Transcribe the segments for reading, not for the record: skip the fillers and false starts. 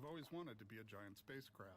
I've always wanted to be a giant space crab.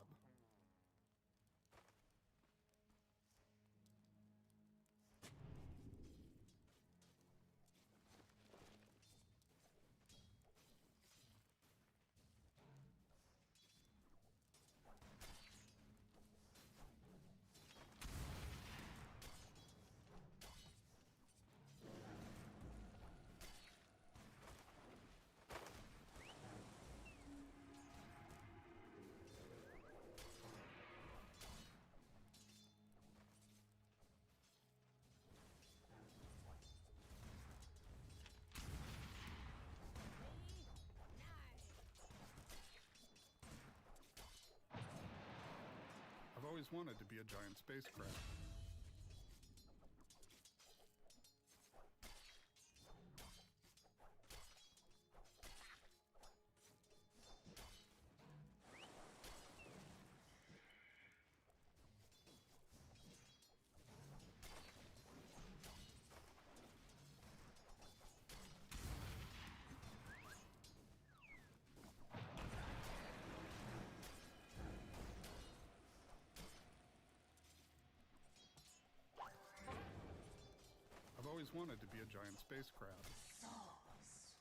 I've always wanted to be a giant space crab. I've always wanted to be a giant space crab. So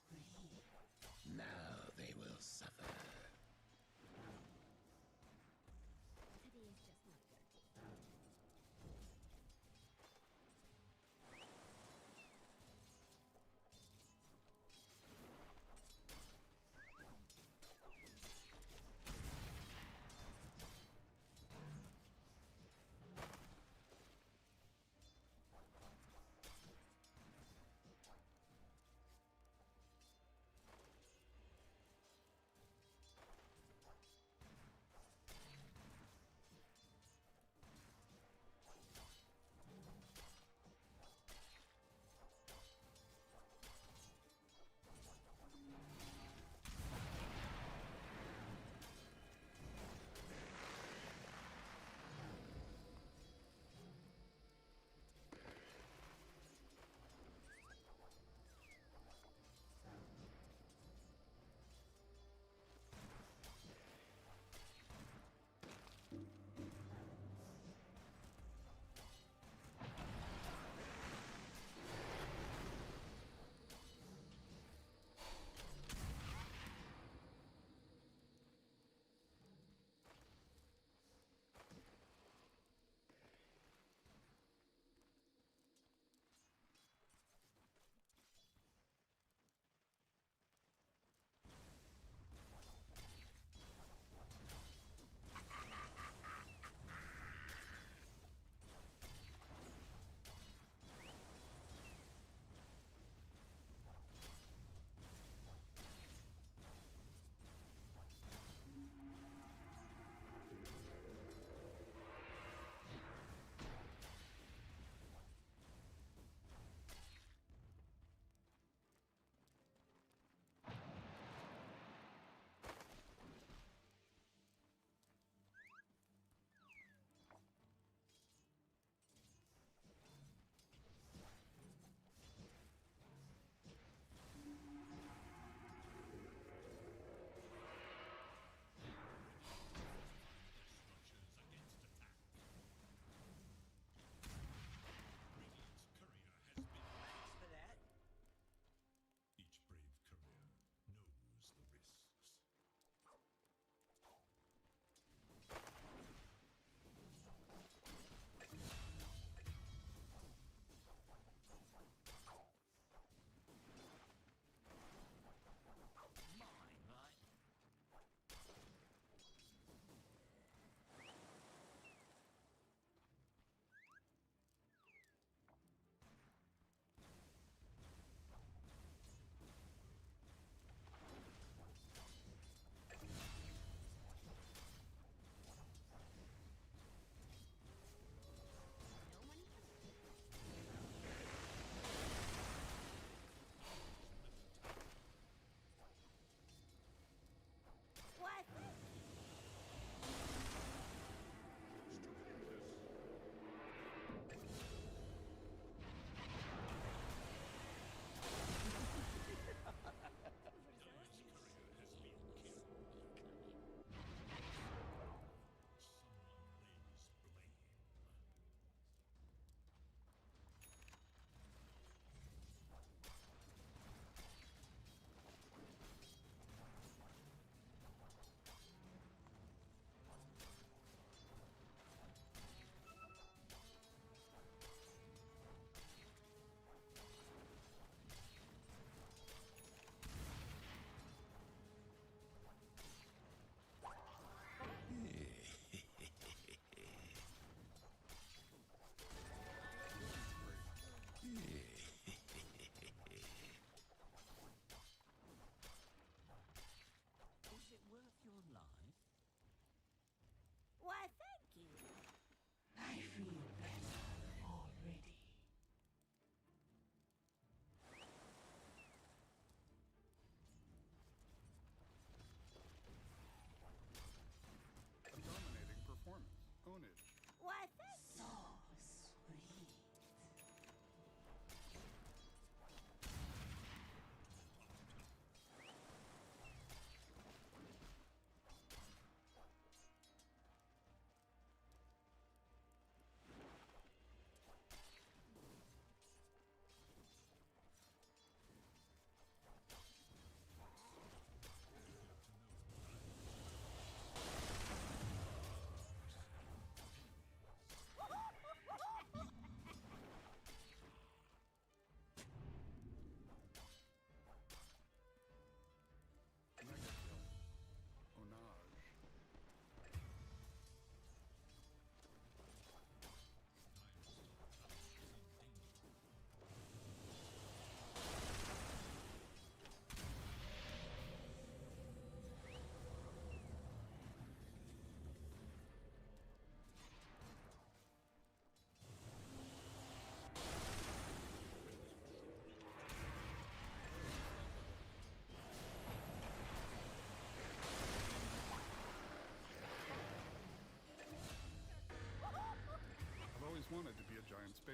sweet. Now they will suffer. Today is just not good.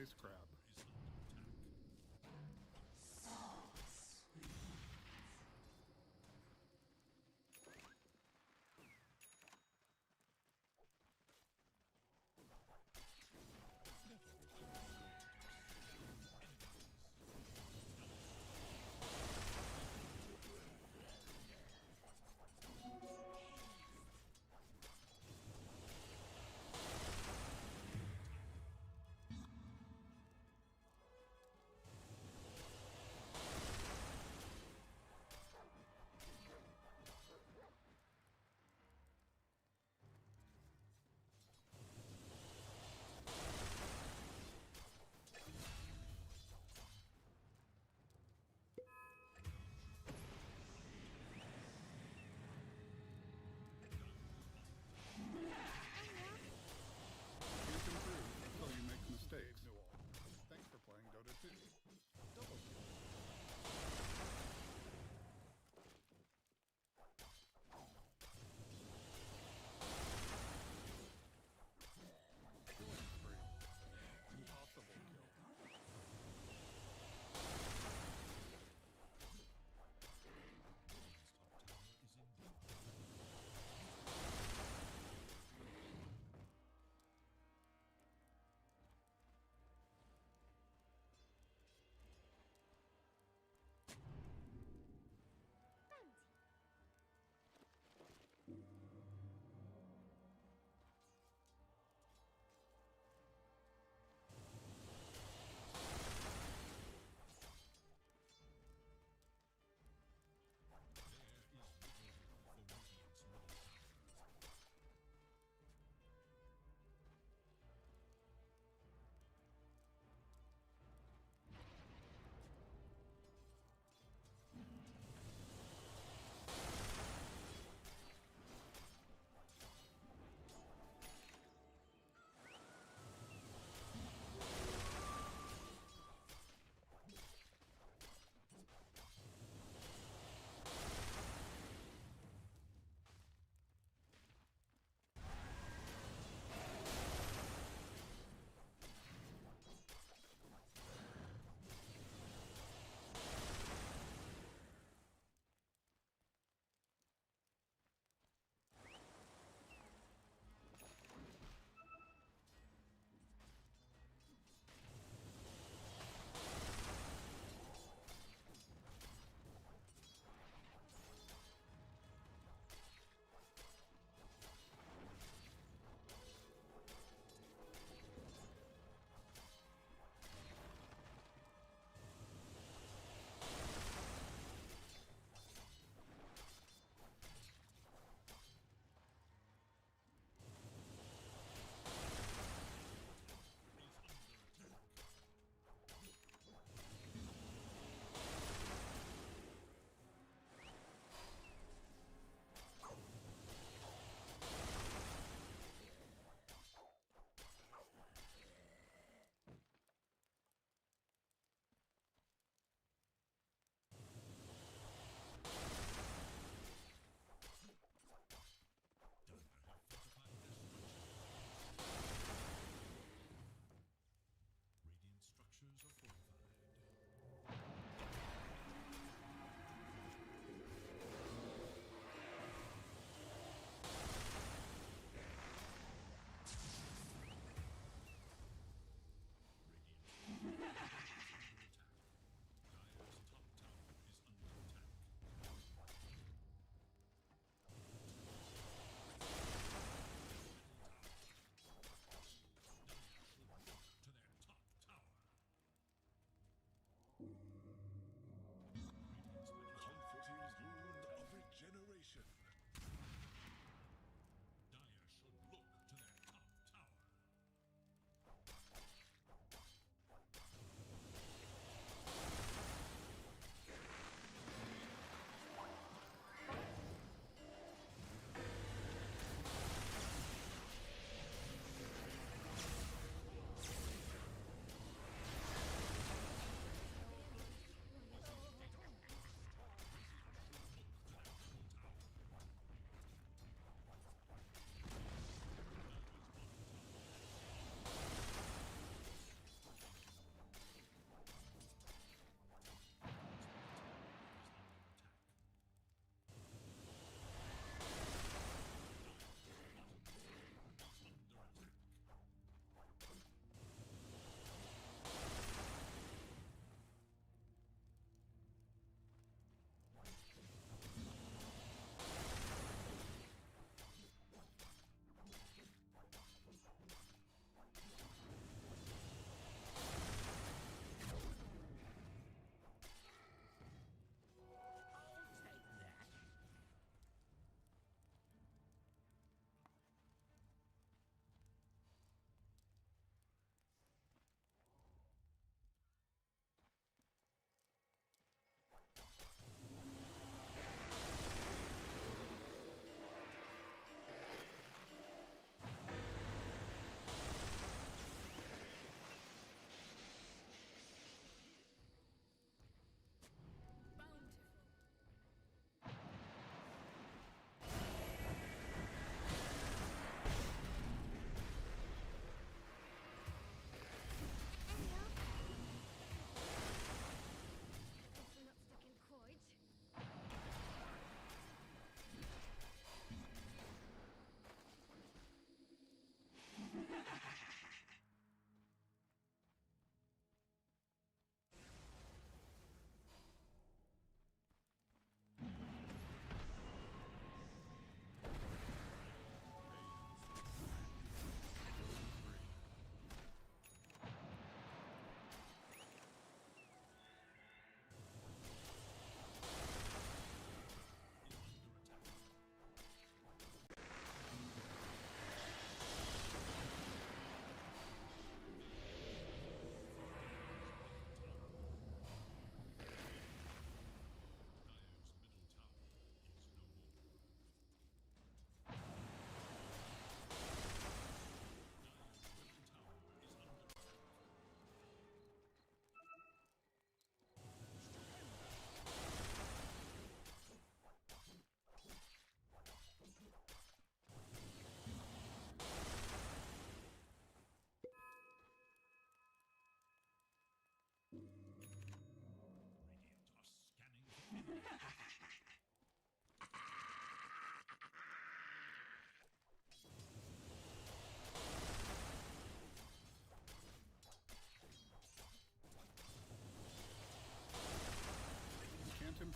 space crab. So sweet.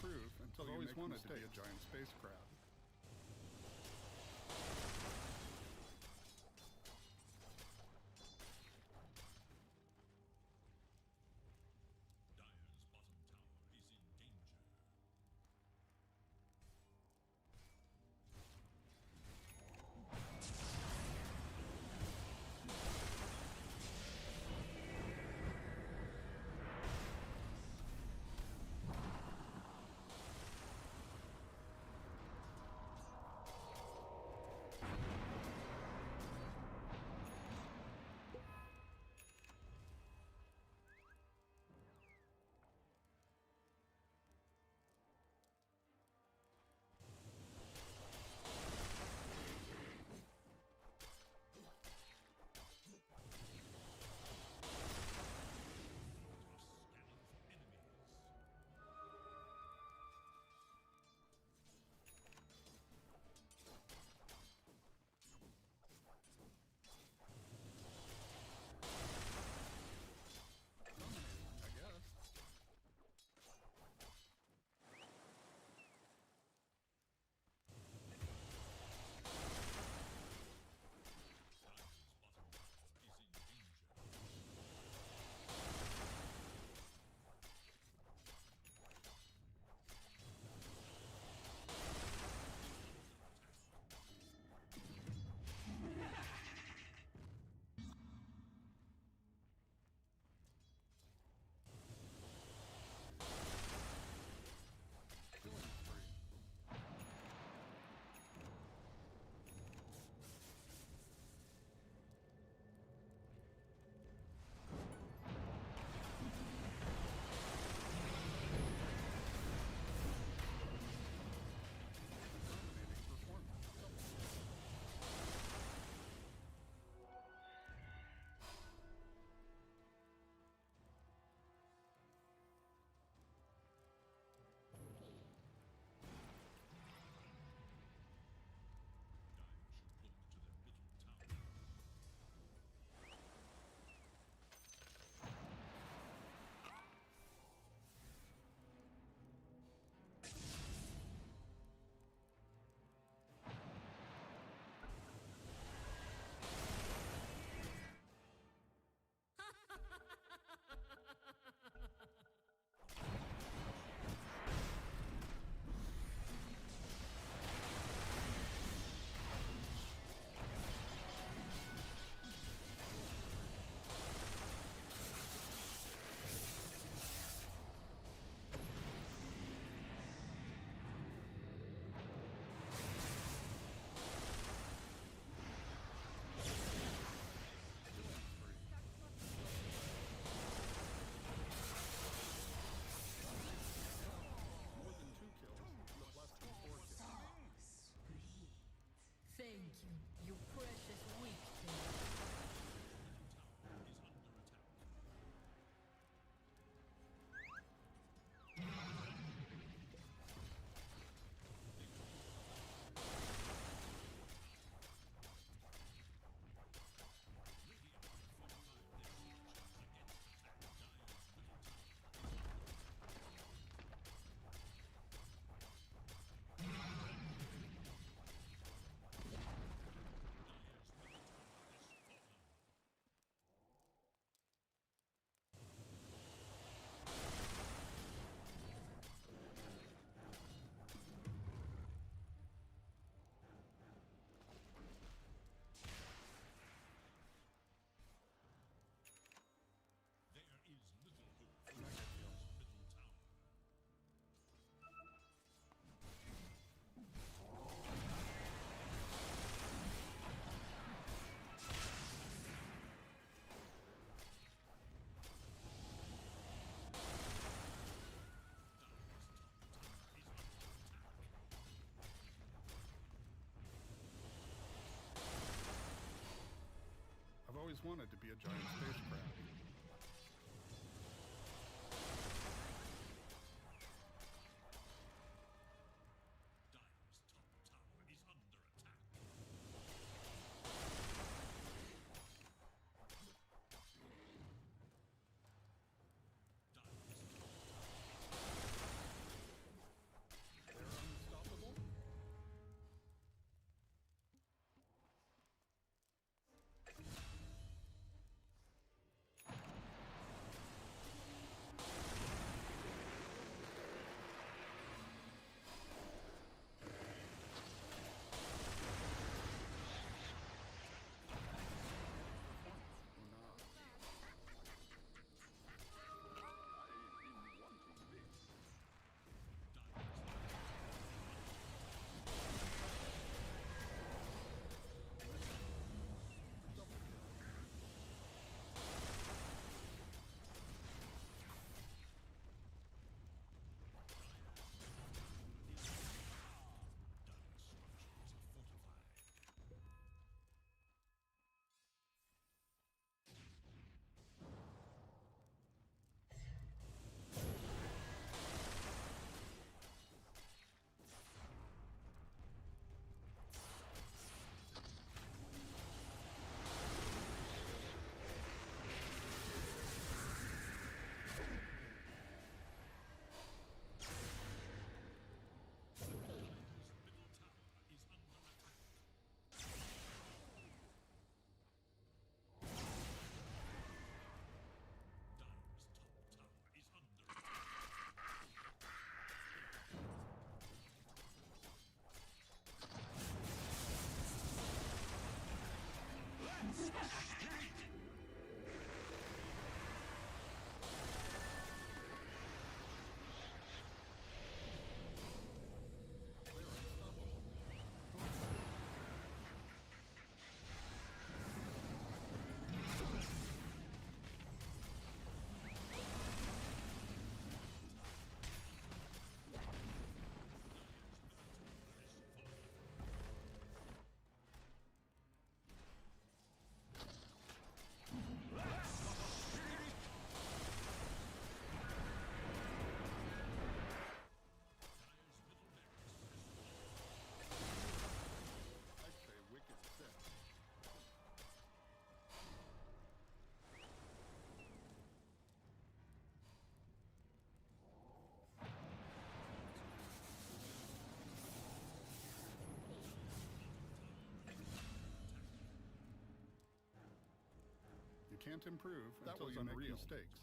improve until I've you always make wanted to be mistakes. a giant space crab. Dyer's bottom tower is in danger. Scanning for enemies. I guess. Dyer's bottom tower is in danger. Killing spree. Dominating performance. Dire should look to their middle tower. More than 2 kills, but less than 4 kills. So sweet. Thank you, you precious weak thing. Tower is under attack. Radiant fortified their structures against attack. Dyer's middle tower. Dyer's middle tower has fallen. There is little hope for Dyer's middle tower. Dyer's top tower is under attack. I've always wanted to be a giant space crab. Dyer's top tower is under attack. Dyer's top tower can't improve That until was you make unreal. mistakes.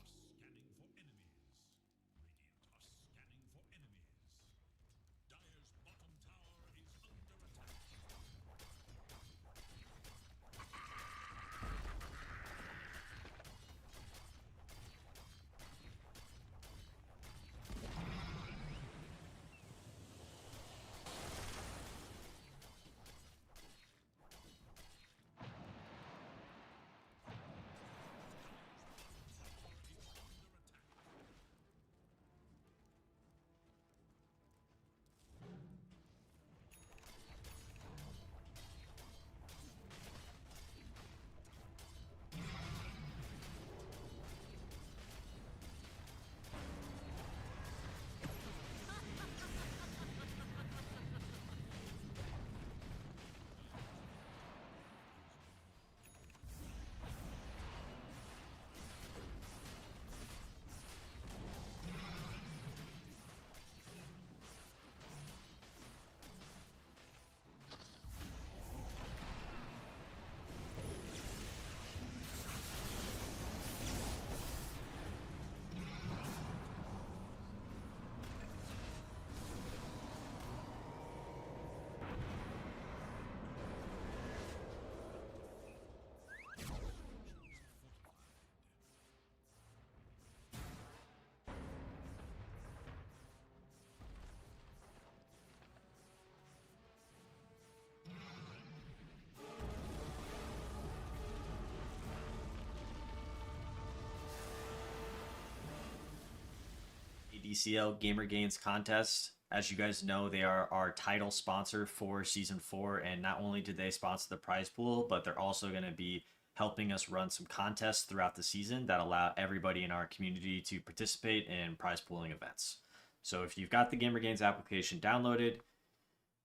DCL Gamer Gains contest. As you guys know, they are our title sponsor for Season 4, and not only do they sponsor the prize pool, but they're also going to be helping us run some contests throughout the season that allow everybody in our community to participate in prize pooling events. So if you've got the Gamer Gains application downloaded,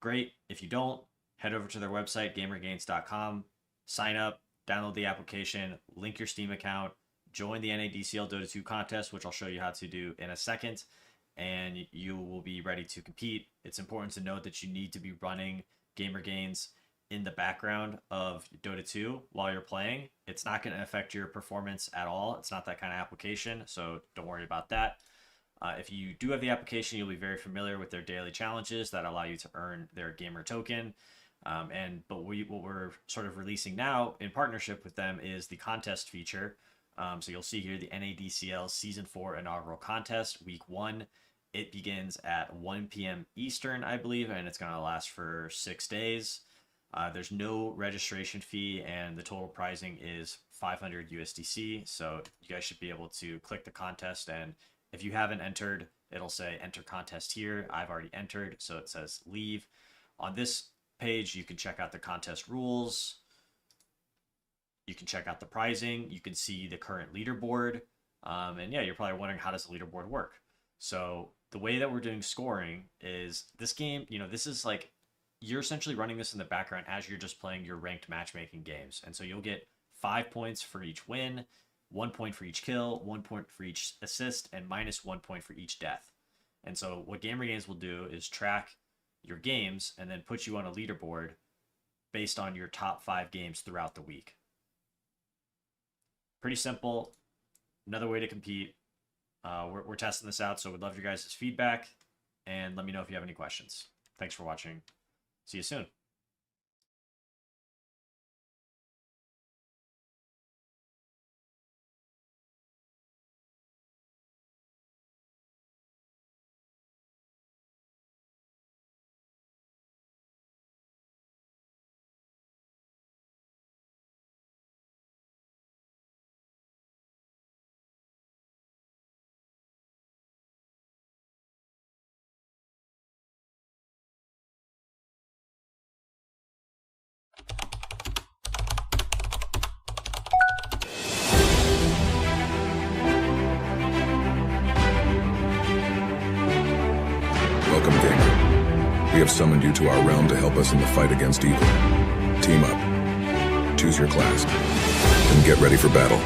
great. If you don't, head over to their website, gamergains.com, sign up, download the application, link your Steam account, join the NADCL Dota 2 contest, which I'll show you how to do in a second, and you will be ready to compete. It's important to note that you need to be running Gamer Gains in the background of Dota 2 while you're playing. It's not going to affect your performance at all. It's not that kind of application, so don't worry about that. If you do have the application, you'll be very familiar with their daily challenges that allow you to earn their gamer token. But what we're sort of releasing now in partnership with them is the contest feature. So you'll see here the NADCL Season 4 inaugural contest, Week 1. It begins at 1 p.m. Eastern, I believe, and it's going to last for 6 days. There's no registration fee, and the total pricing is 500 USDC. So you guys should be able to click the contest, and if you haven't entered, it'll say enter contest here. I've already entered, so it says leave. On this page, you can check out the contest rules. You can check out the pricing. You can see the current leaderboard. And yeah, you're probably wondering, how does the leaderboard work? So the way that we're doing scoring is this game, this is like, you're essentially running this in the background as you're just playing your ranked matchmaking games. And so you'll get 5 points for each win, 1 point for each kill, 1 point for each assist, and -1 point for each death. And so what Gamer Games will do is track your games and then put you on a leaderboard based on your top 5 games throughout the week. Pretty simple. Another way to compete. We're testing this out, so we'd love your guys' feedback, and let me know if you have any questions. Thanks for watching. See you soon. Welcome, gamer. We have summoned you to our realm to help us in the fight against evil. Team up. Choose your class. And get ready for battle.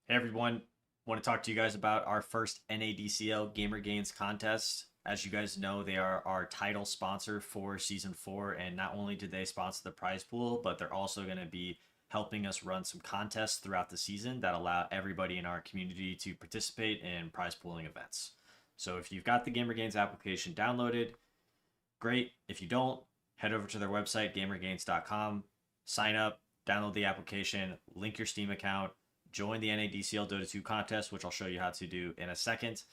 Hey everyone, want to talk to you guys about our first NADCL Gamer Gains contest. As you guys know, they are our title sponsor for Season 4, and not only did they sponsor the prize pool, but they're also going to be helping us run some contests throughout the season that allow everybody in our community to participate in prize pooling events. So if you've got the Gamer Gains application downloaded, great. If you don't, head over to their website, gamergains.com, sign up, download the application, link your Steam account, join the NADCL Dota 2 contest, which I'll show you how to do in a second,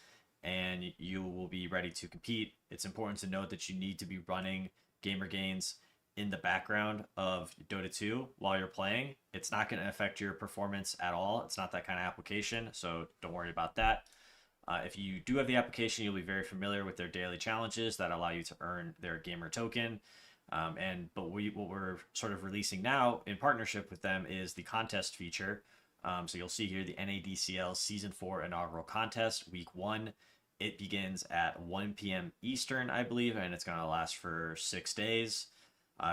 and you will be ready to compete. It's important to note that you need to be running Gamer Gains in the background of Dota 2 while you're playing. It's not going to affect your performance at all. It's not that kind of application, so don't worry about that. If you do have the application, you'll be very familiar with their daily challenges that allow you to earn their gamer token. But what we're sort of releasing now in partnership with them is the contest feature. So you'll see here the NADCL Season 4 inaugural contest, Week 1. It begins at 1 p.m. Eastern, I believe, and it's going to last for 6 days.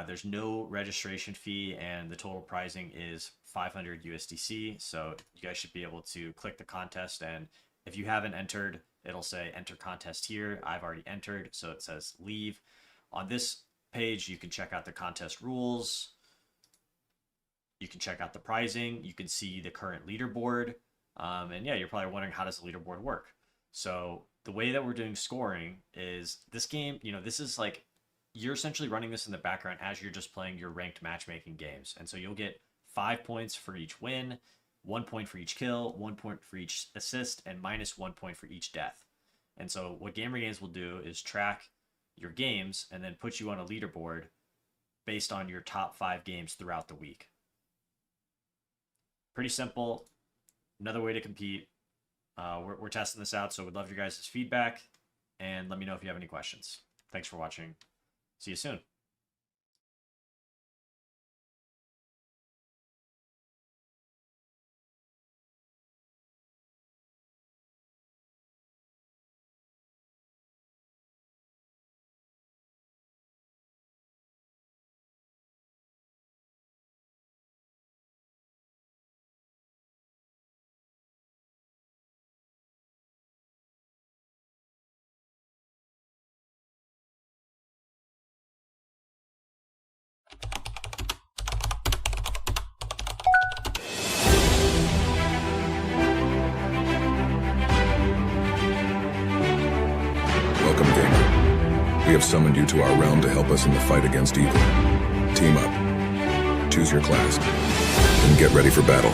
There's no registration fee, and the total pricing is 500 USDC. So you guys should be able to click the contest, and if you haven't entered, it'll say enter contest here. I've already entered, so it says leave. On this page, you can check out the contest rules. You can check out the pricing. You can see the current leaderboard. And yeah, you're probably wondering, how does the leaderboard work? So the way that we're doing scoring is this game, this is like, you're essentially running this in the background as you're just playing your ranked matchmaking games. And so you'll get 5 points for each win, 1 point for each kill, 1 point for each assist, and -1 point for each death. And so what Gamer Games will do is track your games and then put you on a leaderboard based on your top 5 games throughout the week. Pretty simple. Another way to compete. We're testing this out, so we'd love your guys' feedback, and let me know if you have any questions. Thanks for watching. See you soon. Welcome, gamer. We have summoned you to our realm to help us in the fight against evil. Team up. Choose your class. And get ready for battle.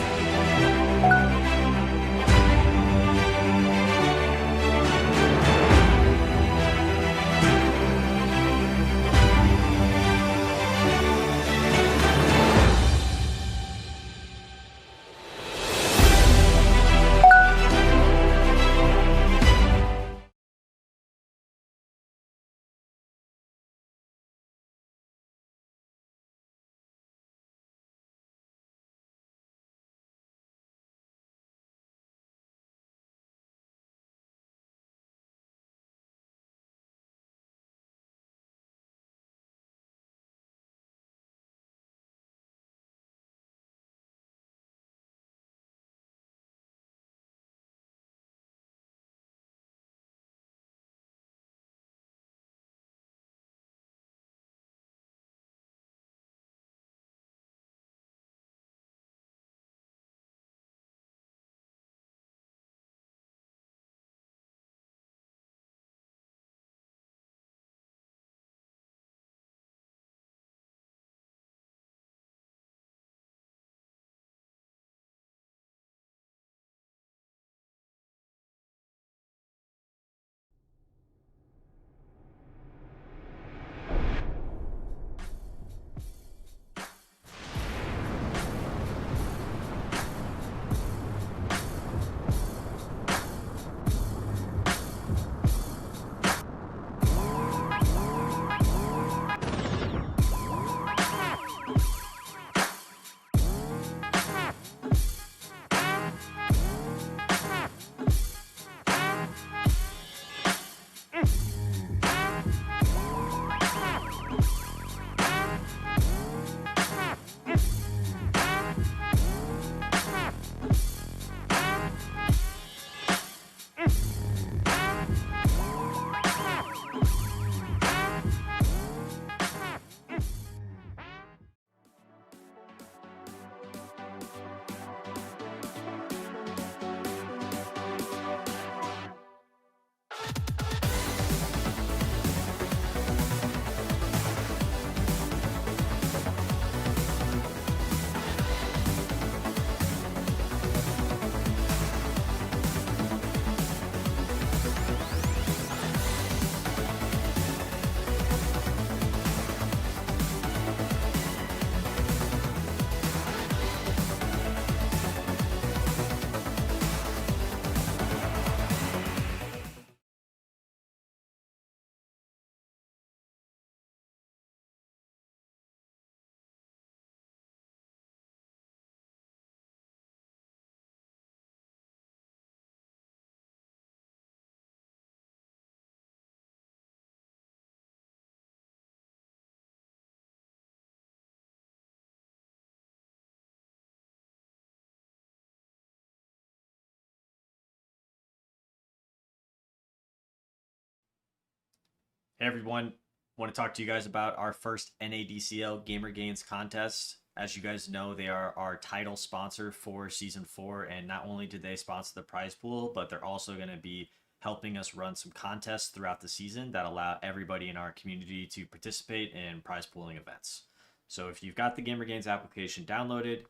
Hey everyone, want to talk to you guys about our first NADCL Gamer Gains contest. As you guys know, they are our title sponsor for Season 4, and not only did they sponsor the prize pool, but they're also going to be helping us run some contests throughout the season that allow everybody in our community to participate in prize pooling events. So if you've got the Gamer Gains application downloaded,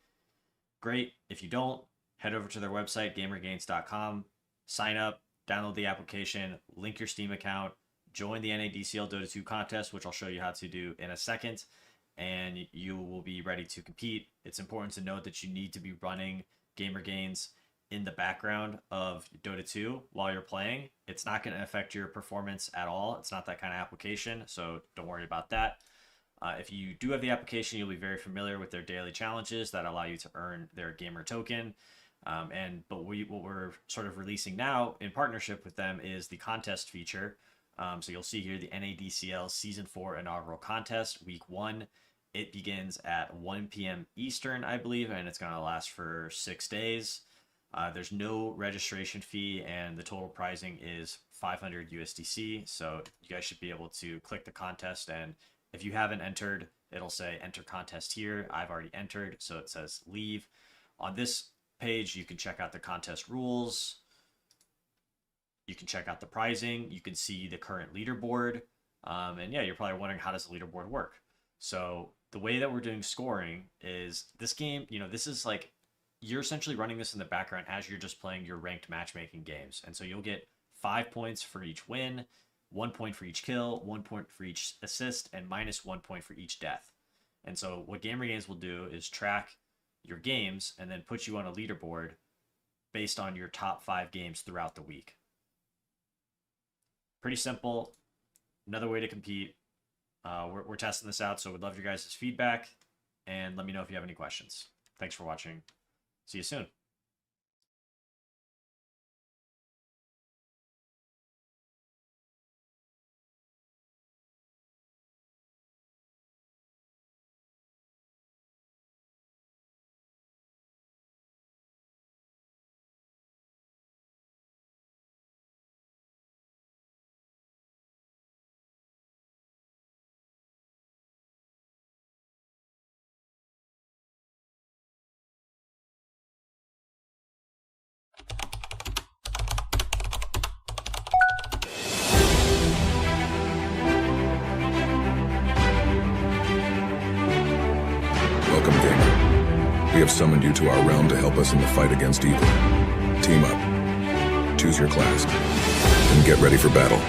great. If you don't, head over to their website, gamergains.com, sign up, download the application, link your Steam account, join the NADCL Dota 2 contest, which I'll show you how to do in a second, and you will be ready to compete. It's important to note that you need to be running Gamer Gains in the background of Dota 2 while you're playing. It's not going to affect your performance at all. It's not that kind of application, so don't worry about that. If you do have the application, you'll be very familiar with their daily challenges that allow you to earn their gamer token. But what we're sort of releasing now in partnership with them is the contest feature. So you'll see here the NADCL Season 4 inaugural contest, Week 1. It begins at 1 p.m. Eastern, I believe, and it's going to last for 6 days. There's no registration fee, and the total pricing is 500 USDC. So you guys should be able to click the contest, and if you haven't entered, it'll say enter contest here. I've already entered, so it says leave. On this page, you can check out the contest rules. You can check out the pricing. You can see the current leaderboard. And yeah, you're probably wondering, how does the leaderboard work? So the way that we're doing scoring is this game, this is like, you're essentially running this in the background as you're just playing your ranked matchmaking games. And so you'll get 5 points for each win, 1 point for each kill, 1 point for each assist, and -1 point for each death. And so what Gamer Games will do is track your games and then put you on a leaderboard based on your top 5 games throughout the week. Pretty simple. Another way to compete. We're testing this out, so we'd love your guys' feedback, and let me know if you have any questions. Thanks for watching. See you soon. Welcome, gamer. We have summoned you to our realm to help us in the fight against evil. Team up, choose your class, and get ready for battle.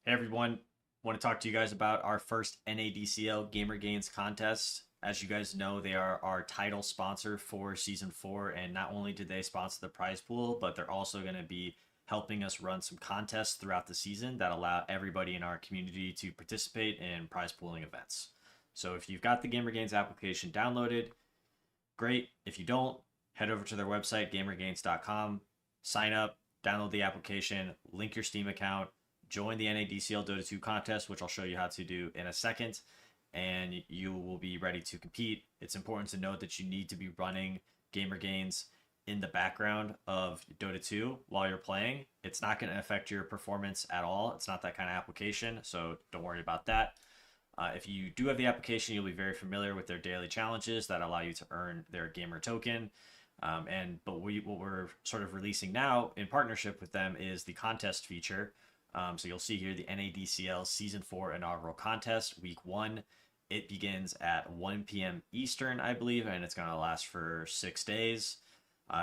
Hey everyone, want to talk to you guys about our first NADCL Gamer Gains contest. As you guys know, they are our title sponsor for Season 4, and not only did they sponsor the prize pool, but they're also going to be helping us run some contests throughout the season that allow everybody in our community to participate in prize pooling events. So if you've got the Gamer Gains application downloaded, great. If you don't, head over to their website, gamergains.com, sign up, download the application, link your Steam account, join the NADCL Dota 2 contest, which I'll show you how to do in a second, and you will be ready to compete. It's important to note that you need to be running Gamer Gains in the background of Dota 2 while you're playing. It's not going to affect your performance at all. It's not that kind of application, so don't worry about that. If you do have the application, you'll be very familiar with their daily challenges that allow you to earn their gamer token. But what we're sort of releasing now in partnership with them is the contest feature. So you'll see here the NADCL Season 4 inaugural contest, Week 1. It begins at 1 p.m. Eastern, I believe, and it's going to last for 6 days.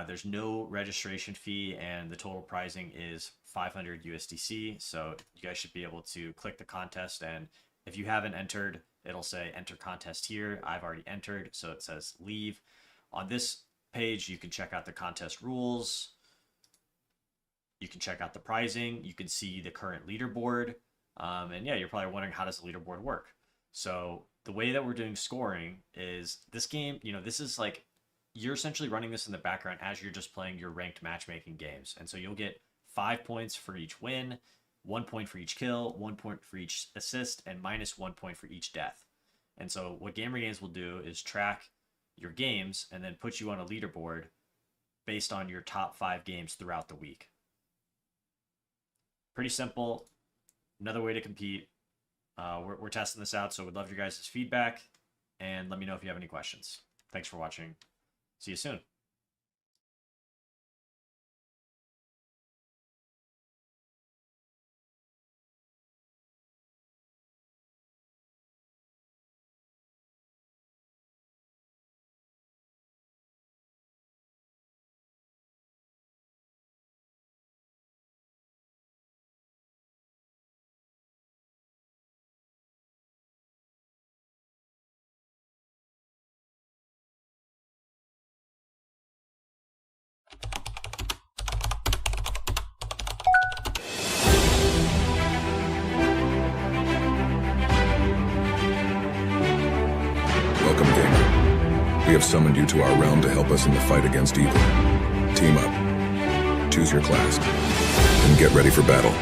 There's no registration fee, and the total pricing is 500 USDC. So you guys should be able to click the contest, and if you haven't entered, it'll say enter contest here. I've already entered, so it says leave. On this page, you can check out the contest rules. You can check out the pricing. You can see the current leaderboard. And yeah, you're probably wondering, how does the leaderboard work? So the way that we're doing scoring is this game, this is like, you're essentially running this in the background as you're just playing your ranked matchmaking games. And so you'll get 5 points for each win, 1 point for each kill, 1 point for each assist, and -1 point for each death. And so what Gamer Games will do is track your games and then put you on a leaderboard based on your top 5 games throughout the week. Pretty simple. Another way to compete. We're testing this out, so we'd love your guys' feedback, and let me know if you have any questions. Thanks for watching. See you soon. Welcome, gamer. We have summoned you to our realm to help us in the fight against evil. Team up, choose your class, and get ready for battle.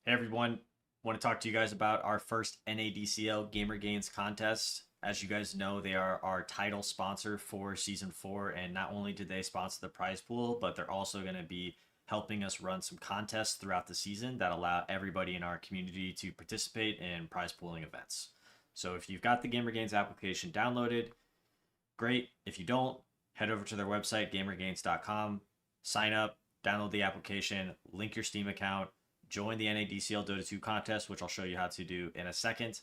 Hey everyone, want to talk to you guys about our first NADCL Gamer Gains contest. As you guys know, they are our title sponsor for Season 4, and not only did they sponsor the prize pool, but they're also going to be helping us run some contests throughout the season that allow everybody in our community to participate in prize pooling events. So if you've got the Gamer Gains application downloaded, great. If you don't, head over to their website, gamergains.com, sign up, download the application, link your Steam account, join the NADCL Dota 2 contest, which I'll show you how to do in a second,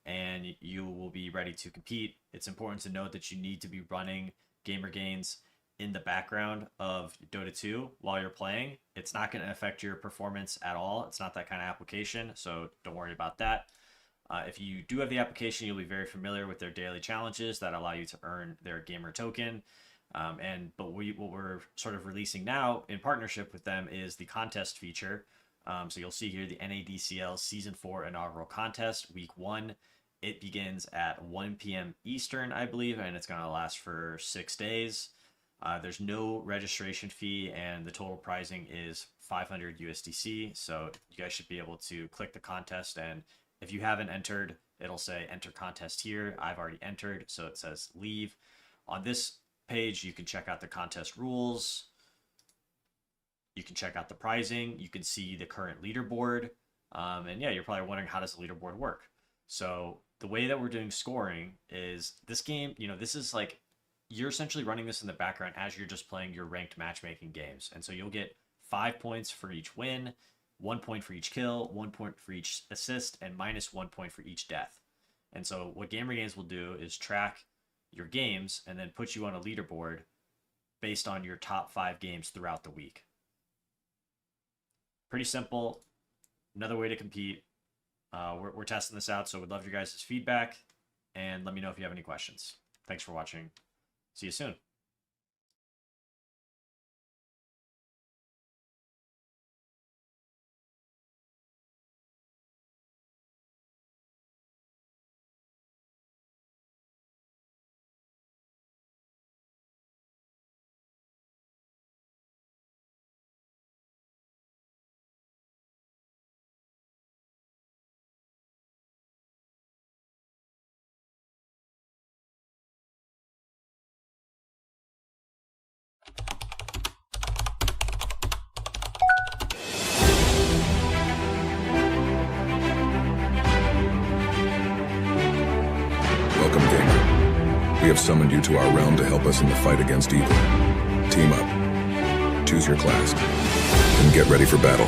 and you will be ready to compete. It's important to note that you need to be running Gamer Gains in the background of Dota 2 while you're playing. It's not going to affect your performance at all. It's not that kind of application, so don't worry about that. If you do have the application, you'll be very familiar with their daily challenges that allow you to earn their gamer token. But what we're sort of releasing now in partnership with them is the contest feature. So you'll see here the NADCL Season 4 inaugural contest, Week 1. It begins at 1 p.m. Eastern, I believe, and it's going to last for 6 days. There's no registration fee, and the total pricing is 500 USDC. So you guys should be able to click the contest, and if you haven't entered, it'll say enter contest here. I've already entered, so it says leave. On this page, you can check out the contest rules. You can check out the pricing. You can see the current leaderboard. And yeah, you're probably wondering, how does the leaderboard work? So the way that we're doing scoring is this game, this is like, you're essentially running this in the background as you're just playing your ranked matchmaking games. And so you'll get 5 points for each win, 1 point for each kill, 1 point for each assist, and -1 point for each death. And so what Gamer Games will do is track your games and then put you on a leaderboard based on your top 5 games throughout the week. Pretty simple. Another way to compete. We're testing this out, so we'd love your guys' feedback, and let me know if you have any questions. Thanks for watching. See you soon. Welcome, gamer. We have summoned you to our realm to help us in the fight against evil. Team up, choose your class, and get ready for battle.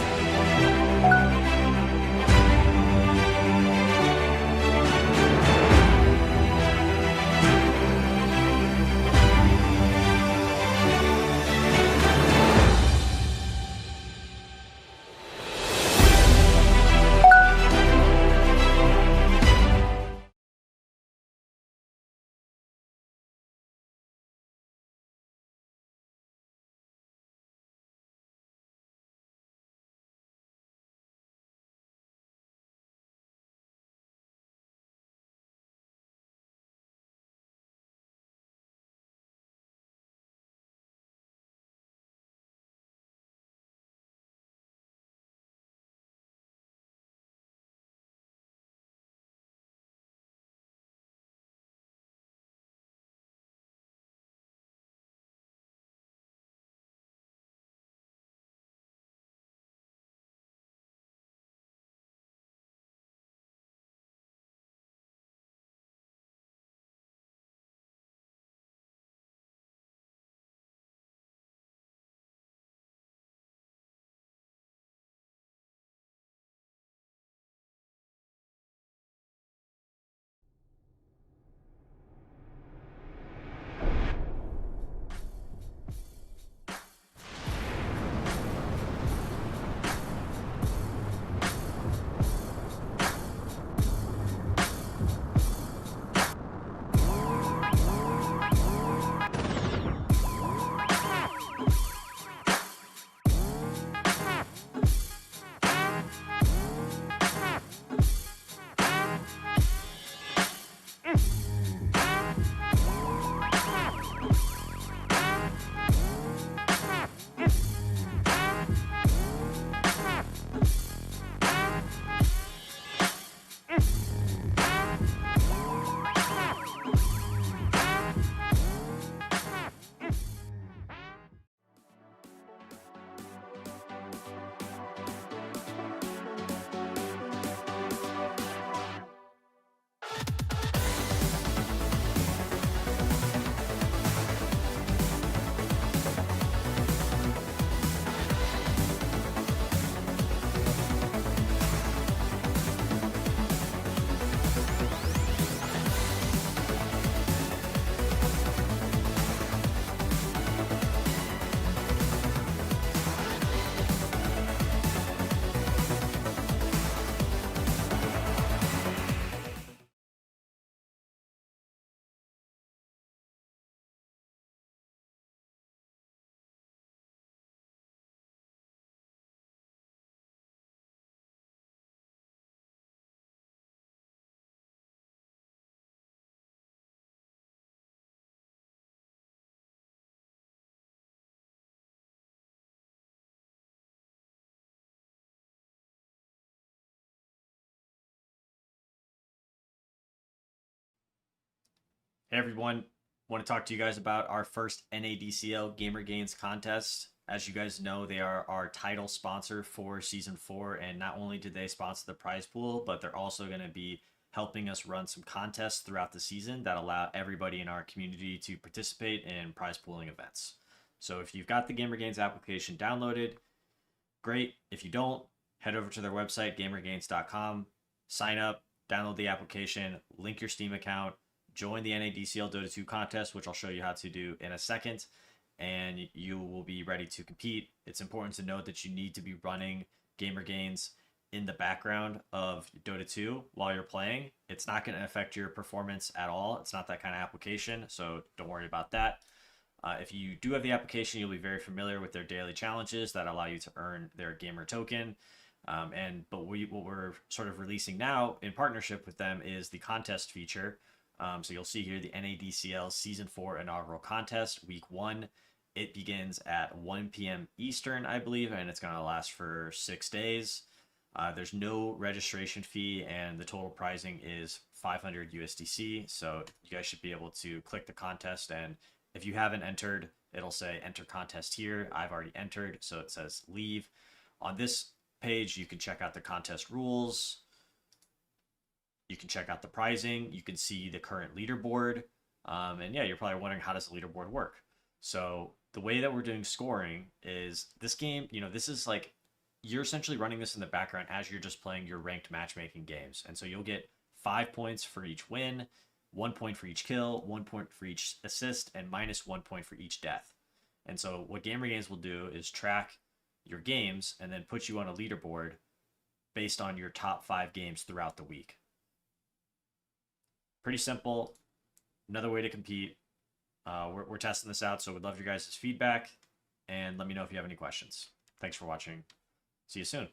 Hey everyone, want to talk to you guys about our first NADCL Gamer Gains contest. As you guys know, they are our title sponsor for Season 4, and not only do they sponsor the prize pool, but they're also going to be helping us run some contests throughout the season that allow everybody in our community to participate in prize pooling events. So if you've got the Gamer Gains application downloaded, great. If you don't, head over to their website, gamergains.com, sign up, download the application, link your Steam account, join the NADCL Dota 2 contest, which I'll show you how to do in a second, and you will be ready to compete. It's important to note that you need to be running Gamer Gains in the background of Dota 2 while you're playing. It's not going to affect your performance at all. It's not that kind of application, so don't worry about that. If you do have the application, you'll be very familiar with their daily challenges that allow you to earn their gamer token. But what we're sort of releasing now in partnership with them is the contest feature. So you'll see here the NADCL Season 4 inaugural contest, Week 1. It begins at 1 p.m. Eastern, I believe, and it's going to last for 6 days. There's no registration fee, and the total pricing is 500 USDC. So you guys should be able to click the contest, and if you haven't entered, it'll say enter contest here. I've already entered, so it says leave. On this page, you can check out the contest rules. You can check out the pricing. You can see the current leaderboard. And yeah, you're probably wondering, how does the leaderboard work? So the way that we're doing scoring is this game, this is like, you're essentially running this in the background as you're just playing your ranked matchmaking games. And so you'll get 5 points for each win, 1 point for each kill, 1 point for each assist, and -1 point for each death. And so what Gamer Games will do is track your games and then put you on a leaderboard based on your top 5 games throughout the week. Pretty simple. Another way to compete. We're testing this out, so we'd love your guys' feedback, and let me know if you have any questions. Thanks for watching. See you soon.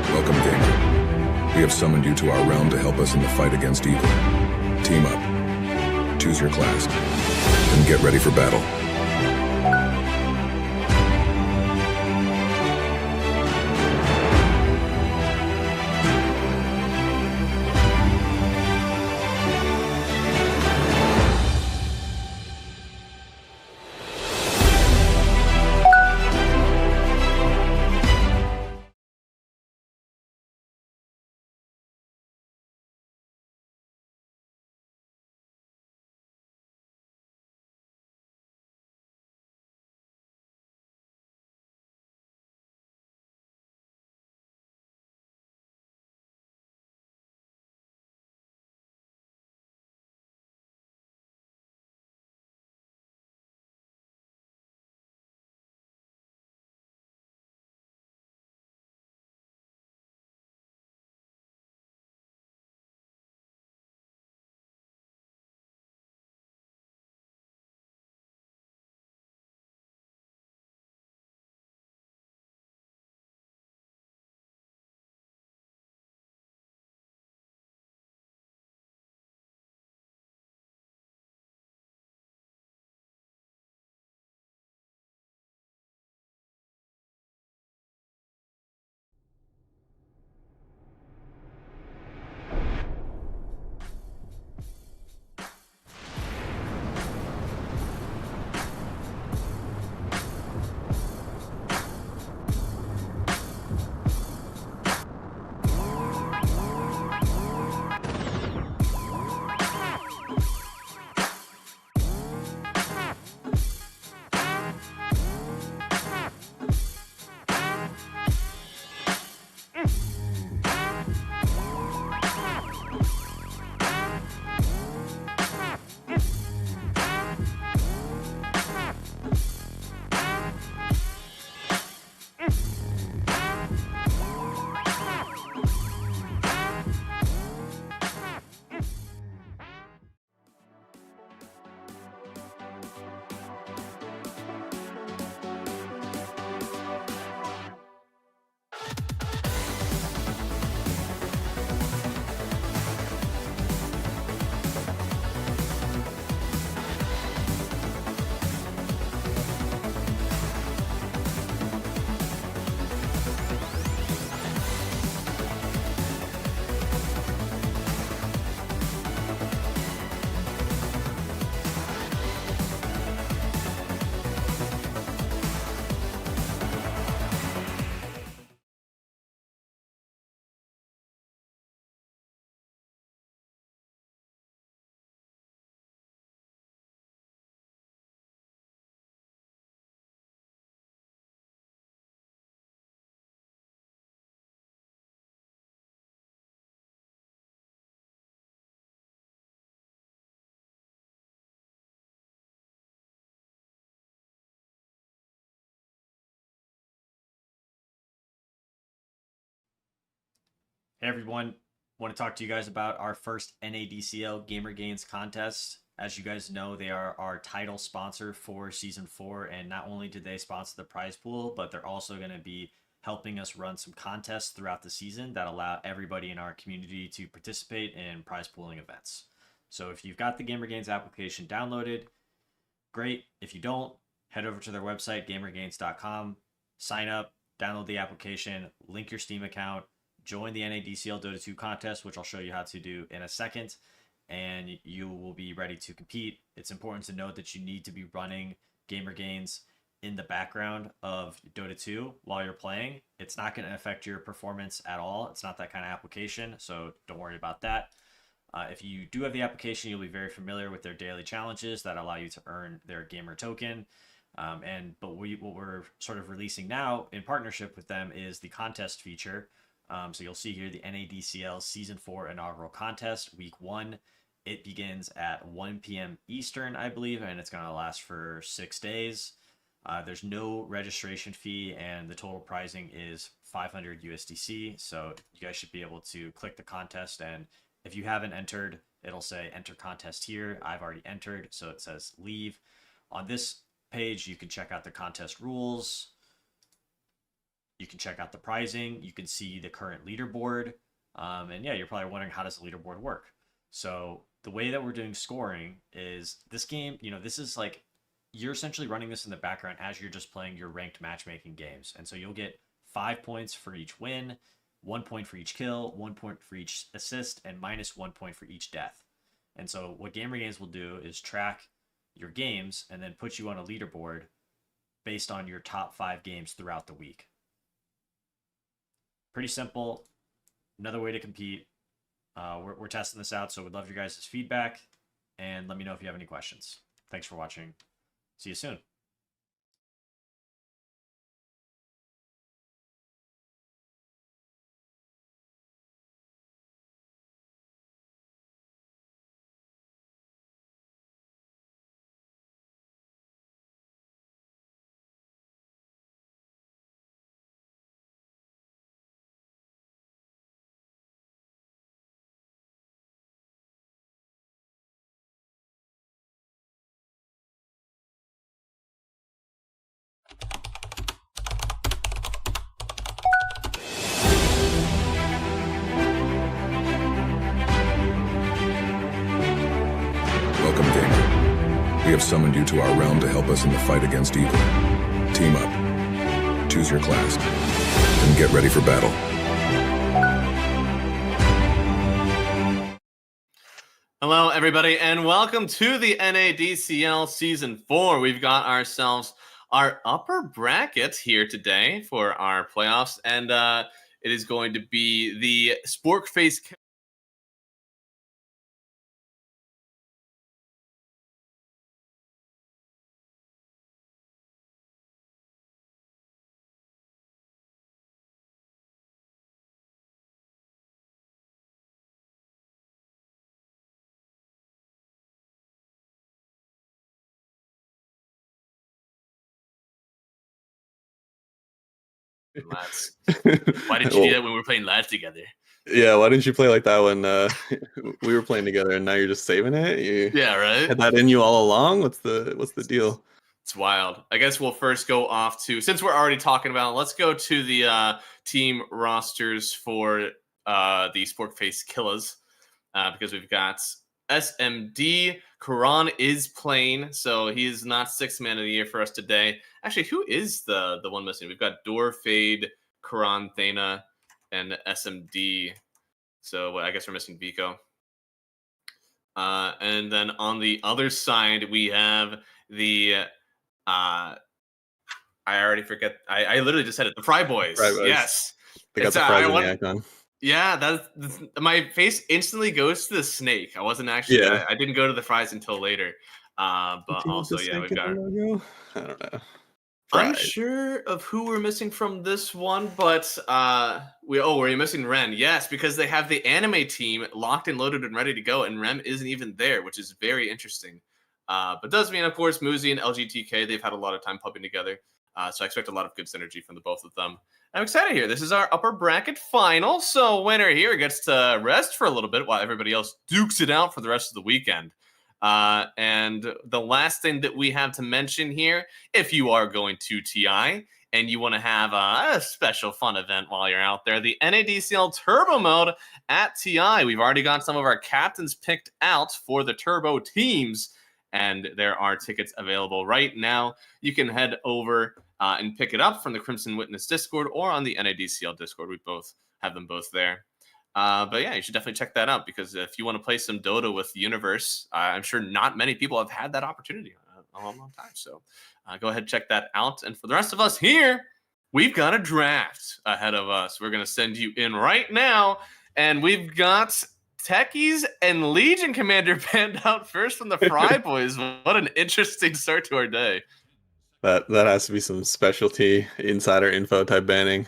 Welcome, gamer. We have summoned you to our realm to help us in the fight against evil. Team up. Choose your class. And get ready for battle. Hey everyone, want to talk to you guys about our first NADCL Gamer Gains contest. As you guys know, they are our title sponsor for Season 4, and not only did they sponsor the prize pool, but they're also going to be helping us run some contests throughout the season that allow everybody in our community to participate in prize pooling events. So if you've got the Gamer Gains application downloaded, great. If you don't, head over to their website, gamergains.com, sign up, download the application, link your Steam account, join the NADCL Dota 2 contest, which I'll show you how to do in a second, and you will be ready to compete. It's important to note that you need to be running Gamer Gains in the background of Dota 2 while you're playing. It's not going to affect your performance at all. It's not that kind of application, so don't worry about that. If you do have the application, you'll be very familiar with their daily challenges that allow you to earn their gamer token. But what we're sort of releasing now in partnership with them is the contest feature. So you'll see here the NADCL Season 4 inaugural contest, Week 1. It begins at 1 p.m. Eastern, I believe, and it's going to last for 6 days. There's no registration fee, and the total pricing is 500 USDC. So you guys should be able to click the contest, and if you haven't entered, it'll say enter contest here. I've already entered, so it says leave. On this page, you can check out the contest rules. You can check out the pricing. You can see the current leaderboard. And yeah, you're probably wondering, how does the leaderboard work? So the way that we're doing scoring is this game, this is like, you're essentially running this in the background as you're just playing your ranked matchmaking games. And so you'll get 5 points for each win, 1 point for each kill, 1 point for each assist, and -1 point for each death. And so what Gamer Games will do is track your games and then put you on a leaderboard based on your top 5 games throughout the week. Pretty simple. Another way to compete. We're testing this out, so we'd love your guys' feedback, and let me know if you have any questions. Thanks for watching. See you soon. Welcome, gamer. We have summoned you to our realm to help us in the fight against evil. Team up. Choose your class. And get ready for battle. Hello, everybody, and welcome to the NADCL Season 4. We've got ourselves our upper bracket here today for our playoffs, and it is going to be the Sporkface. Lads. Why did you do that when we were playing lads together? Yeah, why didn't you play like that when we were playing together and now you're just saving it? Yeah, right? Had that in you all along? What's the deal? It's wild. I guess we'll first go off to, since we're already talking about it, let's go to the team rosters for the Sporkface Killers, because we've got SMD. Karan is playing, so he is not 6th man of the year for us today. Actually, who is the one missing? We've got Dorfade, Karan, Thana, and SMD. So I guess we're missing Vico. And then on the other side, we have the I already forget. I literally just said it. The Fry Boys. Yes. They got the Fry on. Yeah, that's my face instantly goes to the snake. I wasn't actually. Yeah. I didn't go to the fries until later. But also, yeah, we've got. I don't know. Unsure of who we're missing from this one, but we're missing Ren. Yes, because they have the anime team locked and loaded and ready to go, and Rem isn't even there, which is very interesting. But does mean, of course, Muzi and LGTK, they've had a lot of time pubbing together. So I expect a lot of good synergy from the both of them. I'm excited here. This is our upper bracket final. So winner here gets to rest for a little bit while everybody else dukes it out for the rest of the weekend. And the last thing that we have to mention here, if you are going to TI and you want to have a special fun event while you're out there, the NADCL Turbo Mode at TI. We've already got some of our captains picked out for the Turbo teams, and there are tickets available right now. You can head over and pick it up from the Crimson Witness Discord or on the NADCL Discord. We both have them both there. But yeah, you should definitely check that out, because if you want to play some Dota with the Universe, I'm sure not many people have had that opportunity a long time. So go ahead and check that out. And for the rest of us here, we've got a draft ahead of us. We're going to send you in right now. And we've got Techies and Legion Commander panned out first from the Fry Boys. What an interesting start to our day. That has to be some specialty insider info type banning.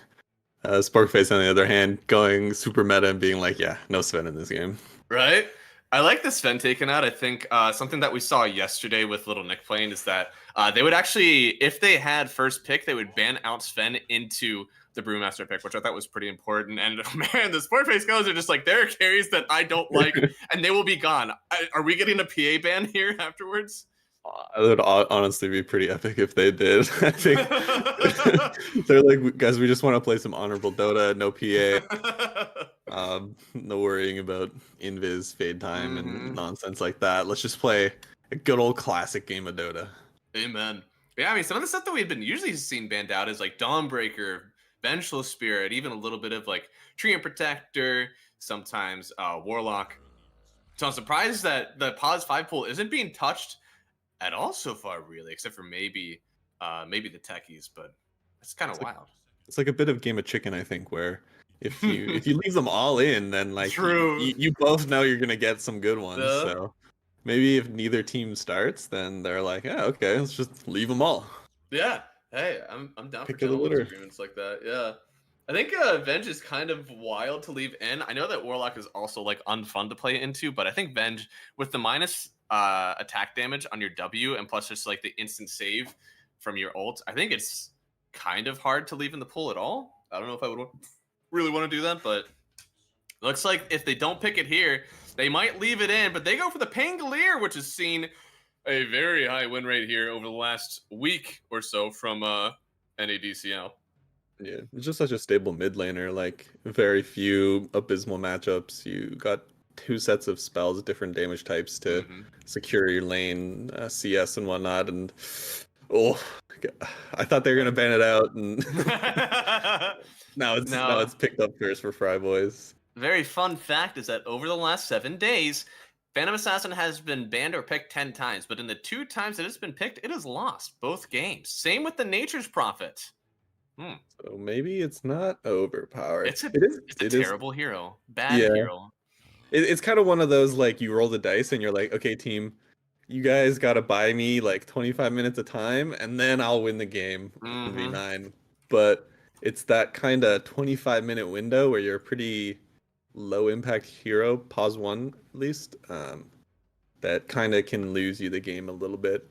Sporkface, on the other hand, going super meta and being like, yeah, no Sven in this game. Right? I like the Sven taken out. I think something that we saw yesterday with Little Nick playing is that they would actually, if they had first pick, they would ban out Sven into the Brewmaster pick, which I thought was pretty important. And man, the Sportface guys are just like, there are carries that I don't like, and they will be gone. Are we getting a PA ban here afterwards? It would honestly be pretty epic if they did. I think they're like, guys, we just want to play some honorable Dota, no PA, no worrying about invis, fade time, and nonsense like that. Let's just play a good old classic game of Dota. Amen. Yeah, I mean, some of the stuff that we've been usually seeing banned out is like Dawnbreaker, Vengeful Spirit, even a little bit of like Treant Protector, sometimes Warlock. So I'm surprised that the Pause 5 pool isn't being touched at all so far, really, except for maybe the Techies, but it's kind of wild. It's like a bit of Game of Chicken, I think, where if you leave them all in, then like you both know you're gonna get some good ones. So maybe if neither team starts, then they're like, yeah, okay, let's just leave them all. Yeah. Hey, I'm down Pick for of the gentlemen's litter. agreements like that. Yeah. I think Venge is kind of wild to leave in. I know that Warlock is also like unfun to play into, but I think Venge with the minus attack damage on your W and plus just like the instant save from your ult, I think it's kind of hard to leave in the pool at all. I don't know if I would really want to do that, but looks like if they don't pick it here, they might leave it in, but they go for the Pangolier, which has seen a very high win rate here over the last week or so from NADCL. Yeah, it's just such a stable mid laner. Like very few abysmal matchups. You got 2 sets of spells, different damage types to secure your lane, CS and whatnot. And I thought they were gonna ban it out, and now it's picked up first for Fry Boys. Very fun fact is that over the last 7 days, Phantom Assassin has been banned or picked 10 times, but in the 2 times that it's been picked, it has lost both games. Same with the Nature's Prophet. So maybe it's not overpowered. It's a terrible hero. Bad hero. It's kind of one of those, like, you roll the dice and you're like, okay, team, you guys got to buy me like 25 minutes of time and then I'll win the game in V9. But it's that kind of 25-minute window where you're a pretty low impact hero, pause 1 at least, that kind of can lose you the game a little bit.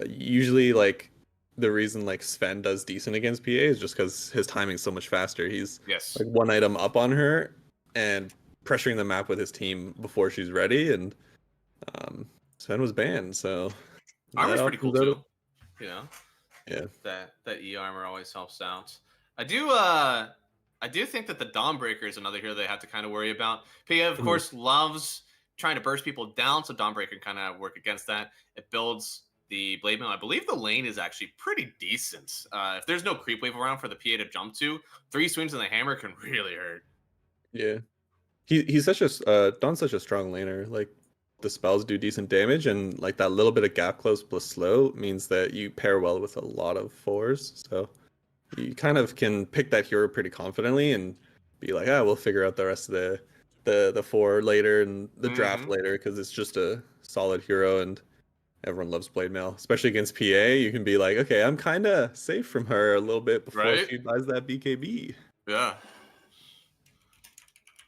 Usually, like, the reason like Sven does decent against PA is just because his timing's so much faster. He's like 1 item up on her and pressuring the map with his team before she's ready, and Sven was banned, so armor's pretty cool too. You know, yeah, that E armor always helps out. I do think that the Dawnbreaker is another hero they have to kind of worry about. PA, of course, loves trying to burst people down, so Dawnbreaker kind of work against that. It builds the Blade Mail. I believe the lane is actually pretty decent. If there's no creep wave around for the PA to jump to, 3 swings in the hammer can really hurt. Yeah, he's such a Dawn's such a strong laner. Like, the spells do decent damage, and like that little bit of gap close plus slow means that you pair well with a lot of 4s. So you kind of can pick that hero pretty confidently and be like, we'll figure out the rest of the 4 later and the draft later, because it's just a solid hero and everyone loves Blade Mail, especially against PA. You can be like, okay, I'm kind of safe from her a little bit before she buys that BKB. Yeah.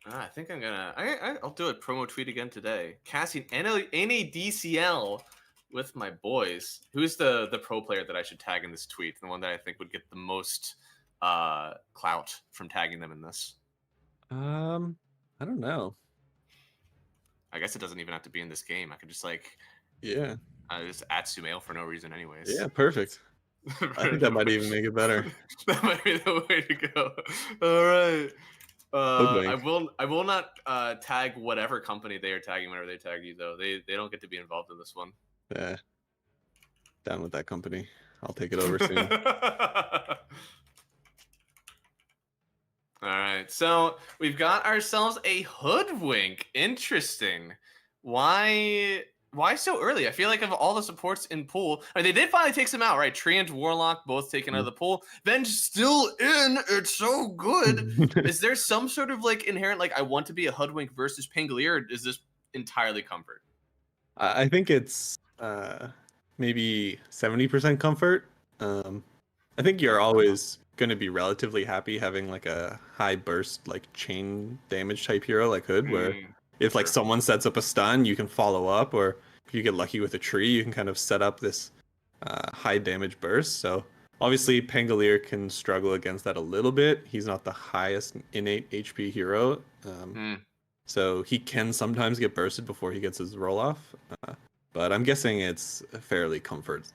I think I'm gonna. I'll do a promo tweet again today. Casting NADCL with my boys. Who's the pro player that I should tag in this tweet? The one that I think would get the most clout from tagging them in this. I don't know. I guess it doesn't even have to be in this game. I could just like Yeah. just add Sumail for no reason, anyways. Yeah, perfect. I think that might even make it better. That might be the way to go. All right. I will not tag whatever company they are tagging whenever they tag you though. They don't get to be involved in this one. Yeah. Down with that company. I'll take it over soon. All right. So we've got ourselves a Hoodwink. Interesting. Why so early? I feel like of all the supports in pool, I mean, they did finally take some out, right? Tree and Warlock both taken out of the pool. Venge still in. It's so good. Is there some sort of like inherent like I want to be a Hoodwink versus Pangolier, or is this entirely comfort? I think it's maybe 70% comfort. I think you're always going to be relatively happy having like a high burst, like chain damage type hero like Hood, where if like someone sets up a stun, you can follow up, or if you get lucky with a tree, you can kind of set up this high damage burst. So obviously Pangolier can struggle against that a little bit. He's not the highest innate HP hero. So he can sometimes get bursted before he gets his roll off. But I'm guessing it's fairly comfort.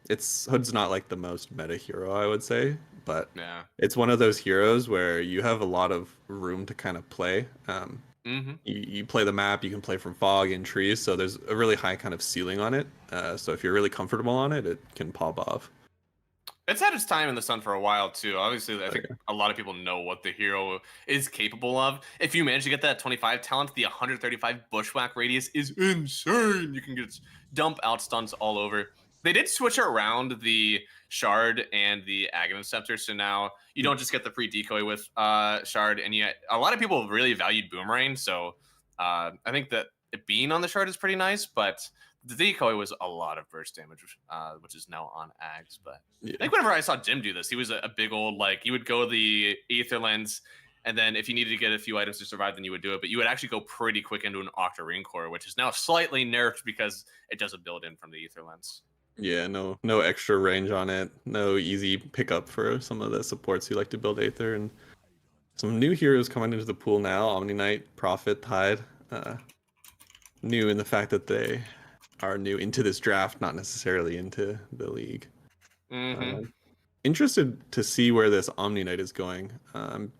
Hood's not like the most meta hero, I would say, but Yeah. it's one of those heroes where you have a lot of room to kind of play. You play the map, you can play from fog and trees, so there's a really high kind of ceiling on it. So if you're really comfortable on it, it can pop off. It's had its time in the sun for a while too. Obviously, I think a lot of people know what the hero is capable of. If you manage to get that 25 talent, the 135 bushwhack radius is insane. You can get dump out stuns all over. They did switch around the Shard and the Aghanim Scepter, so now you don't just get the free decoy with Shard, and yet a lot of people really valued Boomerang, so I think that it being on the Shard is pretty nice, but the decoy was a lot of burst damage, which is now on Ags. But I think whenever I saw Jim do this, he was a big old, like, you would go the Aether Lens, and then if you needed to get a few items to survive, then you would do it, but you would actually go pretty quick into an Octarine Core, which is now slightly nerfed because it doesn't build in from the Aether Lens. Yeah, no extra range on it. No easy pickup for some of the supports who like to build Aether. And some new heroes coming into the pool now. Omni Knight, Prophet, Tide. New in the fact that they are new into this draft, not necessarily into the league. Interested to see where this Omni Knight is going. I'm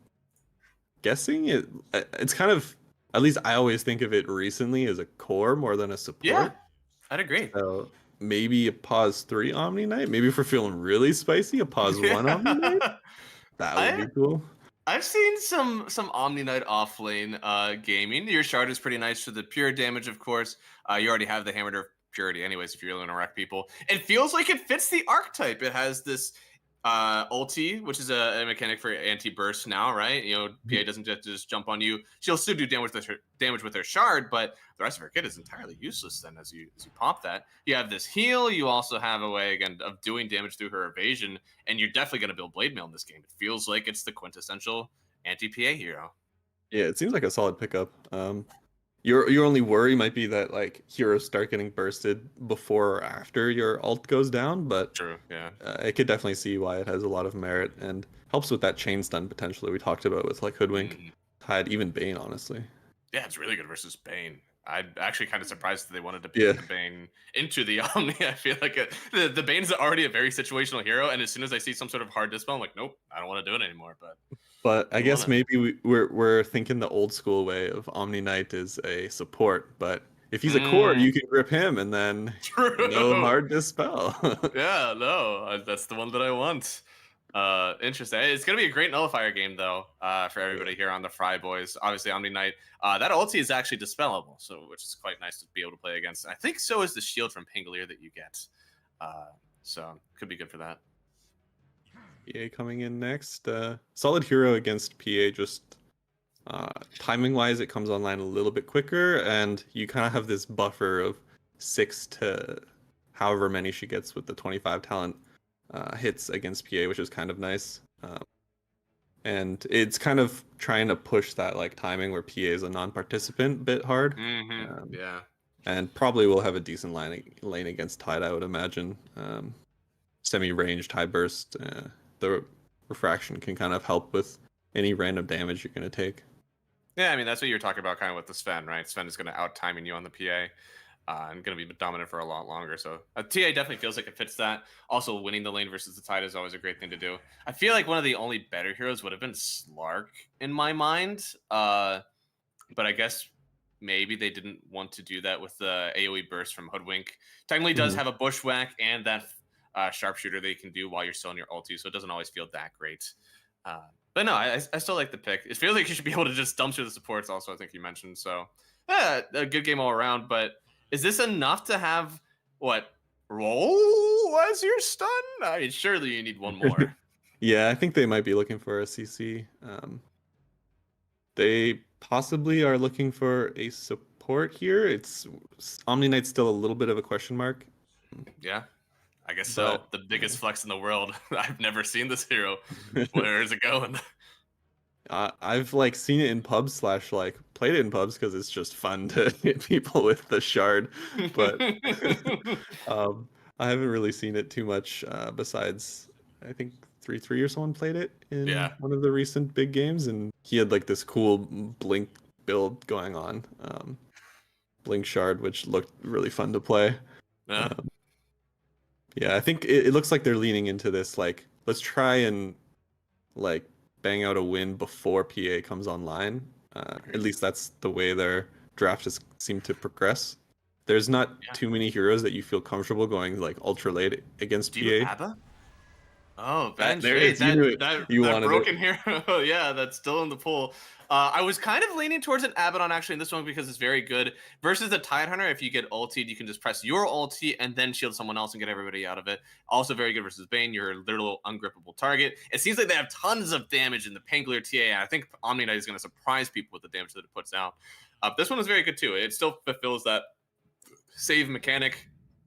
guessing it's kind of, at least I always think of it recently as a core more than a support. Yeah, I'd agree. So maybe a pause 3 Omni Knight. Maybe if we're feeling really spicy, a pause 1 Omni Knight. That would be cool. I've seen some Omni Knight offlane gaming. Your Shard is pretty nice for the pure damage, of course. You already have the Hammered Earth Purity anyways if you're going to wreck people. It feels like it fits the archetype. It has this ulti, which is a mechanic for anti-burst now, right? You know, PA doesn't just jump on you. She'll still do damage with her Shard, but the rest of her kit is entirely useless then as you pop that. You have this heal. You also have a way, again, of doing damage through her evasion, and you're definitely going to build Blade Mail in this game. It feels like it's the quintessential anti-PA hero. Yeah, it seems like a solid pickup. Your only worry might be that like heroes start getting bursted before or after your ult goes down, but True, yeah. I could definitely see why it has a lot of merit and helps with that chain stun potentially we talked about with like Hoodwink, Tide, even Bane, honestly. Yeah, it's really good versus Bane. I'm actually kind of surprised that they wanted to put the Bane into the Omni. I feel like the Bane's already a very situational hero, and as soon as I see some sort of hard dispel, I'm like, nope, I don't want to do it anymore. But I guess maybe we're thinking the old school way of Omni Knight is a support, but if he's a core, you can grip him and then no hard dispel. Yeah, no, that's the one that I want. Interesting. It's gonna be a great nullifier game though, for everybody here on the Fry Boys. Obviously, Omni Knight. That ulti is actually dispellable, so which is quite nice to be able to play against. And I think so is the shield from Pangolier that you get. So could be good for that. PA coming in next. Solid hero against PA. Just timing wise, it comes online a little bit quicker, and you kind of have this buffer of 6 to however many she gets with the 25 talent. Hits against PA, which is kind of nice. And it's kind of trying to push that like timing where PA is a non-participant bit hard. Yeah. and probably will have a decent lane against Tide, I would imagine. Semi-ranged, high burst. The refraction can kind of help with any random damage you're going to take. Yeah, I mean, that's what you're talking about kind of with the Sven, right? Sven is going to out-timing you on the PA and going to be dominant for a lot longer. So TA definitely feels like it fits that. Also, winning the lane versus the Tide is always a great thing to do. I feel like one of the only better heroes would have been Slark in my mind. But I guess maybe they didn't want to do that with the AoE burst from Hoodwink. Technically does have a Bushwhack and that sharpshooter that you can do while you're still in your ulti, so it doesn't always feel that great. But no, I still like the pick. It feels like you should be able to just dump through the supports also, I think you mentioned. So, a good game all around. But is this enough to have, roll as your stun? I mean, surely you need one more. Yeah, I think they might be looking for a CC. They possibly are looking for a support here. Omni Knight's still a little bit of a question mark. Yeah, I guess so. The biggest flex in the world. I've never seen this hero. Where is it going? I've seen it in pubs / played it in pubs because it's just fun to hit people with the shard, but I haven't really seen it too much. Besides, I think 3-3 or someone played it in one of the recent big games, and he had this cool blink build going on, blink shard, which looked really fun to play. Yeah, I think it looks like they're leaning into this. Let's try and bang out a win before PA comes online. At least that's the way their draft has seemed to progress. There's not too many heroes that you feel comfortable going ultra late against PA. Abba? Oh, Ben there it is. that broken it. hero. Yeah, that's still in the pool. I was kind of leaning towards an Abaddon actually in this one because it's very good. Versus the Tidehunter, if you get ultied, you can just press your ulti and then shield someone else and get everybody out of it. Also very good versus Bane, your literal ungrippable target. It seems like they have tons of damage in the Pangolier TA, and I think Omni Knight is going to surprise people with the damage that it puts out. This one is very good too. It still fulfills that save mechanic.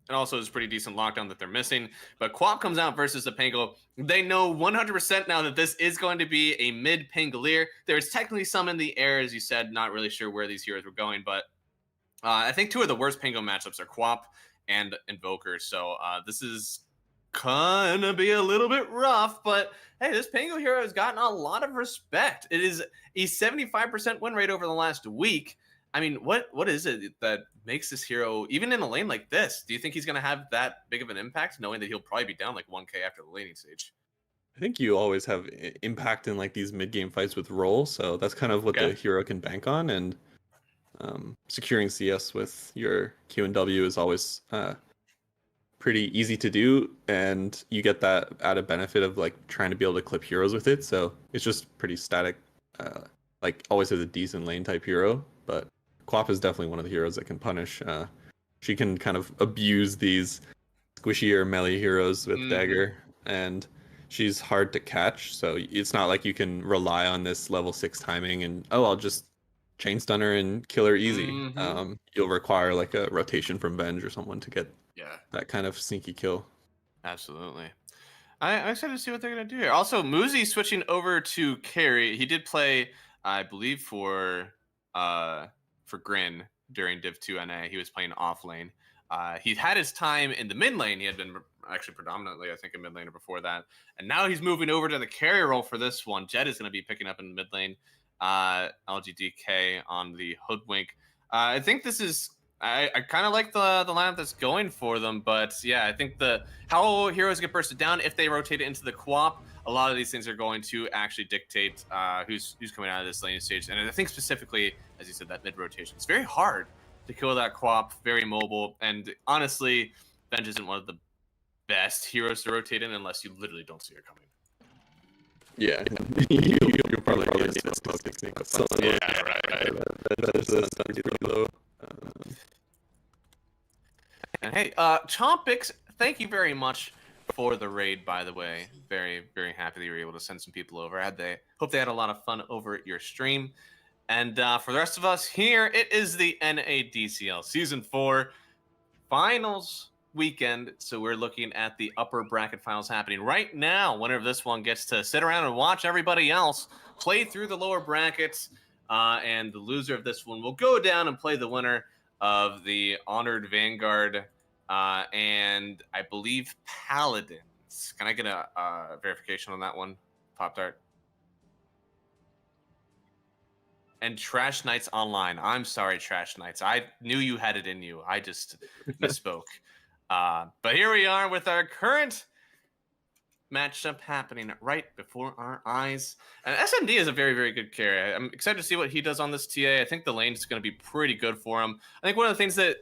And also is pretty decent lockdown that they're missing. But Quap comes out versus the Pango. They know 100% now that this is going to be a mid Pangolier. There's technically some in the air, as you said, not really sure where these heroes were going. But I think two of the worst Pango matchups are Quap and Invoker. So this is gonna be a little bit rough. But hey, this Pango hero has gotten a lot of respect. It is a 75% win rate over the last week. I mean, what is it that makes this hero, even in a lane like this, do you think he's going to have that big of an impact, knowing that he'll probably be down 1K after the laning stage? I think you always have impact in these mid-game fights with roll, so that's kind of what the hero can bank on, and securing CS with your Q and W is always pretty easy to do, and you get that added benefit of trying to be able to clip heroes with it, so it's just pretty static, always has a decent lane type hero, but Quap is definitely one of the heroes that can punish. She can kind of abuse these squishier melee heroes with Dagger, and she's hard to catch, so it's not like you can rely on this level 6 timing and, I'll just chain stun her and kill her easy. You'll require a rotation from Venge or someone to get that kind of sneaky kill. Absolutely. I'm excited to see what they're going to do here. Also, Muzi switching over to carry. He did play, I believe, for Grin during Div 2 NA. He was playing off lane. He had his time in the mid lane. He had been actually predominantly, I think, a mid laner before that. And now he's moving over to the carry role for this one. Jett is going to be picking up in the mid lane. LGDK on the Hoodwink. I think this is... I kind of like the lineup that's going for them, but yeah, I think how heroes get bursted down, if they rotate it into the Quap, a lot of these things are going to actually dictate who's coming out of this laning stage. And I think specifically, as you said, that mid rotation. It's very hard to kill that Quap, very mobile. And honestly, Venge isn't one of the best heroes to rotate in unless you literally don't see her coming. Yeah, you'll probably get this. Yeah, right. That's pretty low. And hey, Chompix, thank you very much for the raid, by the way. Very, very happy that you were able to send some people over. Hope they had a lot of fun over at your stream. And for the rest of us here, it is the NADCL Season 4 Finals weekend. So we're looking at the upper bracket finals happening right now. Winner of this one gets to sit around and watch everybody else play through the lower brackets. And the loser of this one will go down and play the winner of the Honored Vanguard and I believe Paladins. Can I get a verification on that one, Pop Tart? And Trash Knights Online. I'm sorry, Trash Knights. I knew you had it in you. I just misspoke. But here we are with our current matchup happening right before our eyes. And SMD is a very, very good carry. I'm excited to see what he does on this TA. I think the lane is going to be pretty good for him. I think one of the things that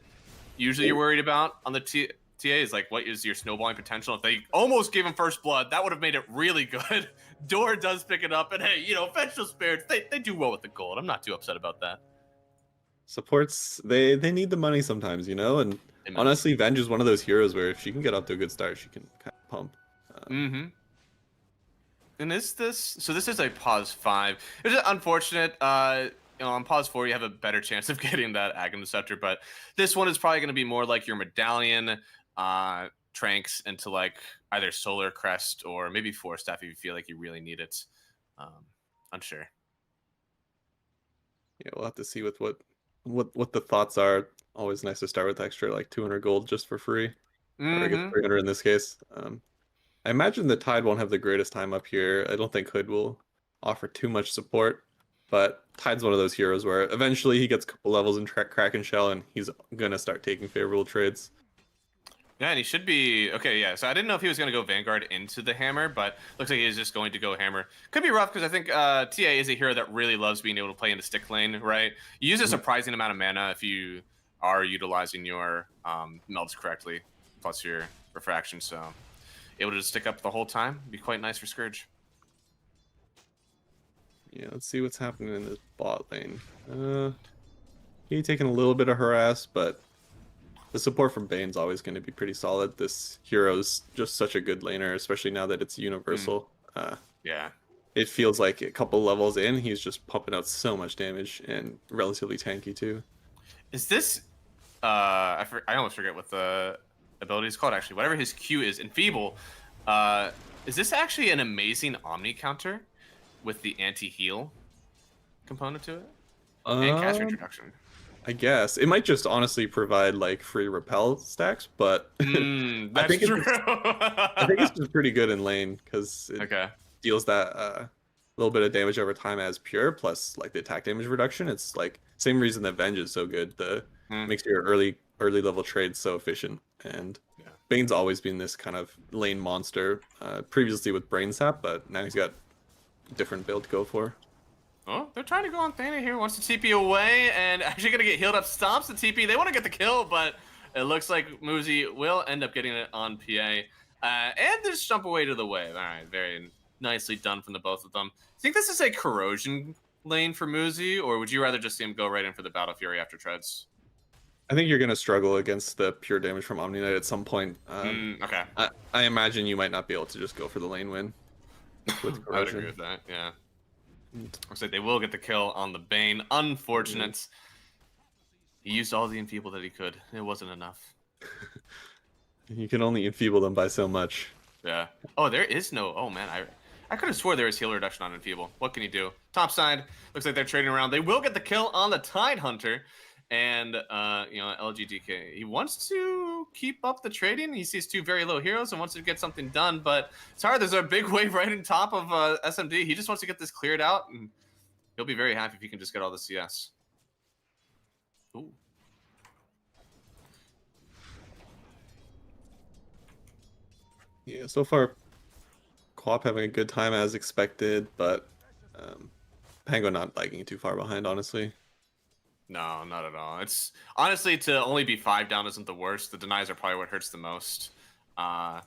usually you're worried about on the TA is like, what is your snowballing potential? If they almost gave him first blood, that would have made it really good. Door does pick it up, and hey, you know, Vengeful Spirits, they do well with the gold. I'm not too upset about that. Supports, they need the money sometimes, you know, and honestly, Venge is one of those heroes where if she can get off to a good start, she can kind of pump. And is this, so this is a pause 5. It's unfortunate, you know, on pause 4, you have a better chance of getting that Aghanim Scepter, but this one is probably going to be more like your Medallion, Tranks into like either Solar Crest or maybe Force Staff if you feel like you really need it. Unsure. Yeah, we'll have to see with what the thoughts are. Always nice to start with extra like 200 gold just for free. Or I guess 300 in this case. I imagine the Tide won't have the greatest time up here. I don't think Hood will offer too much support, but Tide's one of those heroes where eventually he gets a couple levels in Kraken Shell and he's gonna start taking favorable trades. Yeah, and he should be okay. Yeah, so I didn't know if he was going to go Vanguard into the Hammer, but looks like he is just going to go Hammer. Could be rough because I think TA is a hero that really loves being able to play into stick lane, right? You use a surprising amount of mana if you are utilizing your melds correctly, plus your refraction. So able to just stick up the whole time, be quite nice for Scourge. Yeah, let's see what's happening in this bot lane. He taking a little bit of harass, but the support from Bane's always going to be pretty solid. This hero's just such a good laner, especially now that it's universal. Yeah. It feels like a couple levels in, he's just pumping out so much damage and relatively tanky too. Is this... I almost forget what the ability is called, actually. Whatever his Q is, Enfeeble. Is this actually an amazing Omni counter with the anti-heal component to it? And caster introduction. I guess it might just honestly provide like free repel stacks, but That's true. I think it's just pretty good in lane because it deals that little bit of damage over time as pure, plus like the attack damage reduction. It's like same reason that Venge is so good. Makes your early level trades so efficient. And Bane's always been this kind of lane monster. Previously with Brain Sap, but now he's got a different build to go for. Oh, they're trying to go on Thana here. Wants to TP away and actually going to get healed up. Stops the TP. They want to get the kill, but it looks like Muzi will end up getting it on PA. And just jump away to the wave. All right, very nicely done from the both of them. Think this is a corrosion lane for Muzi, or would you rather just see him go right in for the Battle Fury after treads? I think you're going to struggle against the pure damage from Omni Knight at some point. Okay. I imagine you might not be able to just go for the lane win. With I would agree with that, yeah. Looks like they will get the kill on the Bane. Unfortunate. He used all the enfeeble that he could. It wasn't enough. You can only enfeeble them by so much. Yeah. Oh, there is no... Oh, man. I could have swore there was heal reduction on enfeeble. What can you do? Top side. Looks like they're trading around. They will get the kill on the Tide Hunter. And, you know, LGDK, he wants to keep up the trading. He sees two very low heroes and wants to get something done, but it's hard. There's a big wave right on top of SMD. He just wants to get this cleared out, and he'll be very happy if he can just get all the CS. Ooh. Yeah, so far, Co-op having a good time as expected, but Pango not lagging too far behind, honestly. No, not at all. It's honestly, to only be 5 down isn't the worst. The denies are probably what hurts the most. And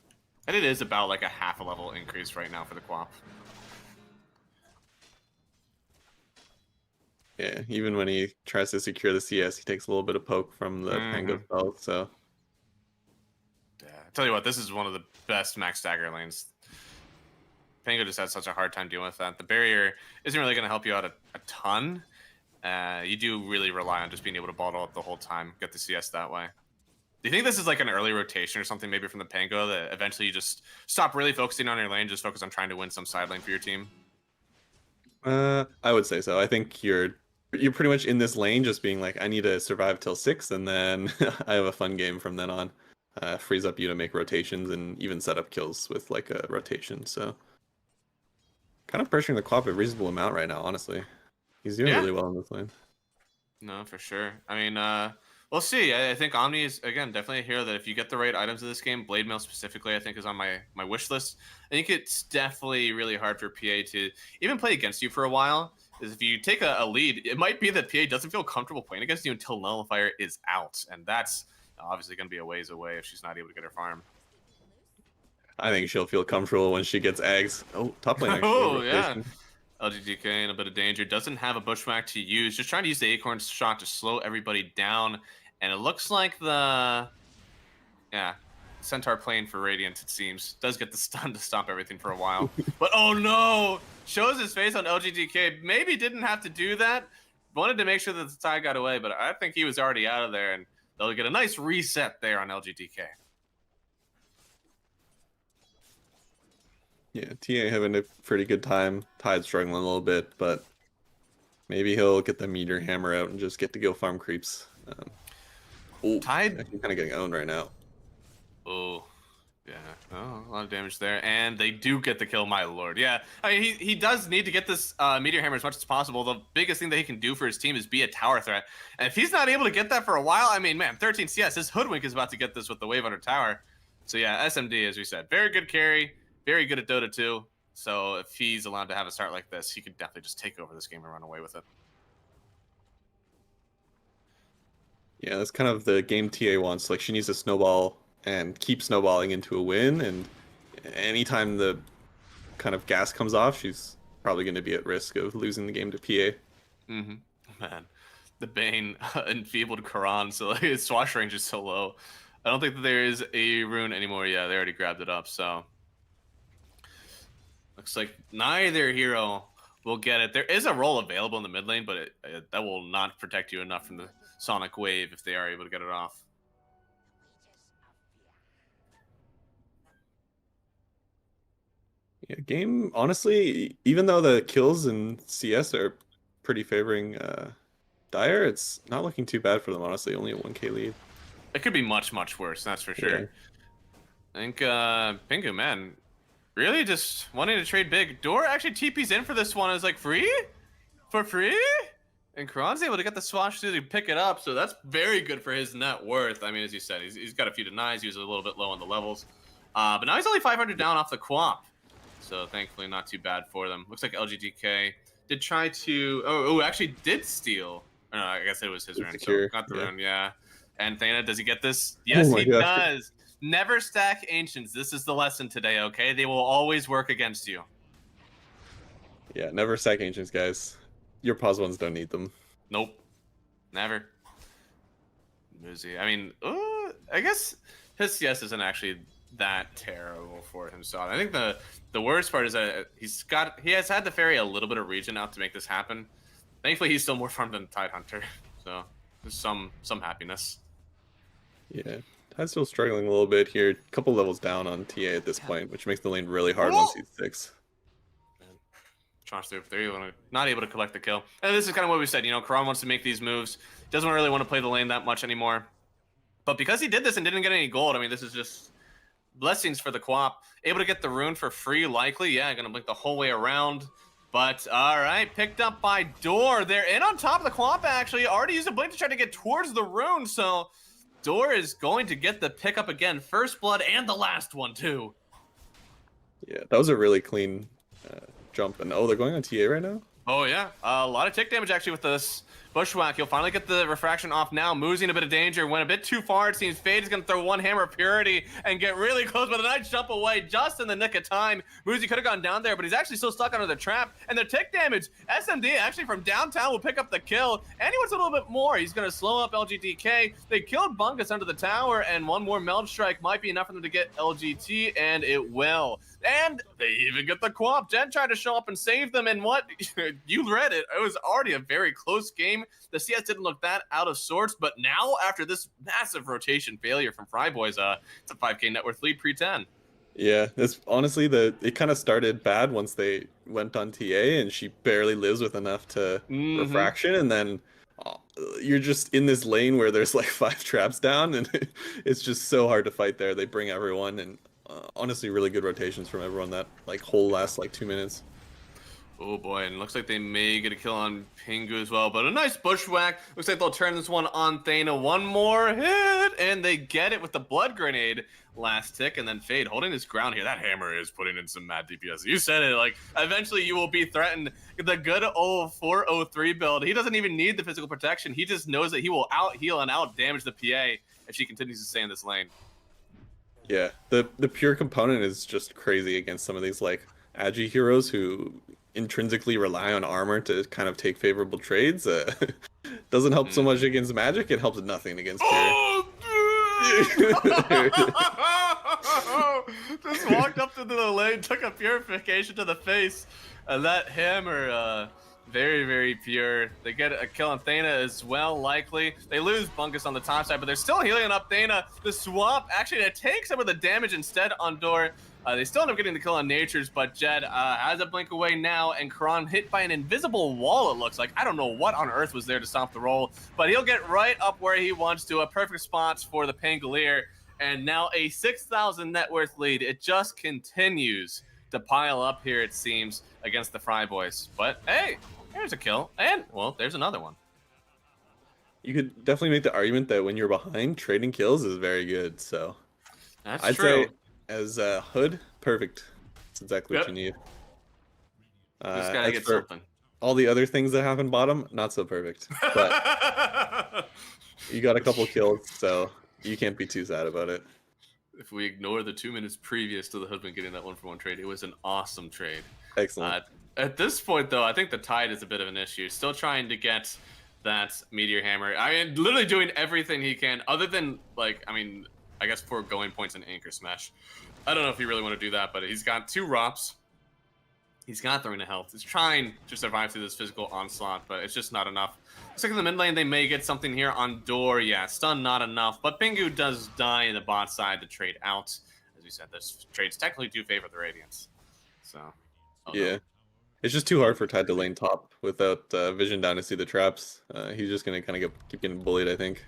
it is about like a half a level increase right now for the Co-op. Yeah, even when he tries to secure the CS, he takes a little bit of poke from the Pango spell, so... Yeah, I tell you what, this is one of the best max stagger lanes. Pango just had such a hard time dealing with that. The barrier isn't really going to help you out a ton. You do really rely on just being able to bottle up the whole time, get the CS that way. Do you think this is like an early rotation or something maybe from the Pango that eventually you just stop really focusing on your lane, just focus on trying to win some side lane for your team? I would say so. I think you're you're pretty much in this lane, just being like, I need to survive till 6, and then I have a fun game from then on. Frees up you to make rotations and even set up kills with like a rotation. So kind of pressuring the Quap a reasonable amount right now, honestly. He's doing really well in this lane. No, for sure. I mean, we'll see. I think Omni is, again, definitely a hero that if you get the right items in this game, Blade Mail specifically, I think is on my wish list. I think it's definitely really hard for PA to even play against you for a while. Is if you take a lead, it might be that PA doesn't feel comfortable playing against you until Nullifier is out. And that's obviously going to be a ways away if she's not able to get her farm. I think she'll feel comfortable when she gets eggs. Oh, top lane actually. Oh, yeah. LGDK in a bit of danger. Doesn't have a Bushwhack to use. Just trying to use the Acorn shot to slow everybody down. And it looks like the... Yeah. Centaur playing for Radiant, it seems. Does get the stun to stop everything for a while. But oh no! Shows his face on LGDK. Maybe didn't have to do that. Wanted to make sure that the tide got away, but I think he was already out of there. And they'll get a nice reset there on LGDK. Yeah, TA having a pretty good time. Tide struggling a little bit, but maybe he'll get the meteor hammer out and just get to go farm creeps. Tide actually kind of getting owned right now. Oh, yeah. Oh, a lot of damage there, and they do get the kill, my lord. Yeah, I mean he does need to get this meteor hammer as much as possible. The biggest thing that he can do for his team is be a tower threat, and if he's not able to get that for a while, I mean, man, 13 CS, his Hoodwink is about to get this with the wave under tower. So yeah, SMD, as we said, very good carry. Very good at Dota 2, so if he's allowed to have a start like this, he could definitely just take over this game and run away with it. Yeah, that's kind of the game TA wants. Like, she needs to snowball and keep snowballing into a win, and anytime the kind of gas comes off, she's probably going to be at risk of losing the game to PA. Mm-hmm. Man, the Bane enfeebled Quran, so like, his swash range is so low. I don't think that there is a rune anymore. Yeah, they already grabbed it up, so... Looks like neither hero will get it. There is a roll available in the mid lane, but that will not protect you enough from the Sonic Wave if they are able to get it off. Yeah, game, honestly, even though the kills in CS are pretty favoring Dire, it's not looking too bad for them, honestly. Only a 1k lead. It could be much, much worse, that's for sure. Yeah. I think Pingu, man, really just wanting to trade big. Door actually TP's in for this one. Is like free? For free? And Karan's able to get the swash to pick it up, so that's very good for his net worth. I mean, as you said, he's got a few denies. He was a little bit low on the levels. But now he's only 500 down off the Quap. So thankfully not too bad for them. Looks like LGDK did try to... actually did steal. No, I guess it was his run. So got the run, yeah. And Thana, does he get this? Yes, he does. Never stack Ancients. This is the lesson today, okay? They will always work against you. Yeah, never stack Ancients, guys. Your pause ones don't need them. Nope. Never. Muzi. I mean, I guess his CS isn't actually that terrible for himself. I think the worst part is that he has had to ferry a little bit of region out to make this happen. Thankfully, he's still more farmed than Tidehunter. So there's some happiness. Yeah. Tide's still struggling a little bit here. A couple levels down on TA at this point, which makes the lane really hard once he's 6. Tranche through 3, not able to collect the kill. And this is kind of what we said, you know, Karan wants to make these moves. Doesn't really want to play the lane that much anymore. But because he did this and didn't get any gold, I mean, this is just blessings for the Quap. Able to get the rune for free, likely. Yeah, gonna blink the whole way around. But, all right, picked up by Door. They're in on top of the Quap, actually. Already used a blink to try to get towards the rune, so... Door is going to get the pickup again. First blood and the last one, too. Yeah, that was a really clean jump. And they're going on TA right now? Oh, yeah. A lot of tick damage, actually, with this Bushwhack. He'll finally get the refraction off now. Muzi in a bit of danger. Went a bit too far, it seems. Fade is going to throw one Hammer of Purity and get really close, but a nice jump away just in the nick of time. Muzi could have gone down there, but he's actually still stuck under the trap. And the tick damage, SMD actually from downtown will pick up the kill. And he wants a little bit more. He's going to slow up LGDK. They killed Bungus under the tower, and one more Meld Strike might be enough for them to get LGT, and it will. And they even get the Quap. Jen tried to show up and save them, and what? You read it. It was already a very close game. The CS didn't look that out of sorts, but now, after this massive rotation failure from Fryboys, it's a 5k net worth lead pre-10. Yeah, it's honestly it kind of started bad once they went on TA, and she barely lives with enough to refraction, and then you're just in this lane where there's like 5 traps down, and it's just so hard to fight there. They bring everyone, and honestly, really good rotations from everyone that like whole last like 2 minutes. Oh boy, and it looks like they may get a kill on Pingu as well, but a nice bushwhack. Looks like they'll turn this one on Thana. One more hit, and they get it with the blood grenade last tick, and then Fade holding his ground here. That hammer is putting in some mad DPS. You said it, like, eventually you will be threatened. The good old 403 build, he doesn't even need the physical protection. He just knows that he will out-heal and out-damage the PA if she continues to stay in this lane. Yeah, the pure component is just crazy against some of these, like, Agi heroes who intrinsically rely on armor to kind of take favorable trades. Doesn't help so much against magic, it helps nothing against pure. Just walked up to the lane, took a purification to the face, and that hammer, very, very pure. They get a kill on Thana as well, likely. They lose Bungus on the top side, but they're still healing up Thana. The swap actually to take some of the damage instead on Door. They still end up getting the kill on Natures, but Jed has a blink away now, and Karan hit by an invisible wall, it looks like. I don't know what on earth was there to stop the roll, but he'll get right up where he wants to. A perfect spot for the Pangolier, and now a 6,000 net worth lead. It just continues to pile up here, it seems, against the Fry Boys. But hey, there's a kill, and, well, there's another one. You could definitely make the argument that when you're behind, trading kills is very good, so... That's I'd true. say as a Hood, perfect. That's exactly what you need. Just gotta get something. All the other things that happen bottom, not so perfect. But you got a couple kills, so you can't be too sad about it. If we ignore the 2 minutes previous to the Hoodman getting that 1-for-1 trade, it was an awesome trade. Excellent. At this point, though, I think the Tide is a bit of an issue. Still trying to get that Meteor Hammer. I mean, literally doing everything he can, other than, like, I mean, I guess foregoing points in Anchor Smash. I don't know if you really want to do that, but he's got 2 ROPs. He's got 3 health. He's trying to survive through this physical onslaught, but it's just not enough. Looks like in the mid lane, they may get something here on Door. Yeah, stun not enough, but Pingu does die in the bot side to trade out. As we said, this trades technically do favor the Radiants. So, yeah. It's just too hard for Tide to lane top without vision down to see the traps. He's just going to kind of keep getting bullied, I think.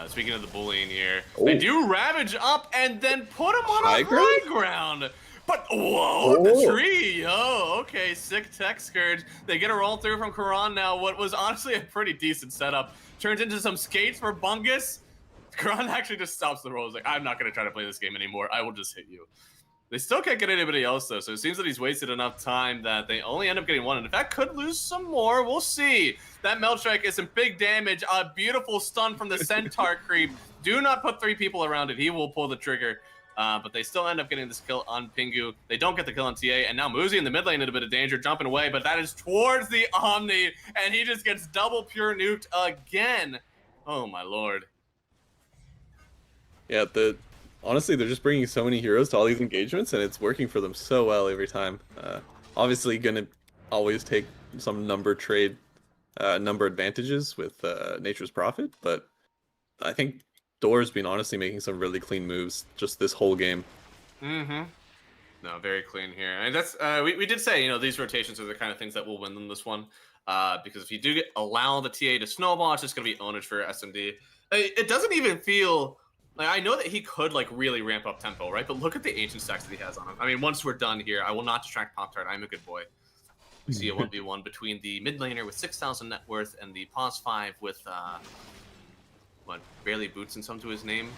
Speaking of the bullying here, they do Ravage up and then put him on a high ground. But, whoa, the tree. Oh, okay, sick tech Scourge. They get a roll through from Karan now. What was honestly a pretty decent setup turns into some skates for Bungus. Karan actually just stops the roll. He's like, I'm not going to try to play this game anymore. I will just hit you. They still can't get anybody else, though, so it seems that he's wasted enough time that they only end up getting 1. And in fact, could lose some more. We'll see. That Melt Strike is some big damage. A beautiful stun from the Centaur creep. Do not put 3 people around it. He will pull the trigger. But they still end up getting this kill on Pingu. They don't get the kill on TA, and now Muzi in the mid lane in a bit of danger, jumping away, but that is towards the Omni, and he just gets double pure nuked again. Oh, my lord. Yeah, honestly, they're just bringing so many heroes to all these engagements, and it's working for them so well every time. Obviously, gonna always take some number advantages with Nature's Prophet, but I think Door's been honestly making some really clean moves just this whole game. No, very clean here. And that's we did say, you know, these rotations are the kind of things that will win them this one. Because if you do allow the TA to snowball, it's just gonna be ownage for SMD. It doesn't even feel. Like, I know that he could, like, really ramp up tempo, right? But look at the ancient stacks that he has on him. I mean, once we're done here, I will not distract Pop-Tart. I'm a good boy. We see a 1v1 between the mid laner with 6,000 net worth and the Pause 5 with, barely boots and some to his name.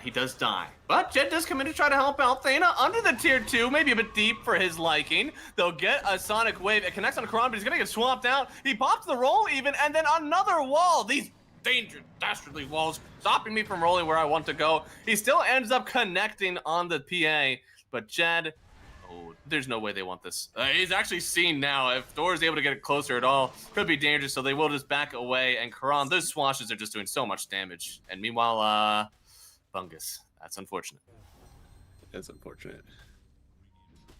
He does die. But Jed does come in to try to help out Thana under the tier 2, maybe a bit deep for his liking. They'll get a Sonic Wave. It connects on Karan, but he's going to get swapped out. He pops the roll even, and then another wall. These dangerous, dastardly walls stopping me from rolling where I want to go. He still ends up connecting on the PA, but Jed, oh, there's no way they want this. He's actually seen now. If Thor is able to get it closer at all, could be dangerous, so they will just back away. And Karan, those swashes are just doing so much damage. And meanwhile, Bungus, that's unfortunate. It's unfortunate.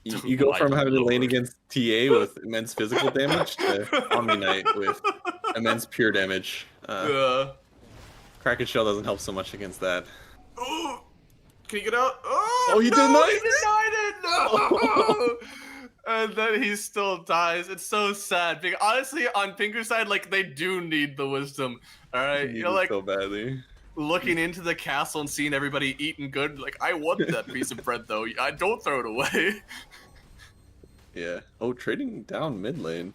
You go from having to lane against TA with immense physical damage to Omni Knight with immense pure damage. Kraken Shell doesn't help so much against that. Oh, can you get out? Oh, Oh, he no, denied he denied it. No. And then he still dies. It's so sad. Because honestly, on Pinker's side, like they do need the wisdom. All right, He you know, needed like so badly. looking into the castle and seeing everybody eating good. Like I want that piece of bread though. I don't throw it away. Yeah. Oh, trading down mid lane.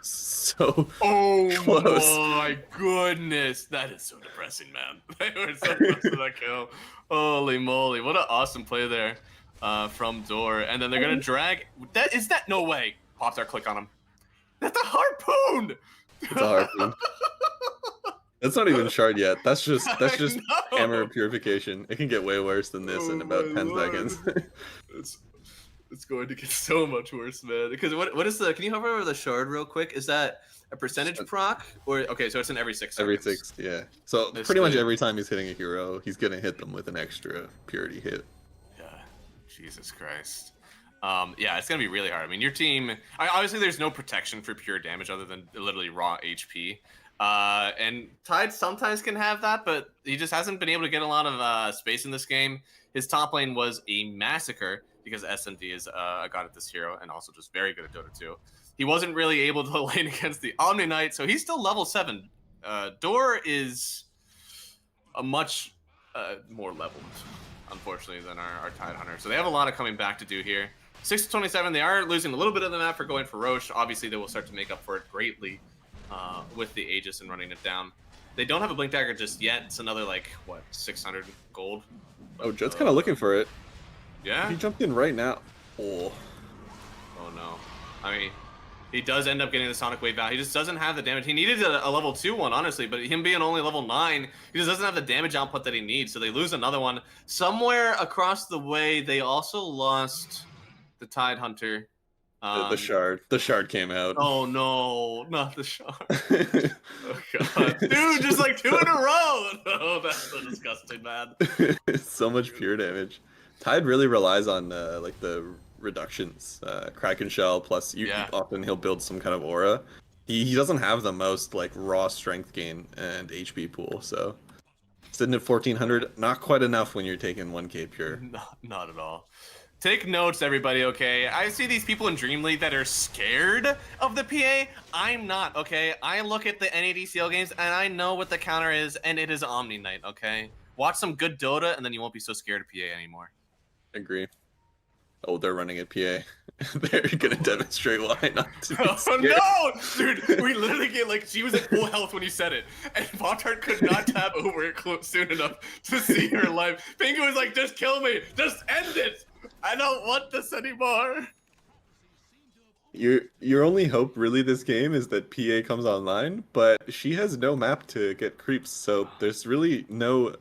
So Oh close. my goodness, that is so depressing, man. They were so close to that kill. Holy moly, what an awesome play there from Door. And then they're gonna drag. That is that no way. Pop Tart, click on him. That's a harpoon. It's a harpoon. That's not even shard yet. That's just know. hammer purification. It can get way worse than this in about my 10 lord. seconds. It's going to get so much worse, man. Because what is the? Can you hover over the shard real quick? Is that a percentage proc or okay? So it's in every 6 seconds. Every 6, yeah. So This pretty much thing. every time he's hitting a hero, he's gonna hit them with an extra purity hit. Yeah, Jesus Christ. Yeah, it's gonna be really hard. I mean, your team. Obviously, there's no protection for pure damage other than literally raw HP. And Tide sometimes can have that, but he just hasn't been able to get a lot of space in this game. His top lane was a massacre because SMD is a god at this hero and also just very good at Dota 2. He wasn't really able to lane against the Omni Knight, so he's still level 7. Door is a much more leveled, unfortunately, than our Tide Hunter. So they have a lot of coming back to do here. 6-27, they are losing a little bit of the map for going for Roche. Obviously, they will start to make up for it greatly with the Aegis and running it down. They don't have a Blink Dagger just yet. It's another, like, what, 600 gold? Oh, Jet's kind of looking for it. Yeah? He jumped in right now. Oh. Oh, no. I mean, he does end up getting the Sonic Wave out. He just doesn't have the damage. He needed a level 2 one, honestly, but him being only level 9, he just doesn't have the damage output that he needs, so they lose another one. Somewhere across the way, they also lost the Tide Hunter. The shard. The shard came out. Oh, no. Not the shard. Oh, God. Dude, just like 2 in a row. Oh, that's so disgusting, man. So much pure damage. Tide really relies on like the reductions. Kraken Shell plus often he'll build some kind of aura. He doesn't have the most like raw strength gain and HP pool, so sitting at 1400, not quite enough when you're taking 1k pure. Not at all. Take notes, everybody, okay? I see these people in Dream League that are scared of the PA. I'm not, okay? I look at the NADCL games, and I know what the counter is, and it is Omni Knight, okay? Watch some good Dota, and then you won't be so scared of PA anymore. Agree. Oh, they're running at PA. They're gonna demonstrate why not to be Oh, scared. no! Dude, we literally get, like, she was at full health when you said it, and Pop-Tart could not tap over it soon enough to see her life. Pinky was like, just kill me! Just end it! I don't want this anymore! Your only hope really this game is that PA comes online, but she has no map to get creeps, so there's really no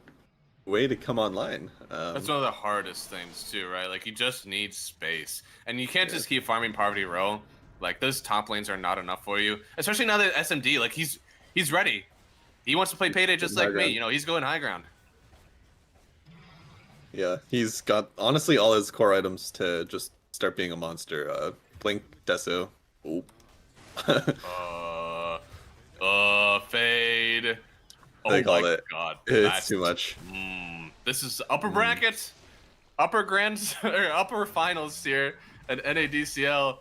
way to come online. That's one of the hardest things too, right? Like you just need space, and you can't just keep farming Poverty Row. Like those top lanes are not enough for you, especially now that SMD, like he's ready. He wants to play Payday just like me. You know, he's going high ground. Yeah, he's got honestly all his core items to just start being a monster. Blink, Deso. Oh. Fade. They call it. God, It's too much. This is upper bracket, upper grand or upper finals here at NADCL.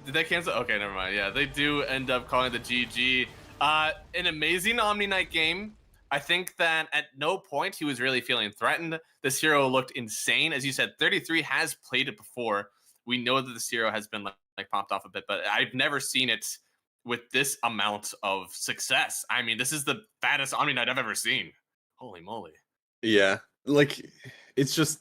Did they cancel? Okay, never mind. Yeah, they do end up calling the GG. An amazing Omni Knight game. I think that at no point he was really feeling threatened. This hero looked insane. As you said, 33 has played it before. We know that this hero has been like popped off a bit, but I've never seen it with this amount of success. I mean, this is the fattest Omni Knight I've ever seen. Holy moly. Yeah, like it's just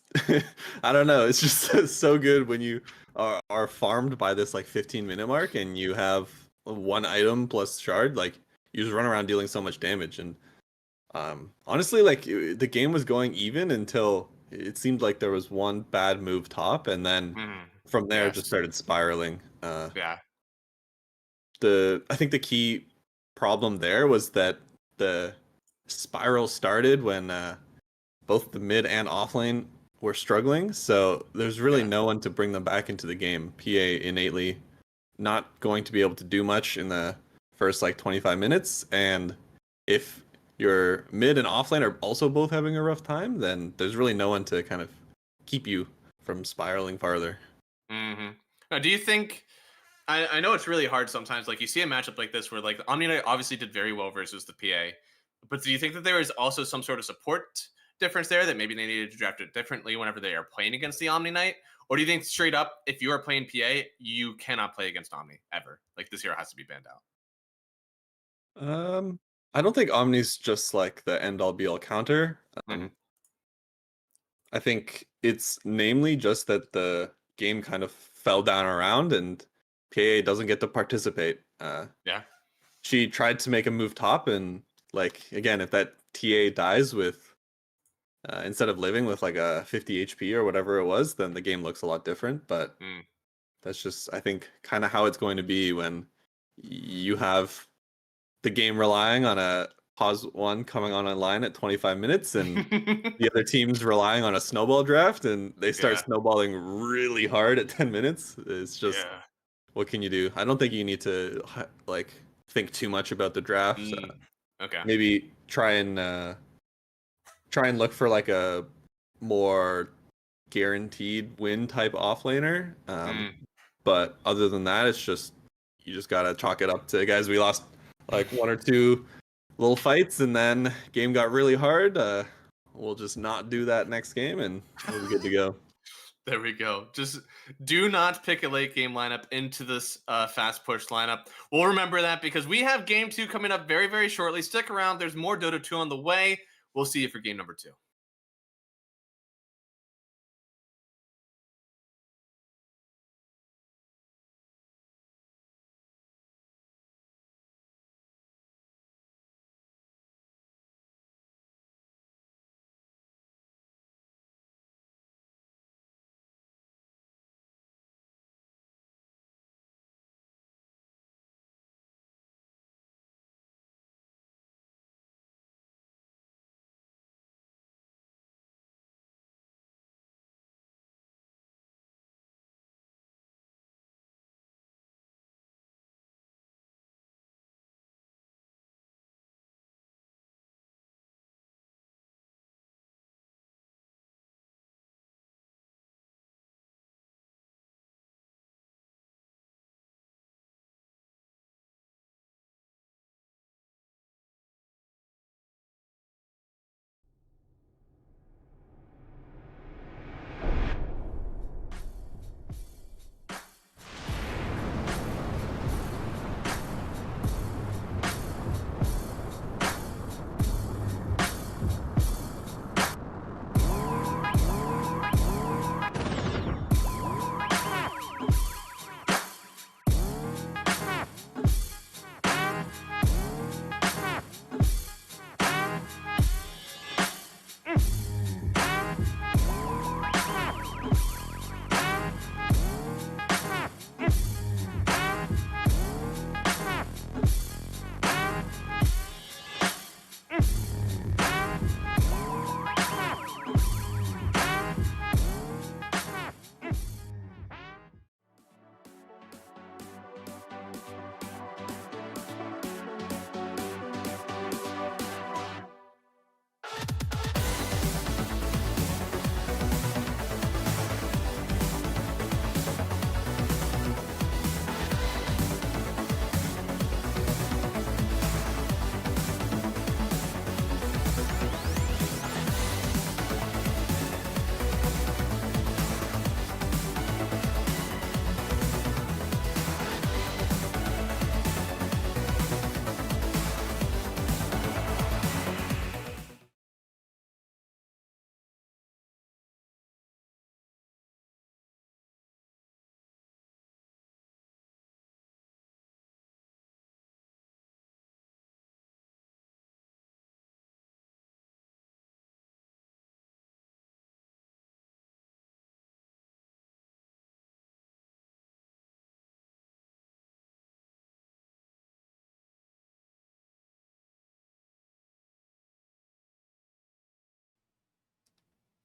I don't know. It's just so good when you are farmed by this like 15-minute mark and you have one item plus shard. Like you just run around dealing so much damage, and honestly, like the game was going even until it seemed like there was one bad move top, and then from there it just started spiraling. Yeah. I think the key problem there was that the spiral started when both the mid and off lane were struggling, so there's really no one to bring them back into the game. PA innately not going to be able to do much in the first like 25 minutes, and if your mid and offlane are also both having a rough time, then there's really no one to kind of keep you from spiraling farther. Mm-hmm. Now, do you think? I know it's really hard sometimes. Like you see a matchup like this where like Omni Knight obviously did very well versus the PA, but do you think that there is also some sort of support difference there that maybe they needed to draft it differently whenever they are playing against the Omni Knight? Or do you think straight up, if you are playing PA, you cannot play against Omni ever? Like this hero has to be banned out. I don't think Omni's just like the end all be all counter. Mhm. I think it's namely just that the game kind of fell down around and PA doesn't get to participate. Yeah. She tried to make a move top, and like again, if that TA dies with instead of living with like a 50 HP or whatever it was, then the game looks a lot different. But that's just, I think, kind of how it's going to be when you have the game relying on a pause one coming on online at 25 minutes and the other team's relying on a snowball draft and they start snowballing really hard at 10 minutes. It's just, what can you do? I don't think you need to like think too much about the draft. Okay. Maybe try and look for like a more guaranteed win type offlaner. But other than that, it's just, you just gotta chalk it up to, guys, we lost like one or two little fights and then game got really hard. We'll just not do that next game and we'll be good to go. There we go. Just do not pick a late game lineup into this fast push lineup. We'll remember that because we have game 2 coming up very, very shortly. Stick around. There's more Dota 2 on the way. We'll see you for game number 2.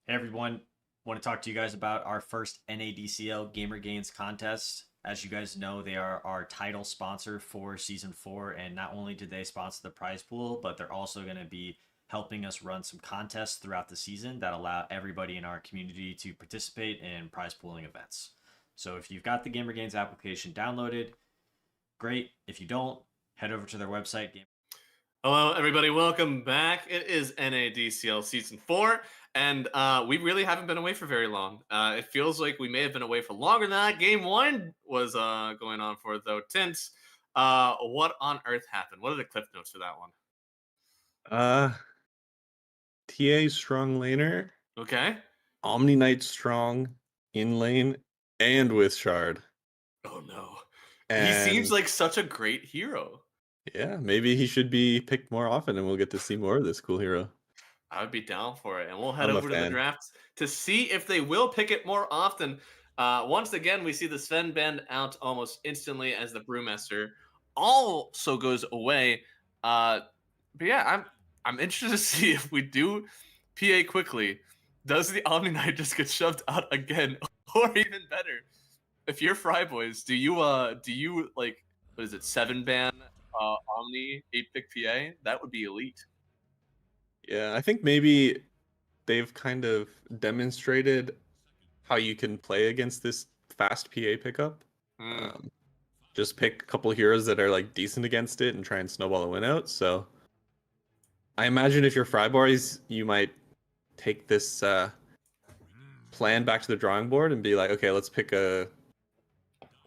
Hey everyone, want to talk to you guys about our first NADCL Gamer Gains contest. As you guys know, they are our title sponsor for season 4, and not only did they sponsor the prize pool, but they're also going to be helping us run some contests throughout the season that allow everybody in our community to participate in prize pooling events. So if you've got the Gamer Gains application downloaded, great. If you don't, head over to their website. Hello, everybody. Welcome back. It is NADCL Season 4, and we really haven't been away for very long. It feels like we may have been away for longer than that. Game 1 was going on for, though. Tint, what on earth happened? What are the cliff notes for that one? TA strong laner, Okay. Omni Knight strong in lane, and with Shard. Oh, no. And He seems like such a great hero. yeah, maybe he should be picked more often, and we'll get to see more of this cool hero. I would be down for it. And we'll head I'm a over to the fan. draft to see if they will pick it more often. Once again, we see the Sven band out almost instantly as the Brewmaster also goes away. But yeah, I'm interested to see if we do PA quickly. Does the Omni Knight just get shoved out again? Or even better, if you're Fry Boys, do you like, what is it, 7-ban Omni 8-pick PA? That would be elite. Yeah, I think maybe they've kind of demonstrated how you can play against this fast PA pickup. Just pick a couple heroes that are like decent against it and try and snowball a win out. So I imagine if you're Fry Boys, you might take this plan back to the drawing board and be like, okay, let's pick a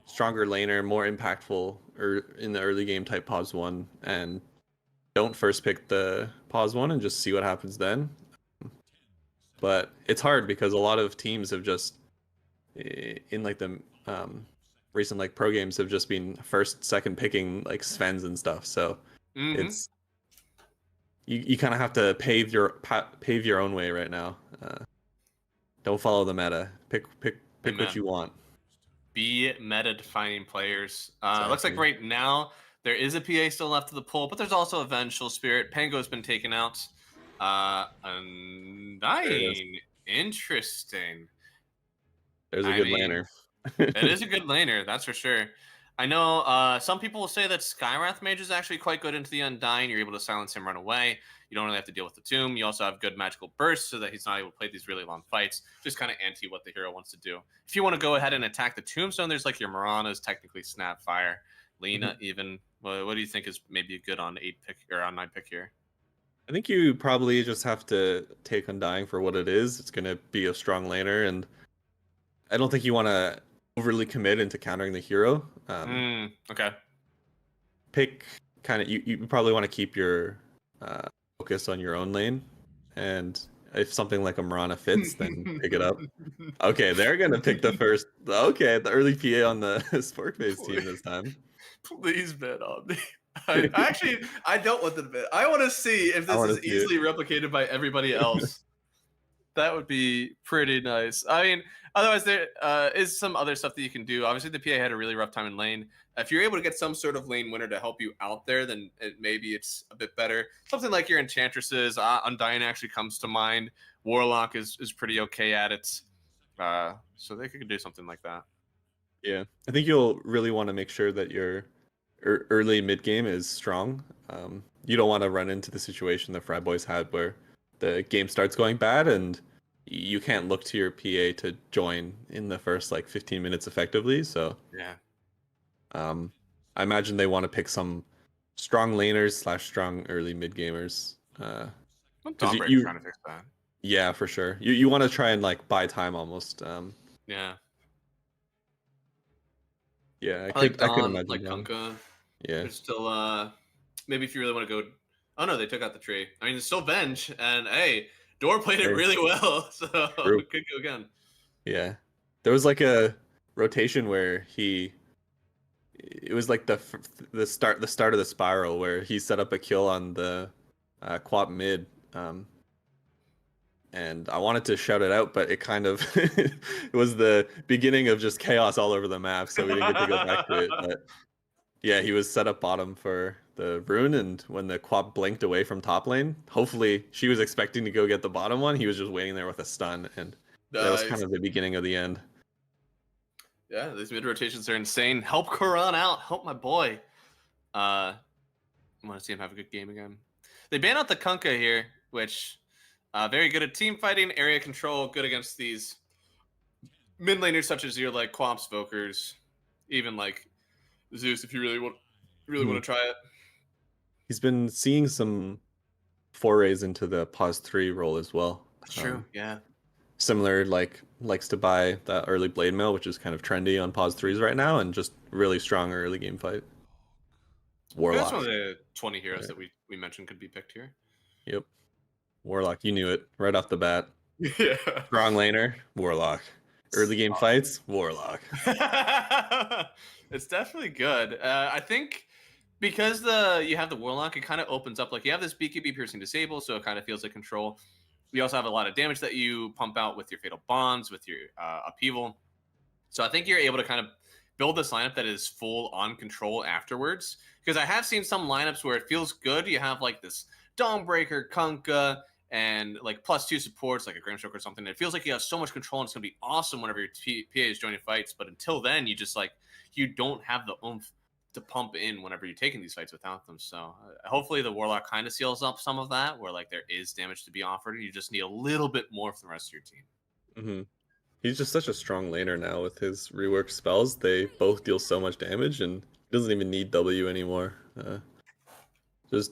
stronger laner, more impactful or in the early game type pause 1, and don't first pick the pause 1 and just see what happens then. But it's hard because a lot of teams have just in like the recent like pro games have just been first, second picking like Svens and stuff. So it's you kind of have to pave your own way right now. Don't follow the meta. Pick what you want. Be meta defining players. Exactly. Looks like right now there is a PA still left of the pool, but there's also a Vengeful Spirit. Pango's been taken out. Undying. Interesting. There's a good laner. It is a good laner, that's for sure. I know some people will say that Skywrath Mage is actually quite good into the Undying. You're able to silence him, run away. You don't really have to deal with the Tomb. You also have good magical bursts so that he's not able to play these really long fights. Just kind of anti what the hero wants to do. If you want to go ahead and attack the Tombstone, there's like your Mirana's, technically Snapfire. Lena even. What do you think is maybe a good on 8-pick or on 9-pick here? I think you probably just have to take Undying for what it is. It's going to be a strong laner, and I don't think you want to overly commit into countering the hero. Okay. Pick kind of you probably want to keep your focus on your own lane, and if something like a Mirana fits, then pick it up. Okay, they're gonna pick the first. Okay, the early PA on the Sporkface team this time. Please bet on me. I don't want them to bet. I want to see if this is easily replicated by everybody else. That would be pretty nice. I mean, otherwise there is some other stuff that you can do. Obviously, the PA had a really rough time in lane. If you're able to get some sort of lane winner to help you out there, then maybe it's a bit better. Something like your Enchantresses, Undying actually comes to mind. Warlock is pretty okay at it. So they could do something like that. Yeah, I think you'll really want to make sure that your early mid game is strong. You don't want to run into the situation that Fry Boys had where the game starts going bad and you can't look to your PA to join in the first like 15 minutes effectively. So yeah, I imagine they want to pick some strong laners / strong early mid gamers. Dawnbreaker trying to fix that. Yeah, for sure. You want to try and like buy time almost. Yeah. Yeah, I could imagine. Like Kunkka. Yeah. There's still maybe if you really want to go. Oh no, they took out the tree. I mean, it's still Venge, and hey, Door played it really well, so we could go again. Yeah, there was like a rotation where it was like the start of the spiral where he set up a kill on the Quap mid, and I wanted to shout it out, but it kind of it was the beginning of just chaos all over the map, so we didn't get to go back to it. But yeah, he was set up bottom for the rune, and when the Quap blinked away from top lane, hopefully she was expecting to go get the bottom one. He was just waiting there with a stun, and that was kind of the beginning of the end. Yeah, these mid rotations are insane. Help Quran out. Help my boy. I want to see him have a good game again. They ban out the Kunkka here, which very good at team fighting, area control, good against these mid laners such as your like Quamps, Vokers, even like Zeus if you really want to try it. He's been seeing some forays into the pause 3 role as well. That's true. Yeah. Similar, likes to buy that early blade mail, which is kind of trendy on pause 3s right now, and just really strong early game fight. Warlock. That's one of the 20 heroes that we mentioned could be picked here. Yep. Warlock, you knew it right off the bat. Yeah. Strong laner, Warlock. Early game fights, Warlock. It's definitely good. I think because you have the Warlock, it kind of opens up. Like you have this BKB piercing disable, so it kind of feels like control. You also have a lot of damage that you pump out with your Fatal Bonds, with your Upheaval. So I think you're able to kind of build this lineup that is full on control afterwards. Because I have seen some lineups where it feels good. You have like this Dawnbreaker, Kunkka, and like +2 supports, like a Grimstroke or something. It feels like you have so much control and it's going to be awesome whenever your PA is joining fights. But until then, you just you don't have the oomph to pump in whenever you're taking these fights without them. So hopefully the Warlock kind of seals up some of that, where like there is damage to be offered. You just need a little bit more from the rest of your team. Mm-hmm. He's just such a strong laner now with his reworked spells. They both deal so much damage, and he doesn't even need W anymore. Just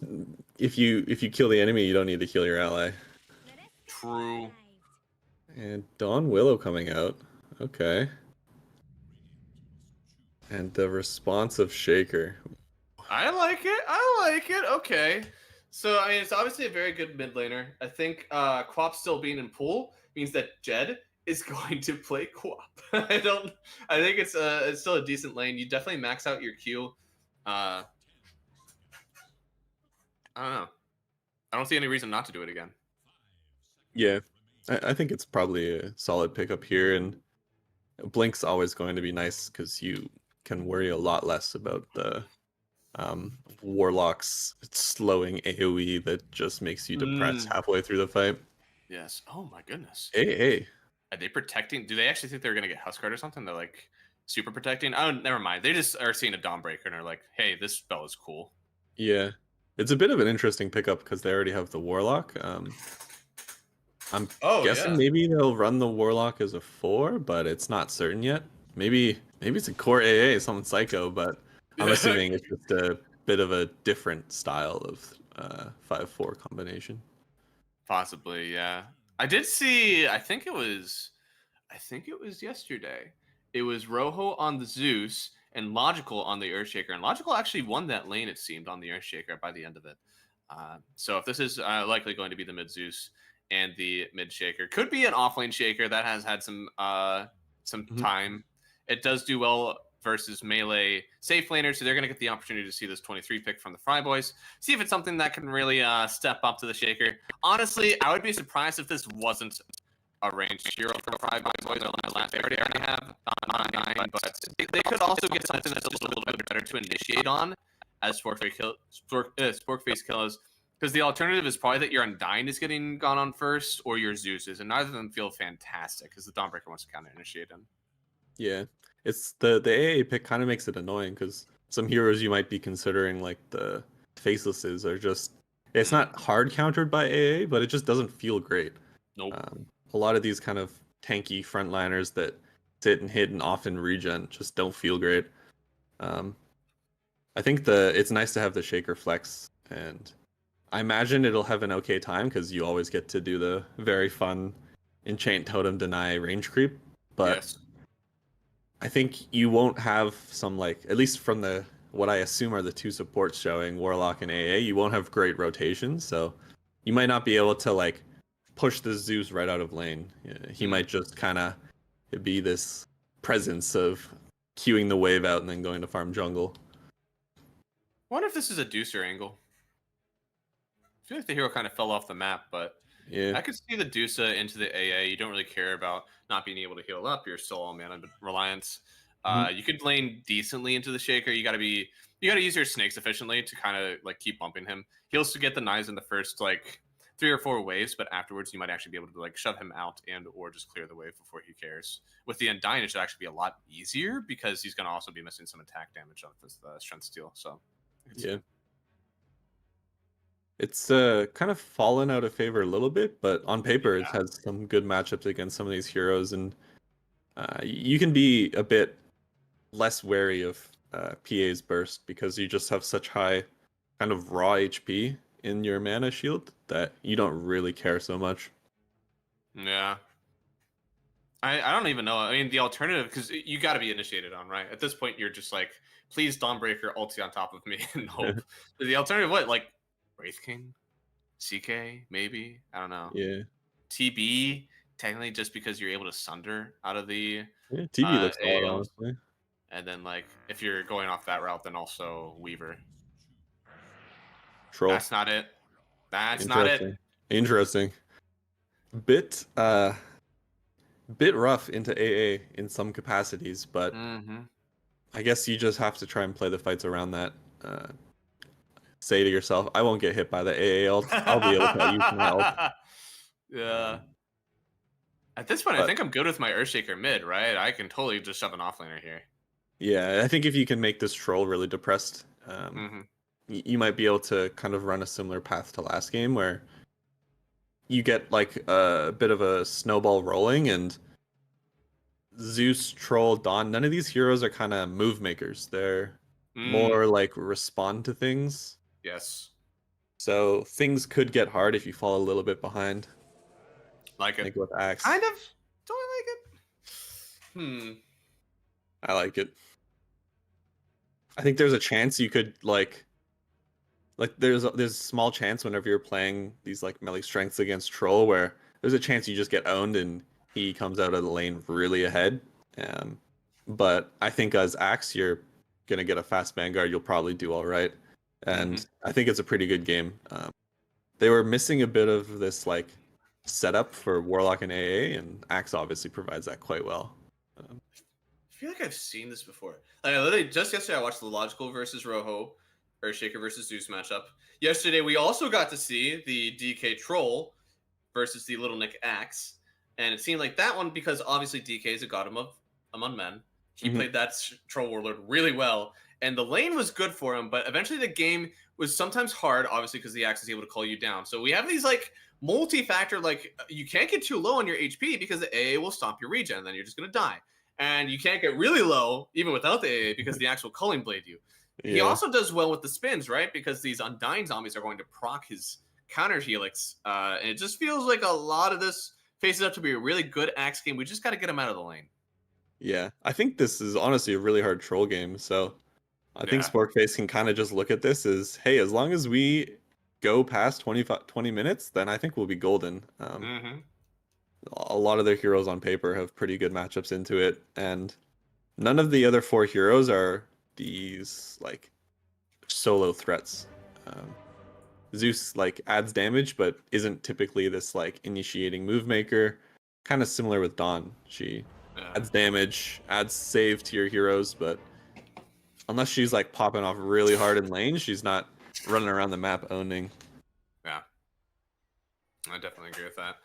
if you kill the enemy, you don't need to kill your ally. True. And Dawn Willow coming out. Okay. And the responsive Shaker. I like it. Okay. So, I mean, it's obviously a very good mid laner. I think Quap still being in pool means that Jed is going to play Quap. I think it's still a decent lane. You definitely max out your Q. I don't know. I don't see any reason not to do it again. Yeah. I think it's probably a solid pickup here, and Blink's always going to be nice because you can worry a lot less about the Warlock's slowing AoE that just makes you depressed halfway through the fight. Yes. Oh my goodness. Hey. Are they protecting? Do they actually think they're going to get Huskard or something? They're like super protecting? Oh, never mind. They just are seeing a Dawnbreaker and are like, hey, this spell is cool. Yeah. It's a bit of an interesting pickup because they already have the Warlock. I'm guessing maybe they'll run the Warlock as a 4, but it's not certain yet. Maybe it's a core AA, something psycho, but I'm assuming it's just a bit of a different style of 5-4 combination. Possibly, yeah. I did see. I think it was yesterday. It was Rojo on the Zeus and Logical on the Earthshaker, and Logical actually won that lane. It seemed on the Earthshaker by the end of it. So if this is likely going to be the mid Zeus and the mid Shaker, could be an offlane Shaker that has had some time. It does do well versus melee safe laners, so they're going to get the opportunity to see this 23 pick from the Fry Boys. See if it's something that can really step up to the Shaker. Honestly, I would be surprised if this wasn't a ranged hero for the Fry Boys. They already have on 9, but they could also get something that's just a little bit better to initiate on as Sporkface Killers. Because the alternative is probably that your Undying is getting gone on first, or your Zeus is, and neither of them feel fantastic because the Dawnbreaker wants to counter initiate him. Yeah, it's the AA pick kind of makes it annoying because some heroes you might be considering, like the Facelesses, are just, it's not hard countered by AA, but it just doesn't feel great. Nope. A lot of these kind of tanky frontliners that sit and hit and often regen just don't feel great. I think it's nice to have the Shaker flex, and I imagine it'll have an okay time because you always get to do the very fun Enchant Totem deny range creep, but yes. I think you won't have some, like, at least from what I assume are the 2 supports showing, Warlock and AA, you won't have great rotations, so you might not be able to, like, push the Zeus right out of lane. He might just kind of be this presence of queuing the wave out and then going to farm jungle. I wonder if this is a Deucer angle. I feel like the hero kind of fell off the map, but yeah, I could see the Deucer into the AA. You don't really care about not being able to heal up. You're still all mana reliance. You could lane decently into the Shaker. You got to use your snakes efficiently to kind of like keep bumping him. He'll still get the knives in the first like 3 or 4 waves, but afterwards you might actually be able to like shove him out and or just clear the wave before he cares. With the Undyne, it should actually be a lot easier because he's going to also be missing some attack damage off his strength steal. So Yeah. It's kind of fallen out of favor a little bit, but on paper it has some good matchups against some of these heroes, and you can be a bit less wary of PA's burst because you just have such high kind of raw HP in your mana shield that you don't really care so much. Yeah. I don't even know. I mean, the alternative, because you got to be initiated on, right? At this point, you're just like, please Dawnbreaker ulti on top of me and hope. The alternative, what? Like, Wraith King? CK, maybe? I don't know. Yeah. TB, technically just because you're able to sunder out of the TB looks solid, AL. honestly. And then, like, if you're going off that route, then also Weaver. Troll. That's not it. That's not it. Interesting. Bit rough into AA in some capacities, but I guess you just have to try and play the fights around that. Say to yourself, I won't get hit by the AA ult. I'll be able to use my ult. Yeah. At this point, I think I'm good with my Earthshaker mid, right? I can totally just shove an offlaner here. Yeah, I think if you can make this troll really depressed, you might be able to kind of run a similar path to last game where you get like a bit of a snowball rolling, and Zeus, Troll, Dawn, none of these heroes are kind of move makers. They're more like respond to things. Yes. So things could get hard if you fall a little bit behind. Like it. Like with Axe. Kind of. Do I like it? I like it. I think there's a chance you could like there's a small chance whenever you're playing these like melee strengths against Troll where there's a chance you just get owned and he comes out of the lane really ahead. But I think as Axe, you're gonna get a fast Vanguard. You'll probably do all right, and I think it's a pretty good game. They were missing a bit of this like setup for Warlock and AA, and Axe obviously provides that quite well. I feel like I've seen this before. Like, literally, just yesterday, I watched the Logical versus Rojo, Earthshaker versus Zeus matchup. Yesterday, we also got to see the DK Troll versus the Little Nick Axe, and it seemed like that one, because obviously DK is a god among men. He played that Troll Warlord really well, and the lane was good for him, but eventually the game was sometimes hard, obviously, because the Axe is able to call you down. So we have these, like, multi-factor, like, you can't get too low on your HP because the AA will stop your regen, and then you're just going to die. And you can't get really low, even without the AA, because the Axe will Culling Blade you. Yeah. He also does well with the spins, right? Because these Undyne zombies are going to proc his counter helix. And it just feels like a lot of this faces up to be a really good Axe game. We just got to get him out of the lane. Yeah, I think this is honestly a really hard troll game. So I think Sporkface can kind of just look at this as, hey, as long as we go past 20 minutes, then I think we'll be golden. A lot of their heroes on paper have pretty good matchups into it, and none of the other 4 heroes are these like solo threats. Zeus like adds damage, but isn't typically this like initiating move maker. Kind of similar with Dawn. She adds damage, adds save to your heroes, but unless she's like popping off really hard in lane, she's not running around the map owning. Yeah, I definitely agree with that.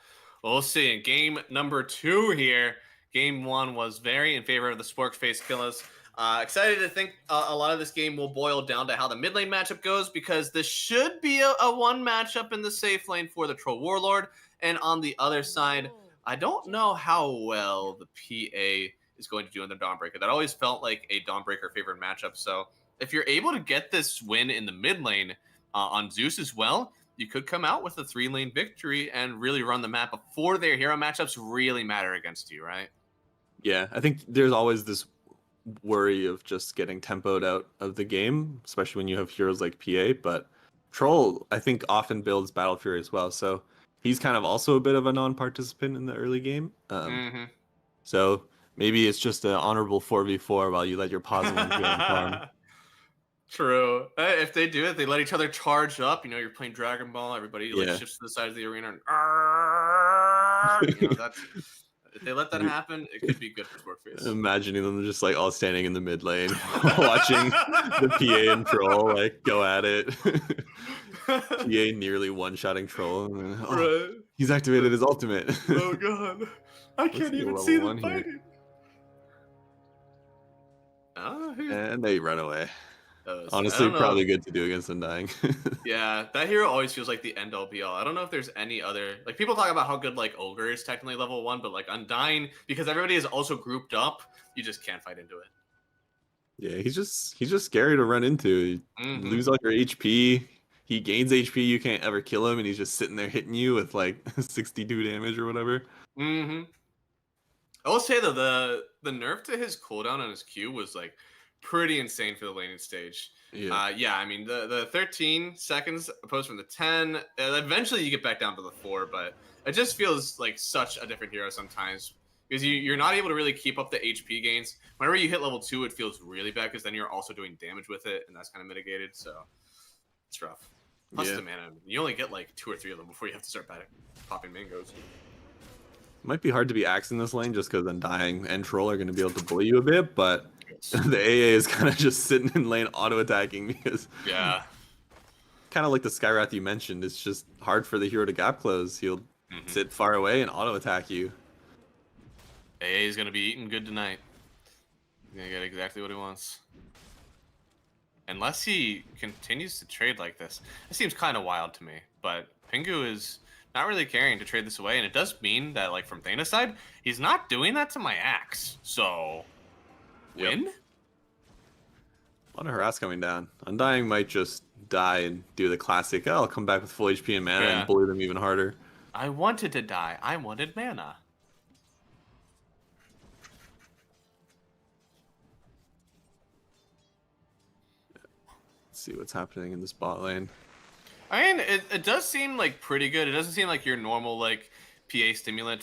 Well, we'll see. In game number 2 here, game 1 was very in favor of the Sporkface Killers. Excited to think a lot of this game will boil down to how the mid lane matchup goes, because this should be a one matchup in the safe lane for the Troll Warlord. And on the other side, I don't know how well the PA is going to do in the Dawnbreaker. That always felt like a Dawnbreaker favorite matchup. So if you're able to get this win in the mid lane on Zeus as well, you could come out with a 3-lane victory and really run the map before their hero matchups really matter against you, right? Yeah, I think there's always this worry of just getting tempoed out of the game, especially when you have heroes like PA. But Troll, I think, often builds Battle Fury as well. So he's kind of also a bit of a non-participant in the early game. So maybe it's just an honorable 4v4 while you let your positive one go on farm. True. If they do it, they let each other charge up. You know, you're playing Dragon Ball. Everybody like shifts to the side of the arena. And, you know, if they let that happen, it could be good for Sporkface. Imagining them just like all standing in the mid lane, watching the PA and Troll like go at it. TA nearly one-shotting troll. And then, oh, Right. he's activated his ultimate. Oh god. I Let's can't see even level see them one here. fighting. And they run away. I Honestly, don't know. probably good to do against Undying. Yeah, that hero always feels like the end all be all. I don't know if there's any other like people talk about how good like Ogre is technically level 1, but like Undying, because everybody is also grouped up, you just can't fight into it. Yeah, he's just scary to run into. You Mhm. lose all your HP. He gains HP. You can't ever kill him, and he's just sitting there hitting you with like 62 damage or whatever. Mm-hmm. I will say though, the nerf to his cooldown on his Q was like pretty insane for the laning stage. Yeah. Yeah, I mean the 13 seconds opposed from the 10. Eventually you get back down to the 4, but it just feels like such a different hero sometimes because you're not able to really keep up the HP gains. Whenever you hit level 2, it feels really bad because then you're also doing damage with it, and that's kind of mitigated. So it's rough. Plus Yeah. the mana, you only get like 2 or 3 of them before you have to start popping mangoes. Might be hard to be axing this lane just because Undying and Troll are going to be able to bully you a bit, but the AA is kind of just sitting in lane auto-attacking because Yeah. kind of like the Skywrath you mentioned, it's just hard for the hero to gap close. He'll sit far away and auto-attack you. AA is going to be eating good tonight. He's going to get exactly what he wants. Unless he continues to trade like this. It seems kind of wild to me, but Pingu is not really caring to trade this away, and it does mean that, like, from Thana's side, he's not doing that to my Axe. So, win? A lot of harass coming down. Undying might just die and do the classic, oh, I'll come back with full HP and mana Yeah. and bully them even harder. I wanted to die. I wanted mana. Let's see what's happening in this bot lane. I mean, it does seem like pretty good. It doesn't seem like your normal like PA stimulant.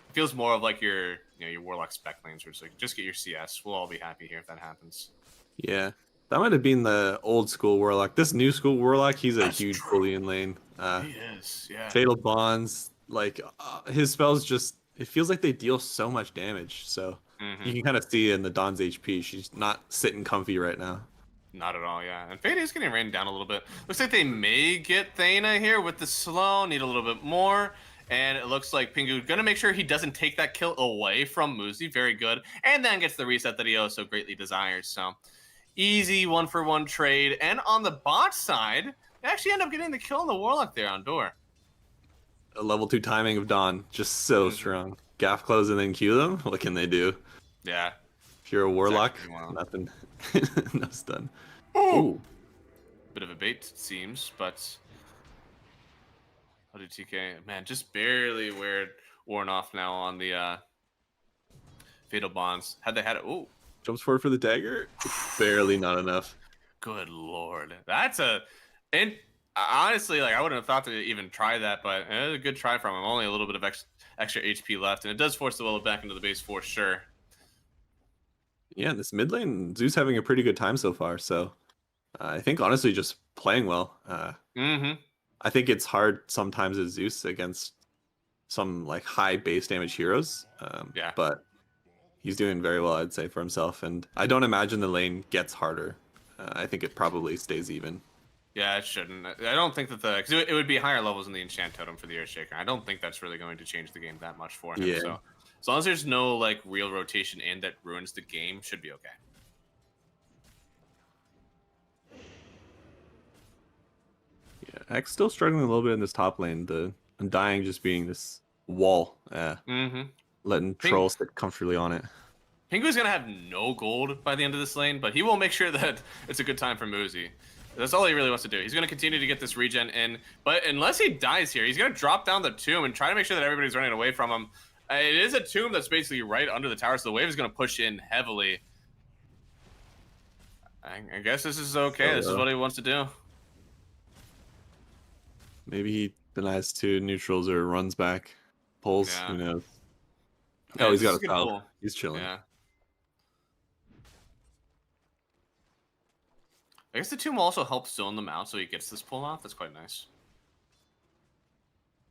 It feels more of like your your Warlock spec lanes, where it's like just get your CS. We'll all be happy here if that happens. Yeah, that might have been the old school Warlock. This new school Warlock, he's a That's huge true. bully in lane. He is, yeah. Fatal Bonds, like his spells just, it feels like they deal so much damage. So you can kind of see in the Dawn's HP, she's not sitting comfy right now. Not at all, yeah. And Fade is getting rained down a little bit. Looks like they may get Thana here with the slow, need a little bit more. And it looks like Pingu gonna make sure he doesn't take that kill away from Muzi. Very good. And then gets the reset that he so greatly desires. So easy 1-for-1 trade. And on the bot side, they actually end up getting the kill on the Warlock there on Door. A level 2 timing of Dawn, just so strong. Gaff close and then Q them. What can they do? Yeah. If you're a Warlock, Exactly what you want. nothing. No stun. Ooh. Ooh. Bit of a bait, it seems, but how did TK? Man, just barely worn off now on the Fatal Bonds. Had they had it? Ooh, Jumps forward for the dagger. Barely not enough. good lord, that's and honestly, like I wouldn't have thought to even try that, but it was a good try from him. Only a little bit of extra HP left, and it does force the Willow back into the base for sure. Yeah, in this mid lane, Zeus having a pretty good time so far. So I think honestly just playing well. I think it's hard sometimes as Zeus against some like high base damage heroes. Yeah. But he's doing very well, I'd say, for himself. And I don't imagine the lane gets harder. I think it probably stays even. Yeah, it shouldn't. I don't think that because it would be higher levels in the enchant totem for the Earthshaker. I don't think that's really going to change the game that much for him. Yeah. So as long as there's no like real rotation in that ruins the game, should be okay. Yeah, X still struggling a little bit in this top lane. The Undying just being this wall, letting Troll sit comfortably on it. Pingu's gonna have no gold by the end of this lane, but he will make sure that it's a good time for Muzi. That's all he really wants to do. He's gonna continue to get this regen in, but unless he dies here, he's gonna drop down the tomb and try to make sure that everybody's running away from him. It is a tomb that's basically right under the tower, so the wave is gonna push in heavily. I guess this is okay. This is what he wants to do. Maybe he denies 2 neutrals or runs back, pulls. Yeah. Who knows? Yeah, Oh, he's this got is a a good foul. pull. He's chilling. Yeah. I guess the tomb also helps zone them out so he gets this pull off. That's quite nice.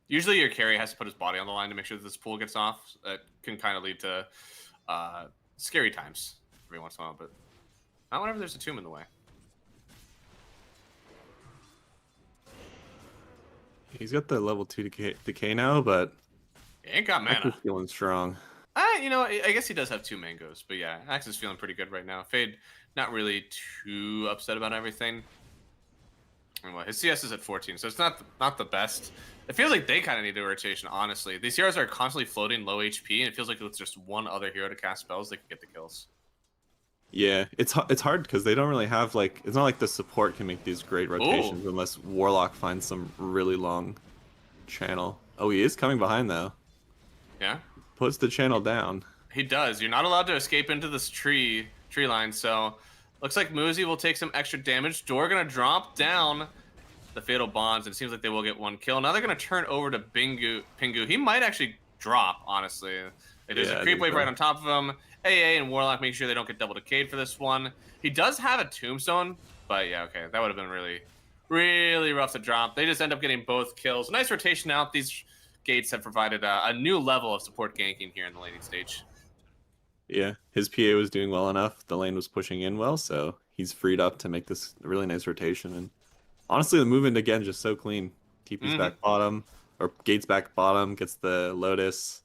Usually your carry has to put his body on the line to make sure that this pull gets off. That can kind of lead to scary times every once in a while, but not whenever there's a tomb in the way. He's got the level 2 decay now, but He ain't got Axe is mana. feeling strong. You know, I guess he does have 2 mangoes, but yeah, Axe is feeling pretty good right now. Fade, not really too upset about everything. And well, his CS is at 14, so it's not the best. It feels like they kind of need a rotation, honestly. These heroes are constantly floating low HP, and it feels like with just one other hero to cast spells, they can get the kills. Yeah, it's hard because they don't really have like, it's not like the support can make these great rotations unless Warlock finds some really long channel. Oh, he is coming behind though. Yeah, Puts the channel down. he does. You're not allowed to escape into this tree line, so looks like Muzi will take some extra damage. Door gonna drop down the Fatal Bonds, and it seems like they will get 1 kill. Now they're gonna turn over to Pingu. He might actually drop, honestly. There's a creep wave right on top of him. AA and Warlock make sure they don't get double decayed for this one. He does have a tombstone, but yeah, okay, that would have been really rough to drop. They just end up getting both kills. Nice rotation out. These gates have provided a new level of support ganking here in the laning stage. Yeah, his PA was doing well enough. The lane was pushing in well, so he's freed up to make this a really nice rotation. And honestly, the movement again just so clean. TP's back bottom, or Gates back bottom, gets the Lotus.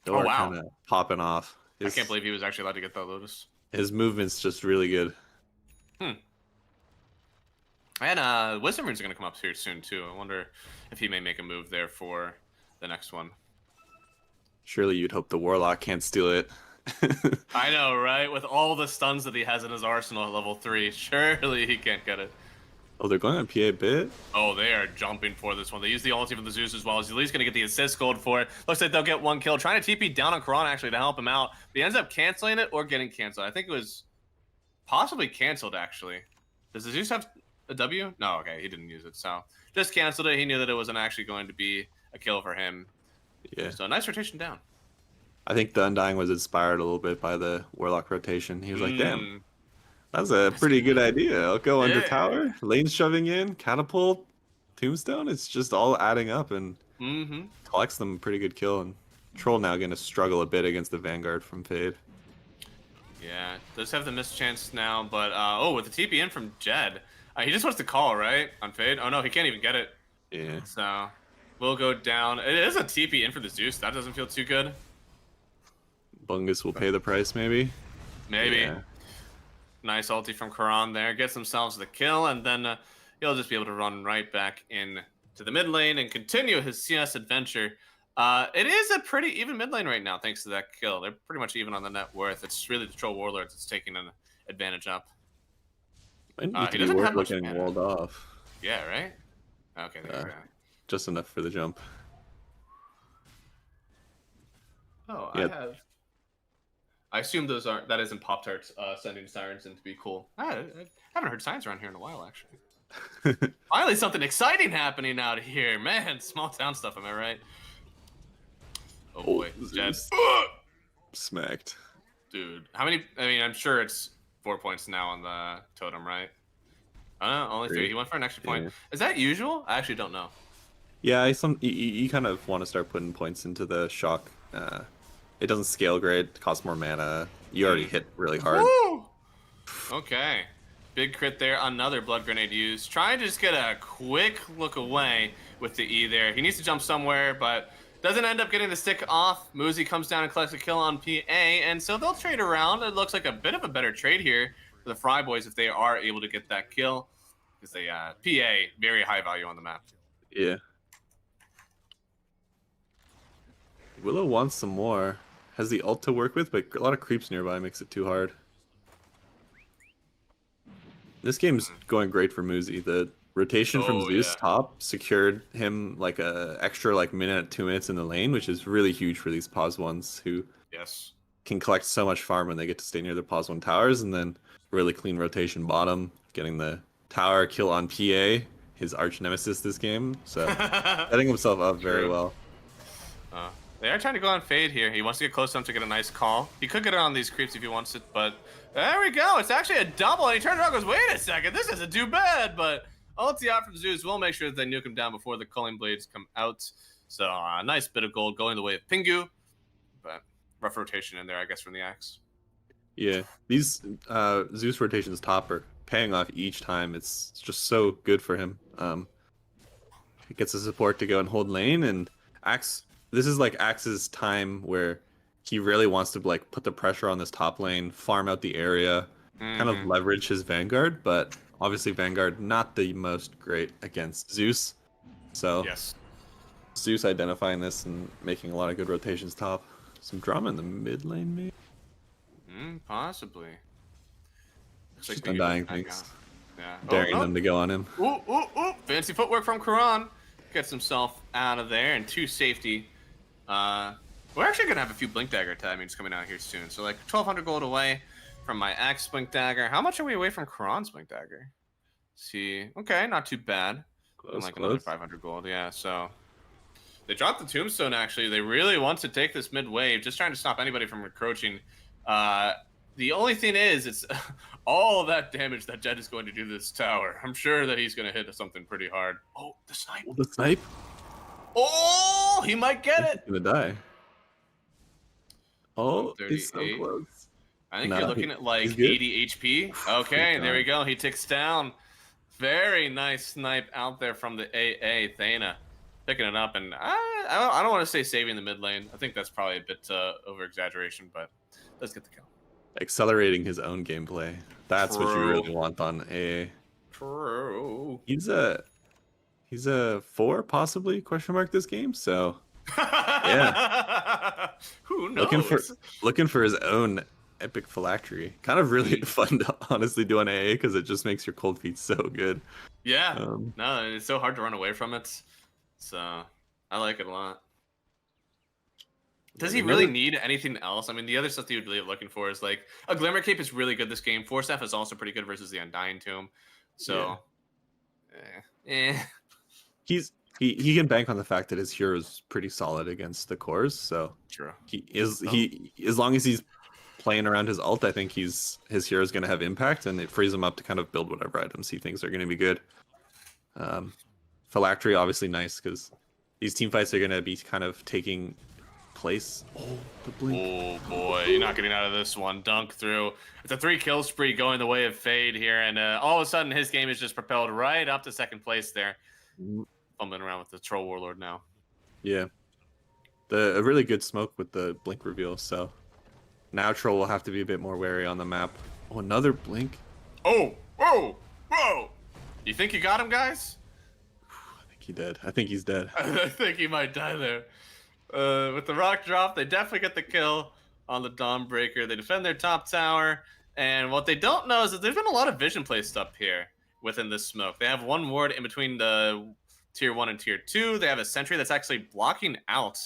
Door wow. kind of popping off. I can't believe he was actually allowed to get that Lotus. His movement's just really good. And Wisdom Runes are going to come up here soon, too. I wonder if he may make a move there for the next one. Surely you'd hope the Warlock can't steal it. I know, right? With all the stuns that he has in his arsenal at level 3, surely he can't get it. Oh, they're going on PA bit? Oh, they are jumping for this one. They use the ulti from the Zeus as well. He's at least going to get the assist gold for it. Looks like they'll get 1 kill. Trying to TP down on Karan, actually, to help him out. But he ends up canceling it or getting canceled. I think it was possibly canceled, actually. Does the Zeus have a W? No, okay, he didn't use it. So just canceled it. He knew that it wasn't actually going to be a kill for him. Yeah. So nice rotation down. I think the Undying was inspired a little bit by the Warlock rotation. He was like, damn, that's a pretty good idea. I'll go under tower, lane shoving in, catapult, tombstone. It's just all adding up and collects them a pretty good kill. And Troll now going to struggle a bit against the Vanguard from Fade. Yeah, does have the missed chance now, but with the TP in from Jed. He just wants to call, right? On Fade? Oh no, he can't even get it. Yeah. So we'll go down. It is a TP in for the Zeus. That doesn't feel too good. Bungus will pay the price, maybe? Maybe. Yeah. Nice ulti from Karan there. Gets themselves the kill, and then he'll just be able to run right back in to the mid lane and continue his CS adventure. It is a pretty even mid lane right now, thanks to that kill. They're pretty much even on the net worth. It's really the Troll Warlords that's taking an advantage up. He He doesn't doesn't have much getting mana. walled off. Yeah, right? Okay, there you go. Just enough for the jump. Oh, Yeah. I assume that isn't Pop-Tarts sending sirens in to be cool. I haven't heard sirens around here in a while, actually. Finally, something exciting happening out here. Man, small town stuff, am I right? Oh boy, Jed. Zeus. Smacked. Dude, how many? I mean, I'm sure it's 4 points now on the totem, right? Only 3. He went for an extra point. Yeah. Is that usual? I actually don't know. Yeah, you kind of want to start putting points into the shock. It doesn't scale great. It costs more mana. You already hit really hard. Woo! Okay. Big crit there. Another blood grenade used. Trying to just get a quick look away with the E there. He needs to jump somewhere, but doesn't end up getting the stick off. Muzi comes down and collects a kill on PA, and so they'll trade around. It looks like a bit of a better trade here for the Fry Boys if they are able to get that kill. Because they, PA, very high value on the map. Yeah. Willow wants some more. Has the ult to work with, but a lot of creeps nearby makes it too hard. This game's going great for Muzi. The rotation from Zeus top secured him like a extra minute, 2 minutes in the lane, which is really huge for these pause ones who can collect so much farm when they get to stay near the pause 1 towers, and then really clean rotation bottom, getting the tower kill on PA, his arch nemesis this game. So setting himself up very well. They are trying to go on Fade here. He wants to get close enough to get a nice call. He could get it on these creeps if he wants it, but there we go. It's actually a double, and he turns around and goes, wait a second, this doesn't do bad, but ulti out from Zeus will make sure that they nuke him down before the Culling Blades come out. So a nice bit of gold going the way of Pingu, but rough rotation in there, I guess, from the Axe. Yeah, these Zeus rotations top are paying off each time. It's just so good for him. gets the support to go and hold lane, and Axe. This is like Axe's time where he really wants to like put the pressure on this top lane, farm out the area, kind of leverage his Vanguard. But obviously, Vanguard not the most great against Zeus. So Yes. Zeus identifying this and making a lot of good rotations top. Some drama in the mid lane, maybe. Possibly. Looks Just maybe undying back things. out. Yeah. Daring them to go on him. Ooh, ooh, ooh. Fancy footwork from Karan. Gets himself out of there, and 2 safety. We're actually going to have a few Blink Dagger timings coming out here soon. So, like, 1,200 gold away from my Axe Blink Dagger. How much are we away from Karan's Blink Dagger? See. Okay, not too bad. Close, Like another close. 500 gold, yeah, so... They dropped the Tombstone, actually. They really want to take this mid wave, just trying to stop anybody from encroaching. The only thing is, it's all of that damage that Jett is going to do to this tower. I'm sure that he's going to hit something pretty hard. Oh, the snipe. The snipe. Oh, he might get it. He's gonna die. Oh, he's so 38. close. I think Nah, you're looking at like he's good. 80 HP. Okay, there we go. He ticks down. Very nice snipe out there from the AA Thana. Picking it up, and I don't want to say saving the mid lane. I think that's probably a bit over exaggeration, but let's get the kill. Accelerating his own gameplay. That's what you True. really want on AA. True. He's a 4 possibly question mark this game. So yeah, Who knows? looking for his own epic phylactery. Kind of really fun to honestly do on AA because it just makes your cold feet so good. Yeah. Um, No, it's so hard to run away from it. So I like it a lot. Does he really need anything else? I mean, the other stuff that you'd really be looking for is like a Glimmer Cape is really good this game. Force Staff is also pretty good versus the Undying Tomb. So, he can bank on the fact that his hero is pretty solid against the cores. So True. he as long as he's playing around his ult, I think his hero is going to have impact, and it frees him up to kind of build whatever items he thinks are going to be good. Phylactery obviously nice because these team fights are going to be kind of taking place. Oh, the blink. Oh boy, you're not getting out of this one. Dunk through. It's a 3-kill spree going the way of Fade here, and all of a sudden his game is just propelled right up to second place there. Fumbling around with the Troll Warlord now. Yeah, a really good smoke with the blink reveal. So now Troll will have to be a bit more wary on the map. Oh, another blink. Oh, whoa, whoa! You think you got him, guys? I think he's dead. I think he might die there. With the rock drop, they definitely get the kill on the Dawnbreaker. They defend their top tower, and what they don't know is that there's been a lot of vision placed up here within this smoke. They have one ward in between the tier 1 and tier 2. They have a sentry that's actually blocking out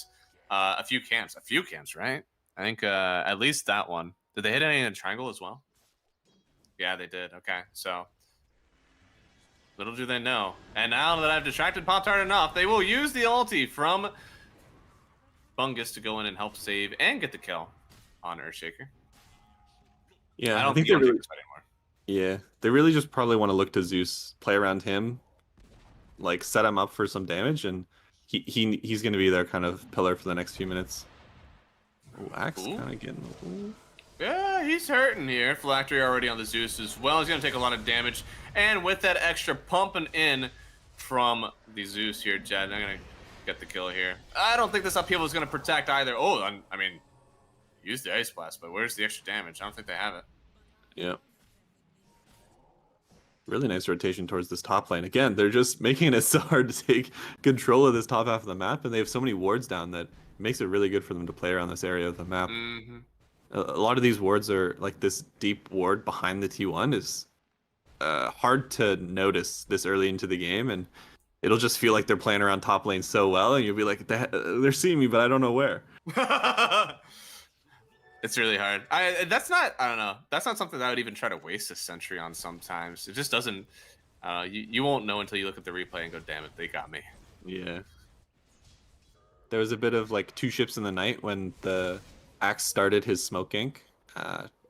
a few camps. A few camps, right? I think at least that one. Did they hit any in the triangle as well? Yeah, they did. Okay, so little do they know. And now that I've distracted Pop-Tart enough, they will use the ulti from Bungus to go in and help save and get the kill on Earthshaker. Yeah, I don't think think they they're really, anymore. yeah, they really just probably want to look to Zeus, play around him, like set him up for some damage, and he's going to be their kind of pillar for the next few minutes. Oh, Axe Ooh. kind of getting. Ooh. Yeah, he's hurting here. Phylactery already on the Zeus as well. He's going to take a lot of damage. And with that extra pumping in from the Zeus here, Jett, I'm going to get the kill here. I don't think this upheaval is going to protect either. Oh, I mean, use the Ice Blast, but where's the extra damage? I don't think they have it. Yeah. Really nice rotation towards this top lane. Again, they're just making it so hard to take control of this top half of the map, and they have so many wards down that it makes it really good for them to play around this area of the map. Mm-hmm. A lot of these wards are like this deep ward behind the T1 is hard to notice this early into the game, and it'll just feel like they're playing around top lane so well, and you'll be like, they're seeing me, but I don't know where. It's really hard. I don't know. That's not something that I would even try to waste a sentry on sometimes. It just doesn't, you won't know until you look at the replay and go, damn it, they got me. Yeah. There was a bit of like 2 ships in the night when the Axe started his smoke gank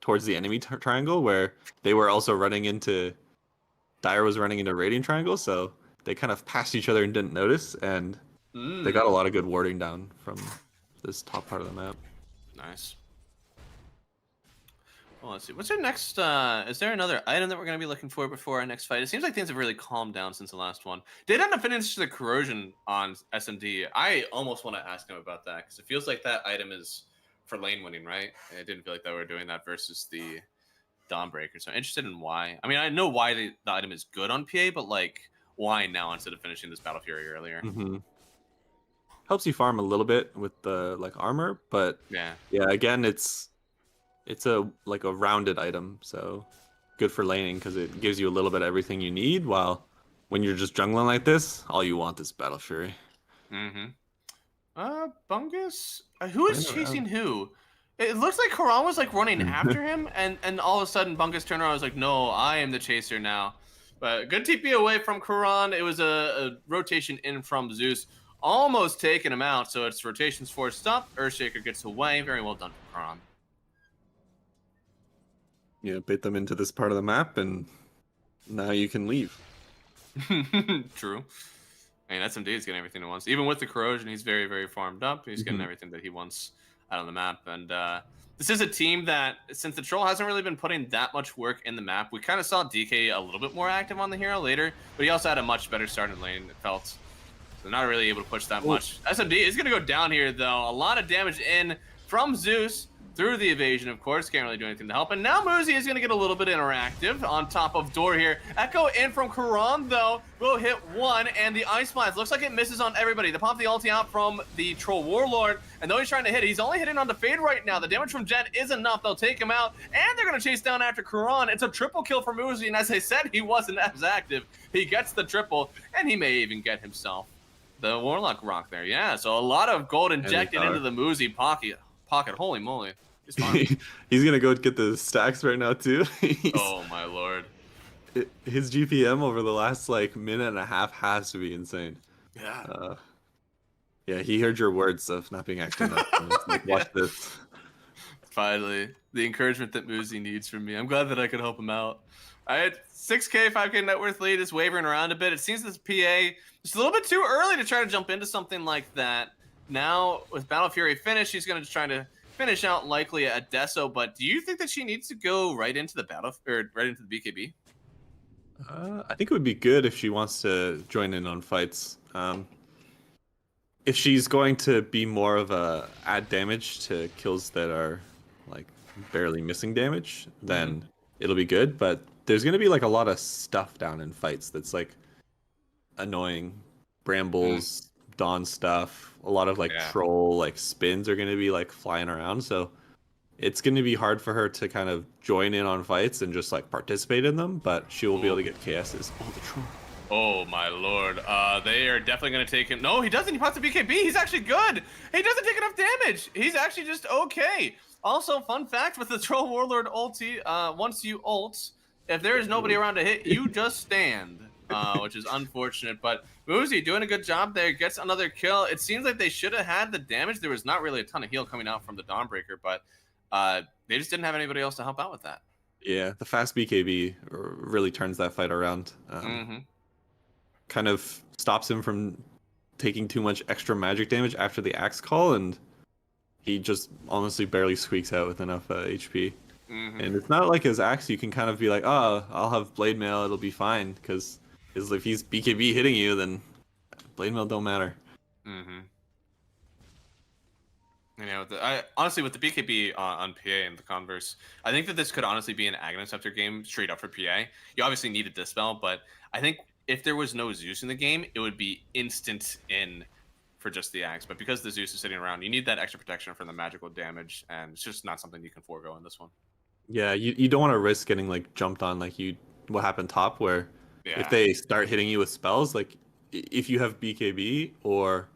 towards the enemy triangle, where they were also running into, Dire was running into Radiant Triangle, so they kind of passed each other and didn't notice, and they got a lot of good warding down from this top part of the map. Nice. Well, let's see. What's our next? Is there another item that we're going to be looking for before our next fight? It seems like things have really calmed down since the last one. Did end up finishing the corrosion on SMD. I almost want to ask him about that because it feels like that item is for lane winning, right? I didn't feel like that we were doing that versus the Dawnbreaker. So I'm interested in why. I mean, I know why the item is good on PA, but like, why now instead of finishing this Battle Fury earlier? Helps you farm a little bit with the like armor, but Yeah. again, it's a like a rounded item, so good for laning because it gives you a little bit of everything you need. While when you're just jungling like this, all you want is Battle Fury. Bungus. Who is chasing who? It looks like Karan was like running after him, and all of a sudden Bungus turned around and was like, "No, I am the chaser now." But good TP away from Karan. It was a rotation in from Zeus, almost taking him out. So it's rotations forced up. Earthshaker gets away. Very well done from Karan. Bait them into this part of the map, and now you can leave. True. I mean, SMD is getting everything he wants. Even with the corrosion, he's very, very farmed up. He's getting everything that he wants out on the map. And this is a team that, since the Troll hasn't really been putting that much work in the map, we kind of saw DK a little bit more active on the hero later, but he also had a much better start in lane, it felt. So not really able to push that much. SMD is going to go down here, though. A lot of damage in from Zeus. Through the evasion, of course, can't really do anything to help. And now Muzi is going to get a little bit interactive on top of Door here. Echo in from Karan, though, will hit one, and the Ice Blast looks like it misses on everybody. They pop the ulti out from the Troll Warlord, and though he's trying to hit, he's only hitting on the Fade right now. The damage from Jen is enough. They'll take him out, and they're going to chase down after Karan. It's a triple kill for Muzi, and as I said, he wasn't as active. He gets the triple, and he may even get himself the Warlock Rock there. Yeah, so a lot of gold injected into the Muzi pocket. Holy moly. He's gonna go get the stacks right now too. Oh my lord. His GPM over the last like minute and a half has to be insane. Yeah. He heard your words of not being active enough. Like, watch this. Finally, the encouragement that Muzi needs from me. I'm glad that I could help him out. I had 6K, 5K net worth lead is wavering around a bit. It seems this PA just a little bit too early to try to jump into something like that. Now with Battle Fury finished, he's gonna try to finish out likely at Deso, but do you think that she needs to go right into the battle or right into the BKB? I think it would be good if she wants to join in on fights. If she's going to be more of a add damage to kills that are like barely missing damage, then it'll be good. But there's gonna be like a lot of stuff down in fights that's like annoying, brambles. Dawn stuff, a lot of like troll like spins are going to be like flying around, so it's going to be hard for her to kind of join in on fights and just like participate in them, but she will be able to get KS's. Oh, the troll. Oh my lord. They are definitely going to take him. No, he doesn't. He pops the BKB. He's actually good. He doesn't take enough damage. He's actually just okay. Also, fun fact with the Troll Warlord ulti, once you ult, if there is nobody around to hit, you just stand. Which is unfortunate, but Muzi doing a good job there, gets another kill. It seems like they should have had the damage. There was not really a ton of heal coming out from the Dawnbreaker, but they just didn't have anybody else to help out with that. Yeah, the fast BKB really turns that fight around. Kind of stops him from taking too much extra magic damage after the axe call, and he just honestly barely squeaks out with enough HP. And it's not like his axe, you can kind of be like, oh, I'll have Blade Mail, it'll be fine, because if he's BKB hitting you, then Blade Mail don't matter. You know, honestly, with the BKB on PA and the converse, I think that this could honestly be an Aghanim game straight up for PA. You obviously needed Dispel, but I think if there was no Zeus in the game, it would be instant in for just the axe. But because the Zeus is sitting around, you need that extra protection from the magical damage, and it's just not something you can forego in this one. Yeah, you don't want to risk getting like jumped on like what happened top, where if they start hitting you with spells, like if you have BKB or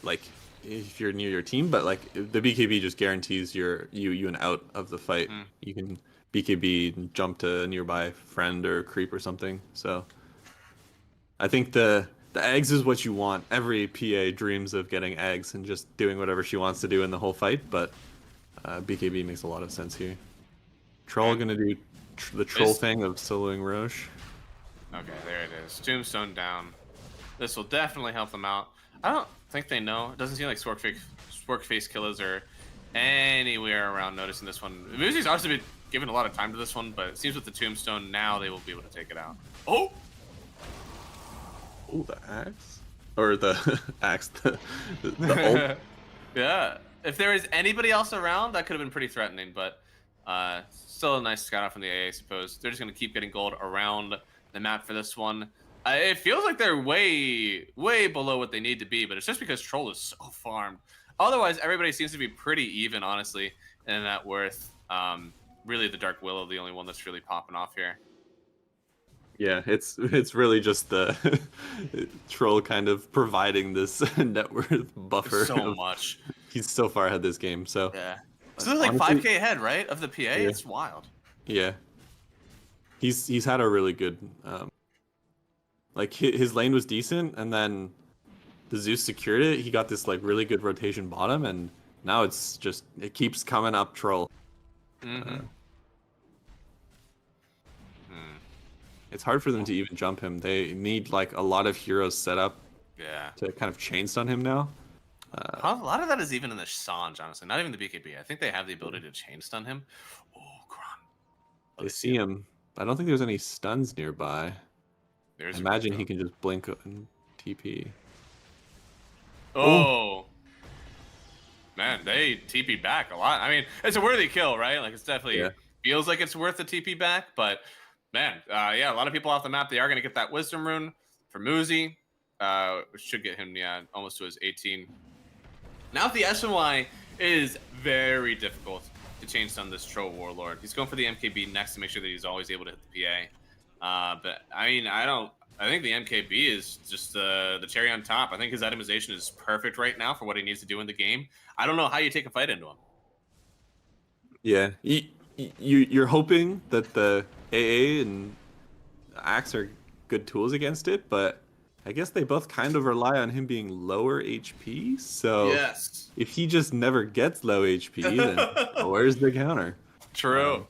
like if you're near your team, but like the BKB just guarantees you an out of the fight. You can BKB and jump to a nearby friend or creep or something. So I think the eggs is what you want. Every PA dreams of getting eggs and just doing whatever she wants to do in the whole fight, but BKB makes a lot of sense here. Troll gonna do the troll thing of soloing Roche. Okay, there it is. Tombstone down. This will definitely help them out. I don't think they know. It doesn't seem like Spork Face Killers are anywhere around noticing this one. Muzi's also been given a lot of time to this one, but it seems with the Tombstone now they will be able to take it out. Oh! Oh, the axe? Or the axe, the ult. Yeah. If there is anybody else around, that could have been pretty threatening, but still a nice scout out from the AA, I suppose. They're just going to keep getting gold around the map for this one. It feels like they're way, way below what they need to be, but it's just because Troll is so farmed. Otherwise, everybody seems to be pretty even, honestly, in net worth. Really, the Dark Willow, the only one that's really popping off here. Yeah, it's really just the Troll kind of providing this net worth buffer. So much. He's so far ahead this game, so. Yeah. So they're like honestly, 5K ahead, right? Of the PA? Yeah. It's wild. Yeah. He's had a really good, like his lane was decent, and then the Zeus secured it. He got this like really good rotation bottom, and now it's just, it keeps coming up Troll. It's hard for them to even jump him. They need like a lot of heroes set up to kind of chain stun him now. A lot of that is even in the Sanj, honestly. Not even the BKB. I think they have the ability to chain stun him. Oh, Kron. They see him. I don't think there's any stuns nearby. I imagine he can just blink and TP. Oh. Man, they TP back a lot. I mean, it's a worthy kill, right? Like, it's definitely feels like it's worth the TP back, but man, yeah, a lot of people off the map. They are going to get that Wisdom Rune for Muzi, which should get him, almost to his 18. Now, the SNY is very difficult to chain stun this Troll Warlord. He's going for the MKB next to make sure that he's always able to hit the PA. But I mean, I think the MKB is just the cherry on top. I think his itemization is perfect right now for what he needs to do in the game. I don't know how you take a fight into him. Yeah, you're hoping that the AA and Axe are good tools against it, but I guess they both kind of rely on him being lower HP. So if he just never gets low HP, then where's the counter? True.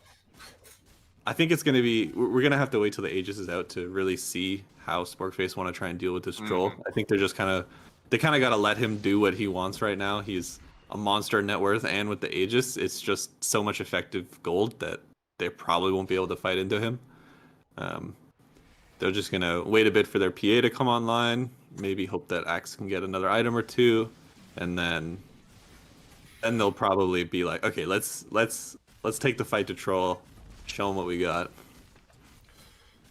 I think it's going to be, we're going to have to wait till the Aegis is out to really see how Sporkface want to try and deal with this Troll. I think they're just they kind of got to let him do what he wants right now. He's a monster net worth, and with the Aegis, it's just so much effective gold that they probably won't be able to fight into him. They're just going to wait a bit for their PA to come online, maybe hope that Axe can get another item or two, and then they'll probably be like, okay, let's take the fight to Troll, show him what we got.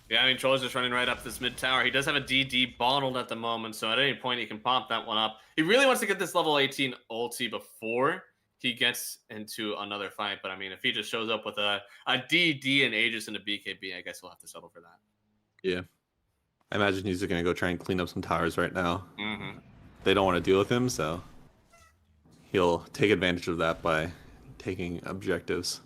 Yeah, I mean, Troll is just running right up this mid tower. He does have a DD bottled at the moment, so at any point he can pop that one up. He really wants to get this level 18 ulti before he gets into another fight, but I mean, if he just shows up with a DD and Aegis and a BKB, I guess we'll have to settle for that. Yeah. I imagine he's going to go try and clean up some towers right now. They don't want to deal with him, so he'll take advantage of that by taking objectives.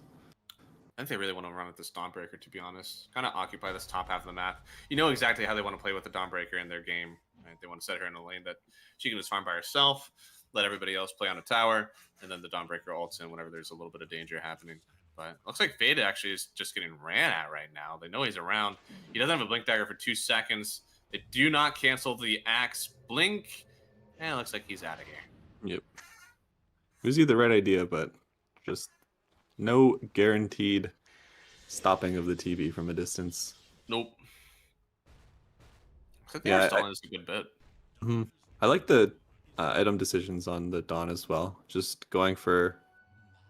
I think they really want to run at this Dawnbreaker, to be honest. Kind of occupy this top half of the map. You know exactly how they want to play with the Dawnbreaker in their game. Right? They want to set her in a lane that she can just farm by herself, let everybody else play on a tower, and then the Dawnbreaker ults in whenever there's a little bit of danger happening. But looks like Veda actually is just getting ran at right now. They know he's around. He doesn't have a Blink Dagger for 2 seconds. They do not cancel the Axe Blink. And it looks like he's out of here. Yep. It was the right idea, but just no guaranteed stopping of the TV from a distance. Nope. I think they're stalling this a good bit. I like the item decisions on the Dawn as well. Just going for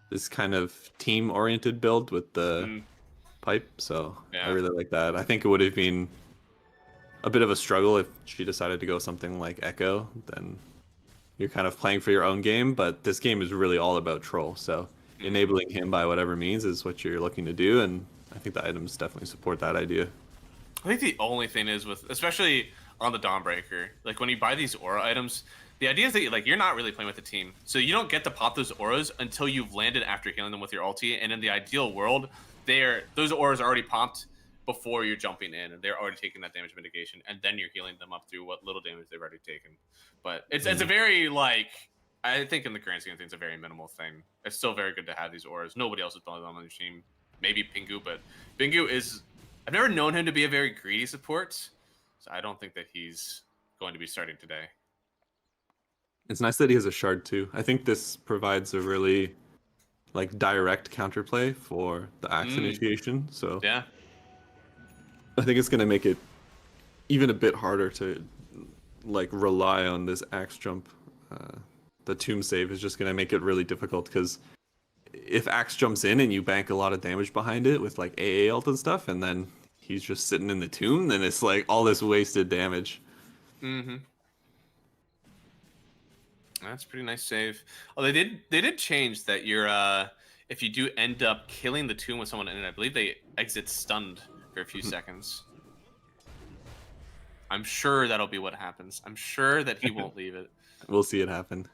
this kind of team-oriented build with the pipe, so I really like that. I think it would have been a bit of a struggle if she decided to go something like Echo. Then you're kind of playing for your own game, but this game is really all about Troll, so enabling him by whatever means is what you're looking to do, and I think the items definitely support that idea. I think the only thing is with, especially on the Dawnbreaker, like when you buy these aura items, the idea is that you're not really playing with the team, so you don't get to pop those auras until you've landed after healing them with your ulti. And in the ideal world, those auras are already popped before you're jumping in, and they're already taking that damage mitigation, and then you're healing them up through what little damage they've already taken. But it's a very I think in the grand scheme of things, a very minimal thing. It's still very good to have these auras. Nobody else is playing them on your team. Maybe Pingu, but Pingu is, I've never known him to be a very greedy support, so I don't think that he's going to be starting today. It's nice that he has a shard too. I think this provides a really like direct counterplay for the axe initiation. So Yeah. I think it's gonna make it even a bit harder to like rely on this axe jump. The tomb save is just gonna make it really difficult because if axe jumps in and you bank a lot of damage behind it with like AA ult and stuff, and then he's just sitting in the tomb, then it's like all this wasted damage. Mm-hmm. That's a pretty nice save. Oh, they did change that you're if you do end up killing the tomb with someone in it, I believe they exit stunned for a few seconds. I'm sure that'll be what happens. I'm sure that he won't leave it. We'll see it happen.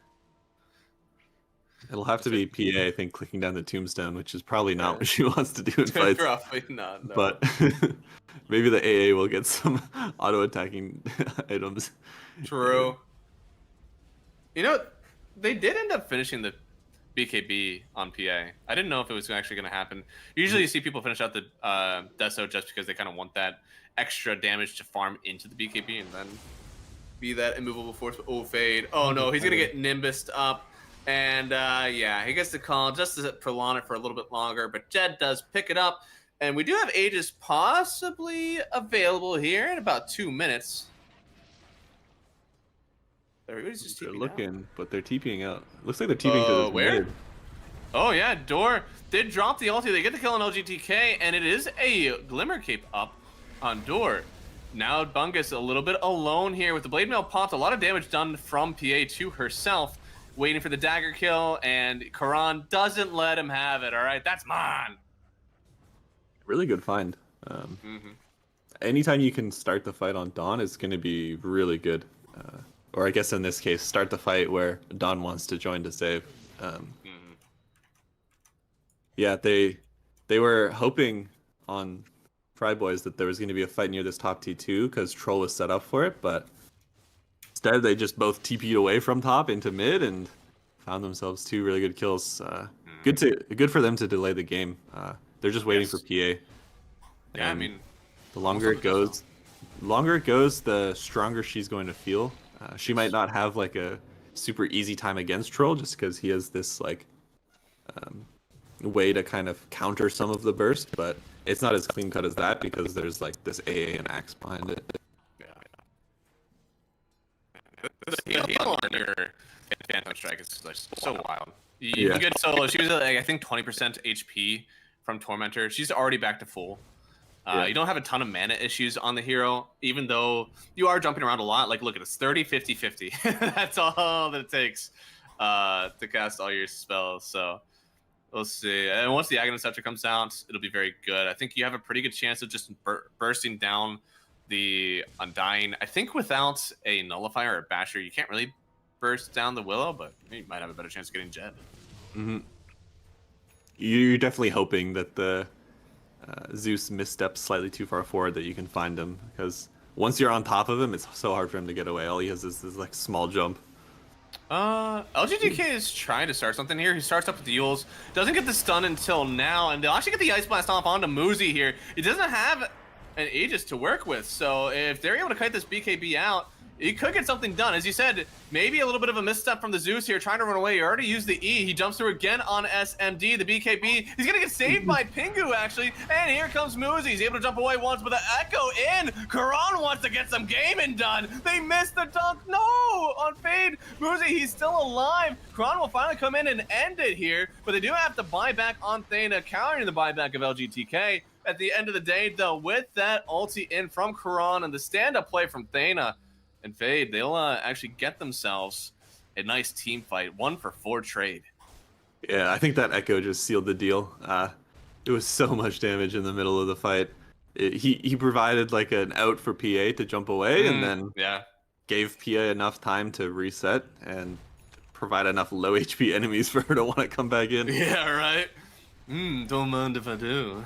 It'll have to be PA, I think, clicking down the tombstone, which is probably not what she wants to do in fights. Probably not. No. But maybe the AA will get some auto-attacking items. True. You know, they did end up finishing the BKB on PA. I didn't know if it was actually going to happen. Usually you see people finish out the Deso just because they kind of want that extra damage to farm into the BKB and then be that immovable force. Oh, Fade. Oh, no, he's going to get Nimbused up. And, yeah, he gets the call just to prolong it for a little bit longer. But Jed does pick it up. And we do have Aegis possibly available here in about 2 minutes. Everybody's just They're TPing looking, out. but they're TPing out. Looks like they're TPing to this where? mid. Oh, yeah, Door did drop the ulti. They get the kill on LGTK, and it is a Glimmer Cape up on Door. Now Bungus a little bit alone here with the Blade Mail popped. A lot of damage done from PA to herself. Waiting for the dagger kill, and Karan doesn't let him have it. All right, that's mine. Really good find. Anytime you can start the fight on Dawn is going to be really good. Or I guess in this case, start the fight where Dawn wants to join to save. Yeah, they were hoping on Pride Boys that there was going to be a fight near this top T2 because Troll was set up for it, but instead they just both TP'd away from top into mid and found themselves 2 really good kills. Good for them to delay the game. They're just waiting for PA. Yeah, I And mean, the longer it goes, the stronger she's going to feel. She might not have like a super easy time against Troll just because he has this like way to kind of counter some of the burst, but it's not as clean cut as that because there's like this AA and Axe behind it. the heal on your Phantom Strike is like so wild. You get solo. She was like, I think 20% HP from Tormentor. She's already back to full. You don't have a ton of mana issues on the hero, even though you are jumping around a lot. Like, look at this, 30, 50, 50. That's all that it takes to cast all your spells. So we'll see. And once the Aghanim Scepter comes out, it'll be very good. I think you have a pretty good chance of just bursting down the Undying. I think without a Nullifier or a Basher, you can't really burst down the Willow, but you might have a better chance of getting Jed. Mm-hmm. You're definitely hoping that the Zeus missteps slightly too far forward that you can find him, because once you're on top of him, it's so hard for him to get away. All he has is this like small jump. LGDK is trying to start something here. He starts up with the Yules, doesn't get the stun until now, and they'll actually get the Ice Blast off onto Muzi here. He doesn't have an Aegis to work with, so if they're able to kite this BKB out, he could get something done. As you said, maybe a little bit of a misstep from the Zeus here, trying to run away. He already used the E. He jumps through again on SMD, the BKB. He's gonna get saved by Pingu, actually. And here comes Muzi. He's able to jump away once, but the Echo in. Karan wants to get some gaming done. They missed the dunk. No! On Fade. Muzi, he's still alive. Karan will finally come in and end it here, but they do have to buy back on Thana, countering the buyback of LGTK. At the end of the day, though, with that ulti in from Karan and the stand-up play from Thana and Fade, they'll actually get themselves a nice team fight, 1-for-4 trade. Yeah, I think that Echo just sealed the deal. It was so much damage in the middle of the fight. He provided like an out for PA to jump away, and then gave PA enough time to reset and provide enough low HP enemies for her to want to come back in. Yeah, right. Don't mind if I do.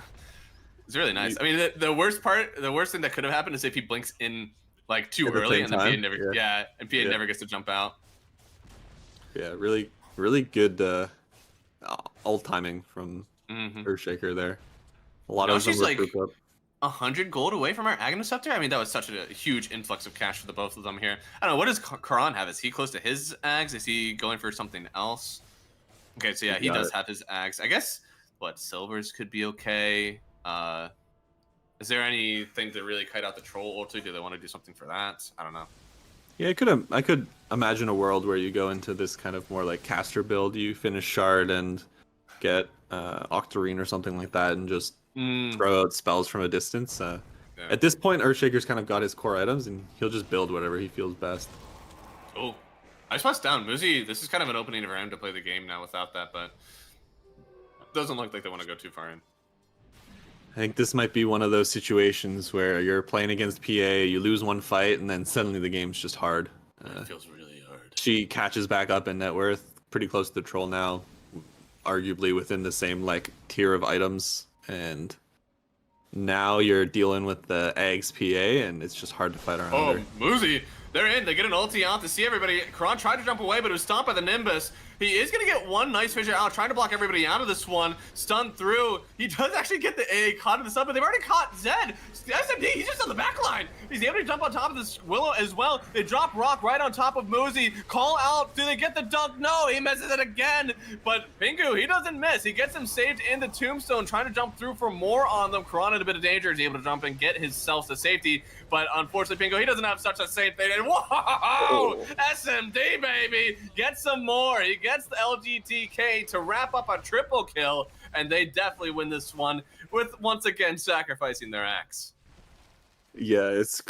It's really nice. I mean, the worst thing that could have happened is if he blinks in like too early, and then PA never, and PA never gets to jump out. Yeah, really, really good ult timing from Earthshaker there. A lot of them she's were like grouped up. 100 gold away from our Aghanim Scepter. I mean, that was such a huge influx of cash for the both of them here. I don't know, what does Karan have? Is he close to his Ags? Is he going for something else? Okay, so yeah, he does have his axe. I guess what silvers could be okay. Is there anything to really kite out the troll ulti? Do they want to do something for that? I don't know. Yeah, I could imagine a world where you go into this kind of more like caster build. You finish shard and get Octarine or something like that, and just throw out spells from a distance. At this point, Earthshaker's kind of got his core items, and he'll just build whatever he feels best. Oh, I just pressed down. Muzi, this is kind of an opening for him to play the game now without that, but doesn't look like they want to go too far in. I think this might be one of those situations where you're playing against PA, you lose one fight, and then suddenly the game's just hard. It feels really hard. She catches back up in net worth, pretty close to the troll now, arguably within the same like tier of items, and now you're dealing with the Ags PA, and it's just hard to fight around her. Muzi, they're in. They get an ulti out to see everybody. Karan tried to jump away, but it was stopped by the Nimbus. He is going to get one nice fissure out, trying to block everybody out of this one. Stunned through. He does actually get the A caught in the sun, but they've already caught Zed. SMD, he's just on the back line. He's able to jump on top of this Willow as well. They drop Rock right on top of Muzi. Call out. Do they get the dunk? No, he misses it again. But Pingu, he doesn't miss. He gets him saved in the Tombstone, trying to jump through for more on them. Karan in a bit of danger. He's able to jump and get himself to safety. But unfortunately, Pingu, he doesn't have such a safe thing. And whoa! SMD, baby! Gets some more. He gets the LGTK to wrap up a triple kill. And they definitely win this one with, once again, sacrificing their axe. Yeah, it's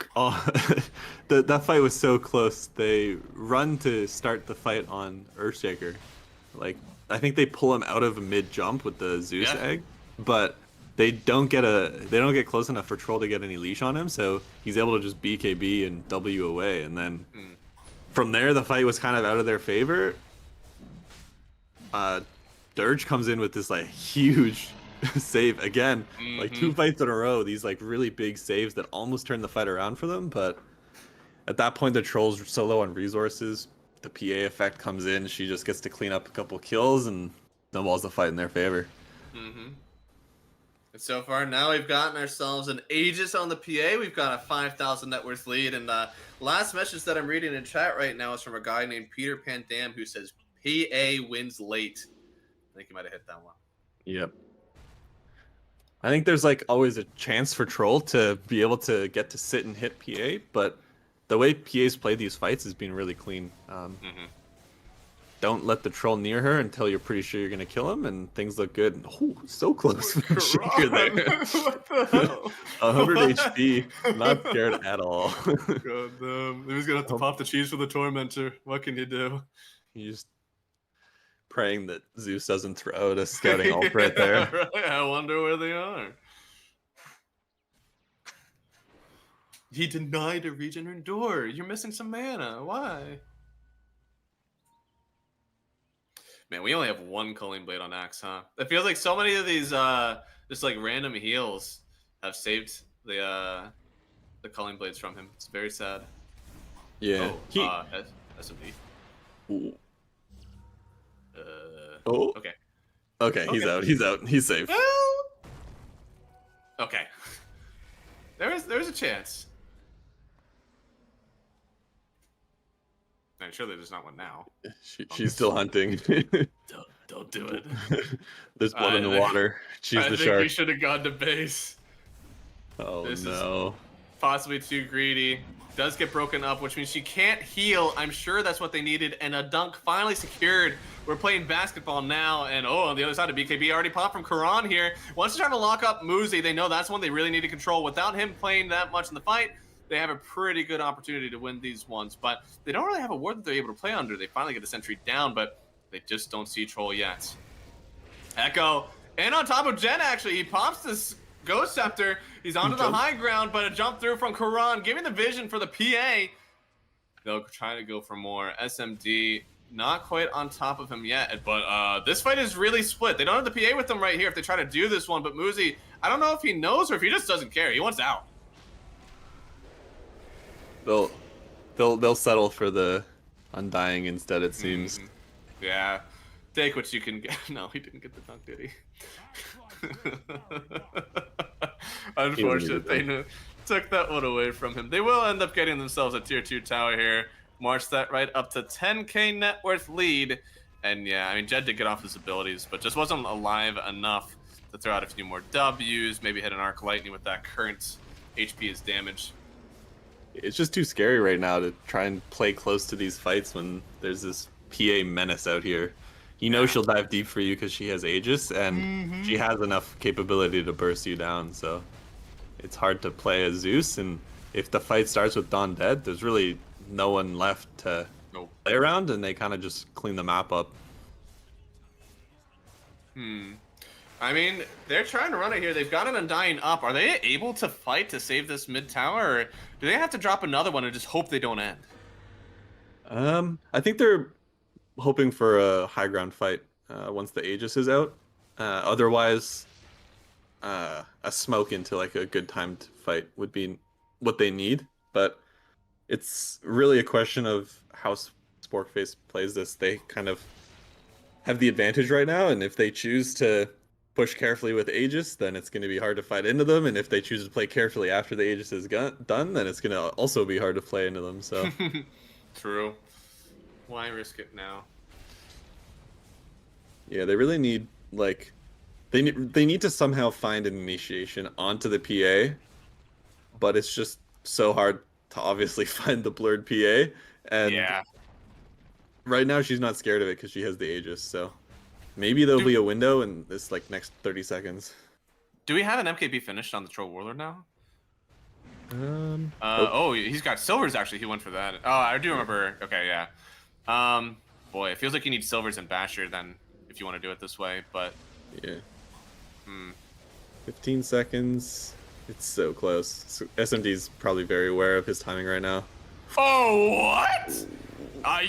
that fight was so close. They run to start the fight on Earthshaker. Like, I think they pull him out of a mid jump with the Zeus egg, but they don't get close enough for Troll to get any leash on him, so he's able to just BKB and W away, and then from there the fight was kind of out of their favor. Dirge comes in with this like huge save again, like 2 fights in a row, these like really big saves that almost turned the fight around for them, but at that point the Troll's so low on resources, the PA effect comes in, she just gets to clean up a couple kills and snowballs the fight in their favor. And so far now we've gotten ourselves an Aegis on the PA. We've got a 5,000 net worth lead, and last message that I'm reading in chat right now is from a guy named Peter Pandam who says PA wins late. I think you might have hit that one. Yep. I think there's like always a chance for Troll to be able to get to sit and hit PA, but the way PA's play these fights has been really clean. Don't let the Troll near her until you're pretty sure you're gonna kill him, and things look good. And, so close for a Shaker there. What the hell? 100 HP, not scared at all. God damn. He was gonna have to pop the cheese for the Tormentor. What can you do? He's praying that Zeus doesn't throw out a scouting ult right there. Right? I wonder where they are. He denied a regen endure. You're missing some mana. Why? Man, we only have one Culling Blade on Axe, huh? It feels like so many of these just like random heals have saved the Culling Blades from him. It's very sad. Yeah. SMD. Ooh. Okay. Okay, he's out. He's out. He's safe. Well, okay. There's a chance. And surely there's not one now. She's still hunting. Don't do it. There's blood in the water. She's the shark. We should have gone to base. Oh This no. Possibly too greedy. Does get broken up, which means she can't heal. I'm sure that's what they needed. And a dunk finally secured. We're playing basketball now. And on the other side of BKB already popped from Karan here. Once they're trying to lock up Muzi, they know that's one they really need to control. Without him playing that much in the fight, they have a pretty good opportunity to win these ones. But they don't really have a ward that they're able to play under. They finally get a sentry down, but they just don't see Troll yet. Echo. And on top of Jen, actually, he pops this Ghost Scepter. He's onto the high ground, but a jump through from Karan, giving the vision for the PA. They'll try to go for more. SMD not quite on top of him yet, but this fight is really split. They don't have the PA with them right here if they try to do this one, but Muzi, I don't know if he knows or if he just doesn't care. He wants out. They'll settle for the Undying instead, it seems. Yeah. Take what you can get. No, he didn't get the dunk, did he? Unfortunate, they took that one away from him. They will end up getting themselves a tier 2 tower here. March that right up to 10k net worth lead. And yeah, I mean, Jed did get off his abilities, but just wasn't alive enough to throw out a few more W's, maybe hit an Arc Lightning with that current HP as damage. It's just too scary right now to try and play close to these fights when there's this PA menace out here. You know she'll dive deep for you because she has Aegis, and she has enough capability to burst you down, so it's hard to play as Zeus, and if the fight starts with Dawn dead, there's really no one left to play around, and they kind of just clean the map up. I mean, they're trying to run it here. They've got an Undying up. Are they able to fight to save this mid tower, or do they have to drop another one and just hope they don't end? I think they're hoping for a high ground fight once the Aegis is out. Otherwise, a smoke into like a good timed fight would be what they need. But it's really a question of how Sporkface plays this. They kind of have the advantage right now, and if they choose to push carefully with Aegis, then it's going to be hard to fight into them, and if they choose to play carefully after the Aegis is done, then it's going to also be hard to play into them. So True. Why risk it now? yeah, they really need like they need to somehow find an initiation onto the PA, but it's just so hard to obviously find the blurred PA, and Yeah. right now she's not scared of it because she has the Aegis, so maybe there'll be a window in this like next 30 seconds. Do we have an MKB finished on the Troll Warlord now? Nope. Oh, he's got silvers actually. He went for that. Oh, I do remember. Okay, yeah. Boy, it feels like you need silvers and Basher then if you want to do it this way, but Yeah. 15 seconds. It's so close. So SMD's probably very aware of his timing right now. Oh, what?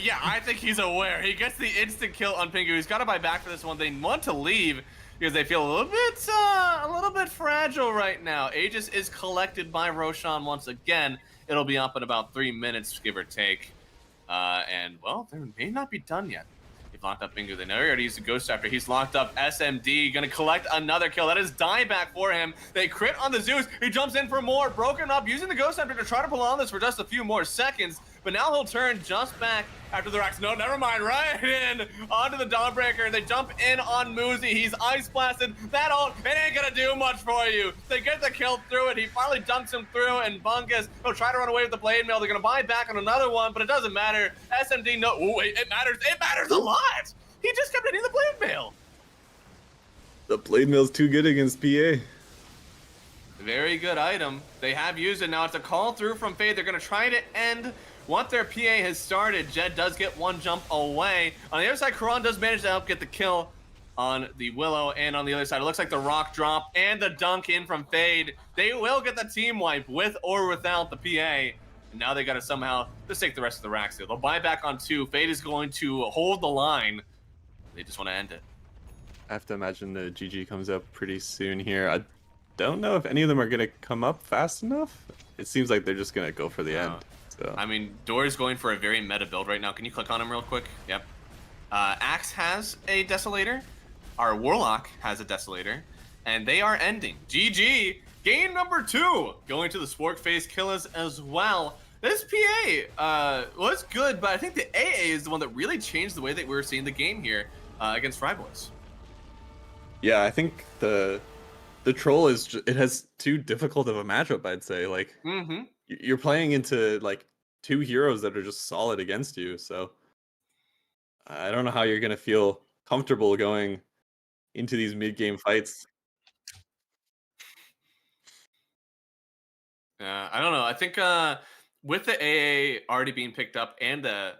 Yeah, I think he's aware. He gets the instant kill on Pingu. He's got to buy back for this one. They want to leave because they feel a little bit fragile right now. Aegis is collected by Roshan once again. It'll be up in about 3 minutes, give or take. And well, they may not be done yet. They've locked up Pingu. They know he already used the Ghost after. He's locked up SMD. Gonna collect another kill. That is dieback for him. They crit on the Zeus. He jumps in for more. Broken up, using the Ghost after to try to pull on this for just a few more seconds. But now he'll turn just back after the racks. No, never mind. Right in onto the Dawnbreaker. They jump in on Muzi. He's ice blasted. That ult, it ain't gonna do much for you. They get the kill through it. He finally dunks him through, and Bungus will try to run away with the Blade Mail. They're gonna buy back on another one, but it doesn't matter. SMD, no. Ooh, wait, it matters. It matters a lot. He just kept hitting the Blade Mail. The Blade Mail's too good against PA. Very good item. They have used it. Now it's a call through from Fade. They're gonna try to end what their PA has started. Jed does get one jump away. On the other side, Karan does manage to help get the kill on the Willow, and on the other side, it looks like the rock drop and the dunk in from Fade. They will get the team wipe with or without the PA. And now they got to somehow just take the rest of the racks. They'll buy back on 2. Fade is going to hold the line. They just want to end it. I have to imagine the GG comes up pretty soon here. I don't know if any of them are going to come up fast enough. It seems like they're just going to go for the end. So. I mean, Door's going for a very meta build right now. Can you click on him real quick? Yep. Axe has a Desolator. Our Warlock has a Desolator. And they are ending. GG. Game number 2. Going to the Sporkface Killers as well. This PA was good, but I think the AA is the one that really changed the way that we're seeing the game here against Fryboys. Yeah, I think the Troll is it has too difficult of a matchup, I'd say. Like, you're playing into like 2 heroes that are just solid against you, so I don't know how you're gonna feel comfortable going into these mid-game fights. I don't know. I think with the AA already being picked up and the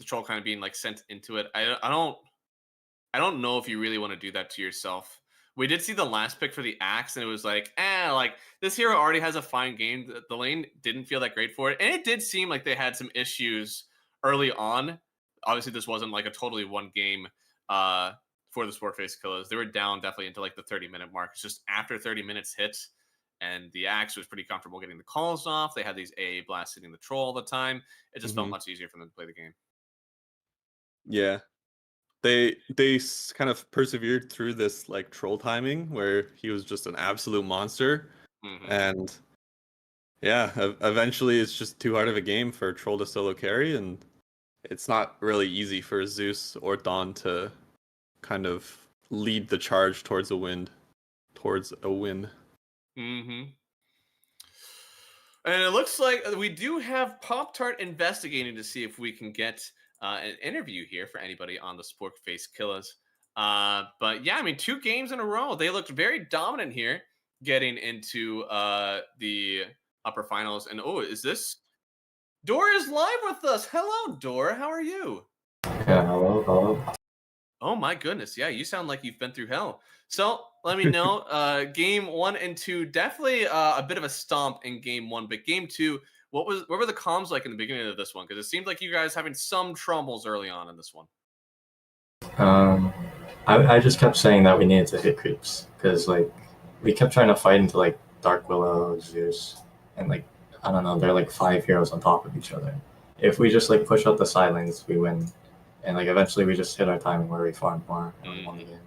Troll kind of being like sent into it, I don't know if you really want to do that to yourself. We did see the last pick for the Axe, and it was like, like this hero already has a fine game. The lane didn't feel that great for it, and it did seem like they had some issues early on. Obviously, this wasn't like a totally one game for the Sporkface Killers. They were down definitely into like the 30-minute mark. It's just after 30 minutes hit, and the Axe was pretty comfortable getting the calls off. They had these AA blasts hitting the Troll all the time. It just felt much easier for them to play the game. Yeah. They kind of persevered through this like Troll timing where he was just an absolute monster, and yeah, eventually it's just too hard of a game for Troll to solo carry, and it's not really easy for Zeus or Dawn to kind of lead the charge towards a win. Mm-hmm. And it looks like we do have Pop Tart investigating to see if we can get an interview here for anybody on the Spork Face Killers. But yeah, I mean, 2 games in a row. They looked very dominant here, getting into the upper finals. And oh, is this Dora is live with us? Hello, Dora. How are you? Yeah, hello. Oh my goodness. Yeah, you sound like you've been through hell. So let me know. Game 1 and 2, definitely a bit of a stomp in game 1, but game 2, what were the comms like in the beginning of this one? Because it seemed like you guys having some troubles early on in this one. I just kept saying that we needed to hit creeps because like we kept trying to fight into like Dark Willow, Zeus, and like I don't know, they're like 5 heroes on top of each other. If we just like push out the side lanes, we win. And like eventually we just hit our timing where we farmed more and we won the game.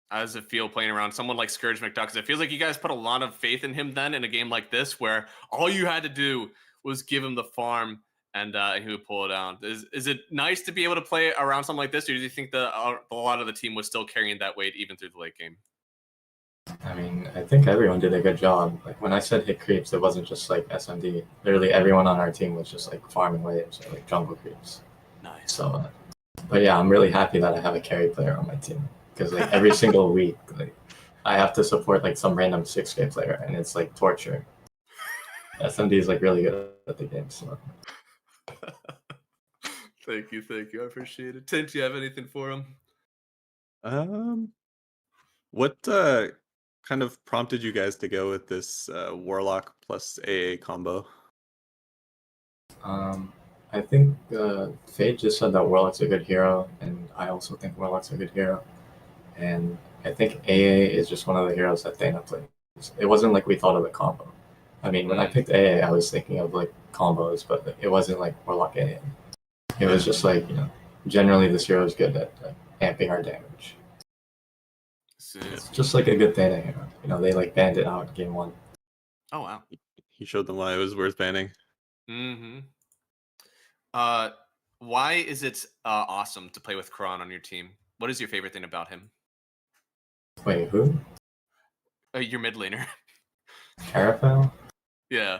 How does it feel playing around someone like Scourge McDuck? Because it feels like you guys put a lot of faith in him then in a game like this where all you had to do was give him the farm and he would pull it out. Is it nice to be able to play around something like this, or do you think a lot of the team was still carrying that weight even through the late game? I mean, I think everyone did a good job. Like when I said hit creeps, it wasn't just like SMD. Literally everyone on our team was just like farming waves or like jungle creeps. Nice. So, but yeah, I'm really happy that I have a carry player on my team because like every single week, like I have to support like some random 6K player, and it's like torture. SMD is like really good at the game, so. Thank you. I appreciate it. Tint, do you have anything for him? What kind of prompted you guys to go with this Warlock plus AA combo? I think Fade just said that Warlock's a good hero, and I also think Warlock's a good hero. And I think AA is just one of the heroes that Dana plays. It wasn't like we thought of the combo. I mean, when I picked AA, I was thinking of like combos, but it wasn't like Warlock AA. It was just like, you know, generally this hero is good at like, amping our damage. It's just like a good Dana hero. You know, they like banned it out in game 1. Oh, wow. He showed them why it was worth banning. Mm-hmm. Why is it awesome to play with Kron on your team? What is your favorite thing about him? Wait, who? Your mid laner. Carafel? Yeah.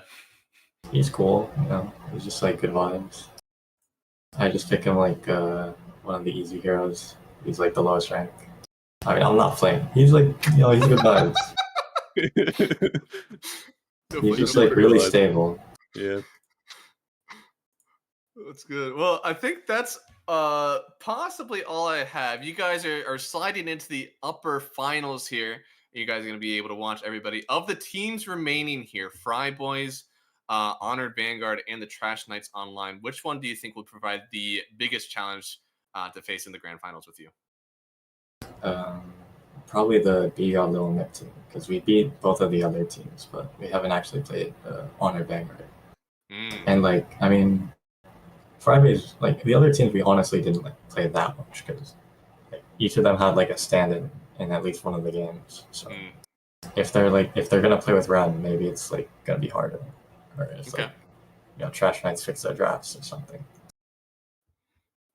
He's cool, you know. He's just like good vibes. I just pick him like one of the easy heroes. He's like the lowest rank. I mean, I'm not playing. He's like, you know, he's good vibes. He's just like really stable. Yeah. That's good. Well, I think that's possibly all I have. You guys are sliding into the upper finals here. You guys are going to be able to watch everybody. Of the teams remaining here, Fry Boys, Honored Vanguard, and the Trash Knights Online, which one do you think will provide the biggest challenge to face in the grand finals with you? Probably the BGOD Little Nip team, because we beat both of the other teams, but we haven't actually played Honored Vanguard. And like, I mean, Fridays, like the other teams, we honestly didn't like play that much because like, each of them had like a stand-in in at least one of the games. So if they're gonna play with Ren, maybe it's like gonna be harder, or if like, you know, Trash Knights fix their drafts or something.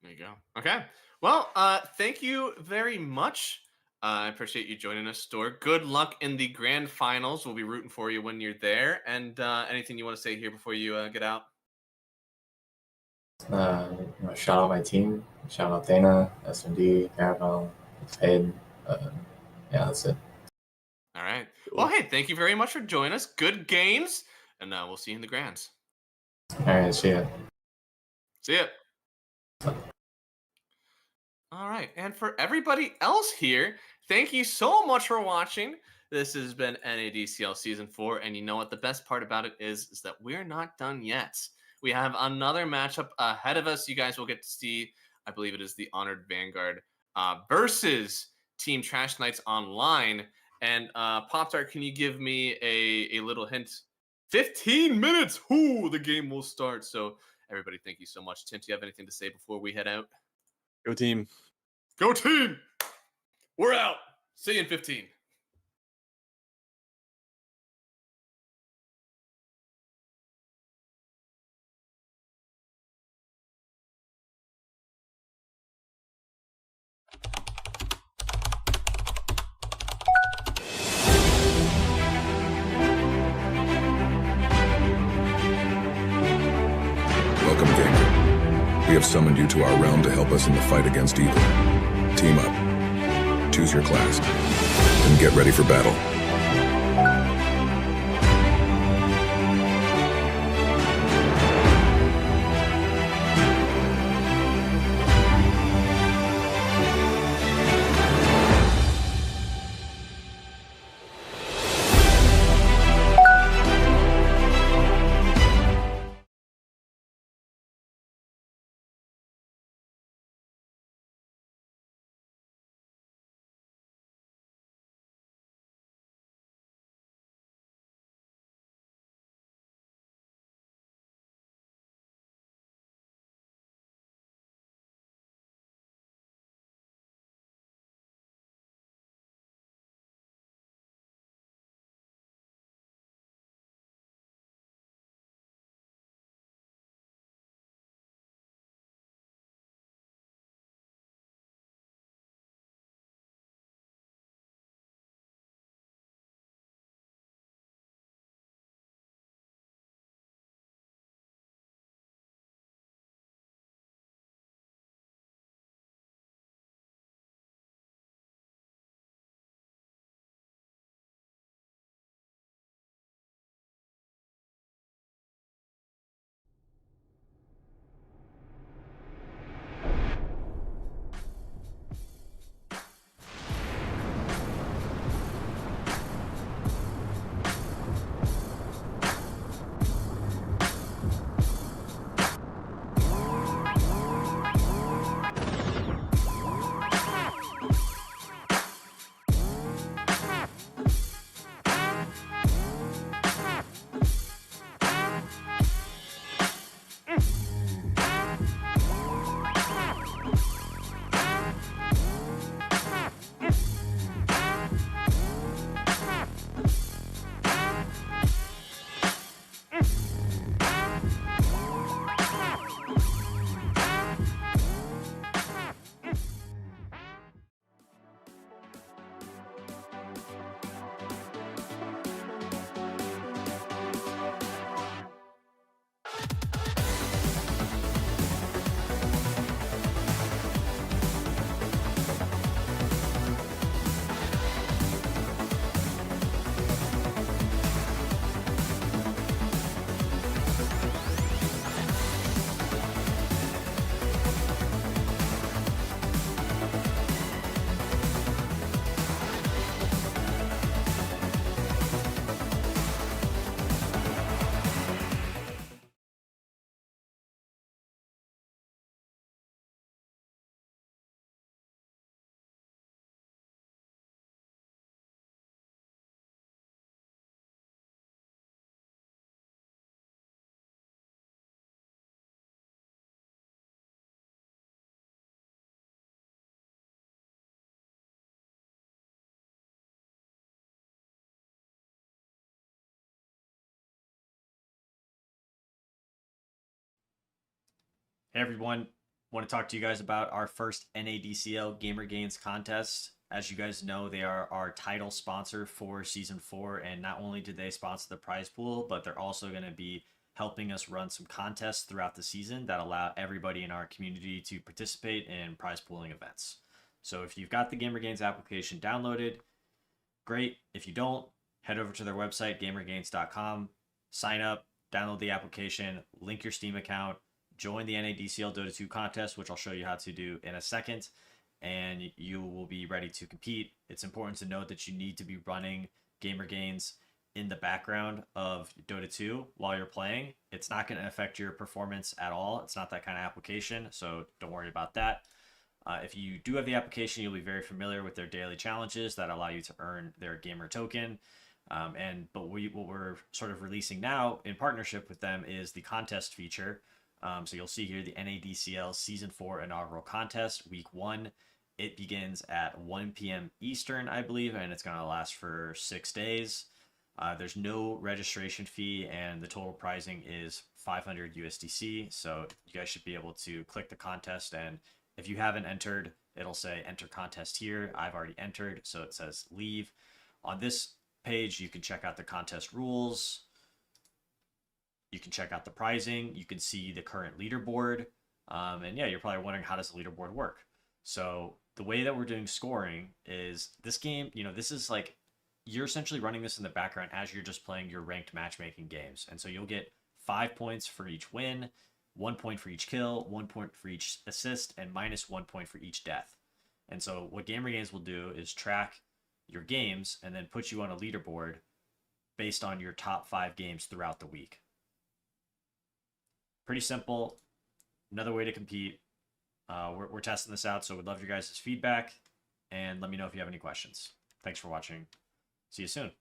There you go. Okay. Well, thank you very much. I appreciate you joining us, Stork. Good luck in the grand finals. We'll be rooting for you when you're there. And anything you want to say here before you get out? You know, shout out my team. Shout out Dana, SMD, Caravel, Fade. Yeah, that's it. All right. Well, hey, thank you very much for joining us. Good games, and we'll see you in the grands. All right, see ya. See ya. All right, and for everybody else here, thank you so much for watching. This has been NADCL Season 4, and you know what the best part about it is that we're not done yet. We have another matchup ahead of us. You guys will get to see, I believe it is the Honored Vanguard versus Team Trash Knights Online. And Pop-Tart, can you give me a little hint? 15 minutes, the game will start. So everybody, thank you so much. Tim, do you have anything to say before we head out? Go team. Go team! We're out. See you in 15. We have summoned you to our realm to help us in the fight against evil. Team up. Choose your class. And get ready for battle. Hey everyone, want to talk to you guys about our first NADCL Gamer Gains contest. As you guys know, they are our title sponsor for Season 4, and not only did they sponsor the prize pool, but they're also going to be helping us run some contests throughout the season that allow everybody in our community to participate in prize pooling events. So if you've got the Gamer Gains application downloaded, great. If you don't, head over to their website, gamergains.com, sign up, download the application, link your Steam account, join the NADCL Dota 2 contest, which I'll show you how to do in a second, and you will be ready to compete. It's important to note that you need to be running Gamer Gains in the background of Dota 2 while you're playing. It's not going to affect your performance at all. It's not that kind of application, so don't worry about that. If you do have the application, you'll be very familiar with their daily challenges that allow you to earn their gamer token. But what we're sort of releasing now in partnership with them is the contest feature. So you'll see here the NADCL Season 4 inaugural contest, Week 1. It begins at 1 p.m. Eastern, I believe, and it's going to last for 6 days. There's no registration fee, and the total pricing is 500 USDC. So you guys should be able to click the contest, and if you haven't entered, it'll say enter contest here. I've already entered, so it says leave. On this page, you can check out the contest rules. You can check out the pricing. You can see the current leaderboard. And yeah, you're probably wondering, how does the leaderboard work? So the way that we're doing scoring is this game, this is like, you're essentially running this in the background as you're just playing your ranked matchmaking games. And so you'll get 5 points for each win, 1 point for each kill, 1 point for each assist, and -1 point for each death. And so what Gamer Games will do is track your games and then put you on a leaderboard based on your top 5 games throughout the week. Pretty simple. Another way to compete. We're testing this out, so we'd love your guys' feedback, and let me know if you have any questions. Thanks for watching. See you soon.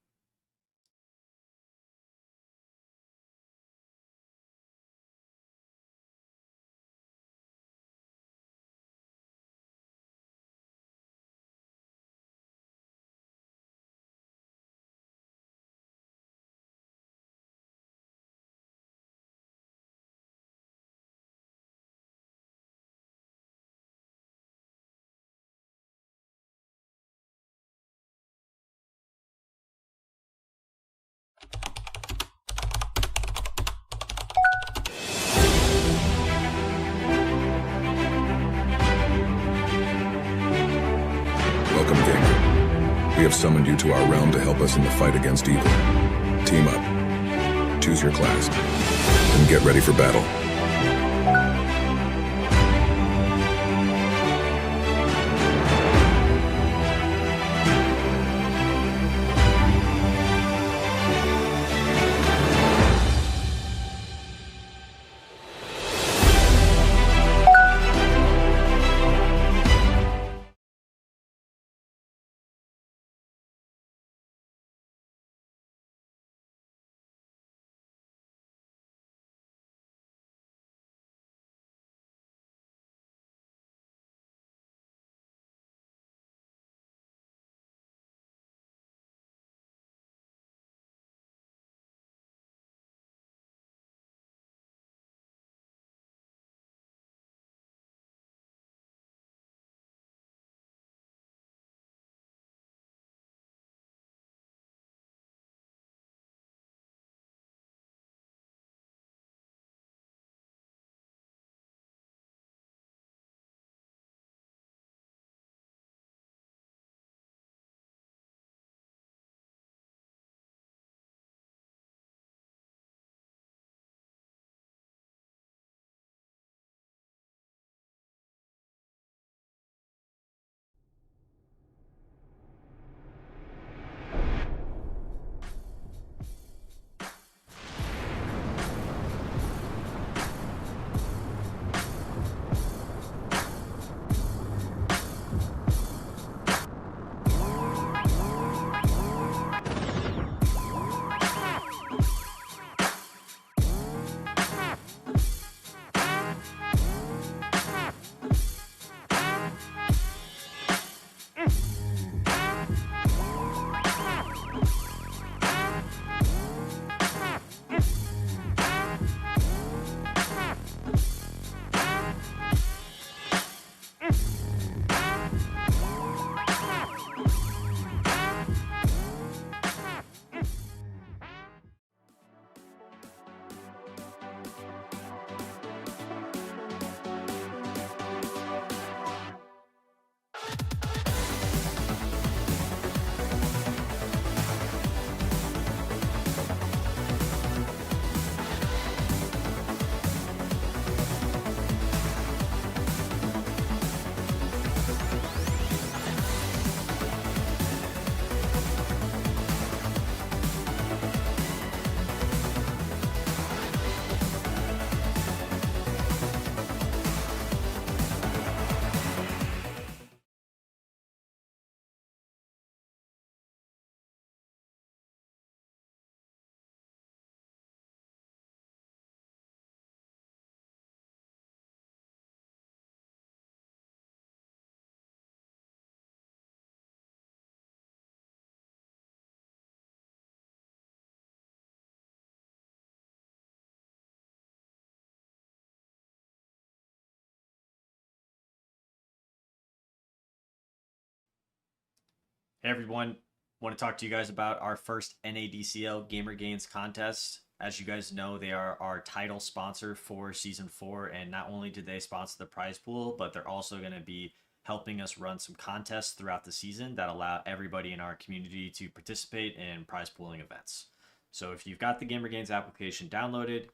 Welcome, gamer. We have summoned you to our realm to help us in the fight against evil. Team up. Choose your class. And get ready for battle. Hey everyone, want to talk to you guys about our first NADCL Gamer Gains contest. As you guys know, they are our title sponsor for season 4, and not only did they sponsor the prize pool, but they're also going to be helping us run some contests throughout the season that allow everybody in our community to participate in prize pooling events. So if you've got the GamerGains application downloaded,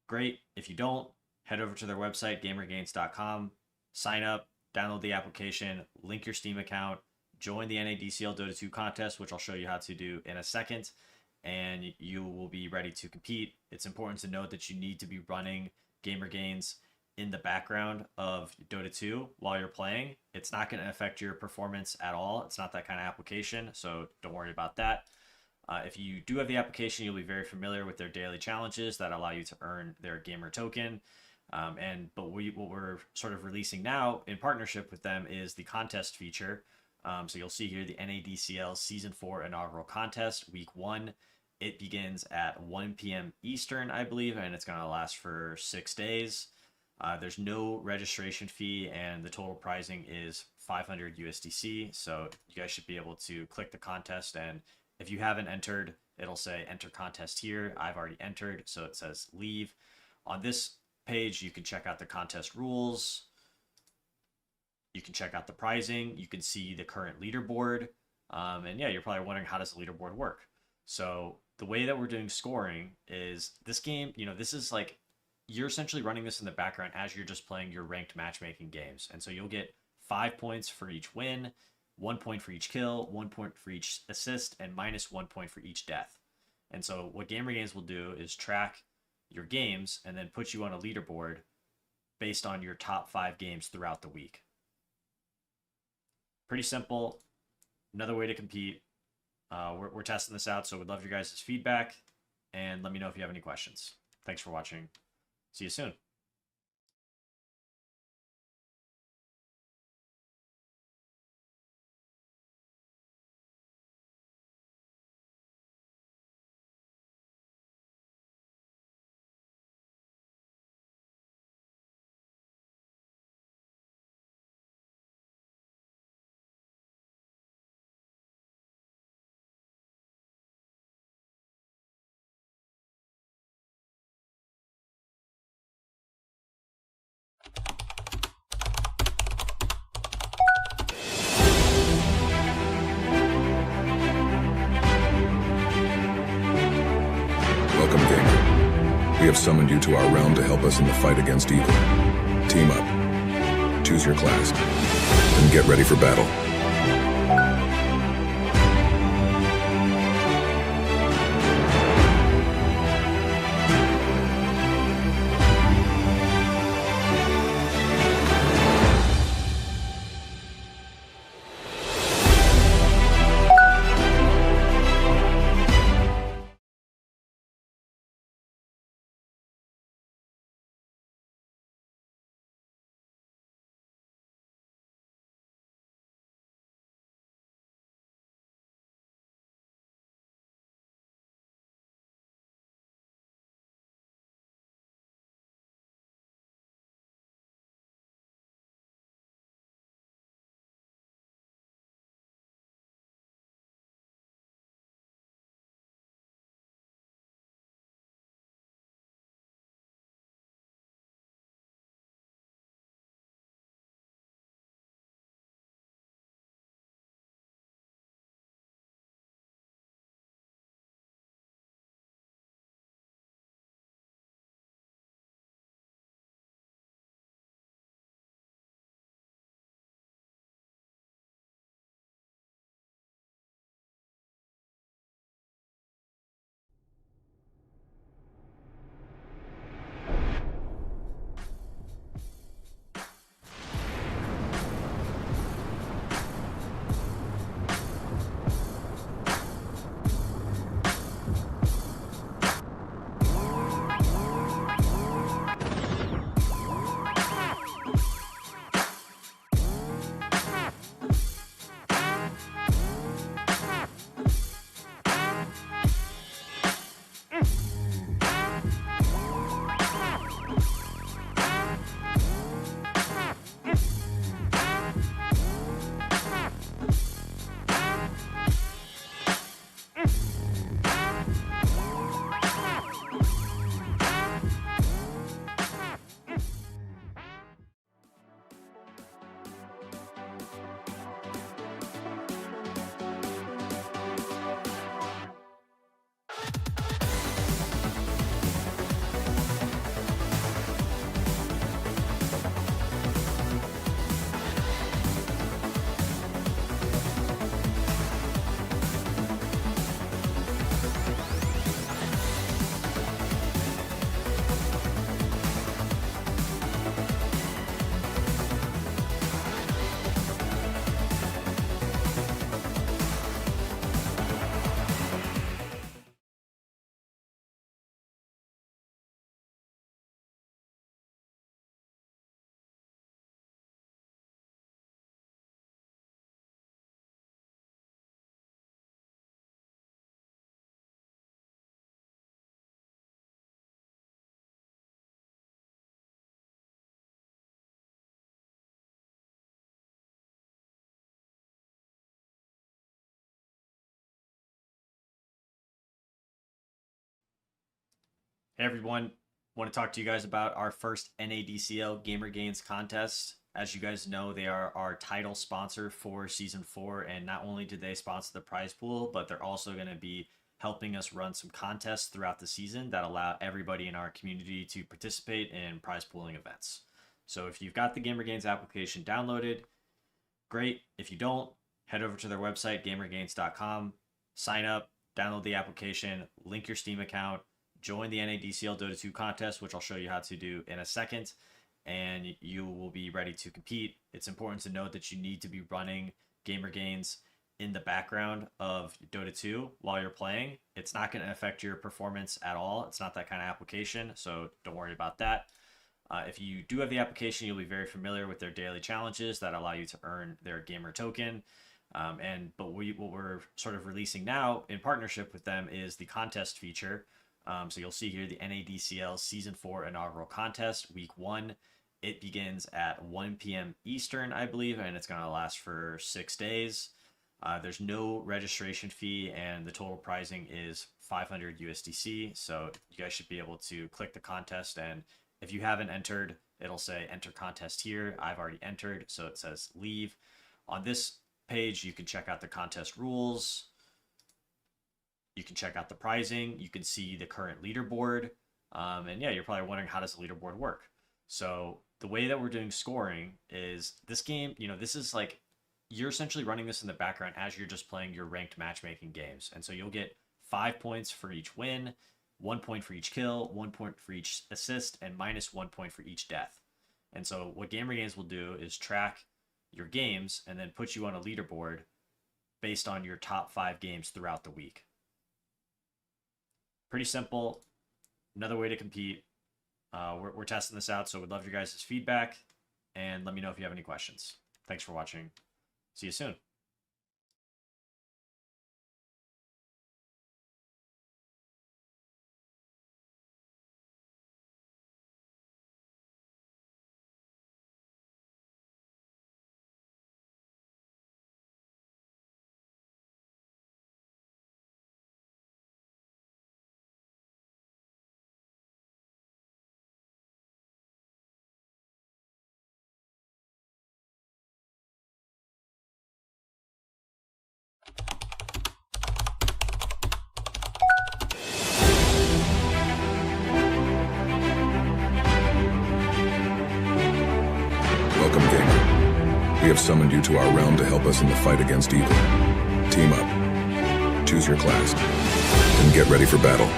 great. If you don't, head over to their website, gamergains.com, sign up, download the application, link your Steam account, join the NADCL Dota 2 contest, which I'll show you how to do in a second, and you will be ready to compete. It's important to note that you need to be running GamerGains in the background of Dota 2 while you're playing. It's not going to affect your performance at all. It's not that kind of application, so don't worry about that. If you do have the application, you'll be very familiar with their daily challenges that allow you to earn their gamer token. But what we're sort of releasing now in partnership with them is the contest feature. So you'll see here the NADCL Season 4 inaugural contest, Week 1. It begins at 1 p.m. Eastern, I believe, and it's going to last for 6 days. There's no registration fee, and the total pricing is 500 USDC. So you guys should be able to click the contest, and if you haven't entered, it'll say enter contest here. I've already entered, so it says leave. On this page, you can check out the contest rules. You can check out the pricing. You can see the current leaderboard. And yeah, you're probably wondering, how does the leaderboard work? So the way that we're doing scoring is this game, this is like, you're essentially running this in the background as you're just playing your ranked matchmaking games. And so you'll get 5 points for each win, 1 point for each kill, 1 point for each assist, and -1 point for each death. And so what GamerGains will do is track your games and then put you on a leaderboard based on your top 5 games throughout the week. Pretty simple. Another way to compete. We're testing this out, so we'd love your guys' feedback, and let me know if you have any questions. Thanks for watching. See you soon. Welcome, gamer. We have summoned you to our realm to help us in the fight against evil. Team up. Choose your class. And get ready for battle. Hey everyone, want to talk to you guys about our first NADCL Gamer Gains contest. As you guys know, they are our title sponsor for Season 4, and not only do they sponsor the prize pool, but they're also going to be helping us run some contests throughout the season that allow everybody in our community to participate in prize pooling events. So if you've got the Gamer Gains application downloaded, great. If you don't, head over to their website, gamergains.com, sign up, download the application, link your Steam account, join the NADCL Dota 2 contest, which I'll show you how to do in a second, and you will be ready to compete. It's important to note that you need to be running Gamer Gains in the background of Dota 2 while you're playing. It's not going to affect your performance at all. It's not that kind of application, so don't worry about that. If you do have the application, you'll be very familiar with their daily challenges that allow you to earn their gamer token. But what we're sort of releasing now in partnership with them is the contest feature. So you'll see here the NADCL Season 4 inaugural contest, Week 1. It begins at 1 p.m. Eastern, I believe, and it's going to last for 6 days. There's no registration fee, and the total pricing is 500 USDC. So you guys should be able to click the contest, and if you haven't entered, it'll say enter contest here. I've already entered, so it says leave. On this page, you can check out the contest rules. You can check out the pricing. You can see the current leaderboard. And yeah, you're probably wondering, how does the leaderboard work? So the way that we're doing scoring is this game, this is like, you're essentially running this in the background as you're just playing your ranked matchmaking games. And so you'll get 5 points for each win, 1 point for each kill, 1 point for each assist, and -1 point for each death. And so what Gamer Games will do is track your games and then put you on a leaderboard based on your top 5 games throughout the week. Pretty simple. Another way to compete. We're testing this out, so we'd love your guys' feedback, and let me know if you have any questions. Thanks for watching. See you soon. Welcome, gamer. We have summoned you to our realm to help us in the fight against evil. Team up. Choose your class. And get ready for battle.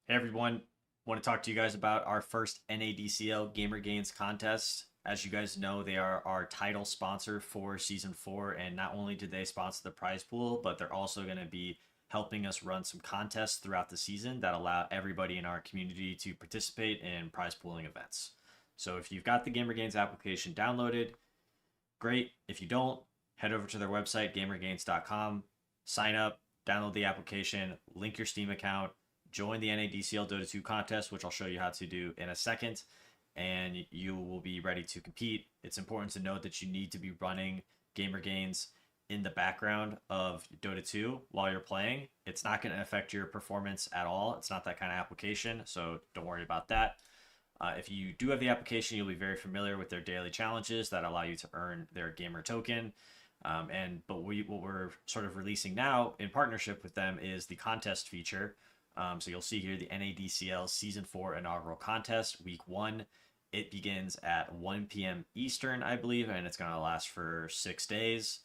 Hey everyone, want to talk to you guys about our first NADCL Gamer Gains contest. As you guys know, they are our title sponsor for Season 4, and not only do they sponsor the prize pool, but they're also going to be helping us run some contests throughout the season that allow everybody in our community to participate in prize pooling events. So if you've got the Gamer Gains application downloaded, great. If you don't, head over to their website, gamergains.com, sign up, download the application, link your Steam account, join the NADCL Dota 2 contest, which I'll show you how to do in a second, and you will be ready to compete. It's important to note that you need to be running Gamer Gains in the background of Dota 2 while you're playing. It's not going to affect your performance at all. It's not that kind of application, so don't worry about that. If you do have the application, you'll be very familiar with their daily challenges that allow you to earn their gamer token. But what we're sort of releasing now in partnership with them is the contest feature. So you'll see here the NADCL Season 4 inaugural contest, Week 1. It begins at 1 p.m. Eastern, I believe, and it's going to last for 6 days.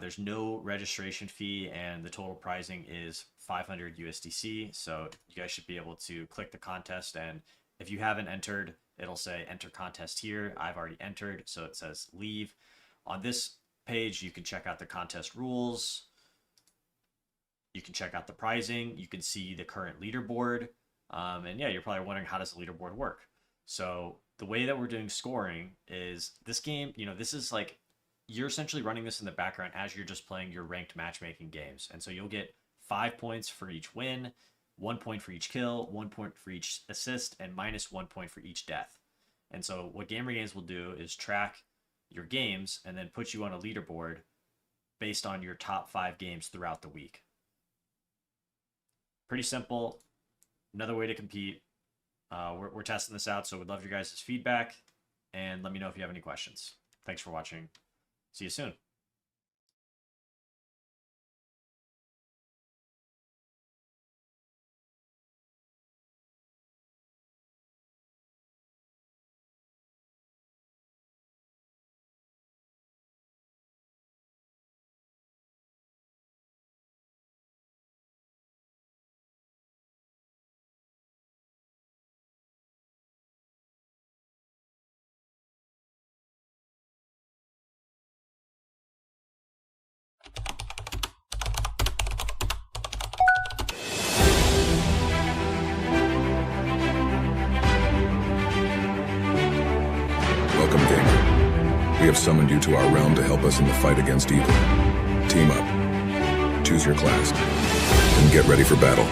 There's no registration fee, and the total pricing is 500 USDC. So you guys should be able to click the contest, and if you haven't entered, it'll say enter contest here. I've already entered, so it says leave. On this page, you can check out the contest rules. You can check out the pricing. You can see the current leaderboard. And yeah, you're probably wondering, how does the leaderboard work? So the way that we're doing scoring is this game, this is like, you're essentially running this in the background as you're just playing your ranked matchmaking games. And so you'll get 5 points for each win, 1 point for each kill, 1 point for each assist, and -1 point for each death. And so what Gamer Games will do is track your games and then put you on a leaderboard based on your top 5 games throughout the week. Pretty simple. Another way to compete. We're testing this out, so we'd love your guys' feedback, and let me know if you have any questions. Thanks for watching. See you soon. Welcome, gamer. We have summoned you to our realm to help us in the fight against evil. Team up, choose your class, and get ready for battle.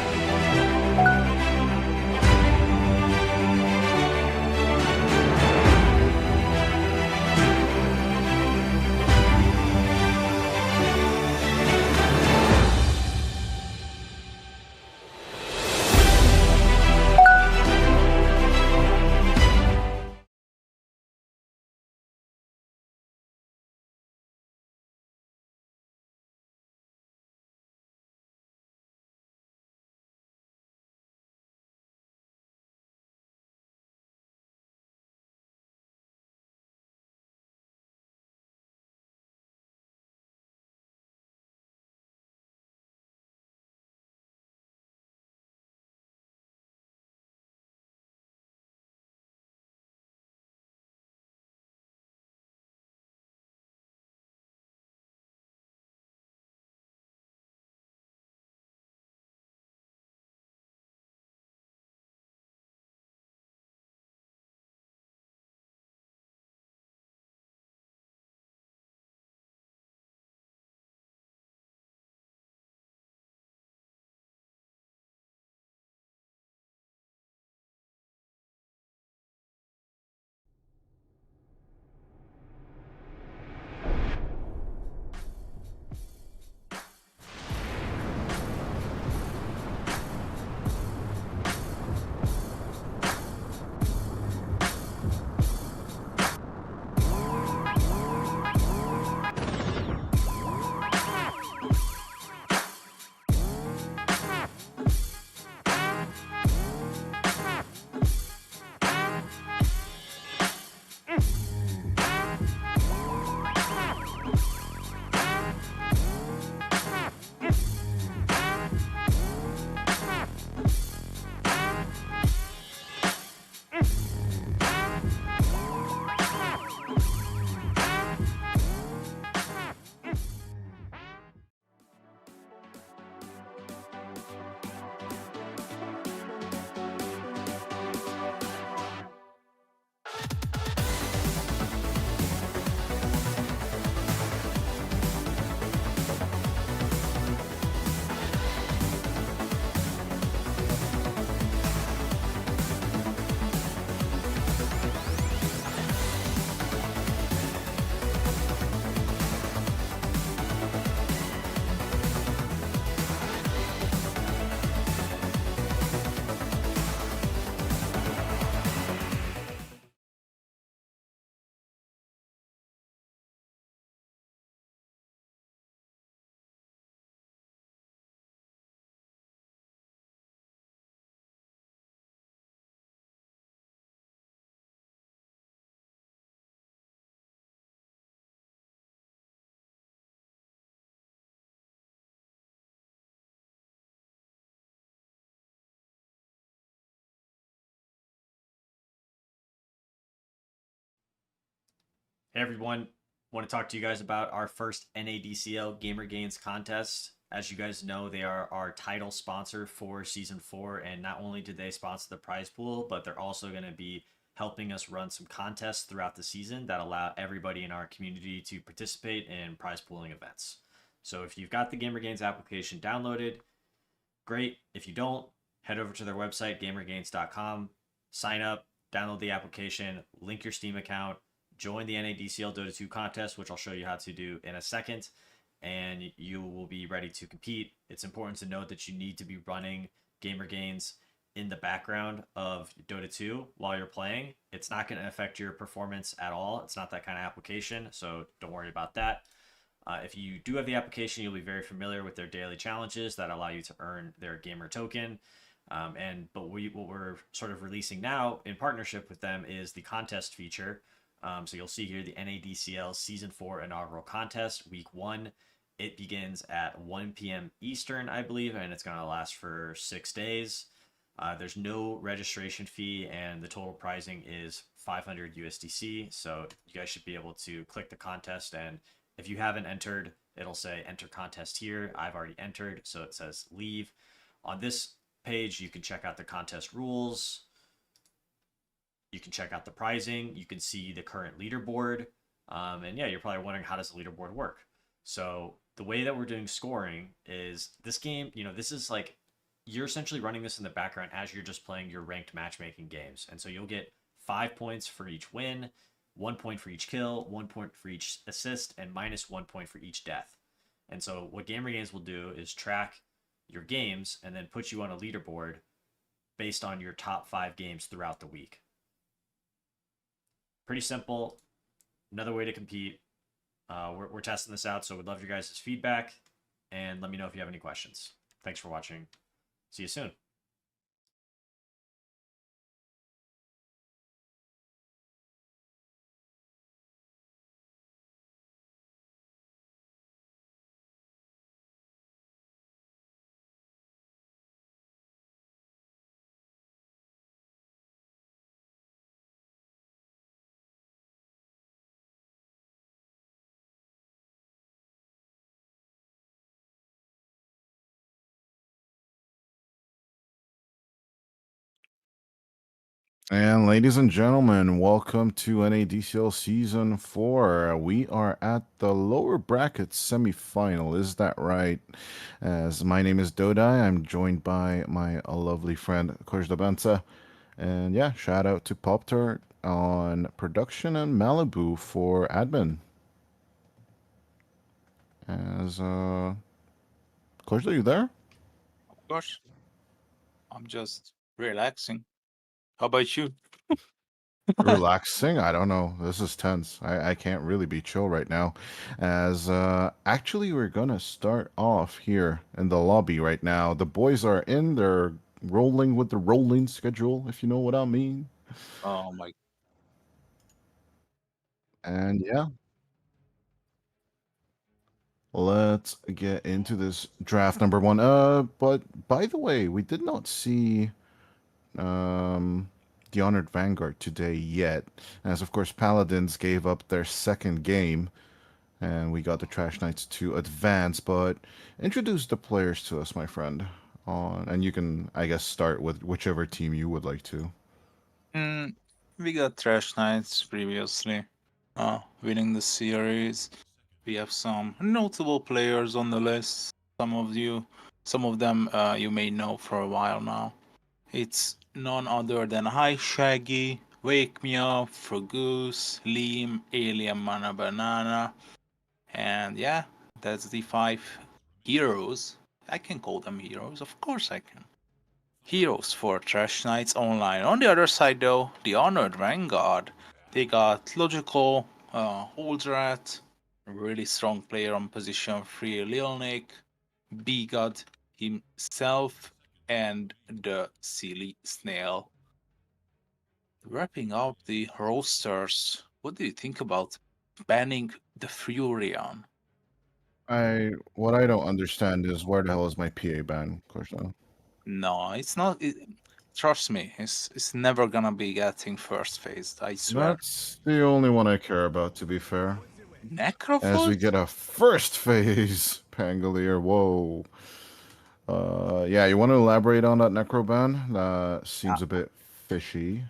Hey everyone, want to talk to you guys about our first NADCL Gamer Gains contest. As you guys know, they are our title sponsor for Season 4, and not only do they sponsor the prize pool, but they're also going to be helping us run some contests throughout the season that allow everybody in our community to participate in prize pooling events. So if you've got the Gamer Gains application downloaded, great. If you don't, head over to their website, gamergains.com, sign up, download the application, link your Steam account, join the NADCL Dota 2 contest, which I'll show you how to do in a second, and you will be ready to compete. It's important to note that you need to be running Gamer Gains in the background of Dota 2 while you're playing. It's not going to affect your performance at all. It's not that kind of application, so don't worry about that. If you do have the application, you'll be very familiar with their daily challenges that allow you to earn their gamer token. But what we're sort of releasing now in partnership with them is the contest feature. So you'll see here the NADCL Season 4 inaugural contest, Week 1. It begins at 1 p.m. Eastern, I believe, and it's going to last for 6 days. There's no registration fee, and the total pricing is 500 USDC. So you guys should be able to click the contest, and if you haven't entered, it'll say enter contest here. I've already entered, so it says leave. On this page, you can check out the contest rules. You can check out the pricing. You can see the current leaderboard. And yeah, you're probably wondering, how does the leaderboard work? So the way that we're doing scoring is this game, this is like, you're essentially running this in the background as you're just playing your ranked matchmaking games. And so you'll get 5 points for each win, 1 point for each kill, 1 point for each assist, and -1 point for each death. And so what Gamer Games will do is track your games and then put you on a leaderboard based on your top 5 games throughout the week. Pretty simple. Another way to compete. We're testing this out, so we'd love your guys' feedback, and let me know if you have any questions. Thanks for watching. See you soon. And ladies and gentlemen, welcome to NADCL Season 4. We are at the lower bracket semifinal, is that right? As my name is Dodai, I'm joined by my lovely friend Kojda Benza. And yeah, shout out to Pop-Tart on production and Malibu for admin. As Kojda, you there? Of course. I'm just relaxing. How about you? Relaxing? I don't know. This is tense. I can't really be chill right now. As actually, we're gonna start off here in the lobby right now. The boys are in. They're rolling with the rolling schedule, if you know what I mean. Oh my. And yeah. Let's get into this draft number 1. But by the way, we did not see the Honored Vanguard today yet, as of course Paladins gave up their second game and we got the Trash Knights to advance. But introduce the players to us, my friend, and you can, I guess, start with whichever team you would like to. We got Trash Knights previously winning the series. We have some notable players on the list. Some of them you may know for a while now. It's none other than Hi Shaggy, Wake Me Up, Fergus, Liam, Alien Mana Banana. And yeah, that's the 5 heroes. I can call them heroes, of course I can. Heroes for Trash Knights Online. On the other side though, the Honored Vanguard. They got Logical, Holdrat, a really strong player on position 3, Lil Nick, B-God himself, and the Silly Snail. Wrapping up the rosters, what do you think about banning the Furion? What I don't understand is, where the hell is my PA ban, Korsha? No, it's not. trust me, it's never gonna be getting first phase. I swear. That's the only one I care about, to be fair. As we Necrofoot? get a first phase, Pangolier. Whoa. Yeah, you want to elaborate on that Necroban? That seems a bit fishy,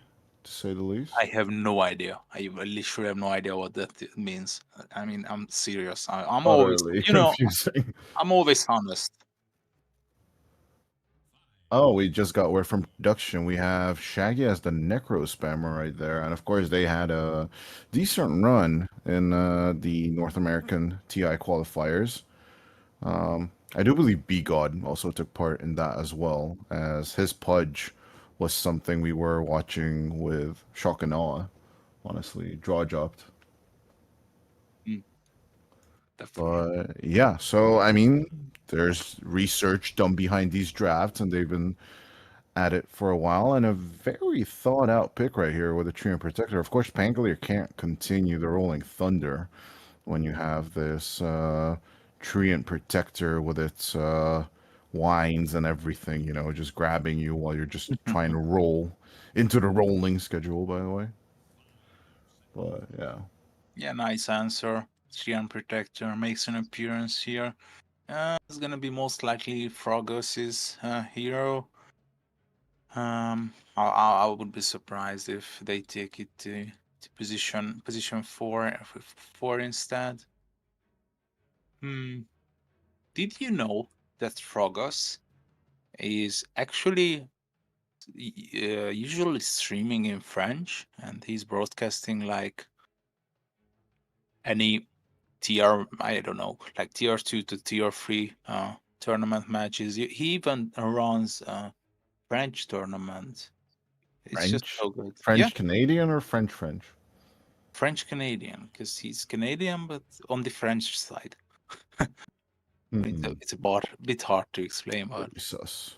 to say the least. I have no idea. I literally have no idea what that means. I mean, I'm serious. I'm always, Utterly you know, confusing. I'm always honest. Oh, we just got word from production. We have Shaggy as the Necro Spammer right there. And of course, they had a decent run in the North American TI qualifiers. I do believe B-God also took part in that as well, as his Pudge was something we were watching with shock and awe. Honestly, jaw dropped. But yeah, so I mean, there's research done behind these drafts, and they've been at it for a while, and a very thought out pick right here with a Treant Protector. Of course, Pangolier can't continue the Rolling Thunder when you have this Treant Protector with its wines and everything, you know, just grabbing you while you're just trying to roll into the rolling schedule, by the way. But yeah. Yeah, nice answer. Treant Protector makes an appearance here. It's gonna be most likely Frogos's hero. I would be surprised if they take it to position 4 instead. Did you know that Frogos is actually usually streaming in French, and he's broadcasting like any tier, I don't know, like tier 2 to tier 3 tournament matches. He even runs French tournament. It's just so good. French Canadian or French? French Canadian, because he's Canadian, but on the French side. It's a bit hard to explain, but sus.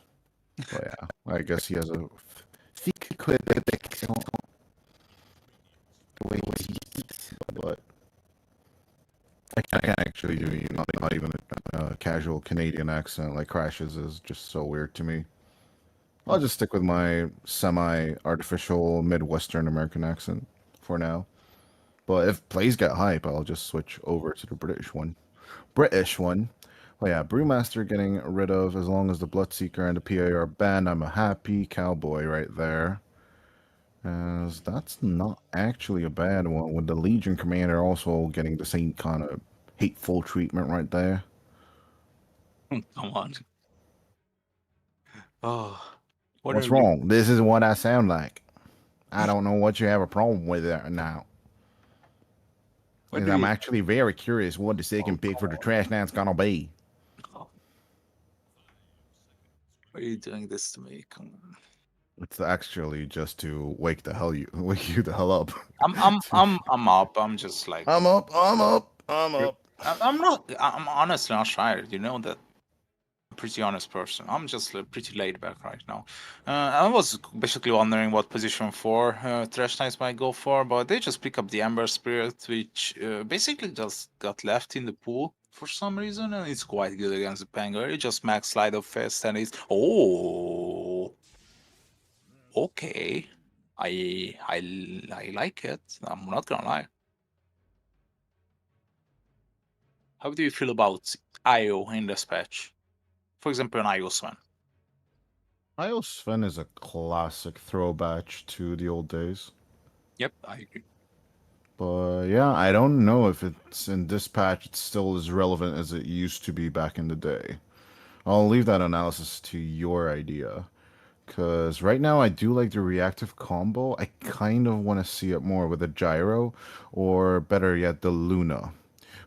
Well, yeah, I guess he has a thick Quebec accent. The way he speaks, but I can't actually do not even a casual Canadian accent like Crash's is just so weird to me. I'll just stick with my semi-artificial Midwestern American accent for now. But if plays get hype, I'll just switch over to the British one. Well, yeah, Brewmaster getting rid of as long as the Bloodseeker and the PA are banned. I'm a happy cowboy right there. As that's not actually a bad one, with the Legion Commander also getting the same kind of hateful treatment right there. Come on. Oh, what's wrong? This is what I sound like. I don't know what you have a problem with there now. I'm actually very curious what the second pick for the Trash Nant's gonna be. Why are you doing this to me? Come on. It's actually just to wake you the hell up. I'm up. I'm just like I'm up. I'm honestly not tired. You know that. I'm a pretty honest person. I'm just pretty laid back right now. I was basically wondering what position 4 Trash Knights might go for, but they just pick up the Ember Spirit, which basically just got left in the pool for some reason, and it's quite good against the Pangolier. It just max Slide of Fist, and it's okay. I like it. I'm not gonna lie. How do you feel about IO in this patch? For example, an IO Sven. IO Sven is a classic throwback to the old days. Yep, I agree. But yeah, I don't know if it's in this patch it's still as relevant as it used to be back in the day. I'll leave that analysis to your idea. Because right now I do like the reactive combo. I kind of want to see it more with a Gyro, or better yet, the Luna.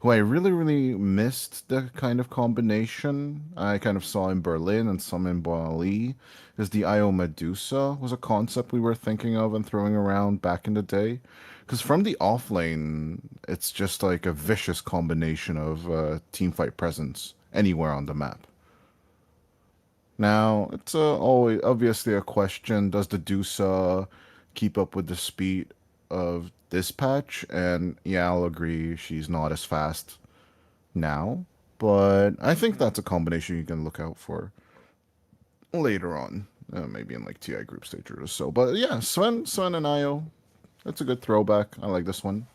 Who I really missed the kind of combination I kind of saw in Berlin and some in Bali. Is the Io Medusa was a concept we were thinking of and throwing around back in the day. Because from the offlane, it's just like a vicious combination of teamfight presence anywhere on the map. Now, it's always obviously a question, does the Dusa keep up with the speed of this patch? And yeah, I'll agree, she's not as fast now. But I think that's a combination you can look out for later on. Maybe in like TI group stage or so. But yeah, Sven and Io, that's a good throwback. I like this one.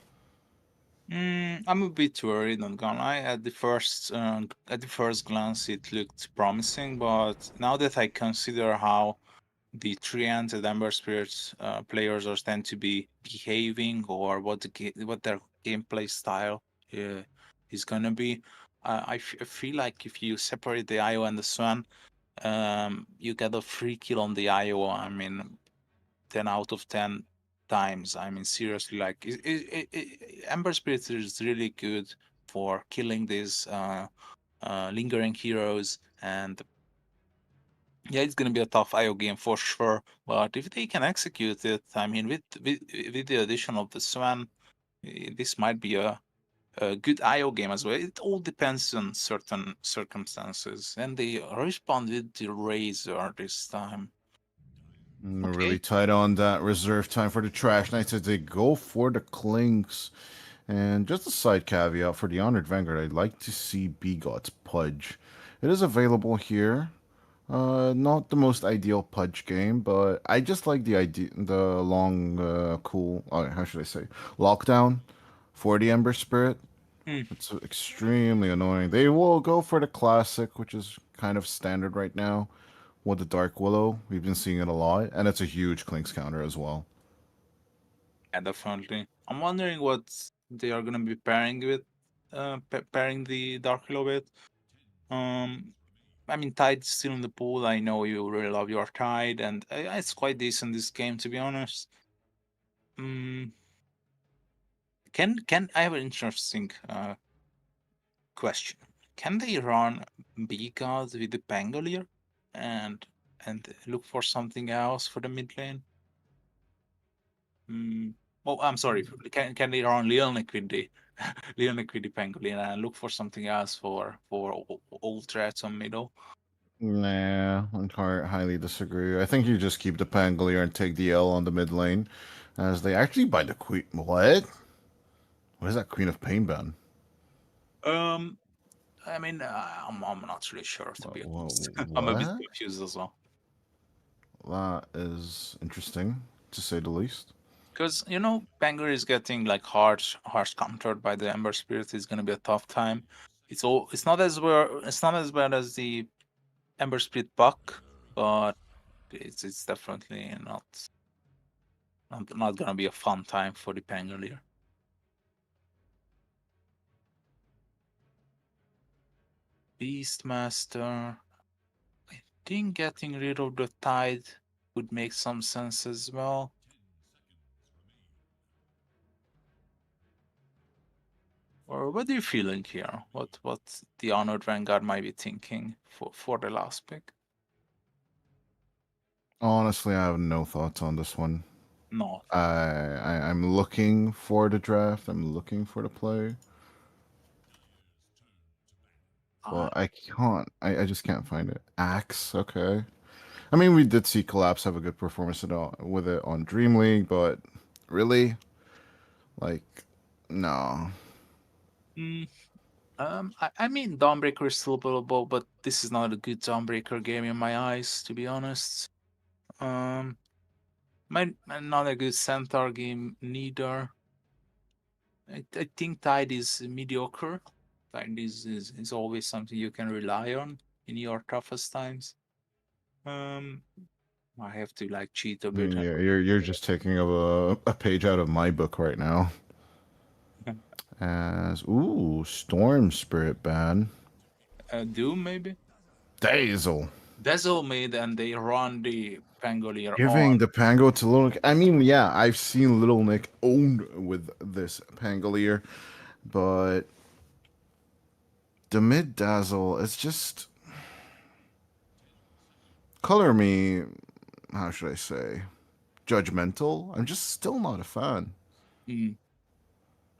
I'm a bit worried, not gonna lie. At the first glance, it looked promising, but now that I consider how the Treant and Ember Spirits players are tend to be behaving, or what their gameplay style is gonna be, I feel like if you separate the IO and the Swan, you get a free kill on the IO. I mean, 10 out of 10 times. I mean, seriously, like Ember Spirit is really good for killing these lingering heroes, and yeah, it's gonna be a tough IO game for sure. But if they can execute it, I mean, with the addition of the Swan, this might be a good IO game as well. It all depends on certain circumstances, and they responded with the Razor this time. We're really tight on that reserve time for the Trash Knights as they go for the Clinks. And just a side caveat for the Honored Vanguard, I'd like to see Bigot's Pudge. It is available here. Not the most ideal Pudge game, but I just like the idea, the long, cool, how should I say, lockdown for the Ember Spirit. It's extremely annoying. They will go for the classic, which is kind of standard right now. With the Dark Willow, we've been seeing it a lot, and it's a huge Clinks counter as well. Yeah, definitely. I'm wondering what they are gonna be pairing with, pairing the Dark Willow with. I mean, Tide's still in the pool. I know you really love your Tide, and it's quite decent this game, to be honest. Can I have an interesting question? Can they run Bigot with the Pangolier and look for something else for the mid lane? Oh, I'm sorry. Can they run Leonic with the Leonic with the Pangolier and look for something else for all threats on middle? Nah, I highly disagree. I think you just keep the Pangolier and take the L on the mid lane, as they actually buy the Queen. What? What is that Queen of Pain ban? I mean, I'm not really sure, to be honest. I'm a bit confused as well. That is interesting, to say the least. Because, you know, Pangolier is getting like harsh countered by the Ember Spirit. It's gonna be a tough time. It's not as bad as the Ember Spirit Buck, but it's definitely not gonna be a fun time for the Pangolier. Beastmaster. I think getting rid of the Tide would make some sense as well. Or what are you feeling here? What the Honored Vanguard might be thinking for the last pick? Honestly, I have no thoughts on this one. No. I'm looking for the draft. I'm looking for the play. Well, I can't. I just can't find it. Axe, okay. I mean, we did see Collapse have a good performance with it on Dream League, but really, like, no. I mean, Dawnbreaker is still available, but this is not a good Dawnbreaker game in my eyes, to be honest. Not a good Centaur game neither. I think Tide is mediocre. Tide is always something you can rely on in your toughest times. I have to like cheat a bit. You're just taking a page out of my book right now. As Storm Spirit ban. Doom maybe. Dazzle made, and they run the Pangolier. Giving the Pango to Little Nick. I mean, yeah, I've seen Little Nick owned with this Pangolier, but the mid Dazzle, it's just color me. How should I say? Judgmental. I'm just still not a fan.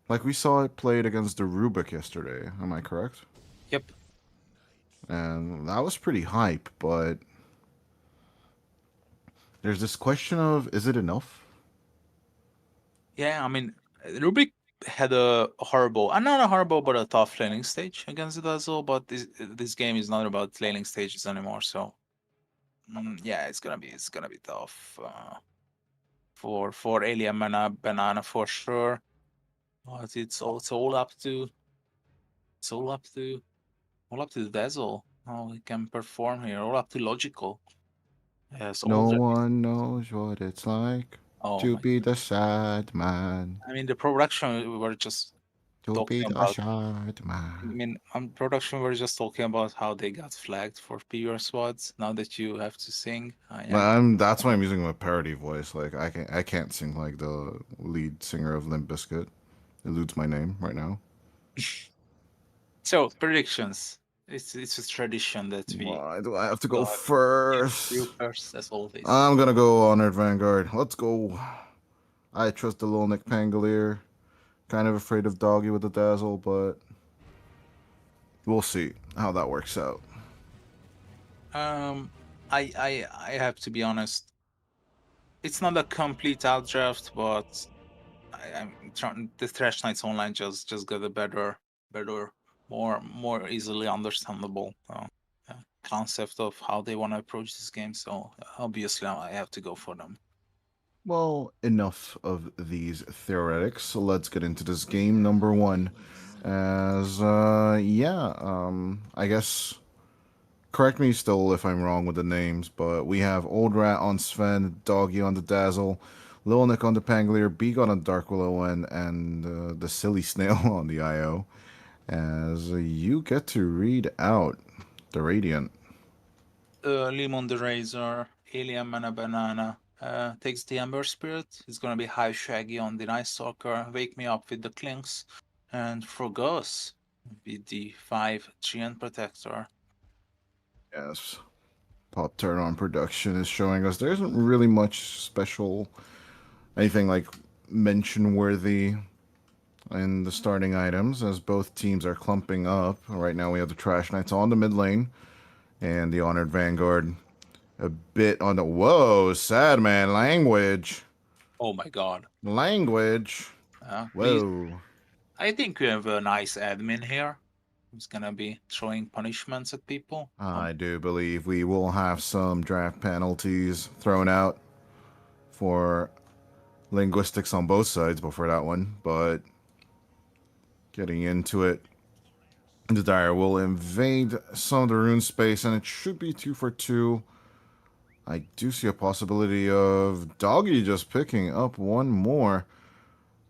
Like we saw it played against the Rubik yesterday. Am I correct? Yep. And that was pretty hype, but there's this question of, is it enough? Yeah, I mean, Rubik had a horrible, not a horrible, but a tough laning stage against the Dazzle, but this game is not about laning stages anymore, so Yeah, it's gonna be tough for Alien Banana for sure. But it's all up to the Dazzle. How he can perform here. All up to Logical. Yes, No all one knows what it's like Oh to my! be the sad man. I mean, the production we were just To talking be the about. sad I man. mean, on production we were just talking about how they got flagged for PR spots. Now that you have to sing, That's why I'm using my parody voice. Like I can't sing like the lead singer of Limp Bizkit. Eludes my name right now. So predictions. It's a tradition that we. Why do I have to go you first? You first, as always. I'm gonna go Honored Vanguard. Let's go. I trust the little Nick Pangolier. Kind of afraid of Doggy with the Dazzle, but we'll see how that works out. I have to be honest. It's not a complete outdraft, but I'm trying. The Thrash Knights Online just got a better, more easily understandable concept of how they want to approach this game. So obviously, I have to go for them. Well, enough of these theoretics. So let's get into this game number one. As I guess correct me still if I'm wrong with the names, but we have Old Rat on Sven, Doggy on the Dazzle, Lil Nick on the Pangolier, Beak on the Dark Willow, and the Silly Snail on the IO. As you get to read out the Radiant. Limon the Razor, Alien Mana Banana, takes the Ember Spirit. It's gonna be High Shaggy on the Night Stalker, Wake Me Up with the Clinks, and Frogos with the 5 GN Protector. Yes. Pop Turn on production is showing us there isn't really much special, anything like mention worthy in the starting items, as both teams are clumping up. Right now we have the Trash Knights on the mid lane and the Honored Vanguard a bit on the... Whoa, sad man, language. Oh my god. Language. Whoa. I think we have a nice admin here who's gonna be throwing punishments at people. I do believe we will have some draft penalties thrown out for linguistics on both sides before that one, but getting into it, the Dire will invade some of the rune space, and it should be 2 for 2. I do see a possibility of Doggy just picking up one more.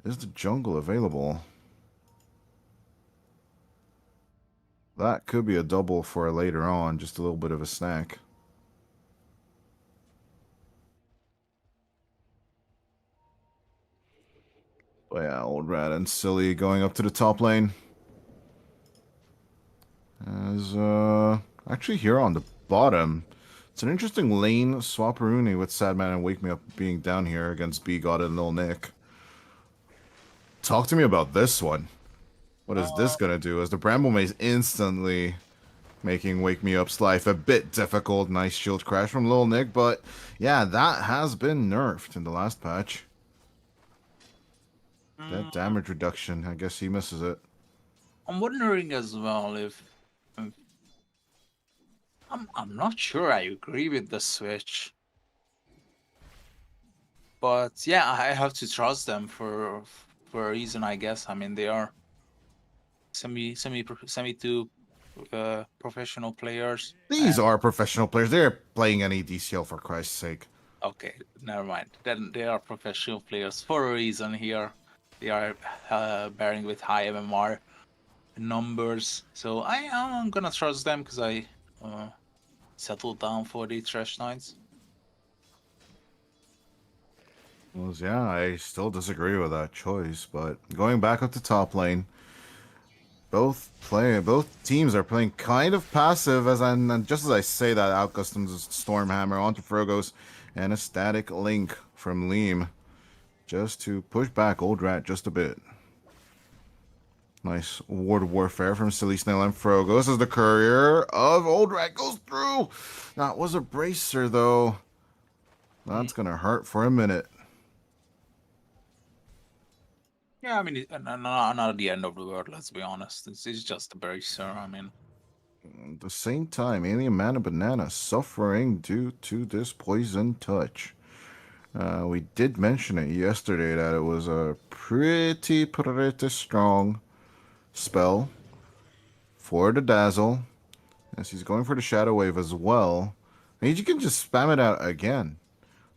Is the jungle available? That could be a double for later on, just a little bit of a snack. But yeah, Old Rat and Silly going up to the top lane. As, actually here on the bottom, it's an interesting lane swapperoonie with Sadman and Wake Me Up being down here against B-God and Lil Nick. Talk to me about this one. What is this gonna do? As the Bramble Maze instantly making Wake Me Up's life a bit difficult. Nice shield crash from Lil Nick, but yeah, that has been nerfed in the last patch. That damage reduction, I guess he misses it. I'm wondering as well if... I'm not sure I agree with the switch. But yeah, I have to trust them for a reason, I guess. I mean, they are semi professional players. These are professional players. They're playing any DCL for Christ's sake. Okay, never mind. Then they are professional players for a reason here. They are bearing with high MMR numbers. So I'm gonna trust them because I settled down for the Trash Knights. Well, yeah, I still disagree with that choice, but going back up to top lane, both teams are playing kind of passive, and just as I say that, out customs Stormhammer onto Frogos and a static link from Liam just to push back Old Rat just a bit. Nice ward warfare from Silly Snail and Frogos as the courier of Old Rat goes through. That was a bracer though. That's gonna hurt for a minute. Yeah, I mean, not the end of the world, let's be honest. It's just a bracer, I mean. At the same time, Alien Mana Banana suffering due to this poison touch. We did mention it yesterday that it was a pretty strong spell for the Dazzle, as he's going for the Shadow Wave as well. And you can just spam it out again.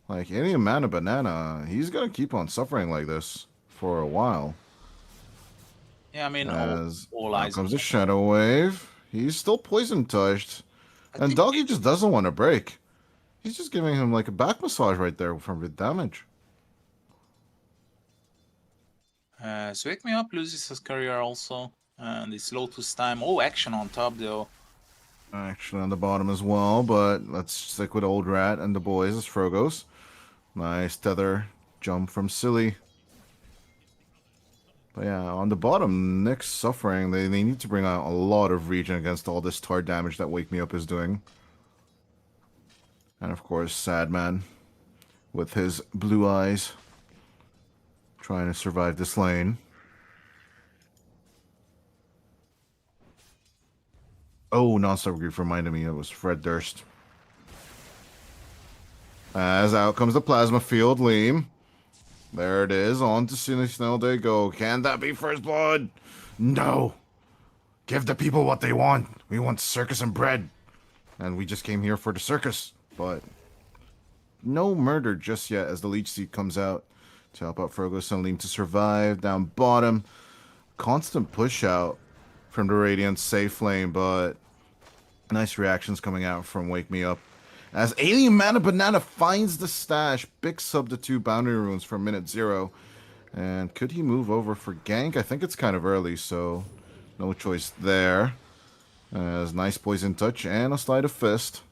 Like, Alien Mana Banana, he's going to keep on suffering like this for a while. Yeah, I mean, As all now eyes comes on the Shadow Wave. He's still poison touched. And Doggy just doesn't want to break. He's just giving him like a back massage right there from the damage. So Wake Me Up loses his career also. And it's Lotus time. Oh, action on top though. Actually on the bottom as well, but let's stick with Old Rat and the boys as Frogos. Nice tether jump from Silly. But yeah, on the bottom, Nick's suffering. They need to bring out a lot of regen against all this tar damage that Wake Me Up is doing. And of course, Sadman with his blue eyes trying to survive this lane. Oh, Non-Stop Grief reminded me it was Fred Durst. As out comes the Plasma Field, Liam. There it is. On to Silly Snail they go. Can that be First Blood? No. Give the people what they want. We want circus and bread. And we just came here for the circus. But no murder just yet as the Leech Seed comes out to help out Frogos and Liam to survive. Down bottom. Constant push out from the Radiant safe lane, but nice reactions coming out from Wake Me Up. As Alien Mana Banana finds the stash, picks up the 2 boundary runes for minute 0. And could he move over for gank? I think it's kind of early, so no choice there. As nice poison touch and a sleight of fist.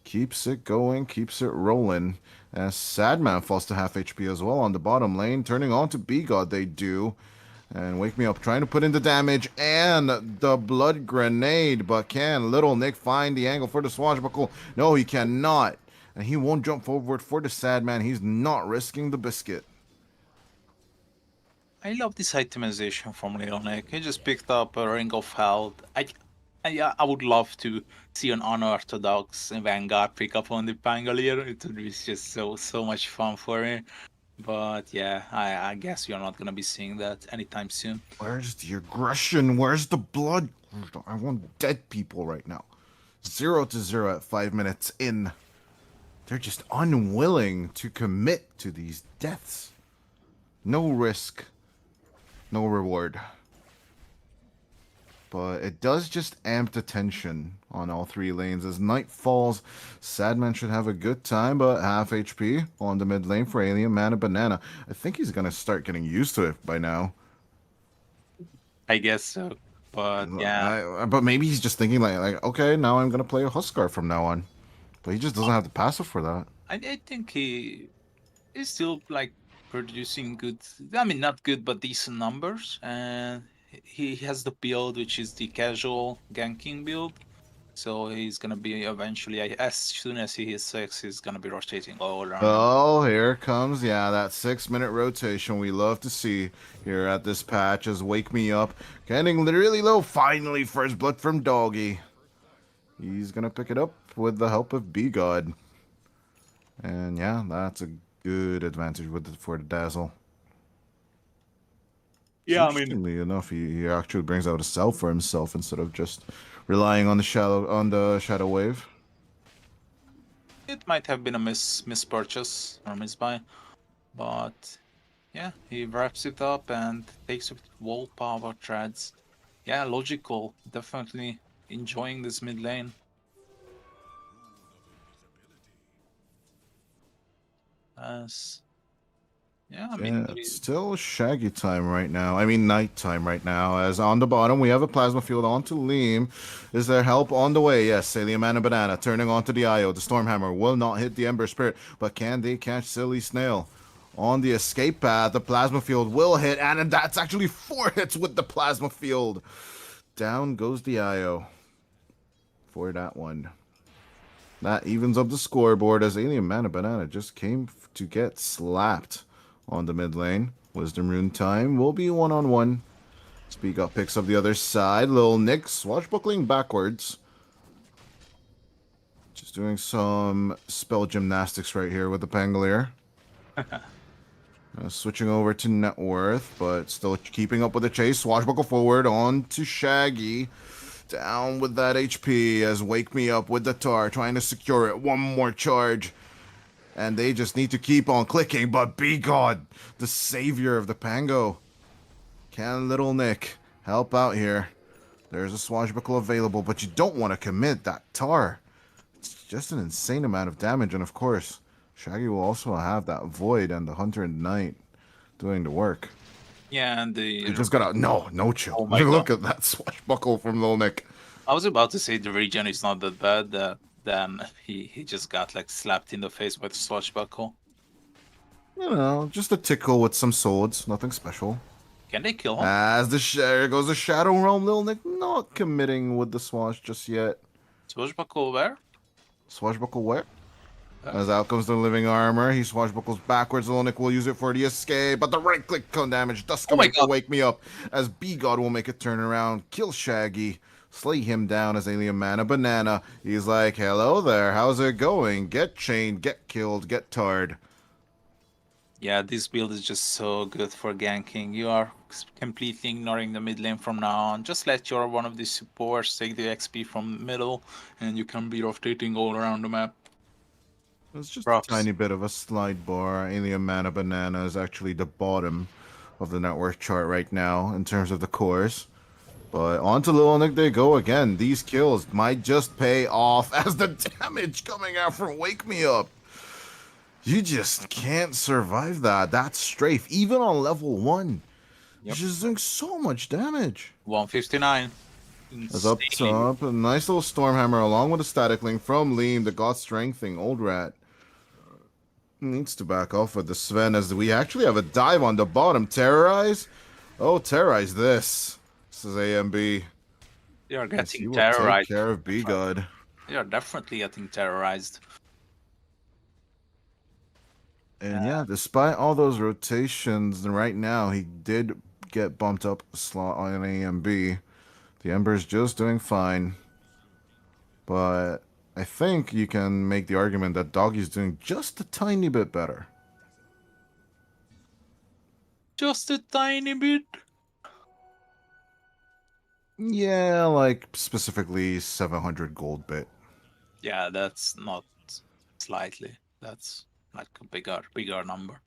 Keeps it going, keeps it rolling. As Sadman falls to half HP as well on the bottom lane. Turning on to B-God they do. And Wake Me Up trying to put in the damage and the blood grenade. But can Little Nick find the angle for the swashbuckle? No, he cannot. And he won't jump forward for the Sadman. He's not risking the biscuit. I love this itemization from Little Nick. He just picked up a Ring of Health. I would love to see an unorthodox Vanguard pick up on the Pangolier. It would be just so much fun for him. But yeah, I guess you're not gonna be seeing that anytime soon. Where's the aggression? Where's the blood? I want dead people right now. 0-0 at 5 minutes in. They're just unwilling to commit to these deaths. No risk, no reward. But it does just amp the tension on all 3 lanes. As night falls, Sadman should have a good time, but half HP on the mid lane for Alien Mana Banana. I think he's going to start getting used to it by now. I guess so, but yeah. But maybe he's just thinking like, okay, now I'm going to play a Huskar from now on. But he just doesn't have the passive for that. I think he is still like producing good, I mean not good, but decent numbers. And he has the build, which is the casual ganking build. So he's going to be eventually, as soon as he hits 6, he's going to be rotating all around. Oh, here comes, that 6-minute rotation we love to see here at this patch as Wake Me Up. Getting really low. Finally, First Blood from Doggy. He's going to pick it up with the help of B-God. And yeah, that's a good advantage for the Dazzle. Yeah, I mean, interestingly enough, he actually brings out a cell for himself instead of just relying on the shadow wave. It might have been a mispurchase or misbuy, but yeah, he wraps it up and takes it with wall power treads. Yeah, logical. Definitely enjoying this mid lane. Yeah, I mean, it's still Shaggy time right now. I mean, night time right now. As on the bottom, we have a Plasma Field onto Liam. Is there help on the way? Yes, Alien Mana Banana turning onto the IO. The Stormhammer will not hit the Ember Spirit, but can they catch Silly Snail? On the escape path, the Plasma Field will hit, and that's actually 4 hits with the Plasma Field. Down goes the IO for that one. That evens up the scoreboard as Alien Mana Banana just came to get slapped on the mid lane. Wisdom Rune time will be 1-on-1. Speak Up picks up the other side. Lil Nick swashbuckling backwards. Just doing some spell gymnastics right here with the Pangolier. Switching over to Net Worth, but still keeping up with the chase. Swashbuckle forward on to Shaggy. Down with that HP as Wake Me Up with the tar, trying to secure it. One more charge. And they just need to keep on clicking, but be God, the savior of the Pango. Can Little Nick help out here? There's a swashbuckle available, but you don't want to commit that tar. It's just an insane amount of damage, and of course, Shaggy will also have that Void and the Hunter and Knight doing the work. Yeah, and the... You just gotta... No chill. Oh my Look God. at that swashbuckle from Lil Nick. I was about to say the region is not that bad, then he just got like slapped in the face with swashbuckle. You know, just a tickle with some swords. Nothing special. Can they kill him? As there goes the Shadow Realm, Lil Nick not committing with the swash just yet. Swashbuckle where? Swashbuckle where? As out comes the living armor, he swashbuckles backwards. Lil Nick will use it for the escape, but the right click damage does come to Wake Me Up. As B-God will make a turnaround, kill Shaggy, slay him down as Alien Mana Banana. He's like, hello there, how's it going? Get chained, get killed, get tarred. Yeah, this build is just so good for ganking. You are completely ignoring the mid lane from now on. Just let your one of the supports take the XP from middle, and you can be rotating all around the map. It's just a tiny bit of a slide bar. Alien Mana Banana is actually the bottom of the net worth chart right now in terms of the cores. But on to Lil Nick they go again. These kills might just pay off as the damage coming out from Wake Me Up. You just can't survive that. That's strafe. Even on level 1. You're just doing so much damage. 159. As up top, a nice little Stormhammer along with a Static Link from Liam, the God Strengthing Old Rat. Needs to back off with the Sven as we actually have a dive on the bottom. Terrorize? Oh, terrorize this. This is AMB. They are Yes, getting you will terrorized. Take care of B-God. They are definitely getting terrorized. And yeah, despite all those rotations, right now he did get bumped up a slot on AMB. The Ember's just doing fine. But I think you can make the argument that Doggy's doing just a tiny bit better. Just a tiny bit? Yeah, like specifically 700 gold bit. Yeah, that's not slightly. That's like a bigger number.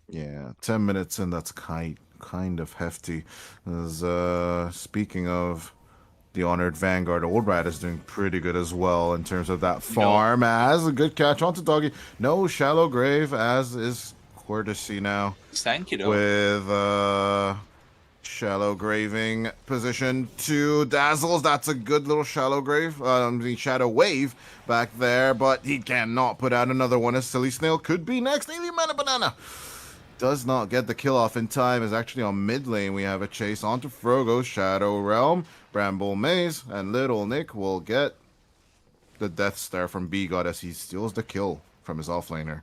Yeah, 10 minutes in, that's kind of hefty. As, speaking of the Honored Vanguard, Old Rat is doing pretty good as well in terms of that farm. As a good catch onto Doggy. No Shallow Grave, as is courtesy now. Thank you, though. With Shallow Graving position to Dazzles. That's a good little Shallow Grave. Shadow Wave back there, but he cannot put out another one as Silly Snail could be next. Alien Mana Banana does not get the kill off in time. Is actually on mid lane. We have a chase onto Frogo, Shadow Realm, Bramble Maze, and Little Nick will get the Death Star from B-God as he steals the kill from his offlaner.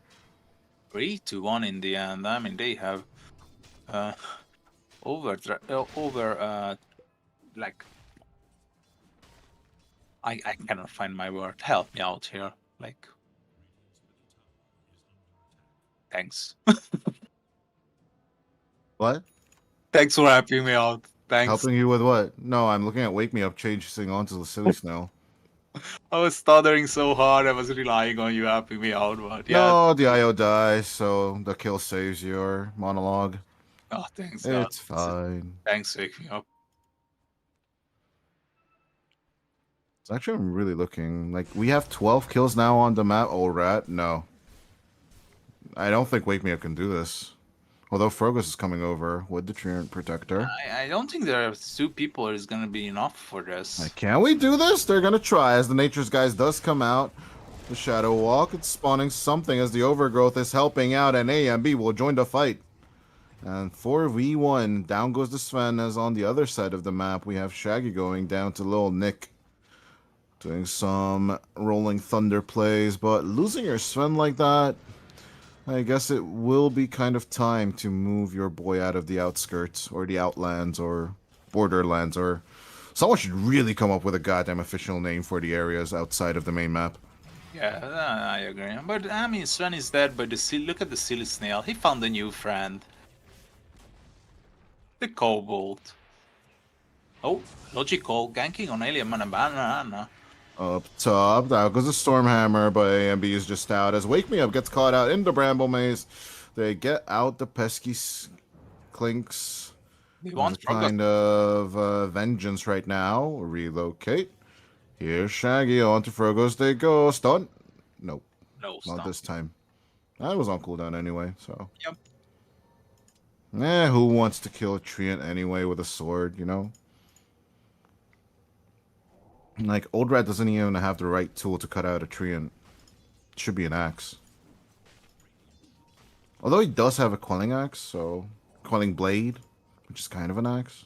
3-1 in the end. I mean, they have like I cannot find my word. Help me out here. Like, thanks. What? Thanks for helping me out. Thanks. Helping you with what? No, I'm looking at Wake Me Up changing onto the Silly Snail. I was stuttering so hard. I was relying on you helping me out, but yeah. No, the IO dies, so the kill saves your monologue. Oh, thanks. It's fine. Thanks, wake me up. It's actually I'm really looking like we have 12 kills now on the map. Old Rat, no. I don't think Wake Me Up can do this. Although Frogus is coming over with the Treant Protector. I don't think there are 2 people is gonna be enough for this. Like, can we do this? They're gonna try as the Nature's Guys does come out. The Shadow Walk, it's spawning something as the Overgrowth is helping out, and AMB will join the fight. And 4v1, down goes the Sven, as on the other side of the map we have Shaggy going down to Lil Nick. Doing some Rolling Thunder plays, but losing your Sven like that, I guess it will be kind of time to move your boy out of the outskirts or the outlands or Borderlands, or someone should really come up with a goddamn official name for the areas outside of the main map. Yeah, I agree. But I mean, Sven is dead by the sea. Look at the silly snail. He found a new friend. The kobold. Oh, logical. Ganking on alien banana. Up top, there goes the Stormhammer, but AMB is just out as Wake Me Up gets caught out in the Bramble Maze. They get out the pesky clinks. They want kind of vengeance right now. Relocate. Here's Shaggy onto Frogos. They go. Stun. Nope. No, not this time. That was on cooldown anyway, so. Yep. Who wants to kill a Treant anyway with a sword, you know? Like, Old Rat doesn't even have the right tool to cut out a Treant. It should be an axe. Although he does have a Quelling Axe, so... Quelling Blade, which is kind of an axe.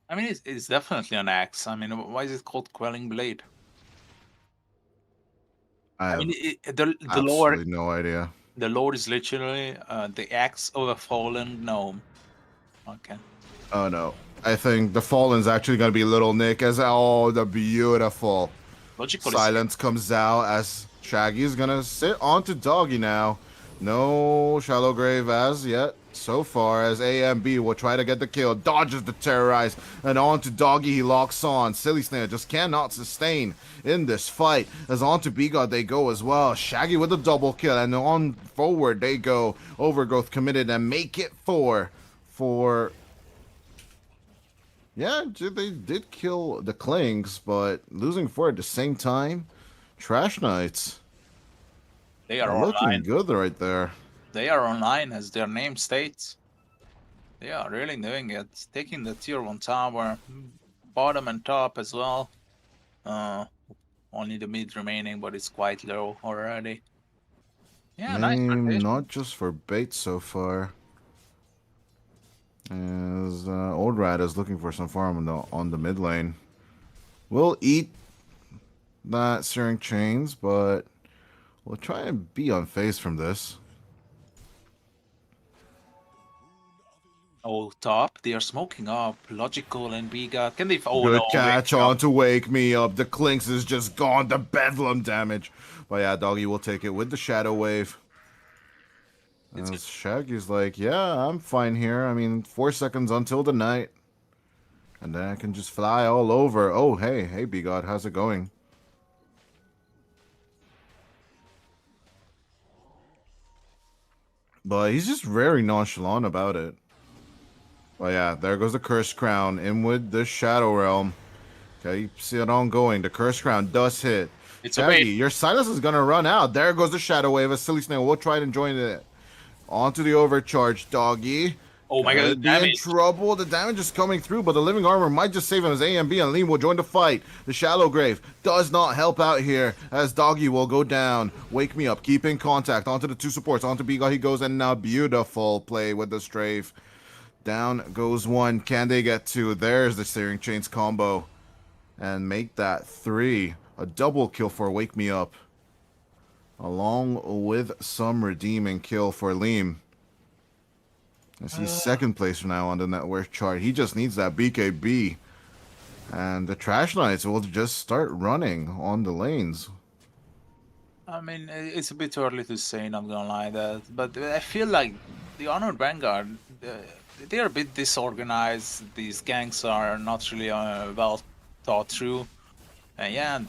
I mean, it's definitely an axe. I mean, why is it called Quelling Blade? I mean, the absolutely lore... no idea. The lore is literally the axe of a fallen gnome. Okay. Oh no. I think the Fallen's actually going to be Little Nick as the beautiful silence comes out as Shaggy is going to sit onto Doggy now. No Shallow Grave as yet so far as AMB will try to get the kill. Dodges the Terrorize and onto Doggy he locks on. Silly Snail just cannot sustain in this fight as onto B-God they go as well. Shaggy with a double kill and on forward they go. Overgrowth committed and make it for... Yeah, they did kill the Klings, but losing 4 at the same time. Trash Knights. They are looking online. good right there. They are online, as their name states. They are really doing it. Taking the tier 1 tower, bottom and top as well. Only the mid remaining, but it's quite low already. Yeah, nice rotation. Not just for bait so far. As Old Rat is looking for some farm on the mid lane. We'll eat that Searing Chains, but we'll try and be unfazed from this. Oh, top. They are smoking up. Logical and B-God. Can they... Oh, Good no. catch on to Wake Me Up. The Clinks is just gone to Bedlam damage. But yeah, Doggy will take it with the Shadow Wave. As Shaggy's like, yeah, I'm fine here. I mean, 4 seconds until the night. And then I can just fly all over. Oh, hey, B-God, how's it going? But he's just very nonchalant about it. Well, yeah, there goes the Cursed Crown in with the Shadow Realm. Okay, you see it ongoing. The Cursed Crown does hit. Shaggy, your silence is going to run out. There goes the Shadow Wave. A Silly Snail will try and join it. Onto the overcharge, Doggy. Oh my god, in trouble. The damage is coming through, but the Living Armor might just save him as AMB and Liam will join the fight. The Shallow Grave does not help out here as Doggy will go down. Wake Me Up, keep in contact. Onto the 2 supports, onto B-God he goes, and now beautiful play with the strafe. Down goes 1. Can they get 2? There's the Searing Chains combo. And make that 3. A double kill for Wake Me Up. Along with some redeeming kill for Liam. As he's second place now on the network chart. He just needs that BKB. And the Trash Knights will just start running on the lanes. I mean, it's a bit early to say, not gonna lie, but I feel like the Honored Vanguard, they're a bit disorganized. These gangs are not really well thought through. Yeah,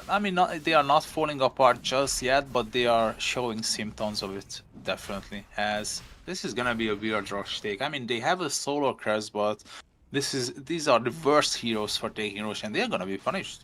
I mean, they are not falling apart just yet, but they are showing symptoms of it, definitely. As this is gonna be a weird rush take. I mean, they have a Solar Crest, but these are the worst heroes for taking rush, and they're gonna be punished.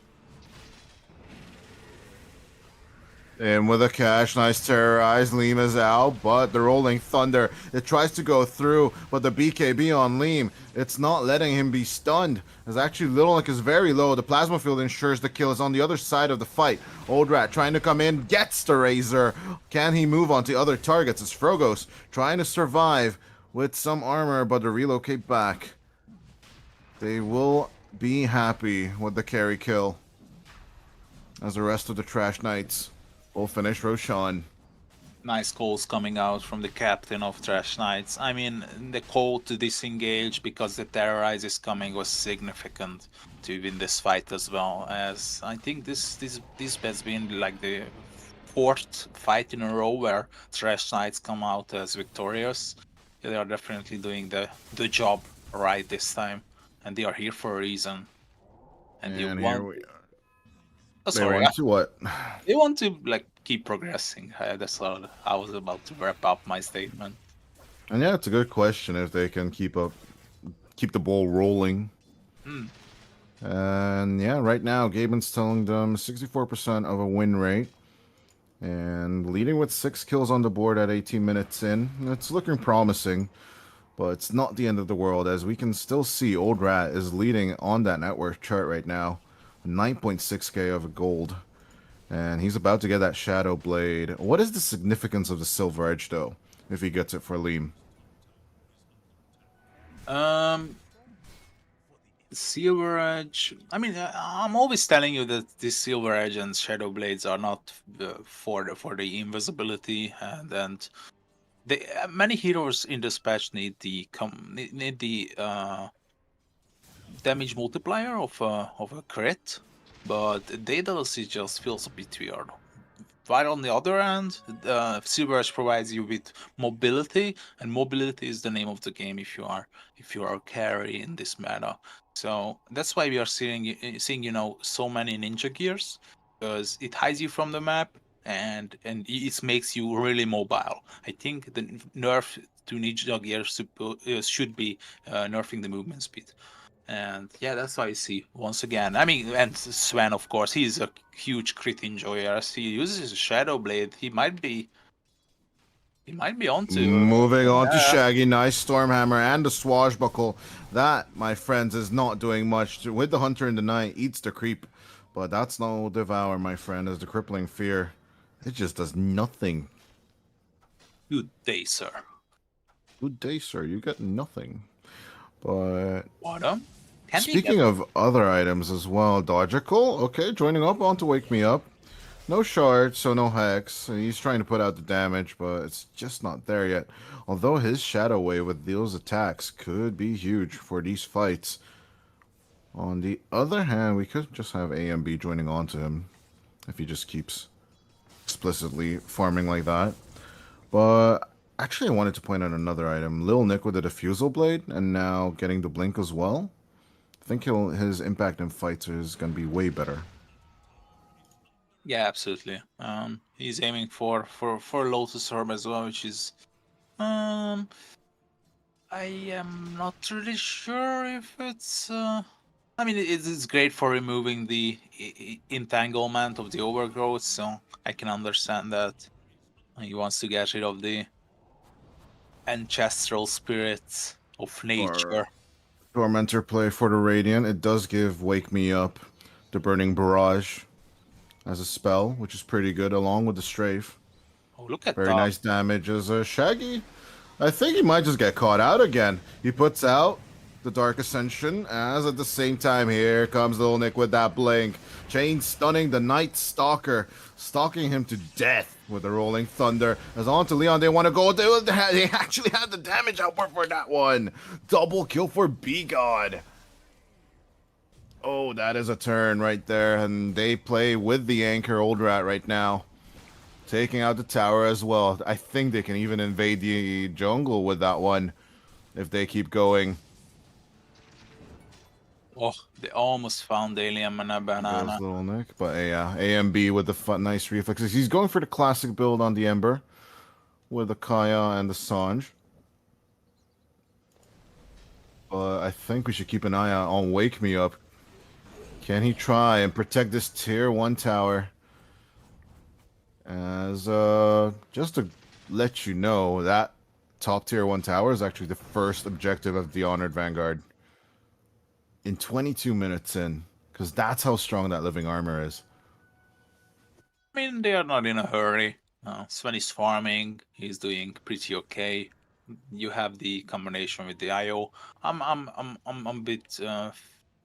And with a cash, nice Terrorize. Liam is out, but the Rolling Thunder, it tries to go through, but the BKB on Liam, it's not letting him be stunned. As actually Little Nick is very low. The Plasma Field ensures the kill is on the other side of the fight. Old Rat trying to come in, gets the Razor. Can he move on to other targets? It's Frogos trying to survive with some armor, but to relocate back. They will be happy with the carry kill. As the rest of the Trash Knights will finish Roshan. nice calls coming out from the captain of Trash Knights. I mean, the call to disengage because the Terrorize is coming was significant to win this fight as well. As I think this has been like the fourth fight in a row where Trash Knights come out as victorious. They are definitely doing the job right this time, and they are here for a reason. And they And want. here we are. Oh, They sorry, want to what? they want to like keep progressing. That's what I was about to wrap up my statement. And yeah, it's a good question if they can keep the ball rolling. Hmm. And yeah, right now Gaben's telling them 64% of a win rate. And leading with 6 kills on the board at 18 minutes in. It's looking promising, but it's not the end of the world, as we can still see Old Rat is leading on that net worth chart right now. 9.6k of gold. And he's about to get that Shadow Blade. What is the significance of the Silver Edge, though, if he gets it for Liam? Silver Edge. I mean, I'm always telling you that the Silver Edge and Shadow Blades are not for the invisibility, and many heroes in this patch need the damage multiplier of a crit, but Daedalus just feels a bit weird. While on the other hand, Silver Edge provides you with mobility, and mobility is the name of the game if you are a carry in this meta. So that's why we are seeing so many ninja gears, because it hides you from the map and it makes you really mobile. I think the nerf to ninja gears should be nerfing the movement speed. And yeah, that's why I see once again. I mean, and Sven, of course, he's a huge crit enjoyer. As he uses a Shadow Blade, he might be onto. Moving on to Shaggy, nice Stormhammer and the Swashbuckle. That, my friends, is not doing much. With the Hunter in the Night, eats the creep. But that's no Devour, my friend, as the Crippling Fear. It just does nothing. Good day, sir. Good day, sir. You get nothing. But... What? Speaking of other items as well, Dodgical, okay, joining up on to Wake Me Up. No shard, so no hex. He's trying to put out the damage, but it's just not there yet. Although his Shadow Wave with those attacks could be huge for these fights. On the other hand, we could just have AMB joining on to him if he just keeps explicitly farming like that. But actually, I wanted to point out another item. Lil Nick with the Diffusal Blade, and now getting the Blink as well. I think his impact in fights is going to be way better. Yeah, absolutely. He's aiming for Lotus Orb as well, which is I am not really sure if it's I mean, it's great for removing the entanglement of the overgrowth, so I can understand that he wants to get rid of the ancestral spirits of nature. Tormentor play for the Radiant. It does give Wake Me Up the Burning Barrage as a spell, which is pretty good, along with the Strafe. Oh, look at Very that. nice damage as a Shaggy. I think he might just get caught out again. He puts out the Dark Ascension, as at the same time, here comes Lil Nick with that Blink. Chain stunning the Night Stalker, stalking him to death with the Rolling Thunder. As on to Leon, they want to go. They actually had the damage output for that one. Double kill for B-God. Oh, that is a turn right there, and they play with the anchor Old Rat right now. Taking out the tower as well. I think they can even invade the jungle with that one if they keep going. Oh, they almost found Alien and a banana. Goes Little Nick, but yeah, AMB with the nice reflexes. He's going for the classic build on the Ember with the Kaya and the Sanj. But I think we should keep an eye out on Wake Me Up. Can he try and protect this tier 1 tower? As just to let you know, that top tier 1 tower is actually the first objective of the Honored Vanguard. In 22 minutes in, because that's how strong that living armor is. I mean, they are not in a hurry. Sven is farming. He's doing pretty okay. You have the combination with the IO. I'm a bit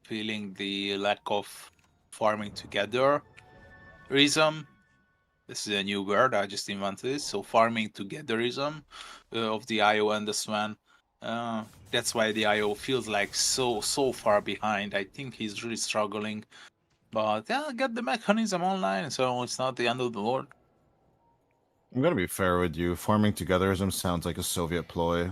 feeling the lack of farming together. Reason, This is a new word I just invented. It. So farming togetherism of the IO and the Sven. That's why the IO feels like so far behind. I think he's really struggling. But yeah, get the mechanism online, so it's not the end of the world. I'm gonna be fair with you. Farming togetherism sounds like a Soviet ploy.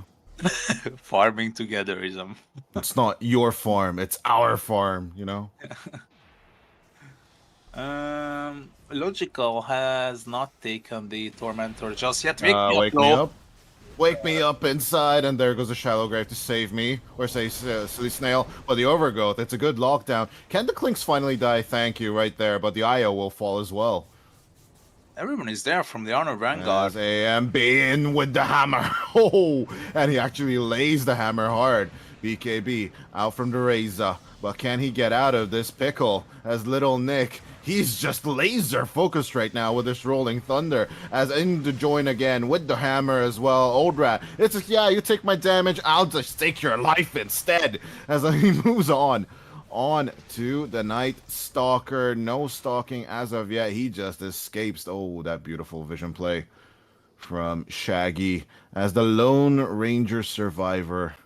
Farming togetherism. It's not your farm, it's our farm, you know? Logical has not taken the Tormentor just yet. Wake me up. Wake me up inside, and there goes the Shallow Grave to save me. Or say Silly Snail. But the Overgrowth, it's a good lockdown. Can the Clinks finally die? Thank you, right there. But the IO will fall as well. Everyone is there from the Honor Vanguard. As AMB in with the hammer. Oh, and he actually lays the hammer hard. BKB out from the Razor. But can he get out of this pickle? As Little Nick, he's just laser focused right now with this Rolling Thunder. As in to join again with the hammer as well. Old Rat, it's just, yeah, you take my damage, I'll just take your life instead. As he moves on to the Night Stalker. No stalking as of yet. He just escapes. Oh, that beautiful vision play from Shaggy as the Lone Ranger survivor.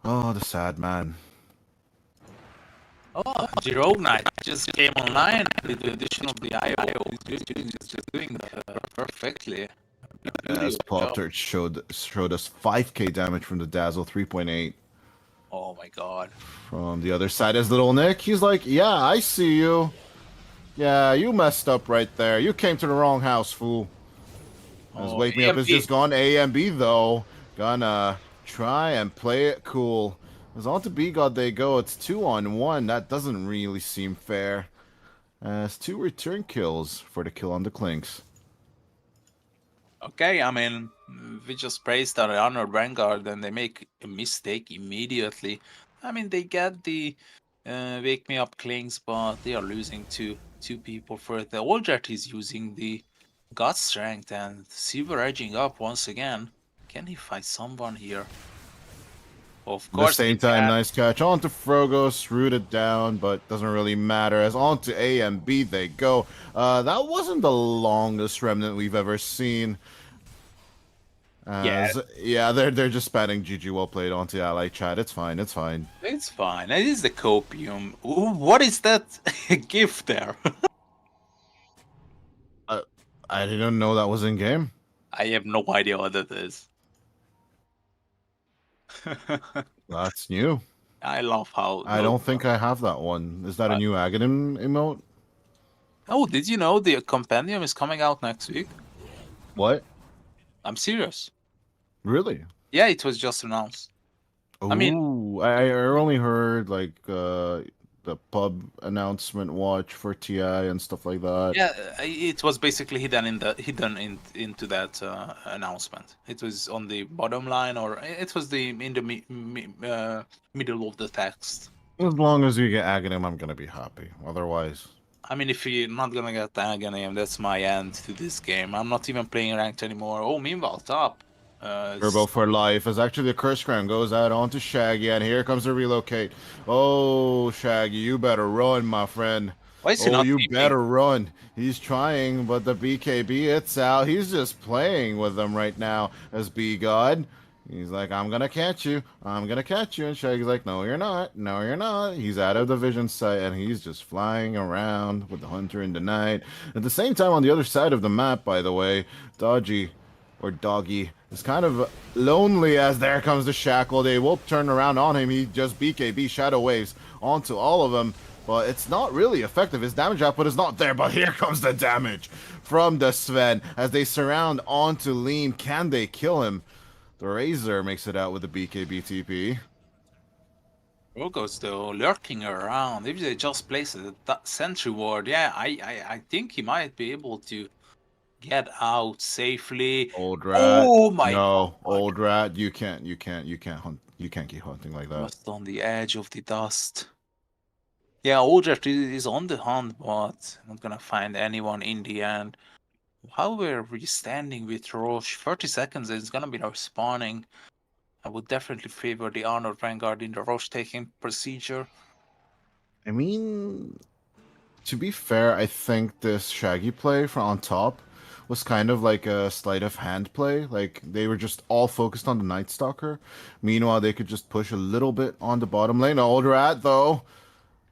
Oh, the sad man. Oh, Rogue Knight just came online with the addition of the IO. He's just doing perfectly. As Pop-Tart showed us 5k damage from the Dazzle, 3.8. Oh my god. From the other side is Little Nick. He's like, yeah, I see you. Yeah, you messed up right there. You came to the wrong house, fool. As Wake Me Up is just gone. AMB, though, gonna try and play it cool. As on to B-God they go. It's 2-on-1. That doesn't really seem fair. As 2 return kills for the kill on the Clinks. Okay, I mean, we just praised our Honored Vanguard and they make a mistake immediately. I mean, they get the Wake Me Up Clinks, but they are losing two people for it. The Oldrat is using the God Strength and Silver edging up once again. Can he fight someone here? Of course. At the same time, nice catch. On to Frogos, rooted down, but doesn't really matter. As on to A and B they go. That wasn't the longest remnant we've ever seen. Yeah, they're just spatting GG well played onto ally chat. It's fine, it's fine. It's fine. It is the copium. What is that gift there? I didn't know that was in game. I have no idea what that is. That's new. I love how... I don't think I have that one. Is that a new Aghanim emote? Oh, did you know the compendium is coming out next week? What? I'm serious. Really? Yeah, it was just announced. Ooh, I mean, I only heard like the pub announcement watch for TI and stuff like that. Yeah, it was basically hidden into that announcement. It was on the bottom line, or it was in the middle of the text. As long as you get Aghanim, I'm gonna be happy. Otherwise, I mean, if you're not gonna get Aghanim, that's my end to this game. I'm not even playing ranked anymore. Oh, meanwhile, top. Turbo for life as actually the curse crown goes out onto Shaggy, and here comes the relocate. Oh, Shaggy, you better run, my friend. Why is he not you TPing? better run. He's trying, but the BKB, it's out. He's just playing with them right now as B-God. He's like, I'm gonna catch you. I'm gonna catch you. And Shaggy's like, no, you're not. No, you're not. He's out of the vision sight, and he's just flying around with the Hunter in the night. At the same time, on the other side of the map, by the way, Doggy is kind of lonely as there comes the Shackle. They will turn around on him. He just BKB Shadow Waves onto all of them, but it's not really effective. His damage output is not there, but here comes the damage from the Sven as they surround onto Lean. Can they kill him? The Razor makes it out with the BKB TP. Rogo's though lurking around. If they just place a sentry ward, yeah, I think he might be able to get out safely. Old Rat. Oh my God. Old Rat, you can't hunt. You can't keep hunting like that. Just on the edge of the dust. Yeah, Old Rat is on the hunt, but not gonna find anyone in the end. How are we standing with Roche? 30 seconds is gonna be respawning. I would definitely favor the Honored Vanguard in the Roche taking procedure. I mean, To be fair, I think this Shaggy play from on top was kind of like a sleight of hand play. Like they were just all focused on the Night Stalker. Meanwhile, they could just push a little bit on the bottom lane. Old Rat though,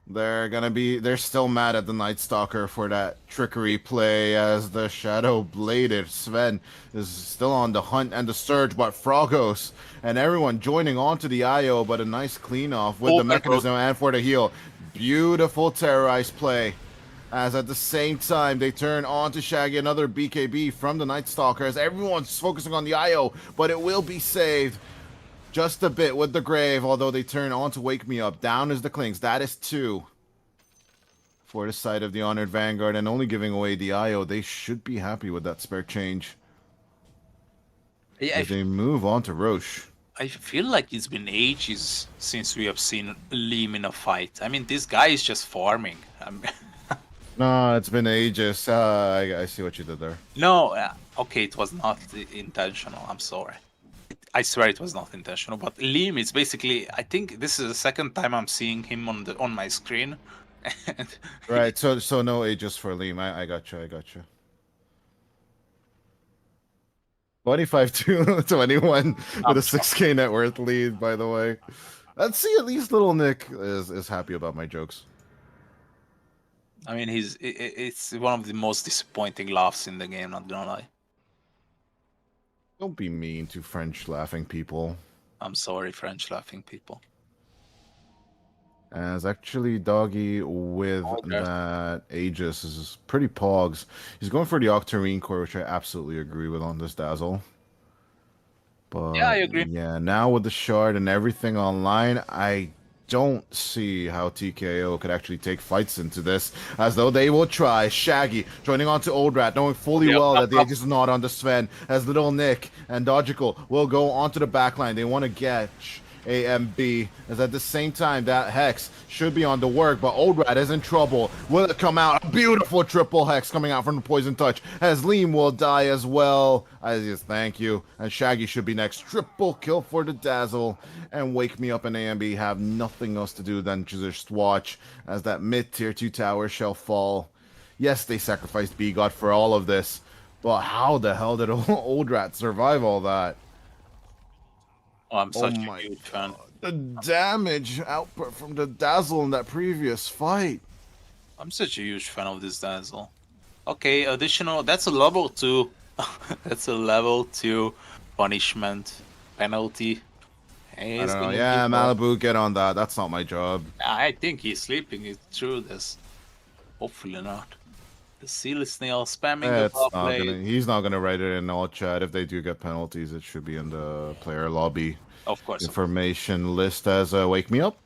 they're still mad at the Night Stalker for that trickery play as the Shadow Bladed Sven is still on the hunt and the surge, but Frogos and everyone joining onto the IO, but a nice clean off with the mechanism and for the heal. Beautiful terrorize play. As at the same time, they turn on to Shaggy, another BKB from the Night Stalker, as everyone's focusing on the IO, but it will be saved just a bit with the Grave, although they turn on to Wake Me Up. Down is the Klings. That is 2 for the side of the Honored Vanguard, and only giving away the IO. They should be happy with that spare change. Yeah, they move on to Roche. I feel like it's been ages since we have seen Liam in a fight. I mean, this guy is just farming. No, it's been ages. I see what you did there. No, okay, it was not intentional. I'm sorry. I swear it was not intentional. But Liam is basically, I think this is the second time I'm seeing him on my screen. Right. So no ages for Liam. I got you. 25-21 with a 6K net worth lead. By the way, let's see. At least little Nick is happy about my jokes. I mean, it's one of the most disappointing laughs in the game, not gonna lie. Don't be mean to French laughing people. I'm sorry, French laughing people. As actually Doggy with that Aegis is pretty pogs. He's going for the Octarine core, which I absolutely agree with on this Dazzle. But yeah, I agree. Yeah, now with the shard and everything online, I don't see how TKO could actually take fights into this, as though they will try. Shaggy joining on to Old Rat, knowing fully well that the Aegis is not on the Sven, as Little Nick and Dogical will go onto the backline. They want to catch AMB, as at the same time that Hex should be on the work, but Old Rat is in trouble. Will it come out? A beautiful triple Hex coming out from the Poison Touch, as Liam will die as well. I just thank you. And Shaggy should be next. Triple kill for the Dazzle, and Wake Me Up and AMB have nothing else to do than to just watch as that mid tier 2 tower shall fall. Yes, they sacrificed B-God for all of this, but how the hell did Old Rat survive all that? Oh, I'm such a huge fan. The damage output from the Dazzle in that previous fight. I'm such a huge fan of this Dazzle. Okay, additional. That's a level 2. That's a level 2 punishment penalty. Hey, I don't know. Yeah, Malibu, get on that. That's not my job. I think he's sleeping it through this. Hopefully not. The Seal Snail spamming the top lane. He's not gonna write it in all chat. If they do get penalties, it should be in the player lobby. Of course. Information list as Wake Me Up.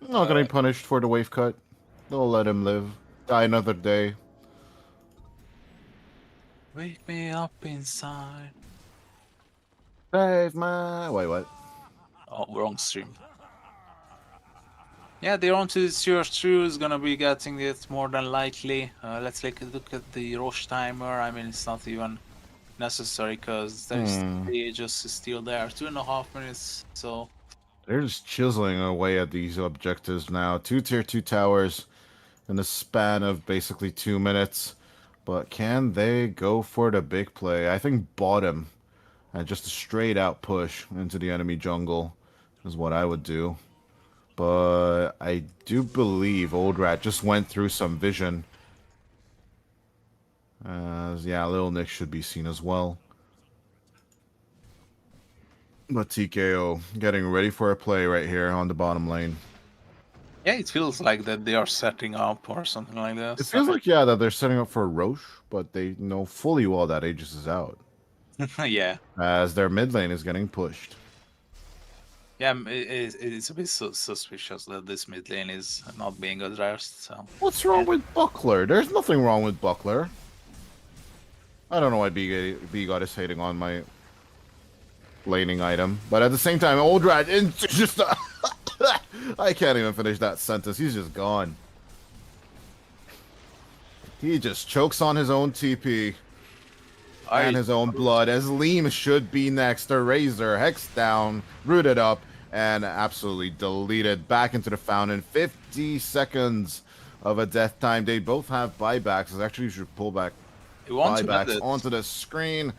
Not gonna be punished for the wave cut. They'll let him live. Die another day. Wake me up inside. Save my... Wait, what? Oh, wrong stream. Yeah, they're on to Tier 2 is gonna be getting it more than likely. Let's take a look at the Roche timer. I mean, it's not even necessary because there's the just still there. 2.5 minutes, so... They're just chiseling away at these objectives now. 2 tier 2 towers in the span of basically 2 minutes. But can they go for the big play? I think bottom and just a straight out push into the enemy jungle is what I would do. But I do believe Old Rat just went through some vision. Yeah, Little Nick should be seen as well. But TKO getting ready for a play right here on the bottom lane. Yeah, it feels like that they are setting up or something like that. It feels like, yeah, that they're setting up for Roche, but they know fully well that Aegis is out. Yeah. As their mid lane is getting pushed. Yeah, it's a bit suspicious that this mid lane is not being addressed. So. What's wrong with Buckler? There's nothing wrong with Buckler. I don't know why B-God is hating on my laning item. But at the same time, Old Rat is just... I can't even finish that sentence. He's just gone. He just chokes on his own TP. And his own blood, as Liam should be next. The Razor, Hex down, rooted up, and absolutely deleted back into the fountain. 50 seconds of a death time. They both have buybacks. Actually, you should pull back You want to buybacks end it. onto the screen.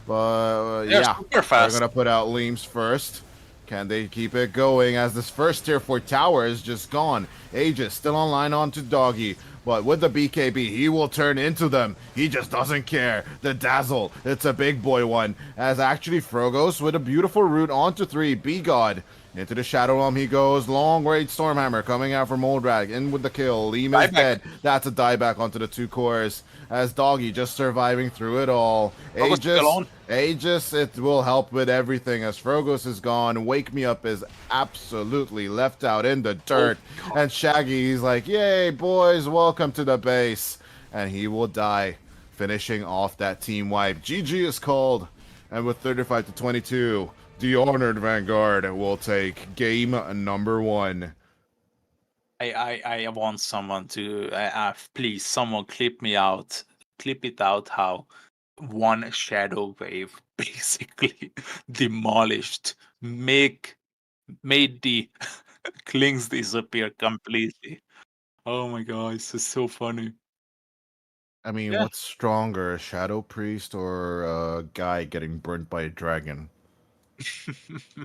But They're yeah, super fast. they're gonna put out Leams first. Can they keep it going as this first tier for tower is just gone? Aegis still online onto Doggy. But with the BKB, he will turn into them. He just doesn't care. The Dazzle, it's a big boy one. As actually Frogos with a beautiful route onto 3. B-God. Into the Shadow Realm he goes. Long range Stormhammer coming out from Moldrag. In with the kill. Leem is dead. That's a dieback onto the 2 cores. As Doggy just surviving through it all. Aegis, it will help with everything as Frogos is gone. Wake Me Up is absolutely left out in the dirt. And Shaggy, he's like, yay, boys, welcome to the base. And he will die, finishing off that team wipe. GG is called. And with 35 to 22, the Honored Vanguard will take game number 1. I want someone to please someone clip it out how one shadow wave basically demolished, made the Klings disappear completely. Oh my god, this is so funny. I mean, Yeah. what's stronger, a Shadow Priest or a guy getting burnt by a dragon?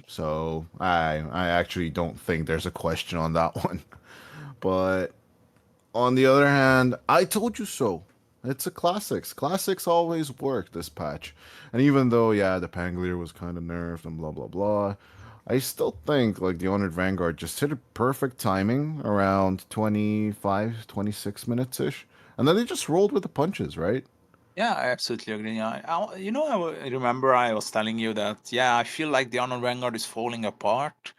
So I actually don't think there's a question on that one. But on the other hand, I told you so. It's a classics. Classics always work this patch. And even though, yeah, the Pangolier was kind of nerfed and blah, blah, blah, I still think like the Honored Vanguard just hit a perfect timing around 25, 26 minutes-ish. And then they just rolled with the punches, right? Yeah, I absolutely agree. I remember I was telling you that, yeah, I feel like the Honored Vanguard is falling apart.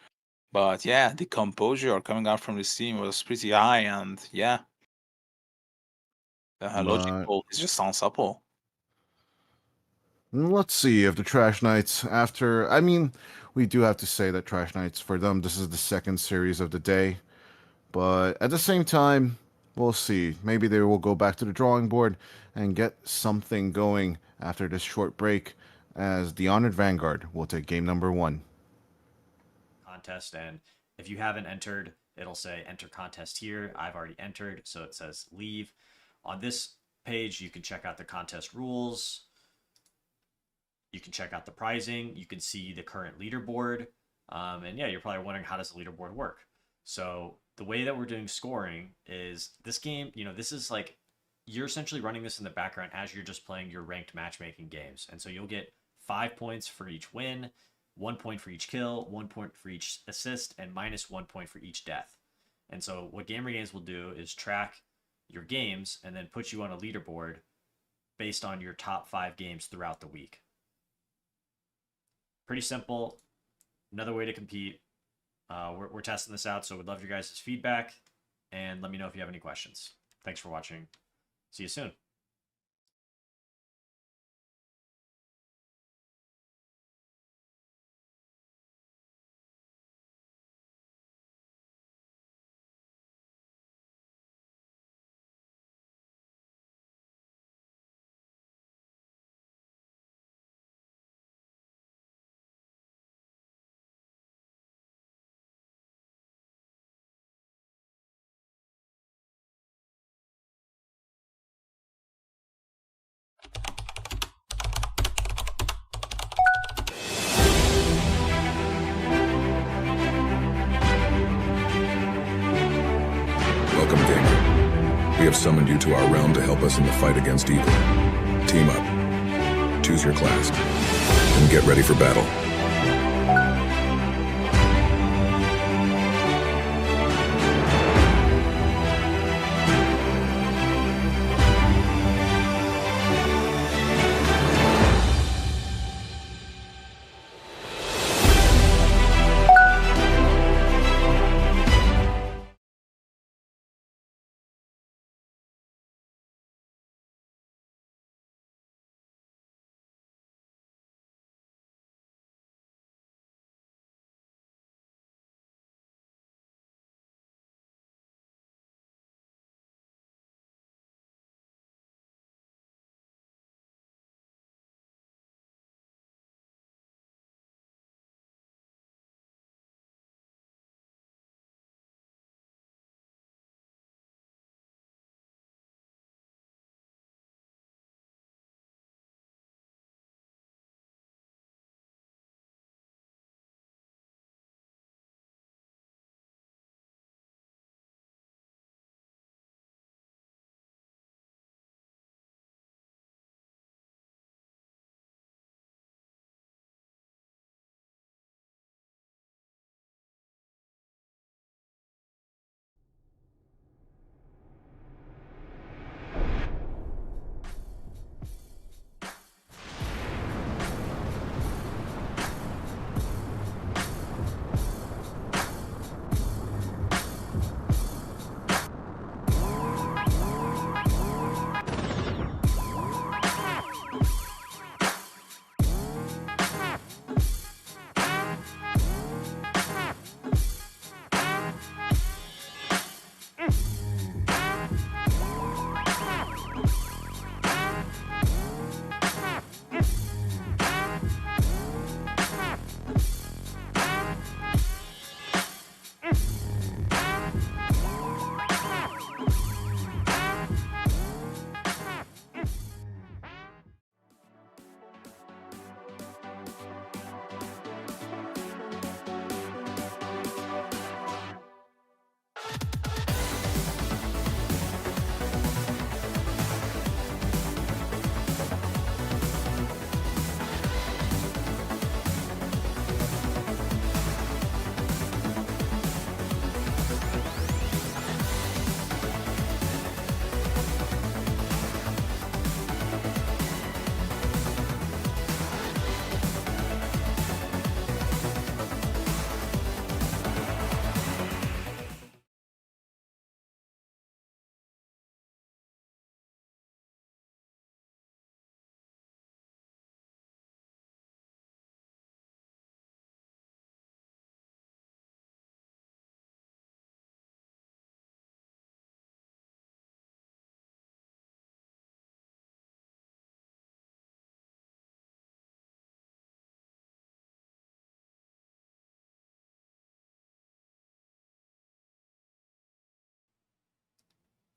But yeah, the composure coming out from this team was pretty high, and yeah, the Logic Bolt is just unstoppable. Let's see if the Trash Knights, after. I mean, we do have to say that Trash Knights, for them, this is the second series of the day. But at the same time, we'll see. Maybe they will go back to the drawing board and get something going after this short break, as the Honored Vanguard will take game number 1. Contest, and if you haven't entered, it'll say enter contest here. I've already entered, so it says leave. On this page, you can check out the contest rules. You can check out the pricing. You can see the current leaderboard. And yeah, you're probably wondering, how does the leaderboard work? So the way that we're doing scoring is this game, this is like, you're essentially running this in the background as you're just playing your ranked matchmaking games. And so you'll get 5 points for each win, 1 point for each kill, 1 point for each assist, and minus 1 point for each death. And so what Gamer Games will do is track your games and then put you on a leaderboard based on your top 5 games throughout the week. Pretty simple. Another way to compete. We're testing this out, so we'd love your guys' feedback, and let me know if you have any questions. Thanks for watching. See you soon. Welcome, gamer. We have summoned you to our realm to help us in the fight against evil. Team up. Choose your class. And get ready for battle.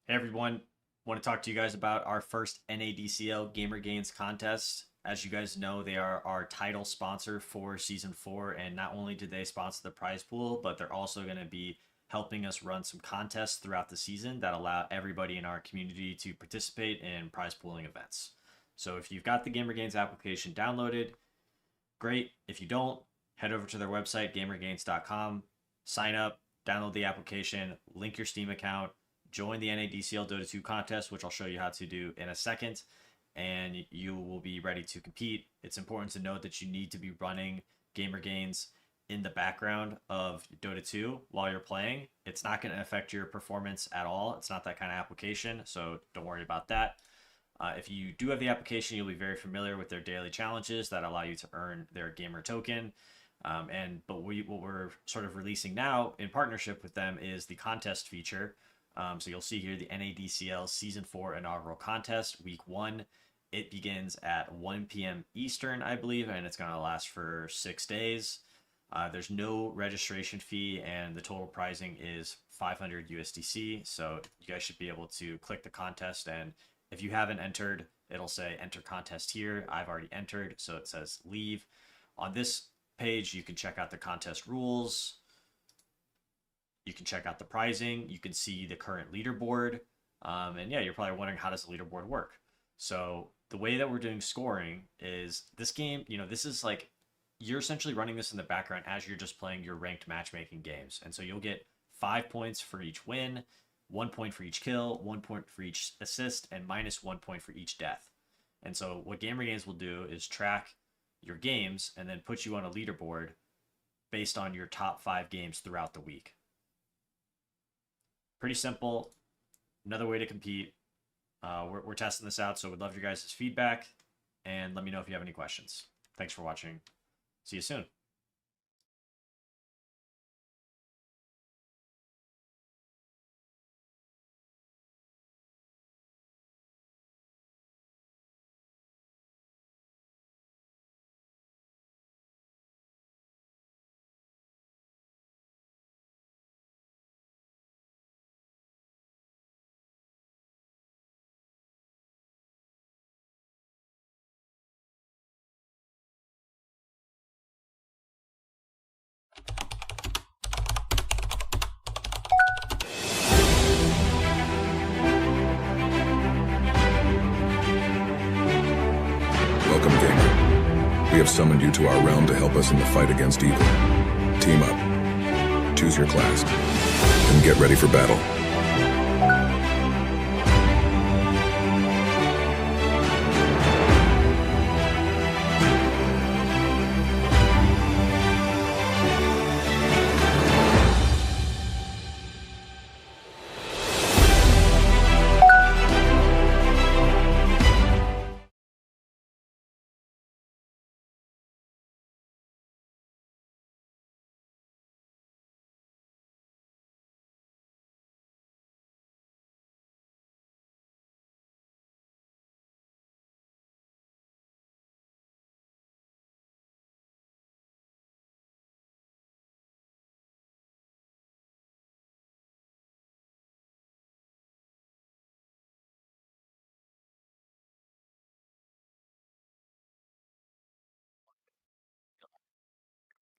Hey everyone, want to talk to you guys about our first NADCL Gamer Gains contest. As you guys know, they are our title sponsor for Season 4, and not only do they sponsor the prize pool, but they're also going to be helping us run some contests throughout the season that allow everybody in our community to participate in prize pooling events. So if you've got the Gamer Gains application downloaded, great. If you don't, head over to their website, gamergains.com, sign up, download the application, link your Steam account, join the NADCL Dota 2 contest, which I'll show you how to do in a second, and you will be ready to compete. It's important to note that you need to be running Gamer Gains in the background of Dota 2 while you're playing. It's not going to affect your performance at all. It's not that kind of application, so don't worry about that. If you do have the application, you'll be very familiar with their daily challenges that allow you to earn their gamer token. But what we're sort of releasing now in partnership with them is the contest feature. So you'll see here the NADCL Season 4 inaugural contest, Week 1. It begins at 1 p.m. Eastern, I believe, and it's going to last for 6 days. There's no registration fee, and the total pricing is 500 USDC. So you guys should be able to click the contest, and if you haven't entered, it'll say enter contest here. I've already entered, so it says leave. On this page, you can check out the contest rules. You can check out the pricing. You can see the current leaderboard. And yeah, you're probably wondering, how does the leaderboard work? So the way that we're doing scoring is this game, this is like, you're essentially running this in the background as you're just playing your ranked matchmaking games. And so you'll get 5 points for each win, 1 point for each kill, 1 point for each assist, and -1 point for each death. And so what Gamer Games will do is track your games and then put you on a leaderboard based on your top 5 games throughout the week. Pretty simple. Another way to compete. We're testing this out, so we'd love your guys' feedback, and let me know if you have any questions. Thanks for watching. See you soon. Welcome, gamer. We have summoned you to our realm to help us in the fight against evil. Team up. Choose your class. And get ready for battle.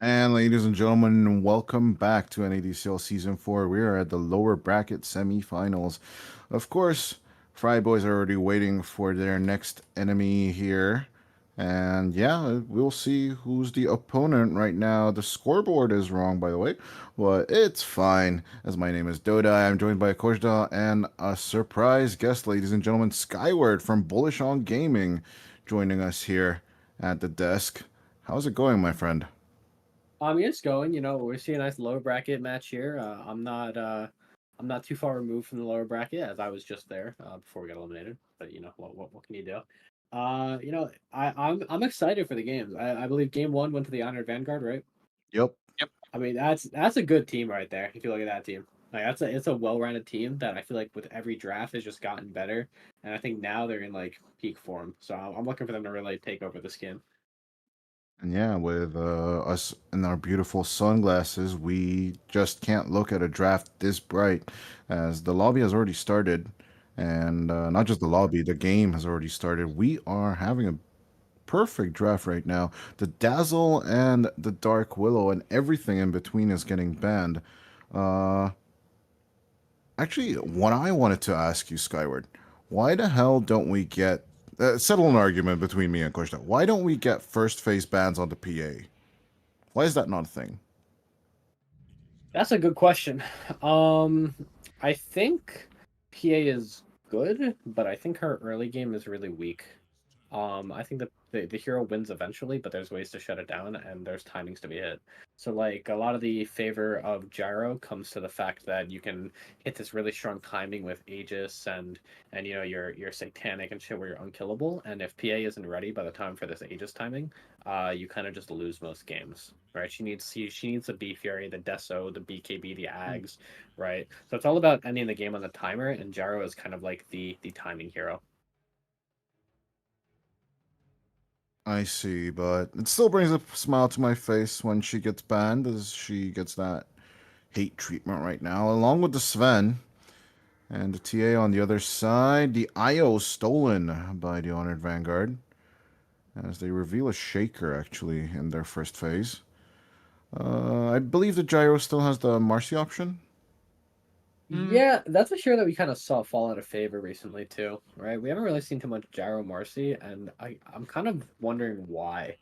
And ladies and gentlemen, welcome back to NADCL Season 4. We are at the lower bracket semifinals. Of course, Fry Boys are already waiting for their next enemy here. And yeah, we'll see who's the opponent right now. The scoreboard is wrong, by the way, but it's fine, as my name is Doda. I'm joined by Kojda and a surprise guest, ladies and gentlemen, Skyward from Bullish on Gaming, joining us here at the desk. How's it going, my friend? It's going. We see a nice lower bracket match here. I'm not too far removed from the lower bracket, as I was just there before we got eliminated. But what can you do? I'm excited for the games. I believe game 1 went to the Honored Vanguard, right? Yep. I mean, that's a good team right there. If you look at that team, like it's a well-rounded team that I feel like with every draft has just gotten better, and I think now they're in like peak form. So I'm looking for them to really take over the skin. And yeah, with us in our beautiful sunglasses, we just can't look at a draft this bright, as the lobby has already started, and not just the lobby, the game has already started. We are having a perfect draft right now. The Dazzle and the Dark Willow and everything in between is getting banned. Uh, Actually, what I wanted to ask you, Skyward, why the hell don't we get settle an argument between me and Kushta? Why don't we get first phase bans on the PA? Why is that not a thing? That's a good question. I think PA is good, but I think her early game is really weak. I think the hero wins eventually, but there's ways to shut it down, and there's timings to be hit. So like a lot of the favor of Gyro comes to the fact that you can hit this really strong timing with Aegis and you know your satanic and shit where you're unkillable. And if PA isn't ready by the time for this Aegis timing, you kind of just lose most games, right? She needs the B Fury, the Deso, the BKB, the Ags, right? So it's all about ending the game on the timer, and Gyro is kind of like the timing hero. I see, but it still brings a smile to my face when she gets banned, as she gets that hate treatment right now, along with the Sven. And the TA on the other side, the IO stolen by the Honored Vanguard, as they reveal a Shaker, actually, in their first phase. I believe the Gyro still has the Marcy option. Yeah, that's a hero that we kind of saw fall out of favor recently too, right? We haven't really seen too much Gyro Marcy, and I'm kind of wondering why.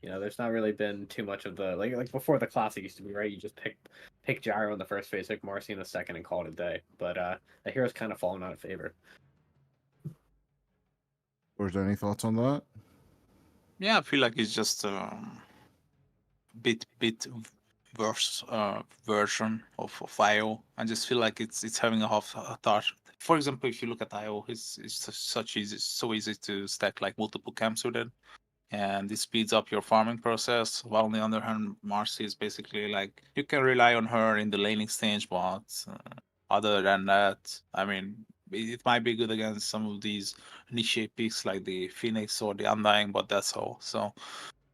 You know, there's not really been too much of the like before the classic used to be, right? You just pick Gyro in the first phase, pick Marcy in the second, and call it a day. But the hero's kind of fallen out of favor. Or is there any thoughts on that? Yeah, I feel like it's just bit worse version of IO. I just feel like it's having a half a thought. For example, if you look at IO, it's so easy to stack like multiple camps with it, and this speeds up your farming process. While on the other hand, Marcy is basically like you can rely on her in the laning stage, but other than that, I mean, it might be good against some of these niche picks like the Phoenix or the Undying, but that's all. So,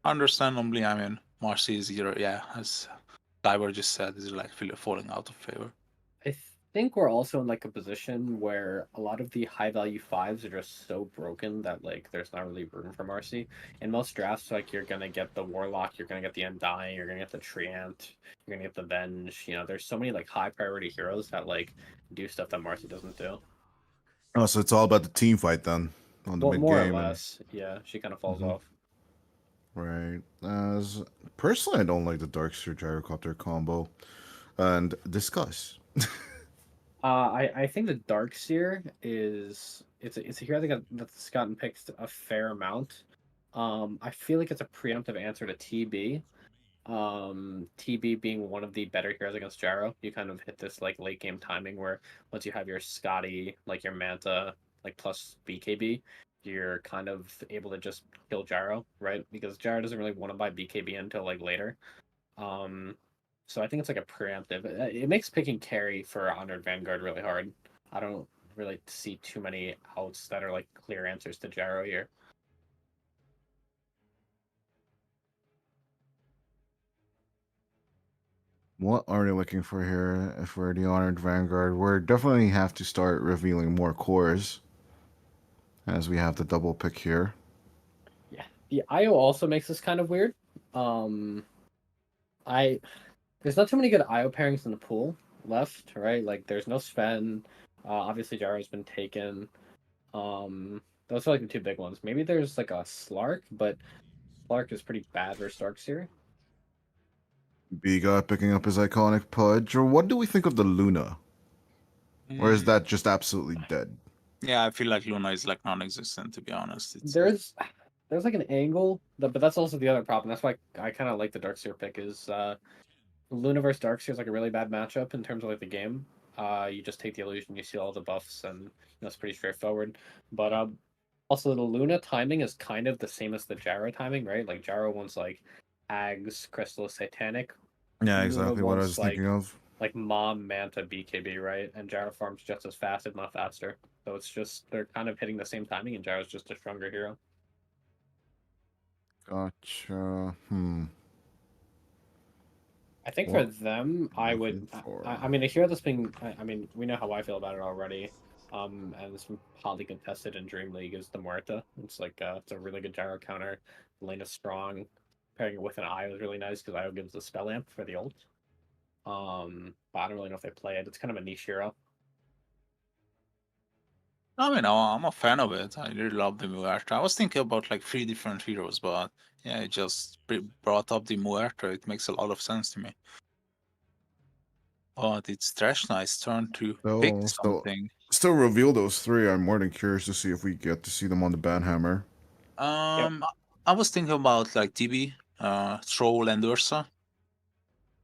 understandably, I mean, Marcy is either, yeah, as Kyber just said, is like falling out of favor. I think we're also in like a position where a lot of the high value fives are just so broken that like there's not really room for Marcy. In most drafts, like you're gonna get the Warlock, you're gonna get the Undying, you're gonna get the Treant, you're gonna get the Venge. You know, there's so many like high priority heroes that like do stuff that Marcy doesn't do. Oh, so it's all about the team fight then on the Well, mid more game. or less, yeah. She kind of falls off. Right. As personally, I don't like the Darkseer Gyrocopter combo. And discuss. I think the Darkseer is it's a hero that's gotten picked a fair amount. I feel like it's a preemptive answer to TB. TB being one of the better heroes against Gyro. You kind of hit this like late game timing where once you have your Scotty, like your Manta, like plus BKB, you're kind of able to just kill Gyro, right? Because Gyro doesn't really want to buy BKB until like later. So I think it's like a preemptive. It makes picking carry for Honored Vanguard really hard. I don't really see too many outs that are like clear answers to Gyro here. What are they looking for here for the Honored Vanguard? We're definitely have to start revealing more cores, as we have the double pick here. Yeah, the IO also makes this kind of weird. There's not too many good IO pairings in the pool left, right? Like there's no Sven. Obviously Gyro's been taken. Those are like the two big ones. Maybe there's like a Slark, but Slark is pretty bad versus Darkseer. Biga picking up his iconic Pudge. Or what do we think of the Luna? Or is that just absolutely dead? Yeah, I feel like Luna is like non-existent, to be honest. There's like an angle, but that's also the other problem. That's why I kind of like the Darkseer pick is Luna versus Darkseer is like a really bad matchup in terms of like the game. You just take the illusion, you see all the buffs, and it's pretty straightforward. But also the Luna timing is kind of the same as the Gyro timing, right? Like Gyro wants like Ags, Crystal, Satanic. Yeah, exactly what I was thinking of. Like Mom, Manta, BKB, right? And Gyro farms just as fast, if not faster. So it's just they're kind of hitting the same timing, and Gyro's just a stronger hero. Gotcha. I think What for them, I would. looking for? I mean, a hero that's being. I mean, we know how I feel about it already. And it's been hotly contested in Dream League is the Muerta. It's like it's a really good gyro counter. The lane is strong. Pairing it with an Eye was really nice because Eye gives the spell amp for the ult. But I don't really know if they play it. It's kind of a niche hero. I mean, I'm a fan of it. I really love the Muerta. I was thinking about like 3 different heroes, but yeah, it just brought up the Muerta. It makes a lot of sense to me. But it's Trash Knight's turn to pick something. Still reveal those 3. I'm more than curious to see if we get to see them on the Banhammer. I was thinking about like DB, Troll, and Ursa.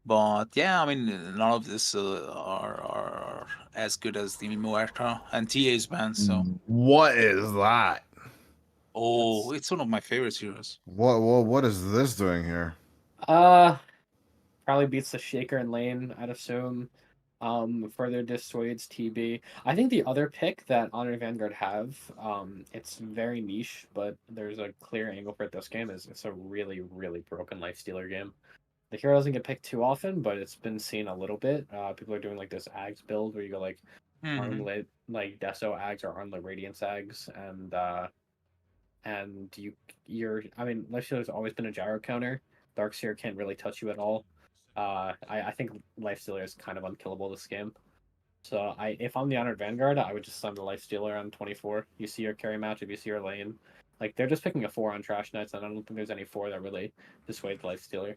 But yeah, I mean, none of this are as good as the Muerta, and TA is banned, so. What is that? Oh, it's one of my favorite heroes. What is this doing here? Probably beats the Shaker in lane, I'd assume. Further dissuades TB. I think the other pick that Honor Vanguard have, it's very niche, but there's a clear angle for it this game, is it's a really, really broken Lifestealer game. The hero doesn't get picked too often, but it's been seen a little bit. People are doing like this Ags build where you go like Armlet, like Deso Ags or Armlet Radiance Ags, and you're I mean, Lifestealer's always been a gyro counter. Darkseer can't really touch you at all. I think Lifestealer is kind of unkillable this game. So if I'm the Honored Vanguard, I would just summon the Lifestealer on 24. You see your carry matchup, you see your lane. Like they're just picking a 4 on Trash Knights, and I don't think there's any 4 that really dissuade the Lifestealer.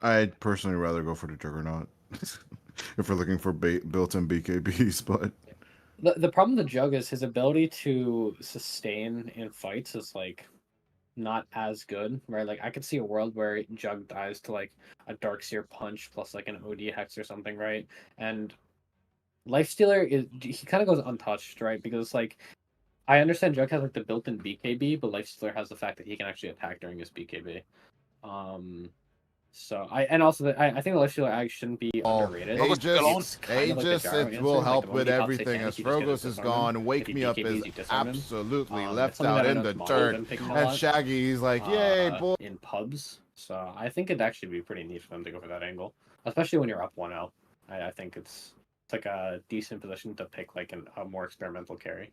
I'd personally rather go for the Juggernaut if we're looking for built-in BKBs, but the problem with the Jug is his ability to sustain in fights is like not as good, right? Like I could see a world where Jug dies to like a Darkseer punch plus like an OD hex or something, right? And Lifestealer he kind of goes untouched, right? Because like I understand Jug has like the built-in BKB, but Lifestealer has the fact that he can actually attack during his BKB. So I think the Lifestealer Ag shouldn't be underrated. Aegis, it will help with everything. As Frogos is gone, Wake Me Up is absolutely left out in the dirt. And Shaggy's like, yay, boy. In pubs. So I think it'd actually be pretty neat for them to go for that angle, especially when you're up 1-0. I think it's like a decent position to pick like a more experimental carry.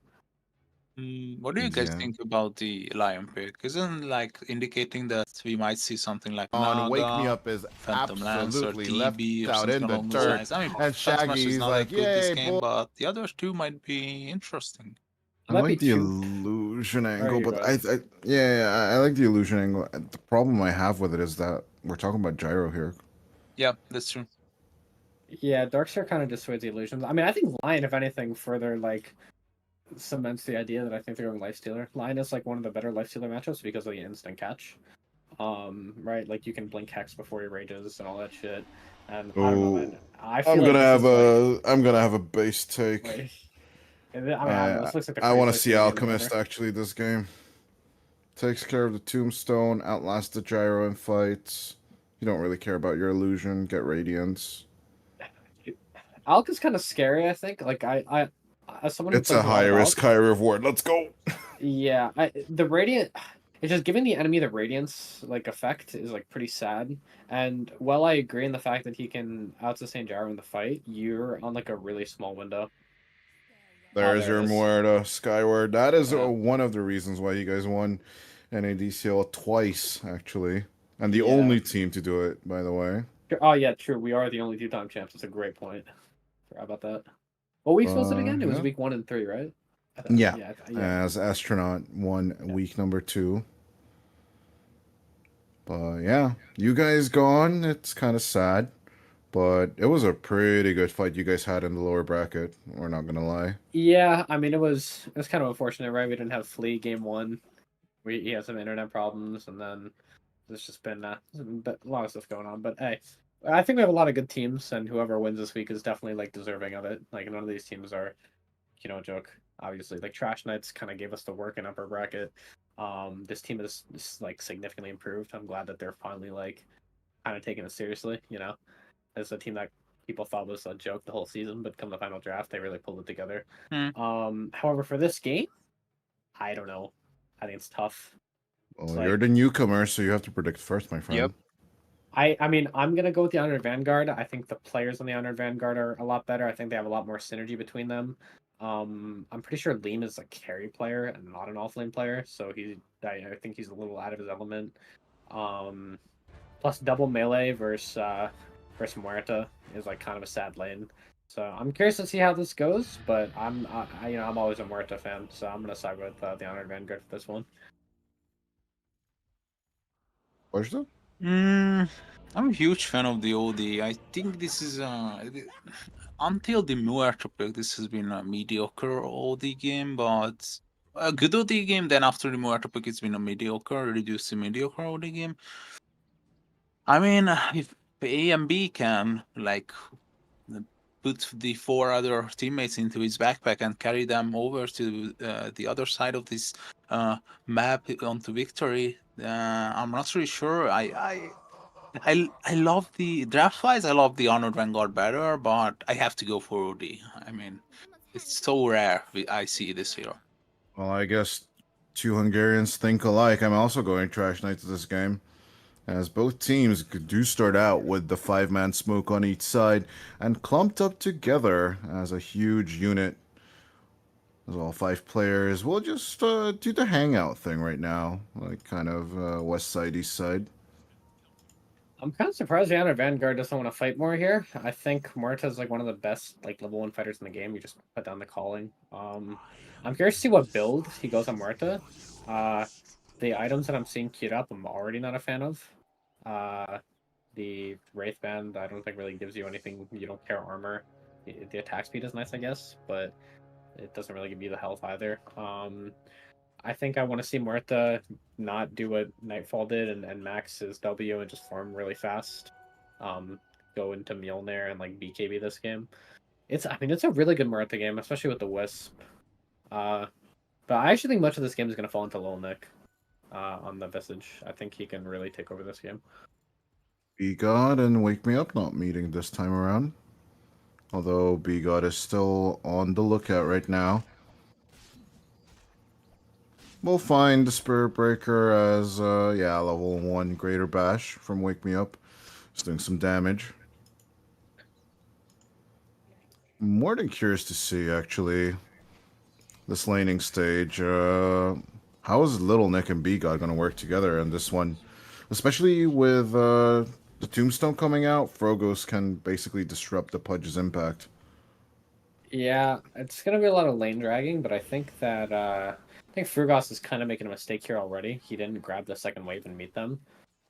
What do you guys think about the Lion pick? Isn't like indicating that we might see something like Naga, Wake Me Up is Phantom Lance, or absolutely TB, left or out in something the along those dirt. lines. I mean, And Shaggy's like, yay, boy. but the others too might be interesting. I like the illusion angle, but I like the illusion angle. The problem I have with it is that we're talking about gyro here. Yeah, that's true. Yeah, Darkseer kind of dissuades the illusions. I mean, I think Lion, if anything, further like cements the idea that I think they're going Lifestealer. Lion is like one of the better Lifestealer matchups because of the instant catch. Right, like you can blink Hex before he rages and all that shit. And I don't know, man. I'm gonna have a base take. I want to see Alchemist actually this game. Takes care of the Tombstone, outlasts the gyro in fights. You don't really care about your illusion. Get Radiance. Alk is kind of scary, I think. Like I as someone who it's a high risk, high reward. Let's go. Yeah, the Radiant. It's just giving the enemy the Radiance like effect is like pretty sad. And while I agree in the fact that he can out-sustain gyro in the fight, you're on like a really small window. There's your Muerta Skyward. That is one of the reasons why you guys won NADCL twice, actually. And the only team to do it, by the way. Oh, yeah, true. We are the only 2-time champs. That's a great point. Forgot about that. What weeks was it again? It was week 1 and 3, right? Yeah. As Astronaut won week number 2. But yeah, you guys gone. It's kind of sad. But it was a pretty good fight you guys had in the lower bracket. We're not gonna lie. Yeah, I mean it was kind of unfortunate, right? We didn't have Flea game 1. He had some internet problems, and then there's just been a lot of stuff going on. But hey, I think we have a lot of good teams, and whoever wins this week is definitely like deserving of it. Like none of these teams are, a joke. Obviously, like Trash Knights kind of gave us the work in upper bracket. This team is like significantly improved. I'm glad that they're finally like kind of taking it seriously. As a team that people thought was a joke the whole season, but come the final draft, they really pulled it together. However, for this game, I don't know. I think it's tough. Well, you're the newcomer, so you have to predict first, my friend. Yep. I mean, I'm gonna go with the Honored Vanguard. I think the players on the Honored Vanguard are a lot better. I think they have a lot more synergy between them. I'm pretty sure Liam is a carry player and not an off-lane player, so I think he's a little out of his element. Plus double melee versus Muerta is like kind of a sad lane. So I'm curious to see how this goes, but I'm always a Muerta fan, so I'm gonna side with the Honored Vanguard for this one. What's that? I'm a huge fan of the OD. I think this is until the Muerta pick, this has been a mediocre OD game, but a good OD game. Then after the Muerta pick, it's been a mediocre, reduced to mediocre OD game. I mean, if A and B can like put the 4 other teammates into his backpack and carry them over to the other side of this map onto victory, I'm not really sure. I love the draft-wise. I love the Honored Vanguard better, but I have to go for OD. I mean, it's so rare I see this hero. Well, I guess two Hungarians think alike. I'm also going Trash Knight to this game, as both teams do start out with the 5-man smoke on each side and clumped up together as a huge unit. As all 5 players will just do the hangout thing right now, like kind of west side, east side. I'm kind of surprised the Honored Vanguard doesn't want to fight more here. I think Muerta is like one of the best like level 1 fighters in the game. You just put down the calling. I'm curious to see what build he goes on Muerta. The items that I'm seeing queued up, I'm already not a fan of. The Wraith Band, I don't think really gives you anything. You don't care armor. The attack speed is nice, I guess, but it doesn't really give you the health either. I think I want to see Muerta not do what Nightfall did and max his W and just farm really fast. Go into Mjolnir and like BKB this game. It's a really good Muerta game, especially with the Wisp. But I actually think much of this game is going to fall into Lil Nick on the Visage. I think he can really take over this game. B-God and Wake Me Up not meeting this time around. Although B-God is still on the lookout right now. We'll find the Spirit Breaker as, level 1 Greater Bash from Wake Me Up. Just doing some damage. I'm more than curious to see, actually, this laning stage. How is Little Nick and B-God going to work together in this one? Especially with the Tombstone coming out, Frogos can basically disrupt the Pudge's impact. Yeah, it's going to be a lot of lane dragging, but I think that... I think Frugos is kind of making a mistake here already. He didn't grab the second wave and meet them.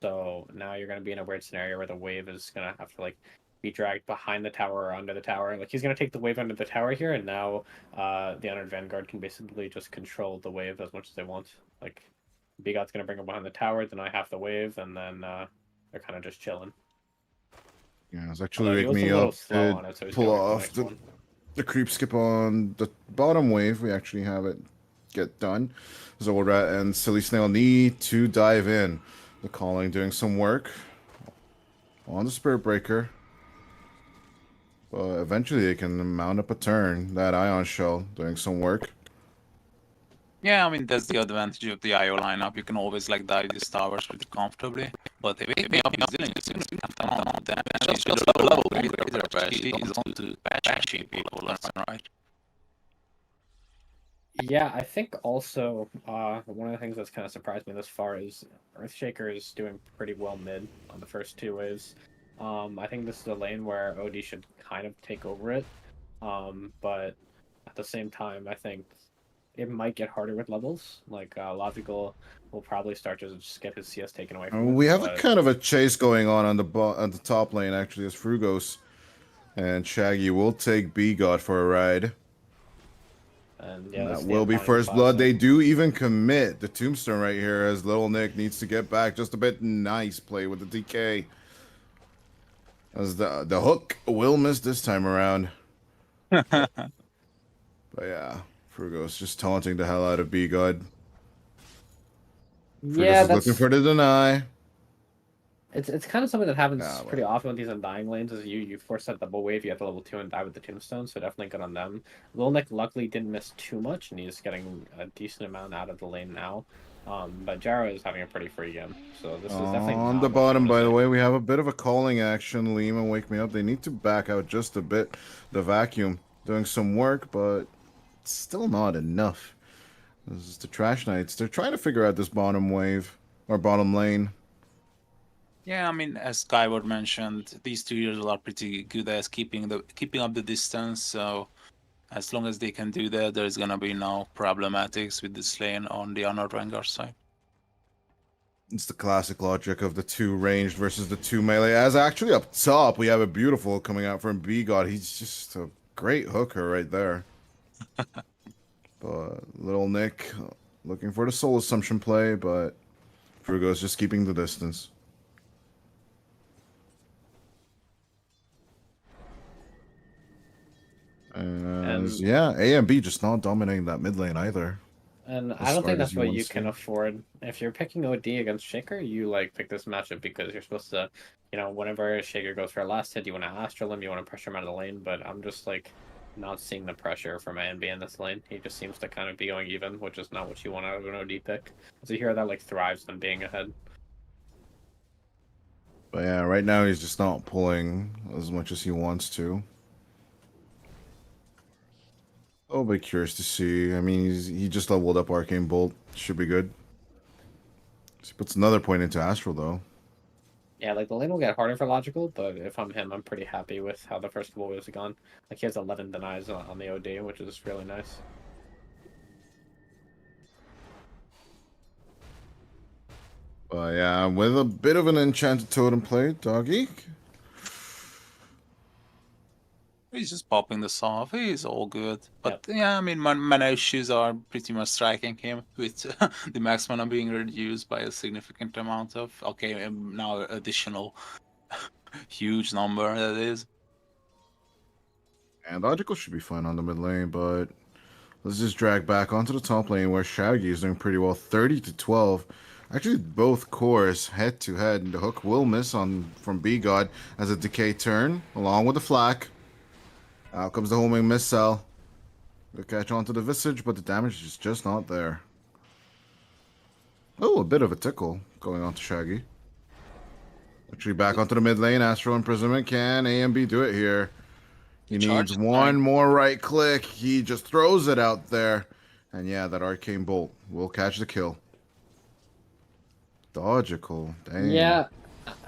So now you're going to be in a weird scenario where the wave is going to have to like be dragged behind the tower or under the tower. Like he's going to take the wave under the tower here, and now the Honored Vanguard can basically just control the wave as much as they want. Like B-God's going to bring him behind the tower, then I have the wave, and then they're kind of just chilling. Yeah, it's actually Wake Me Up to pull off the creep skip on the bottom wave. We actually have it get done. Zolrat and Silly Snail need to dive in. The calling doing some work on the Spirit Breaker. But eventually they can mount up a turn. That Ion Shell doing some work. Yeah, I mean, that's the advantage of the IO lineup. You can always like dive these towers pretty comfortably. But if Wake Me Up is dealing with a ton of damage, just level Greater Bash. He is on to bashing people left and right. Yeah, I think also one of the things that's kind of surprised me this far is Earthshaker is doing pretty well mid on the first 2 waves. I think this is a lane where OD should kind of take over it, but at the same time, I think it might get harder with levels. Like Logical will probably start to just get his CS taken away from him. We have a kind of a chase going on the top lane actually, as Frugos and Shaggy will take B-God for a ride. And yeah, that will be first blood. They do even commit the Tombstone right here as Little Nick needs to get back just a bit. Nice play with the DK. As the hook will miss this time around. But yeah, Frugos just taunting the hell out of B-God. Yeah, that's looking for the deny. It's kind of something that happens Yeah, pretty often with these Undying lanes. Is you force that double wave, you have to level 2 and die with the tombstone, so definitely good on them. Lil Nick luckily didn't miss too much, and he's getting a decent amount out of the lane now. But Jaro is having a pretty free game, so this is definitely On not the what bottom, you by wanna the see. way, we have a bit of a calling action. Liam and Wake Me Up. They need to back out just a bit. The vacuum doing some work, but it's still not enough. This is the Trash Knights. They're trying to figure out this bottom wave or bottom lane. Yeah, I mean, as Skyward mentioned, these two heroes are pretty good at keeping up the distance. So as long as they can do that, there's gonna be no problematics with this lane on the Honored Vanguard side. It's the classic logic of the two ranged versus the two melee. As actually up top, we have a beautiful coming out from B-God. He's just a great hooker right there. But Little Nick looking for the soul assumption play, but Frugo's just keeping the distance. And yeah, A and B just not dominating that mid lane either. And As I don't smart think as that's what want you to can see. afford. If you're picking OD against Shaker, you like pick this matchup because you're supposed to, whenever Shaker goes for a last hit, you want to Astral him, you want to pressure him out of the lane. But I'm just like not seeing the pressure from ANB in this lane. He just seems to kind of be going even, which is not what you want out of an OD pick. It's a hero that like thrives on being ahead. But yeah, right now he's just not pulling as much as he wants to. I'll be curious to see. I mean, he just leveled up Arcane Bolt. Should be good. He puts another point into Astral, though. Yeah, like the lane will get harder for Logical, but if I'm him, I'm pretty happy with how the first couple waves have gone. Like he has 11 denies on the OD, which is really nice. But yeah, with a bit of an enchanted totem play, Doggy. He's just popping this off. He's all good. But yeah, I mean, mana issues are pretty much striking him with the max mana being reduced by a significant amount of, now additional huge number that is. And Logical should be fine on the mid lane, but let's just drag back onto the top lane where Shaggy is doing pretty well. 30-12. Actually, both cores head to head. The hook will miss from B-God as a decay turn, along with the flak. Out comes the homing missile. They catch onto the Visage, but the damage is just not there. Oh, a bit of a tickle going on to Shaggy. Actually, back onto the mid lane. Astral Imprisonment. Can A and B do it here? He needs one more right click. He just throws it out there. And yeah, that Arcane Bolt will catch the kill. Dodgical. Dang. Yeah.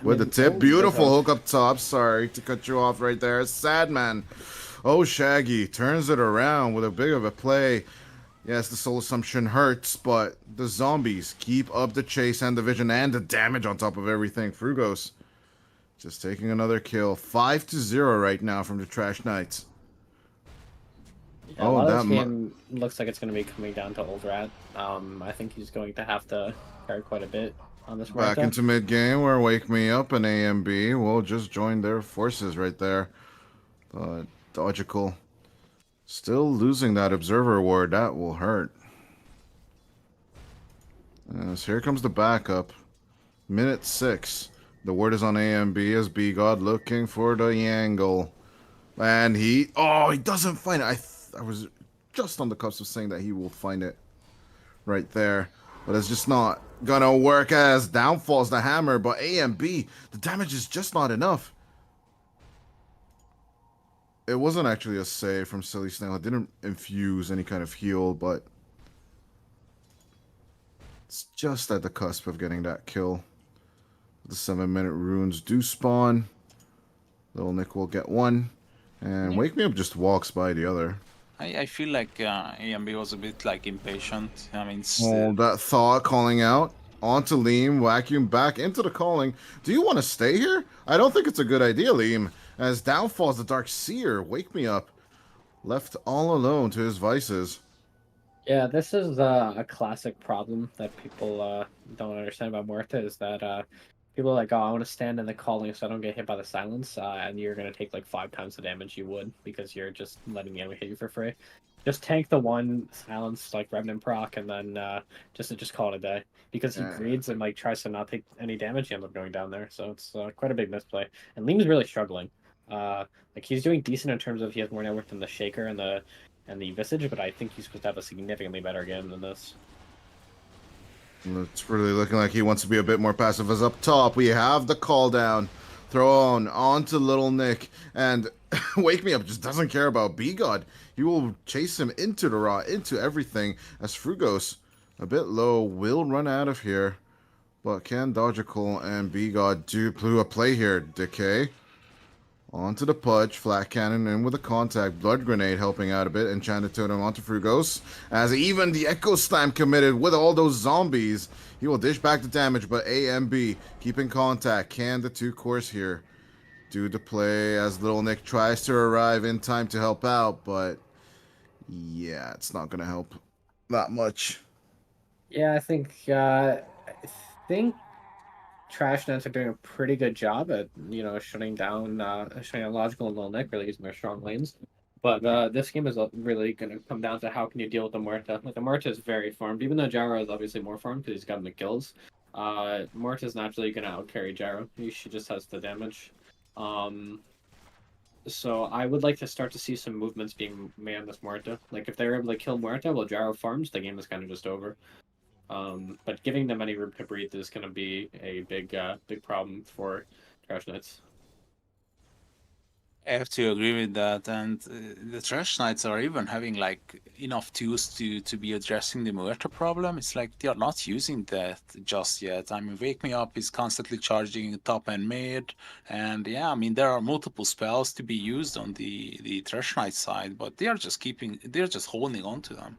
With the tip. Beautiful hook up top. Sorry to cut you off right there. Sad man. Oh, Shaggy turns it around with a big of a play. Yes, the soul assumption hurts, but the zombies keep up the chase and the vision and the damage on top of everything. Frugos just taking another kill. 5-0 right now from the Trash Knights. Yeah, a lot of this game looks like it's going to be coming down to Old Rat. I think he's going to have to carry quite a bit on this Back Muerta. into mid game where Wake Me Up and AMB will just join their forces right there. But Dodgical still losing that Observer Award. That will hurt. So here comes the backup. Minute 6. The word is on AMB as B-God looking for the angle. And he doesn't find it. I was just on the cusp of saying that he will find it right there. But it's just not gonna work as down falls the hammer. But AMB, the damage is just not enough. It wasn't actually a save from Silly Snail. It didn't infuse any kind of heal, but it's just at the cusp of getting that kill. The 7-minute runes do spawn. Little Nick will get one. And Wake Me Up just walks by the other. I feel like AMB was a bit like impatient. I mean, That thought calling out onto Liam. Vacuum back into the calling. Do you want to stay here? I don't think it's a good idea, Liam. As down falls the Dark Seer. Wake Me Up. Left all alone to his vices. Yeah, this is a classic problem that people don't understand about Muerta is that people are like, oh, I want to stand in the calling so I don't get hit by the silence, and you're gonna take like 5 times the damage you would because you're just letting the enemy hit you for free. Just tank the one silence like Revenant proc, and then just call it a day. Because he greeds and like tries to not take any damage, he ends up going down there. So it's quite a big misplay. And Liam's really struggling. Like he's doing decent in terms of he has more network than the Shaker and the Visage, but I think he's supposed to have a significantly better game than this. It's really looking like he wants to be a bit more passive. As up top, we have the call down thrown onto Little Nick, and Wake Me Up just doesn't care about B-God. He will chase him into the Raw, into everything, as Frugos, a bit low, will run out of here. But can Dodgical and B-God do a play here? Decay onto the Pudge, Flat Cannon in with a contact, Blood Grenade helping out a bit, Enchanted Totem onto Frugos, as even the Echo Slam committed with all those zombies. He will dish back the damage, but AMB keeping contact. Can the 2 cores here do the play as Little Nick tries to arrive in time to help out, but yeah, it's not going to help that much. Yeah, I think Trash Nets are doing a pretty good job at, shutting down Logical and Little Nick, really using their strong lanes. But this game is really going to come down to how can you deal with the Muerta. Like, the Muerta is very farmed, even though Gyro is obviously more farmed because he's gotten the kills. Muerta is naturally going to outcarry Gyro. She just has the damage. So I would like to start to see some movements being made on this Muerta. Like, if they're able to kill Muerta while Gyro farms, the game is kind of just over. But giving them any room to breathe is going to be a big problem for Trash Knights. I have to agree with that, and the Trash Knights are even having like enough tools to be addressing the Muerta problem. It's like they are not using that just yet. I mean, Wake Me Up is constantly charging top and mid, and yeah, I mean there are multiple spells to be used on the Trash Knight side, but they're just holding on to them.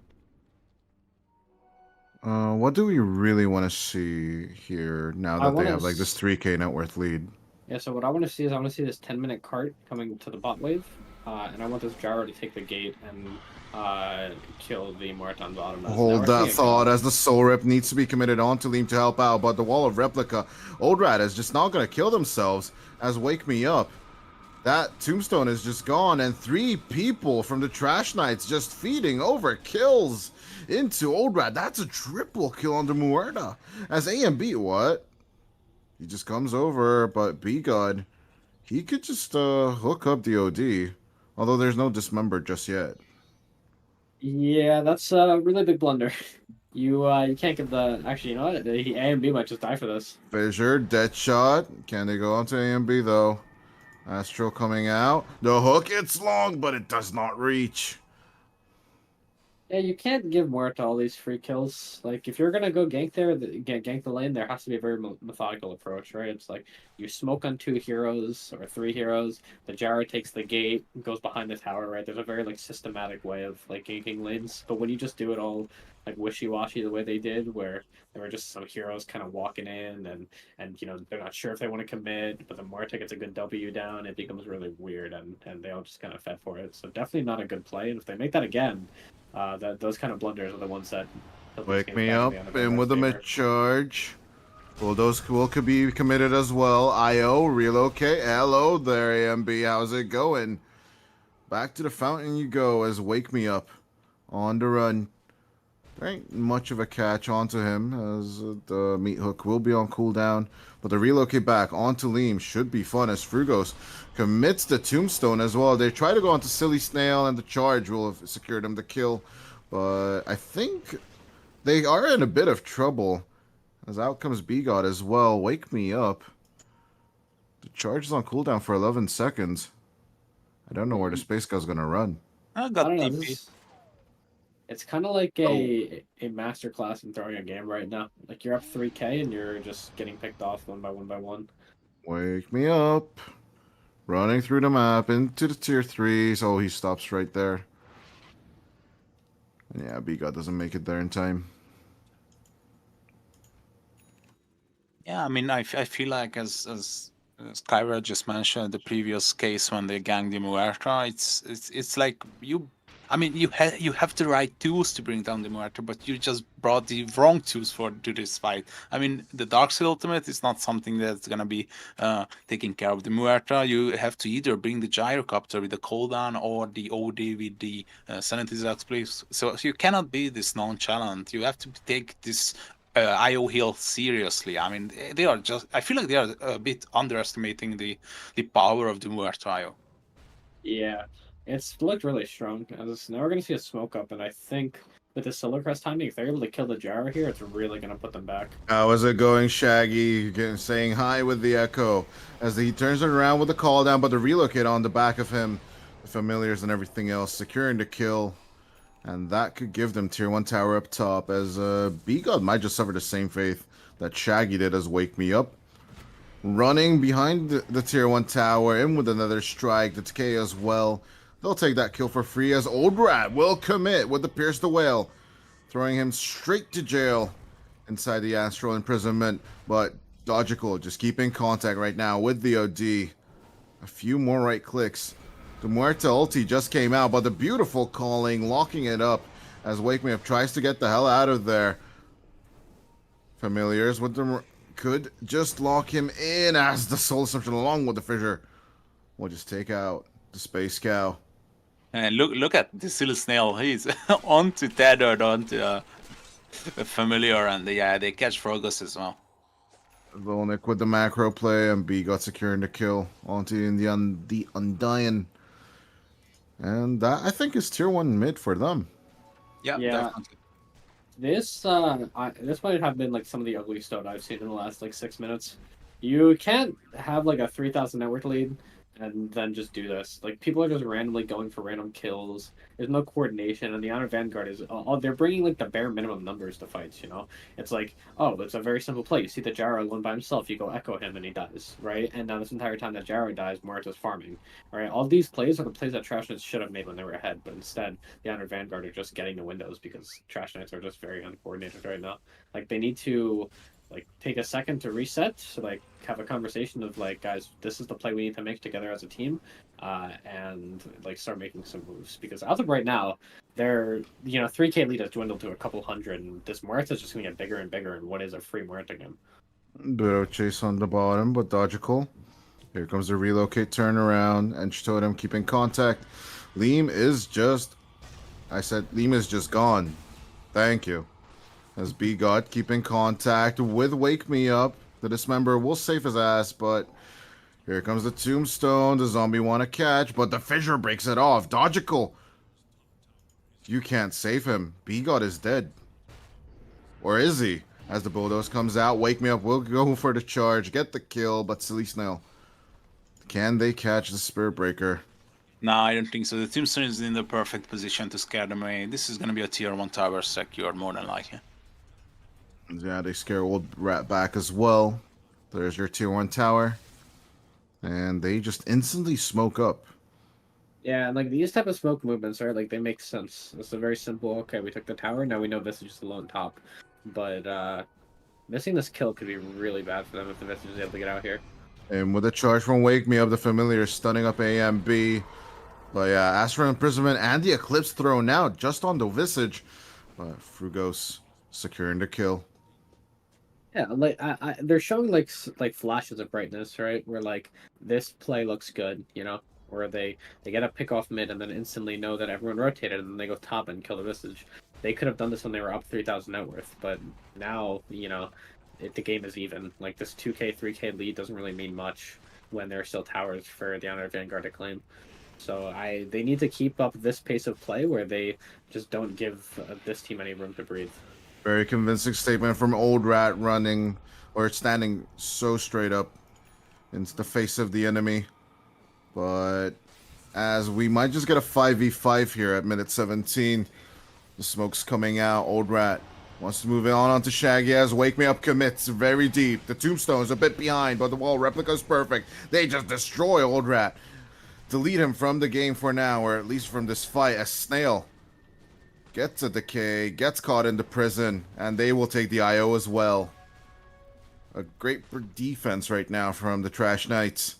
What do we really want to see here now that they have like this 3k net worth lead? Yeah, so what I want to see is this 10-minute cart coming to the bot wave, and I want this Gyro to take the gate and kill the Muerta on bottom. Hold that thought, as the Soul Rip needs to be committed onto Liam to help out, but the Wall of Replica, Old-Rat is just not going to kill themselves as Wake Me Up. That Tombstone is just gone, and 3 people from the Trash Knights just feeding over kills into Old-Rat. That's a triple kill on the Muerta. As AMB, what? He just comes over, but B-God, he could just hook up the OD. Although there's no Dismember just yet. Yeah, that's a really big blunder. You can't give the... Actually, you know what? AMB might just die for this. Fissure, Deadshot. Can they go onto AMB, though? Astro coming out. The hook, it's long, but it does not reach. Yeah, you can't give Muerta all these free kills. Like, if you're gonna go gank there, gank the lane, there has to be a very methodical approach, right? It's like, you smoke on 2 heroes, or 3 heroes, the Gyro takes the gate, goes behind the tower, right? There's a very, like, systematic way of, like, ganking lanes. But when you just do it all, like, wishy-washy the way they did, where there were just some heroes kind of walking in, and they're not sure if they want to commit, but the Muerta gets a good W down, it becomes really weird, and they all just kind of fed for it. So definitely not a good play, and if they make that again... those kind of blunders are the ones that Wake Me Up in with a mid-charge. Well, those could be committed as well. IO, relocate. Hello there, AMB. How's it going? Back to the fountain you go as Wake Me Up on the run. There ain't much of a catch onto him as the meat hook will be on cooldown. But the relocate back onto Liam should be fun as Frugos commits the Tombstone as well. They try to go onto Silly Snail and the charge will have secured him the kill. But I think they are in a bit of trouble as out comes B-God as well. Wake Me Up. The charge is on cooldown for 11 seconds. I don't know where the Space God's going to run. I got TP. It's kind of like a masterclass in throwing a game right now. Like, you're up 3k and you're just getting picked off one by one. Wake Me Up. Running through the map into the tier 3s. Oh, he stops right there. And yeah, B-God doesn't make it there in time. Yeah, I mean, I feel like as Kyra just mentioned, the previous case when they ganged the Muerta, it's like you I mean, you have the right tools to bring down the Muerta, but you just brought the wrong tools to this fight. I mean, the Darkseid ultimate is not something that's gonna be taking care of the Muerta. You have to either bring the Gyrocopter with the cooldown or the OD with the Sanity's Explosive. So you cannot be this nonchalant. You have to take this IO heal seriously. I mean, they are just. I feel like they are a bit underestimating the power of the Muerta IO. Yeah, it's looked really strong. Now we're gonna see a smoke up, and I think with the Solar Crest timing, if they're able to kill the Gyro here, it's really gonna put them back. How is it going, Shaggy? Saying hi with the Echo as he turns it around with the call down, but the relocate on the back of him, the familiars and everything else, securing the kill. And that could give them tier 1 tower up top, as B-God might just suffer the same fate that Shaggy did as Wake Me Up. Running behind the tier 1 tower, in with another strike, the decay as well. They'll take that kill for free, as Old Rat will commit with the Pierce the Whale, throwing him straight to jail inside the Astral Imprisonment. But Dogical just keeping contact right now with the OD. A few more right clicks. The Muerta ulti just came out, but the beautiful calling, locking it up as Wake Me Up tries to get the hell out of there. Familiars with them could just lock him in as the Soul Assumption along with the Fissure will just take out the Space Cow. And look at the silly snail. He's onto tethered onto a familiar, and they catch Frogus as well. Volnik with the macro play, and B got securing the kill onto the Undying. And that, I think, is tier 1 mid for them. Yeah. Definitely. This might have been like some of the ugliest stuff I've seen in the last like 6 minutes. You can't have like a 3,000 network lead and then just do this. Like, people are just randomly going for random kills. There's no coordination, and the Honor Vanguard is they're bringing like the bare minimum numbers to fights. You know, it's like, oh, it's a very simple play. You see the Gyro alone by himself, you go echo him, and he dies, right? And now this entire time that Gyro dies, Muerta's farming, right? All these plays are the plays that Trash Knights should have made when they were ahead, but instead the Honor Vanguard are just getting the windows because Trash Knights are just very uncoordinated right now. Like, they need to like take a second to reset, so like have a conversation of like, guys, this is the play we need to make together as a team, and like start making some moves, because as of right now, they're 3K lead has dwindled to a couple hundred, and this Muerta is just gonna get bigger and bigger, and what is a free Muerta game? Bit of chase on the bottom, but Dogical. Here comes the relocate turnaround, and Totem keeping contact. Liam is just gone. Thank you. As B-God keeping contact with Wake Me Up. The Dismember will save his ass, but here comes the Tombstone. The zombie want to catch, but the Fissure breaks it off. Dogical. You can't save him. B-God is dead. Or is he? As the Bulldoze comes out, Wake Me Up will go for the charge, get the kill, but Silly Snail. Can they catch the Spirit Breaker? No, I don't think so. The Tombstone is in the perfect position to scare them away. This is going to be a tier 1 tower secured, more than likely. Yeah, they scare Old Rat back as well. There's your tier 1 tower. And they just instantly smoke up. Yeah, and like these type of smoke movements, right? Like, they make sense. It's a very simple, okay, we took the tower, now we know this is just the lone top. But missing this kill could be really bad for them if the Visage is able to get out here. And with a charge from Wake Me Up, the Familiar stunning up AMB. But yeah, Astral Imprisonment and the Eclipse thrown out just on the Visage. But Frugos securing the kill. Yeah, like they're showing like flashes of brightness, right? Where like this play looks good, where they get a pick off mid and then instantly know that everyone rotated and then they go top and kill the Visage. They could have done this when they were up 3,000 net worth, but now the game is even. Like, this 2K 3K lead doesn't really mean much when there are still towers for the Honor Vanguard to claim. So they need to keep up this pace of play where they just don't give this team any room to breathe. Very convincing statement from Old Rat, running or standing so straight up into the face of the enemy. But as we might just get a 5v5 here at minute 17, the smoke's coming out. Old Rat wants to move it on onto Shaggy as Wake Me Up commits very deep. The Tombstone's a bit behind, but the wall replica's perfect. They just destroy Old Rat. Delete him from the game for now, or at least from this fight, as Snail gets a decay, gets caught in the prison, and they will take the IO as well. A great defense right now from the Trash Knights.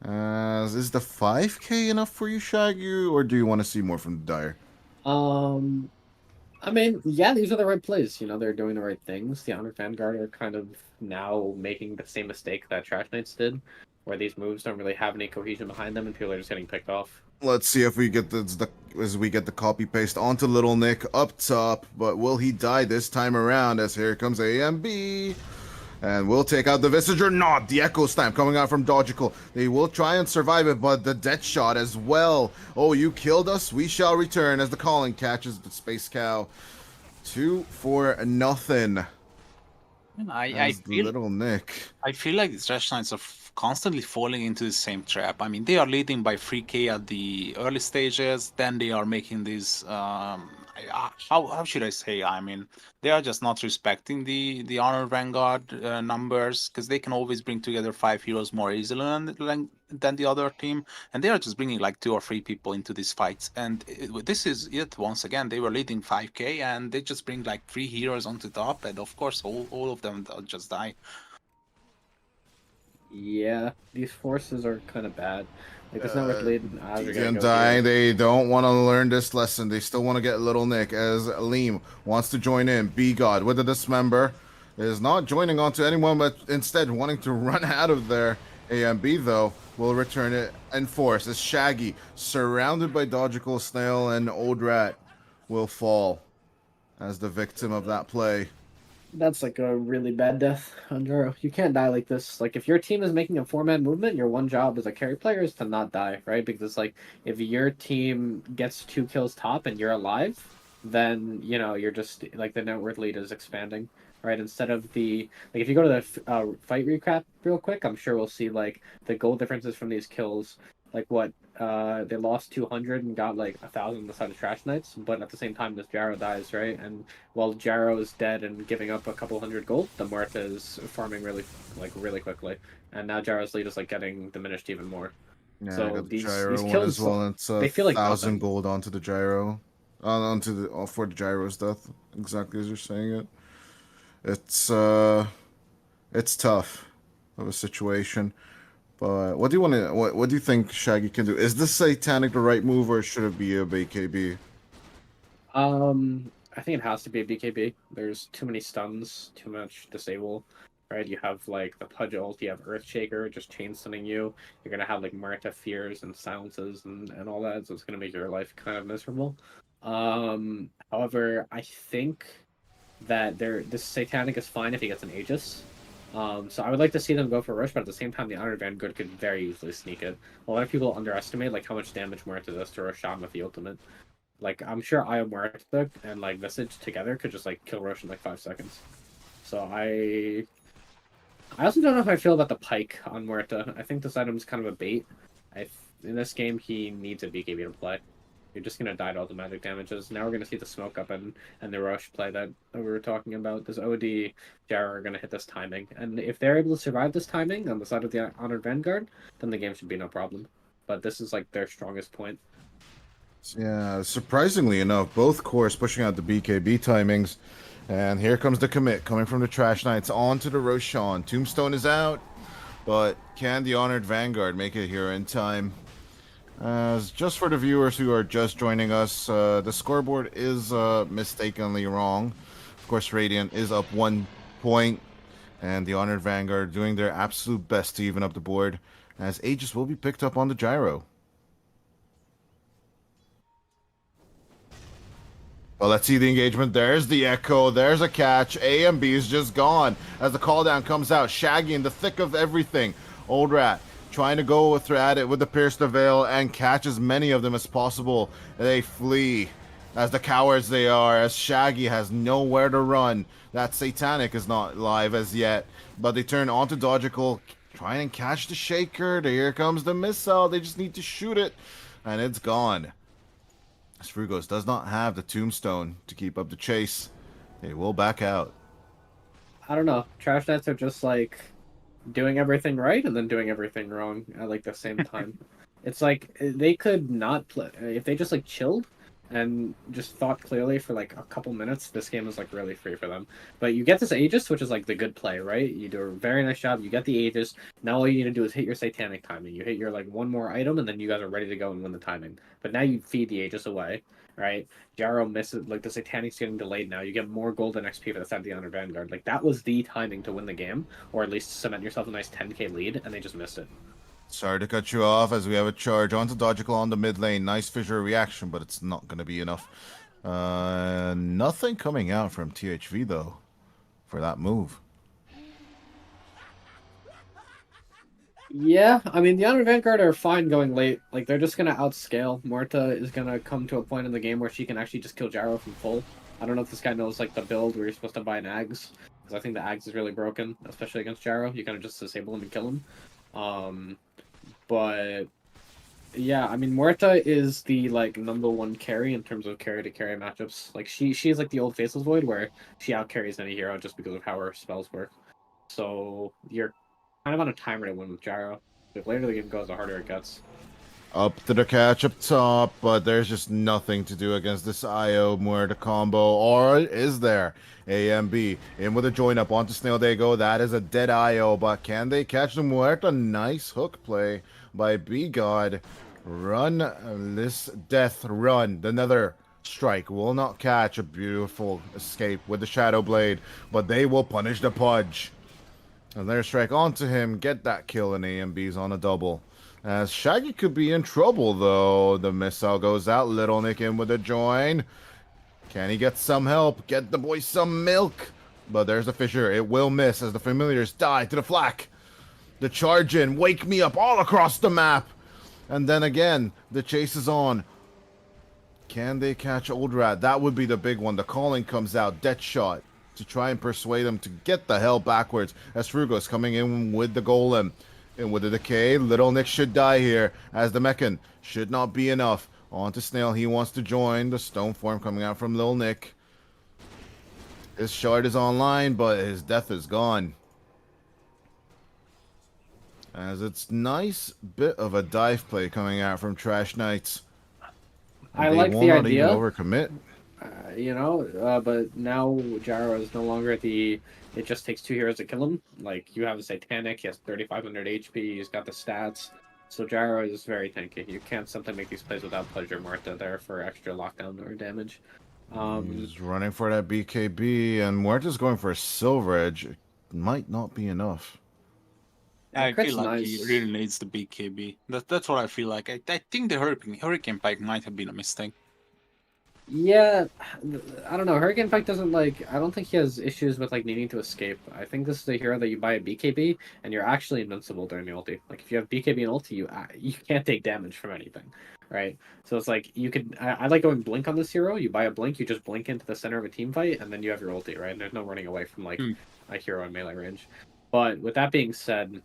Is the 5k enough for you, Shaggy, or do you want to see more from the Dire? Um, I mean, yeah, these are the right plays. You know, they're doing the right things. The Honored Vanguard are kind of now making the same mistake that Trash Knights did, where these moves don't really have any cohesion behind them, and people are just getting picked off. Let's see if we get as we get the copy paste onto Little Nick up top, but will he die this time around? As here comes AMB. And we'll take out the Visage or not. The Echo Stamp coming out from Dogical. They will try and survive it, but the Death Shot as well. Oh, you killed us. We shall return as the Calling catches the Space Cow. 2-0. I feel Little Nick. I feel like the Trash Knights are constantly falling into the same trap. I mean, they are leading by 3k at the early stages, then they are making these how should I say? I mean, they are just not respecting the Honor Vanguard numbers, because they can always bring together 5 heroes more easily than the other team, and they are just bringing like 2 or 3 people into these fights. And this is it once again. They were leading 5k, and they just bring like 3 heroes onto top, and of course all of them just die. Yeah, these forces are kind of bad. Like, it's not like They don't want to learn this lesson. They still want to get Little Nick, as Liam wants to join in. B-God with the Dismember is not joining onto anyone, but instead wanting to run out of there. AMB, though, will return it and force as Shaggy, surrounded by Dogical, Snail, and Old Rat, will fall as the victim of that play. That's like a really bad death, Andro. You can't die like this. Like, if your team is making a 4-man movement, your one job as a carry player is to not die, right? Because it's like, if your team gets 2 kills top and you're alive, then, you know, you're just, like, the net worth lead is expanding, right? Instead of the, like, if you go to the fight recap real quick, I'm sure we'll see, like, the goal differences from these kills. Like, what, they lost 200 and got like 1,000 on the side of Trash Knights, but at the same time this Jarrow dies, right? And while Jarrow is dead and giving up a couple hundred gold, the Muerta is farming really quickly, and now Jarrow's lead is like getting diminished even more. Yeah, so I got the these Gyro kills, as well. It's they feel like 1,000 nothing. gold onto the Gyro, for the Gyro's death, exactly as you're saying it. It's tough of a situation. But what do you want to? What do you think Shaggy can do? Is this Satanic the right move, or should it be a BKB? I think it has to be a BKB. There's too many stuns, too much disable, right? You have like the Pudge ult, you have Earthshaker just chain stunning you. You're gonna have like Muerta fears and silences and all that, so it's gonna make your life kind of miserable. However, I think that this Satanic is fine if he gets an Aegis. So I would like to see them go for Rush, but at the same time, the Honored Vanguard could very easily sneak it. A lot of people underestimate like how much damage Muerta does to Roshan with the ultimate. Like, I'm sure Io Muerta and like Visage together could just like kill Rosh in like 5 seconds. So I also don't know how I feel about the Pike on Muerta. I think this item is kind of a bait. In this game, he needs a BKB to play. You're just gonna die to all the magic damages. Now we're gonna see the smoke up and the rush play that we were talking about. This OD Jarrow are gonna hit this timing, and if they're able to survive this timing on the side of the Honored Vanguard, then the game should be no problem. But this is like their strongest point. Yeah, surprisingly enough, both cores pushing out the BKB timings, and here comes the commit coming from the Trash Knights onto the Roshan. Tombstone is out, but can the Honored Vanguard make it here in time? Just for the viewers who are just joining us, the scoreboard is mistakenly wrong. Of course, Radiant is up 1 point, and the Honored Vanguard doing their absolute best to even up the board, as Aegis will be picked up on the Gyro. Well, let's see the engagement. There's the Echo. There's a catch. AMB is just gone as the call down comes out. Shaggy in the thick of everything. Old Rat trying to go at it with the Pierce the Veil and catch as many of them as possible. They flee as the cowards they are, as Shaggy has nowhere to run. That Satanic is not live as yet, but they turn onto Dogical, trying and catch the Shaker. Here comes the missile. They just need to shoot it, and it's gone. As Frugos does not have the Tombstone to keep up the chase. They will back out. I don't know. Trash Knights are just like doing everything right and then doing everything wrong at like the same time. It's like they could not play if they just like chilled. and just thought clearly for like a couple minutes, this game was like really free for them. But you get this Aegis, which is like the good play, right? You do a very nice job. You get the Aegis. Now all you need to do is hit your Satanic timing. You hit your like one more item, and then you guys are ready to go and win the timing. But now you feed the Aegis away, right? Gyro misses, like the Satanic's getting delayed now. You get more golden XP for the side of the Honor Vanguard. Like that was the timing to win the game, or at least cement yourself a nice 10k lead, and they just missed it. Sorry to cut you off as we have a charge onto Dodgical on the mid lane. Nice fissure reaction, but it's not going to be enough. Nothing coming out from THV, though, for that move. Yeah, I mean, the Honor Vanguard are fine going late. Like, they're just going to outscale. Morta is going to come to a point in the game where she can actually just kill Gyro from full. I don't know if this guy knows, like, the build where you're supposed to buy an Ags, because I think the Ags is really broken, especially against Gyro. You kind of just disable him and kill him. But yeah, I mean, Muerta is the like #1 carry in terms of carry to carry matchups. Like she is like the old Faceless Void where she out carries any hero just because of how her spells work. So you're kind of on a timer to win with Gyro. The later the game goes, the harder it gets. Up to the catch up top, but there's just nothing to do against this IO Muerta combo. Or is there? AMB in with a join up onto Snail they go. That is a dead IO, but can they catch the Muerta? Nice hook play by B-God. Run this death run. The Nether Strike will not catch. A beautiful escape with the Shadow Blade, but they will punish the Pudge. And their strike onto him, get that kill, and AMB's on a double. As Shaggy could be in trouble, though. The missile goes out. Little Nick in with a join. Can he get some help? Get the boy some milk. But there's a fissure. It will miss as the familiars die to the flak. The charge in. Wake me up all across the map. And then again, the chase is on. Can they catch Old Rat? That would be the big one. The calling comes out. Death shot to try and persuade them to get the hell backwards. As Frugos coming in with the golem. And with the decay, Little Nick should die here, as the Mechan should not be enough. On to Snail, he wants to join. The stone form coming out from Lil Nick. His shard is online, but his death is gone. As it's nice bit of a dive play coming out from Trash Knights. I like the idea. Overcommit. But now Gyro is no longer the. It just takes 2 heroes to kill him. Like, you have a Satanic, he has 3,500 HP, he's got the stats. So Gyro is very tanky. You can't simply make these plays without Pleasure Muerta there for extra lockdown or damage. He's running for that BKB, and Muerta's going for a Silver Edge. It might not be enough. I feel like he really needs the BKB. That's what I feel like. I think the Hurricane Pike might have been a mistake. Yeah, I don't know. Hurricane Pike doesn't like. I don't think he has issues with like needing to escape. I think this is a hero that you buy a BKB and you're actually invincible during the ulti. Like if you have BKB and ulti, you can't take damage from anything, right? So it's like you could. I like going blink on this hero. You buy a blink, you just blink into the center of a team fight, and then you have your ulti, right? And there's no running away from like a hero in melee range. But with that being said,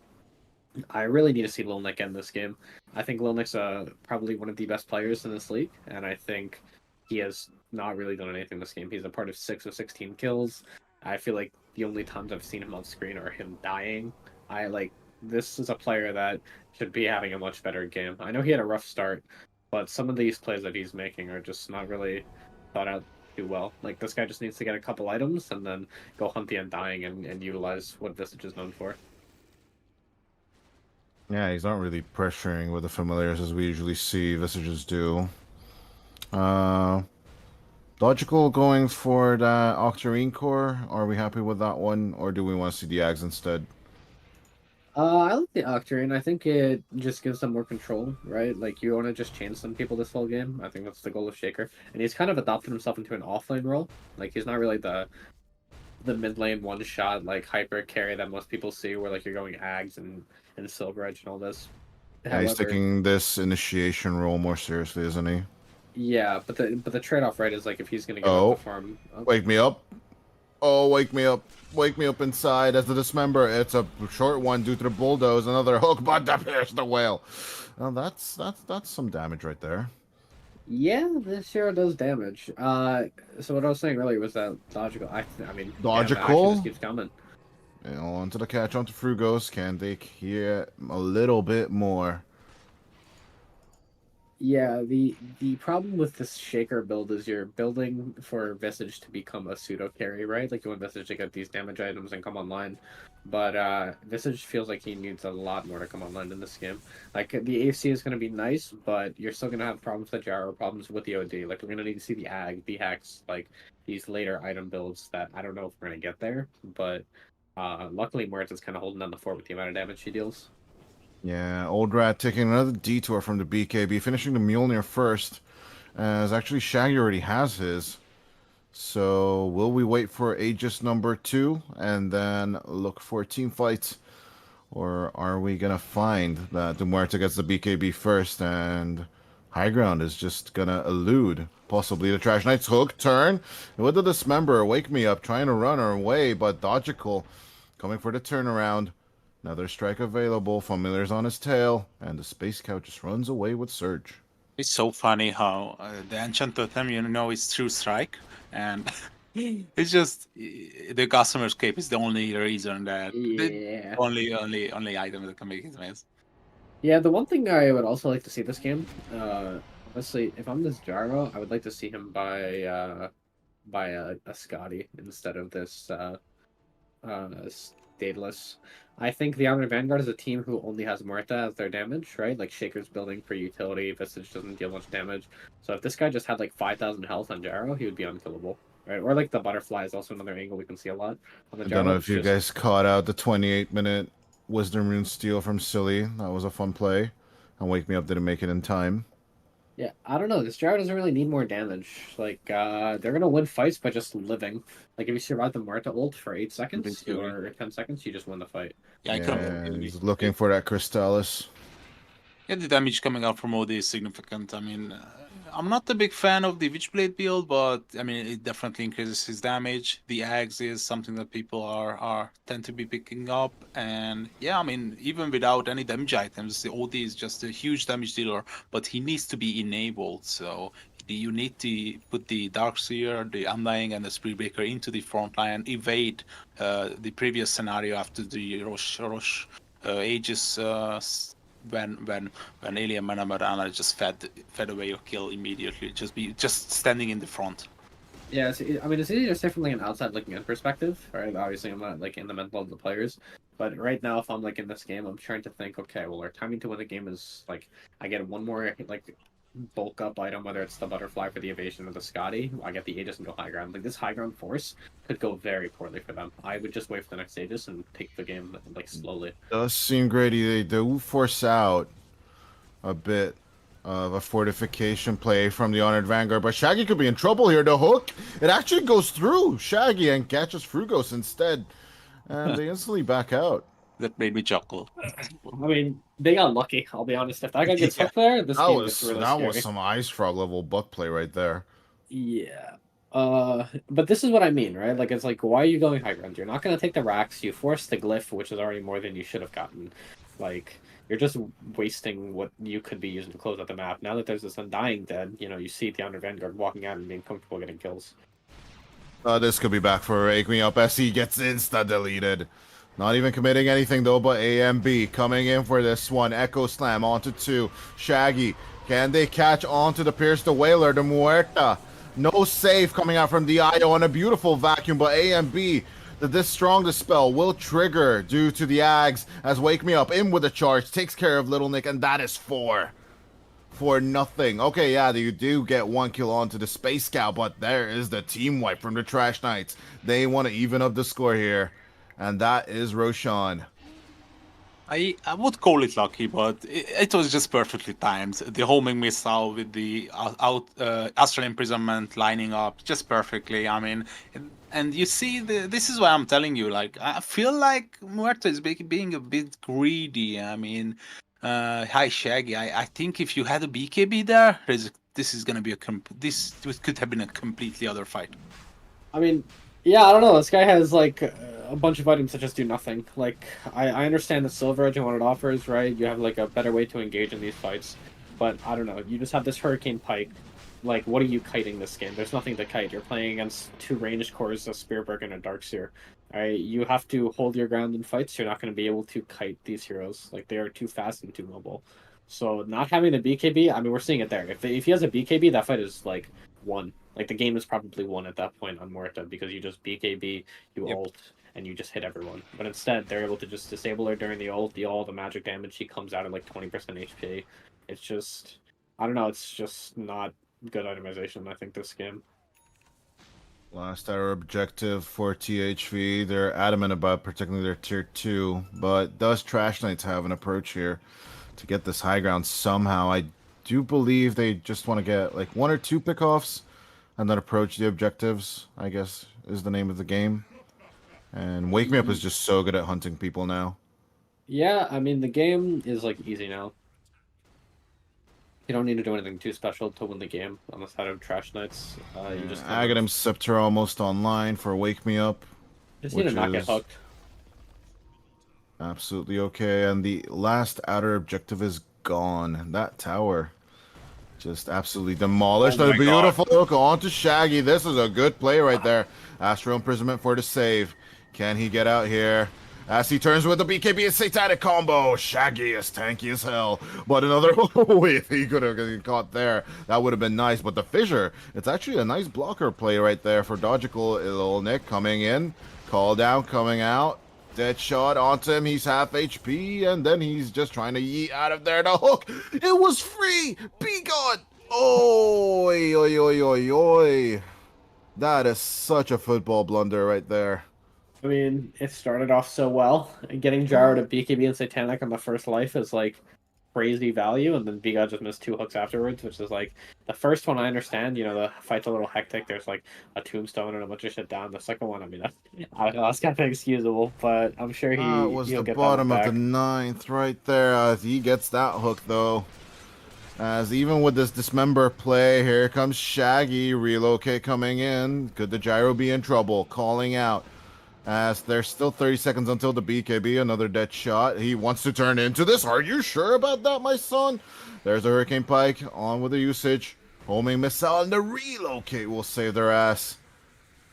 I really need to see Lil Nick in this game. I think Lil Nick's probably one of the best players in this league, and I think he has not really done anything this game. He's a part of 6 of 16 kills. I feel like the only times I've seen him on screen are him dying. This is a player that should be having a much better game. I know he had a rough start, but some of these plays that he's making are just not really thought out too well. Like, this guy just needs to get a couple items and then go hunt the Undying and utilize what Visage is known for. Yeah, he's not really pressuring with the familiars as we usually see Visages do. Logical going for that Octarine core. Are we happy with that one, or do we want to see the Ags instead? I like the Octarine. I think it just gives them more control, right? Like, you want to just chain some people this whole game. I think that's the goal of Shaker. And he's kind of adopted himself into an offlane role. Like, he's not really the mid lane one shot like hyper carry that most people see, where like you're going Ags and Silver Edge and all this. Yeah, he's taking this initiation role more seriously, isn't he? Yeah, but the trade-off, right, is like if he's gonna get up the farm. Wake me up! Oh, wake me up! Wake me up inside as the dismember. It's a short one due to the bulldoze. Another hook, but that pierced the whale. Now that's some damage right there. Yeah, this hero does damage. So what I was saying earlier was that logical. I mean, logical just keeps coming. Onto the catch onto Frugos. Can they hear a little bit more? Yeah, the problem with this Shaker build is you're building for Visage to become a pseudo carry, right? Like you want Visage to get these damage items and come online. But Visage feels like he needs a lot more to come online in this game. Like the AC is gonna be nice, but you're still gonna have problems with Gyro, problems with the OD. Like we're gonna need to see the Ag, the Hex, like these later item builds that I don't know if we're gonna get there, but luckily Muerta's kinda holding down the fort with the amount of damage she deals. Yeah, Old Rat taking another detour from the BKB, finishing the Mjolnir first, as actually Shaggy already has his. So will we wait for Aegis number 2 and then look for team fights? Or are we going to find that the Muerta gets the BKB first and High Ground is just going to elude possibly the Trash Knight's hook turn? With the Dismember, Wake Me Up trying to run her away, but Logical coming for the turnaround. Another strike available. Familiar's on his tail, and the Space Cow just runs away with Surge. It's so funny how the Enchant Totem, is True Strike, and it's just the customer escape is the only reason that the only item that can make it miss. Yeah, the one thing I would also like to see this game, honestly, if I'm this Gyro, I would like to see him buy a Scotty instead of this Daedalus. I think the Armored Vanguard is a team who only has Muerta as their damage, right? Like Shaker's building for utility, Visage doesn't deal much damage. So if this guy just had like 5,000 health on Gyro, he would be unkillable, right? Or like the Butterfly is also another angle we can see a lot on the I Gyro. don't know if you guys caught out the 28-minute Wisdom Rune steal from Silly. That was a fun play. And Wake Me Up didn't make it in time. Yeah, I don't know. This Gyro doesn't really need more damage. Like, they're gonna win fights by just living. Like, if you survive the Muerta ult for 8 seconds or 10 seconds, you just win the fight. Yeah, he's looking for that Crystallis. Yeah, the damage coming out from OD is significant. I mean, I'm not a big fan of the Witchblade build, but I mean, it definitely increases his damage. The Ags is something that people are tend to be picking up, and yeah, I mean, even without any damage items, the OD is just a huge damage dealer, but he needs to be enabled. So you need to put the Darkseer, the Undying, and the Spiritbreaker into the front line, evade the previous scenario after the Rosh Aegis. When Alien Manamarana just fed away your kill immediately, just standing in the front. Yeah, I mean, it's easy to say from like an outside looking in perspective, right? Obviously, I'm not like in the mental of the players, but right now, if I'm like in this game, I'm trying to think, okay, well, our timing to win the game is like I get one more like bulk up item, whether it's the Butterfly for the evasion or the Scotty. I get the Aegis and go high ground. Like this high ground force could go very poorly for them. I would just wait for the next Aegis and take the game like slowly. Does seem Grady they do force out a bit of a fortification play from the Honored Vanguard, but Shaggy could be in trouble here. The hook, it actually goes through Shaggy and catches Frugos instead, and they instantly back out. That made me chuckle. I mean, they got lucky. I'll be honest. If that guy gets hooked there, this game gets really scary. That was some Ice Frog level buck play right there. Yeah. But this is what I mean, right? Like, it's like, why are you going high ground? You're not going to take the racks. You force the glyph, which is already more than you should have gotten. Like, you're just wasting what you could be using to close out the map. Now that there's this Undying dead, you see the Honored Vanguard walking out and being comfortable getting kills. This could be back for Wake Me Up. SE gets insta-deleted. Not even committing anything, though, but AMB coming in for this one. Echo Slam onto 2. Shaggy, can they catch onto the Pierce the Whaler, the Muerta? No save coming out from DIO on a beautiful vacuum, but AMB, this strong dispel will trigger due to the Ags as Wake Me Up in with a charge, takes care of Little Nick, and that is 4. For nothing. Okay, yeah, you do get 1 kill onto the Space Scout, but there is the team wipe from the Trash Knights. They want to even up the score here. And that is Roshan. I would call it lucky, but it was just perfectly timed. The homing missile with the Astral Imprisonment lining up just perfectly. I mean, and you see, this is why I'm telling you, like, I feel like Muerta is being a bit greedy. I mean, hi Shaggy, I think if you had a BKB there, this is gonna be this could have been a completely other fight. I mean, yeah, I don't know. This guy has like a bunch of items that just do nothing. Like, I understand the Silver Edge and what it offers, right? You have like a better way to engage in these fights, but I don't know. You just have this Hurricane Pike. Like, what are you kiting this game? There's nothing to kite. You're playing against 2 ranged cores, a Spiritbreaker and a Darkseer. Alright, you have to hold your ground in fights. You're not going to be able to kite these heroes. Like, they are too fast and too mobile. So not having the BKB, I mean, we're seeing it there. If he has a BKB, that fight is like won. Like the game is probably won at that point on Muerta because you just BKB, you ult, and you just hit everyone. But instead, they're able to just disable her during the ult, deal all the magic damage. She comes out at like 20% HP. It's just, I don't know. It's just not good itemization. I think this game. Last hour objective for THV. They're adamant about particularly their tier 2, but does Trash Knights have an approach here to get this high ground somehow? I do believe they just want to get like 1 or 2 pickoffs and then approach the objectives, I guess is the name of the game. And Wake Me Up is just so good at hunting people now. Yeah, I mean, the game is like easy now. You don't need to do anything too special to win the game on the side of Trash Knights. You just Aghanim Scepter almost online for Wake Me Up. Just need to not get hooked. Absolutely okay. And the last outer objective is gone. That tower just absolutely demolished. Oh A beautiful hook onto Shaggy. This is a good play right there. Astral Imprisonment for the save. Can he get out here? As he turns with the BKB and Satanic combo. Shaggy is tanky as hell. But another, if he could have caught there, that would have been nice. But the fissure, it's actually a nice blocker play right there for Dodgical. Little Nick coming in. Call down, coming out. Dead shot onto him. He's half HP. And then he's just trying to yeet out of there. The hook. It was free. Be gone. Oi, oi, oi, oi, oi. That is such a football blunder right there. I mean, it started off so well. Getting Gyro to BKB and Satanic on the first life is like crazy value, and then Biga just missed 2 hooks afterwards, which is like the first one I understand. You know, the fight's a little hectic. There's like a tombstone and a bunch of shit down. The second one, I mean, I don't know, that's kind of excusable, but I'm sure It was the bottom of the 9th right there. As he gets that hook though. As even with this dismember play, here comes Shaggy. Relocate coming in. Could the Gyro be in trouble? Calling out. As there's still 30 seconds until the BKB, another dead shot. He wants to turn into this. Are you sure about that, my son? There's a Hurricane Pike on with the usage. Homing missile and the relocate will save their ass.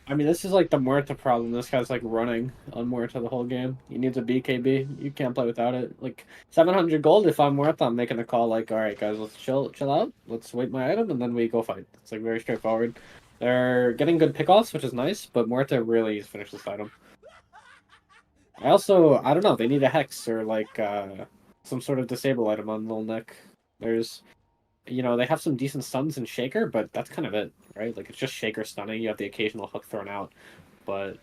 I mean, this is like the Muerta problem. This guy's like running on Muerta the whole game. He needs a BKB. You can't play without it. Like 700 gold. If I'm Muerta, I'm making a call like, all right, guys, let's chill out. Let's wait my item and then we go fight. It's like very straightforward. They're getting good pickoffs, which is nice, but Muerta really finished this item. I don't know, they need a Hex or like some sort of disable item on Lil Nick. There's, you know, they have some decent stuns in Shaker, but that's kind of it, right? Like it's just Shaker stunning, you have the occasional hook thrown out, but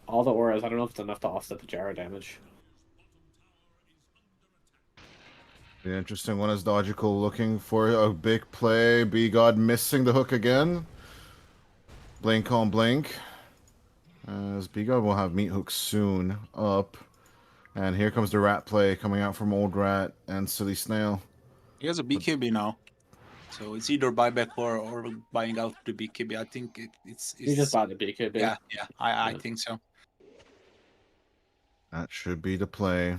all the auras, I don't know if it's enough to offset the Gyro damage. The interesting one is Dodgical looking for a big play. B-God missing the hook again. Blink on Blink. As B-God will have meat hooks soon up. And here comes the rat play coming out from Old Rat and Silly Snail. He has a BKB now. So it's either buyback or buying out the BKB. I think it's You just bought the BKB. Yeah, I think so. That should be the play.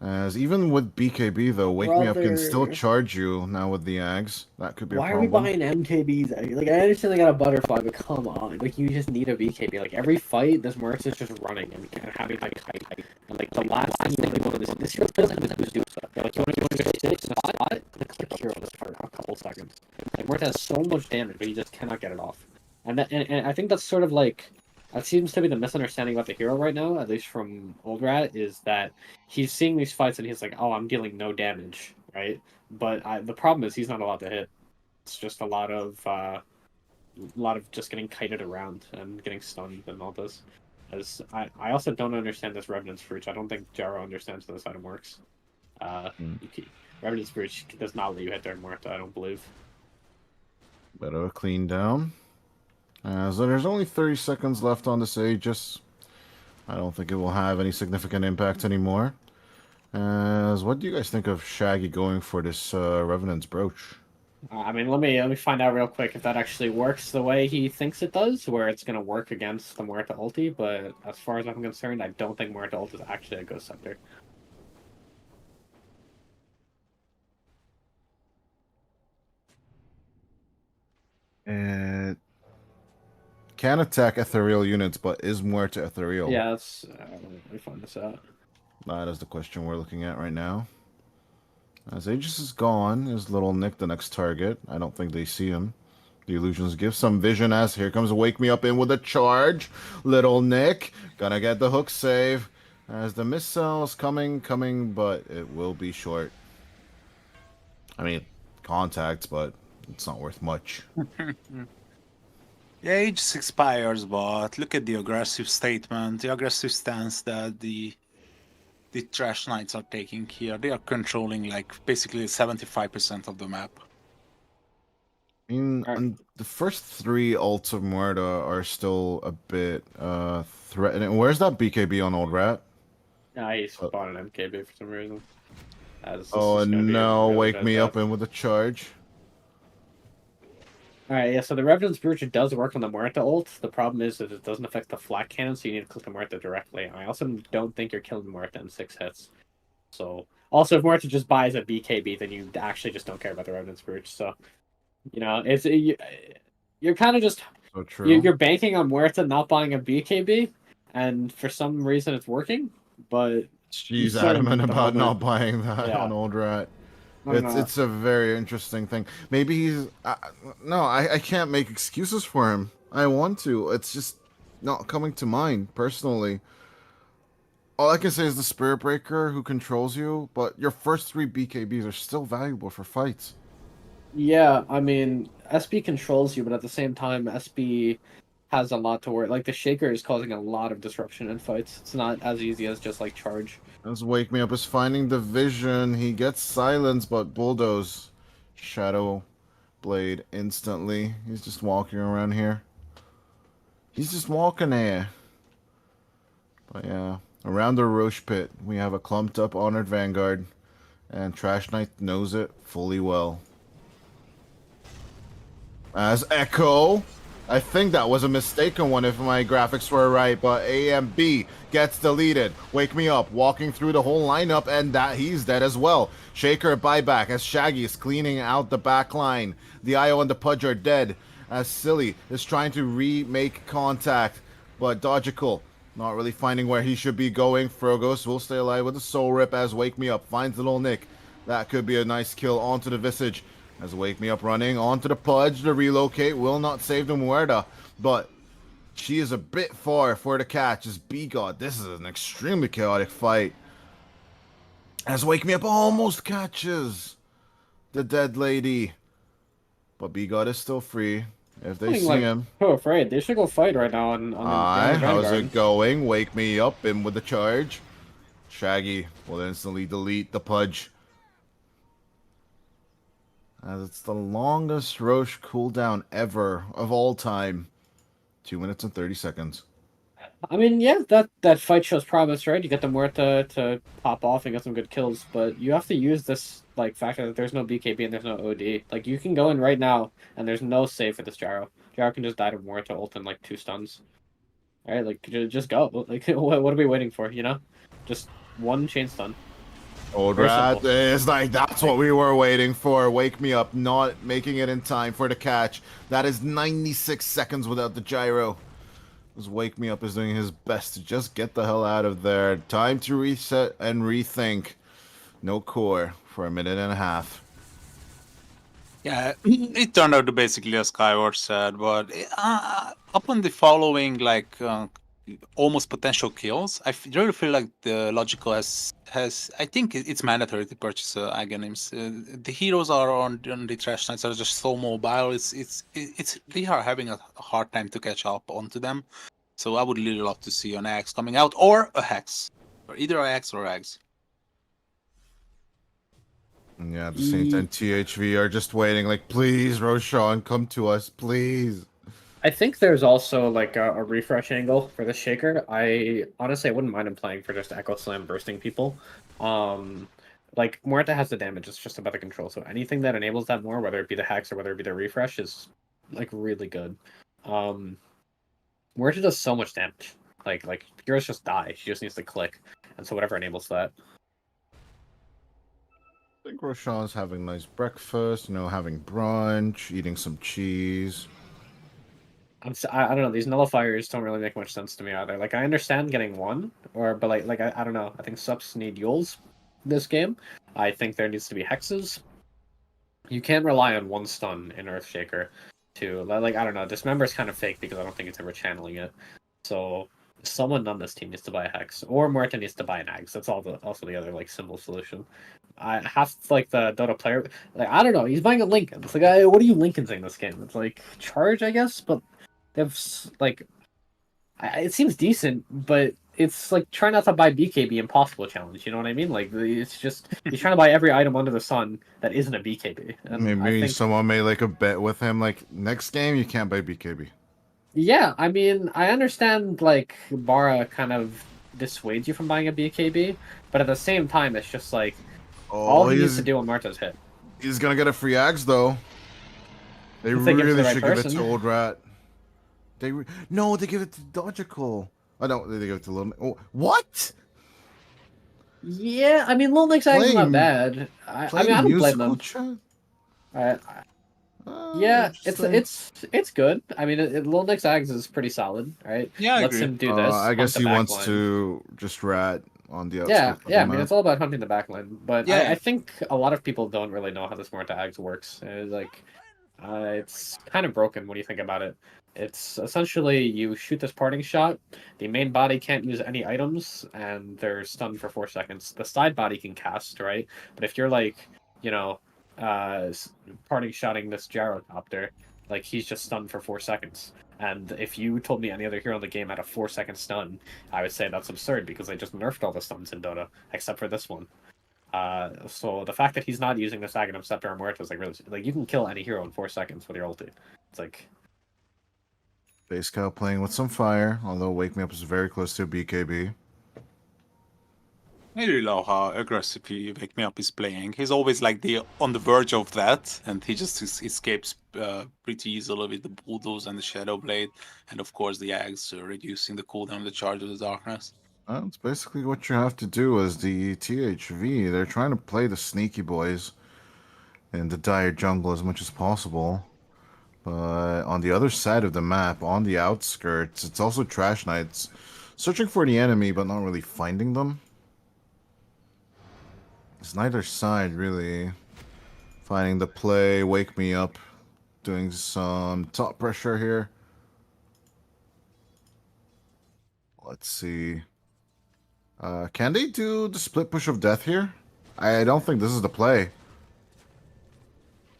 As even with BKB though, Wake Me Up can still charge you now with the Ags. That could be a Why are we problem. buying MKBs? Like, I understand they got a butterfly, but come on. Like, you just need a BKB. Like, every fight, this Mercs is just running and having, like, height. And, like, the last thing you really want this hero doesn't have to do stuff. Like, you want to go 6 in a spot? Click hero this for a couple seconds. Like, Merc has so much damage, but he just cannot get it off. And I think that's sort of, like, that seems to be the misunderstanding about the hero right now, at least from Old Rat, is that he's seeing these fights and he's like, oh, I'm dealing no damage, right? But the problem is he's not allowed to hit. It's just a lot of just getting kited around and getting stunned and all this. As I also don't understand this Revenant's Fruit. I don't think Gyro understands how this item works. Revenant's Fruit does not let you hit during Muerta, I don't believe. Better clean down. So there's only 30 seconds left on this Aegis. I don't think it will have any significant impact anymore. As what do you guys think of Shaggy going for this Revenant's Brooch? I mean, let me find out real quick if that actually works the way he thinks it does, where it's going to work against the Muerta ulti, but as far as I'm concerned, I don't think Muerta ult is actually a Ghost Scepter. It can attack ethereal units, but is Muerta ethereal? Yeah, that's, let me find this out. That is the question we're looking at right now. As Aegis is gone, is Little Nick the next target? I don't think they see him. The illusions give some vision as here comes Wake Me Up in with a charge. Little Nick gonna get the hook save as the missile's coming, but it will be short. I mean, contact, but it's not worth much. Yeah, Aegis expires, but look at the aggressive statement, the aggressive stance that the Trash Knights are taking here. They are controlling like basically 75% of the map. I mean, and the first 3 ults of Muerta are still a bit threatening. Where's that BKB on Old Rat? Nah, he spawned an MKB for some reason. Oh no, Wake Me Up in with a charge. Alright, yeah, so the Revenant's Brooch does work on the Muerta ult. The problem is that it doesn't affect the flat cannon, so you need to click the Muerta directly. I also don't think you're killing Muerta in 6 hits. So, also, if Muerta just buys a BKB, then you actually just don't care about the Revenant's Brooch. So, you know, you're kind of just... So true. You're banking on Muerta not buying a BKB, and for some reason it's working, but... She's adamant about not buying that on Old Rat. It's a very interesting thing. Maybe he's... no, I can't make excuses for him. I want to. It's just not coming to mind, personally. All I can say is the Spirit Breaker who controls you, but your first 3 BKBs are still valuable for fights. Yeah, I mean, SB controls you, but at the same time, SB has a lot to worry. Like, the Shaker is causing a lot of disruption in fights. It's not as easy as just, like, charge. As Wake Me Up is finding the vision, he gets silence, but Bulldoze Shadow Blade instantly. He's just walking around here. He's just walking here. But yeah, around the Roche Pit, we have a clumped up Honored Vanguard, and Trash Knight knows it fully well. As Echo, I think that was a mistaken one if my graphics were right, but AMB gets deleted. Wake Me Up, walking through the whole lineup, and that he's dead as well. Shaker buyback as Shaggy is cleaning out the back line. The IO and the Pudge are dead as Silly is trying to remake contact, but Dodgical not really finding where he should be going. Frogos will stay alive with a Soul Rip as Wake Me Up finds Little Nick. That could be a nice kill onto the Visage. As Wake Me Up running onto the Pudge, the relocate will not save the Muerta, but she is a bit far for the catch as B-God. This is an extremely chaotic fight. As Wake Me Up almost catches the dead lady, but B-God is still free if they see him. Oh, afraid. They should go fight right now on Aye, how's it going? Wake Me Up in with the charge. Shaggy will instantly delete the Pudge. As it's the longest Roche cooldown ever of all time. 2 minutes and 30 seconds. I mean, yeah, that fight shows promise, right? You get the Muerta to pop off and get some good kills, but you have to use this like factor that there's no BKB and there's no OD. Like, you can go in right now, and there's no save for this Gyro. Gyro can just die to Muerta ult in like 2 stuns. Alright, like, just go. Like, what are we waiting for, you know? Just 1 chain stun. Old Rat is like, that's what we were waiting for. Wake Me Up, not making it in time for the catch. That is 96 seconds without the gyro. As Wake Me Up is doing his best to just get the hell out of there. Time to reset and rethink. No core for 1.5 minutes. Yeah, it turned out to basically as Skyward said, but upon the following, like, almost potential kills, I really feel like the Logical has I think it's mandatory to purchase Aghanims. The heroes are on the Trash Knights are just so mobile. It's they are having a hard time to catch up onto them. So I would really love to see an Axe coming out or a Hex, or either a Axe or Axe. Yeah, the Saints and THV are just waiting, like, please, Roshan, come to us, please. I think there's also like a refresh angle for the Shaker. I honestly wouldn't mind him playing for just Echo Slam bursting people. Like, Muerta has the damage, it's just about the control. So anything that enables that more, whether it be the Hex or whether it be the refresh, is like really good. Muerta does so much damage. Like heroes just die. She just needs to click. And so whatever enables that. I think Roshan's having nice breakfast, you know, having brunch, eating some cheese. I don't know. These nullifiers don't really make much sense to me either. Like, I understand getting one, but like I don't know. I think subs need Yules this game. I think there needs to be hexes. You can't rely on one stun in Earthshaker to like I don't know. Dismember is kind of fake because I don't think it's ever channeling it. So someone on this team needs to buy a hex, or Muerta needs to buy an Ags. That's also the other like simple solution. I have like the Dota player. Like I don't know. He's buying a Lincoln. It's like what are you Lincolns in this game? It's like charge, I guess, but they have like it seems decent, but it's like try not to buy BKB impossible challenge. You know what I mean? Like it's just you're trying to buy every item under the sun that isn't a BKB. And Maybe I think, someone made like a bet with him, like next game you can't buy BKB. yeah, I mean I understand like Bara kind of dissuades you from buying a BKB, but at the same time it's just like all he needs to do on Marta's hit. He's gonna get a free axe though. They If they give it to really the right should give it person. to Old Rat. No, they give it to Dogical. Oh no, they give it to Little. Oh, what? Yeah, I mean Lil Nick's Ags is not Playing- bad. I playing mean I don't blame musical them. chat? Yeah, interesting. it's good. I mean, Lil Nick's Ags is pretty solid, right? Yeah, I Lets agree. him do this. I guess hunt he the wants backline. to just rat on the outskirts. Yeah, of yeah. I the mean, map. it's all about hunting the backline. But Yeah. I think a lot of people don't really know how this Morta Ags works. It's kind of broken when you think about it. It's essentially you shoot this parting shot. The main body can't use any items, and they're stunned for 4 seconds. The side body can cast, right? But if you're like, parting shotting this gyrocopter, like he's just stunned for 4 seconds. And if you told me any other hero in the game had a 4-second stun, I would say that's absurd because they just nerfed all the stuns in Dota except for this one. So the fact that he's not using this Aghanim Scepter or Muerta is like really like you can kill any hero in 4 seconds with your ulti. It's like Base Cow playing with some fire, although Wake Me Up is very close to a BKB. I really love how aggressive he Wake Me Up is playing. He's always like on the verge of that, and he just escapes pretty easily with the Bulldoze and the Shadow Blade, and of course the Ags reducing the cooldown of the Charge of the Darkness. Well, it's basically what you have to do as the THV. They're trying to play the sneaky boys in the dire jungle as much as possible. But on the other side of the map, on the outskirts, it's also Trash Knights searching for the enemy but not really finding them. It's neither side really finding the play. Wake Me Up doing some top pressure here. Let's see. Can they do the split push of death here? I don't think this is the play.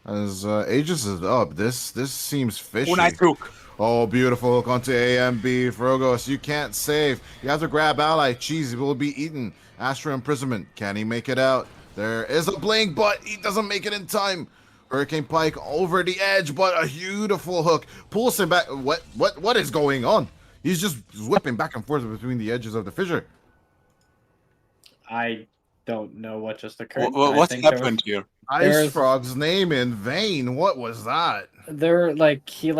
As Aegis is up, this seems fishy. Unite Hook. Oh, beautiful hook onto AMB. Frogos, you can't save. You have to grab ally. Cheese will be eaten. Astro Imprisonment. Can he make it out? There is a blink, but he doesn't make it in time. Hurricane Pike over the edge, but a beautiful hook. Pulls him back. What is going on? He's just whipping back and forth between the edges of the fissure. I don't know what just occurred. What happened here? Ice Frog's name in vain. What was that? There, he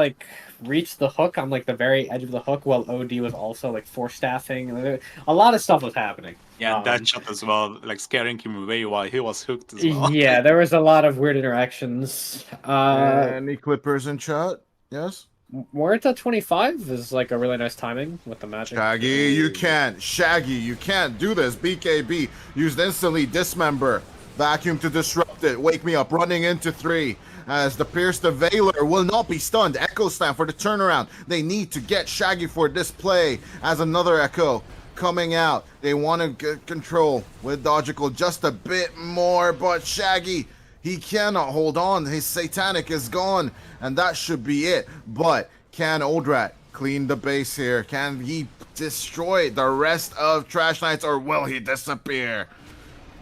reached the hook on the very edge of the hook, while OD was also force staffing. A lot of stuff was happening. Yeah, and that shot as well, scaring him away while he was hooked as well. Yeah, there was a lot of weird interactions. Any Clippers in chat? Yes. Muerta 25 is a really nice timing with the magic. Shaggy, you can't. Shaggy, you can't do this. BKB used instantly. Dismember. Vacuum to disrupt it. Wake Me Up running into 3. As the Pierce the Veiler will not be stunned. Echo Slam for the turnaround. They need to get Shaggy for this play. As another Echo coming out. They want to get control with Dogical just a bit more. But Shaggy, he cannot hold on. His Satanic is gone. And that should be it. But can Oldrat clean the base here? Can he destroy the rest of Trash Knights, or will he disappear?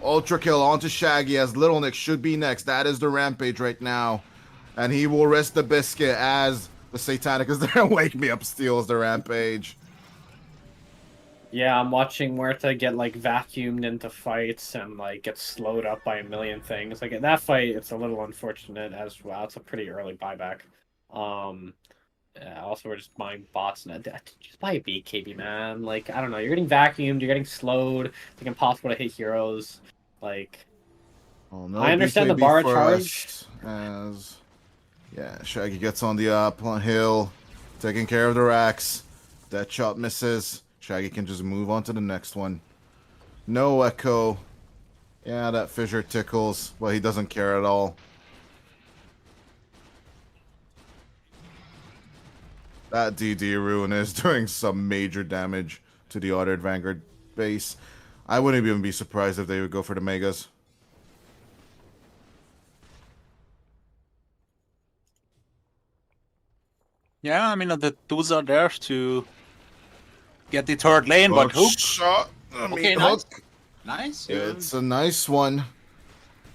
Ultra kill onto Shaggy as Little Nick should be next. That is the rampage right now. And he will risk the biscuit as the Satanic is there. Wake Me Up steals the rampage. Yeah, I'm watching Muerta get vacuumed into fights and get slowed up by a million things. In that fight, it's a little unfortunate as well. It's a pretty early buyback. Yeah, also we're just buying bots and just buy a BKB, man. I don't know, you're getting vacuumed, you're getting slowed, it's impossible to hit heroes. Oh, no I understand the BKB bar for charge. us, as Shaggy gets on the up on hill, taking care of the racks. That shot misses. Shaggy can just move on to the next one. No Echo. Yeah, that fissure tickles, but he doesn't care at all. That DD Rune is doing some major damage to the Honored Vanguard base. I wouldn't even be surprised if they would go for the Megas. Yeah, I mean, the tools are there to get the third lane, but hook. Shot. Okay, nice. Nice. It's a nice one,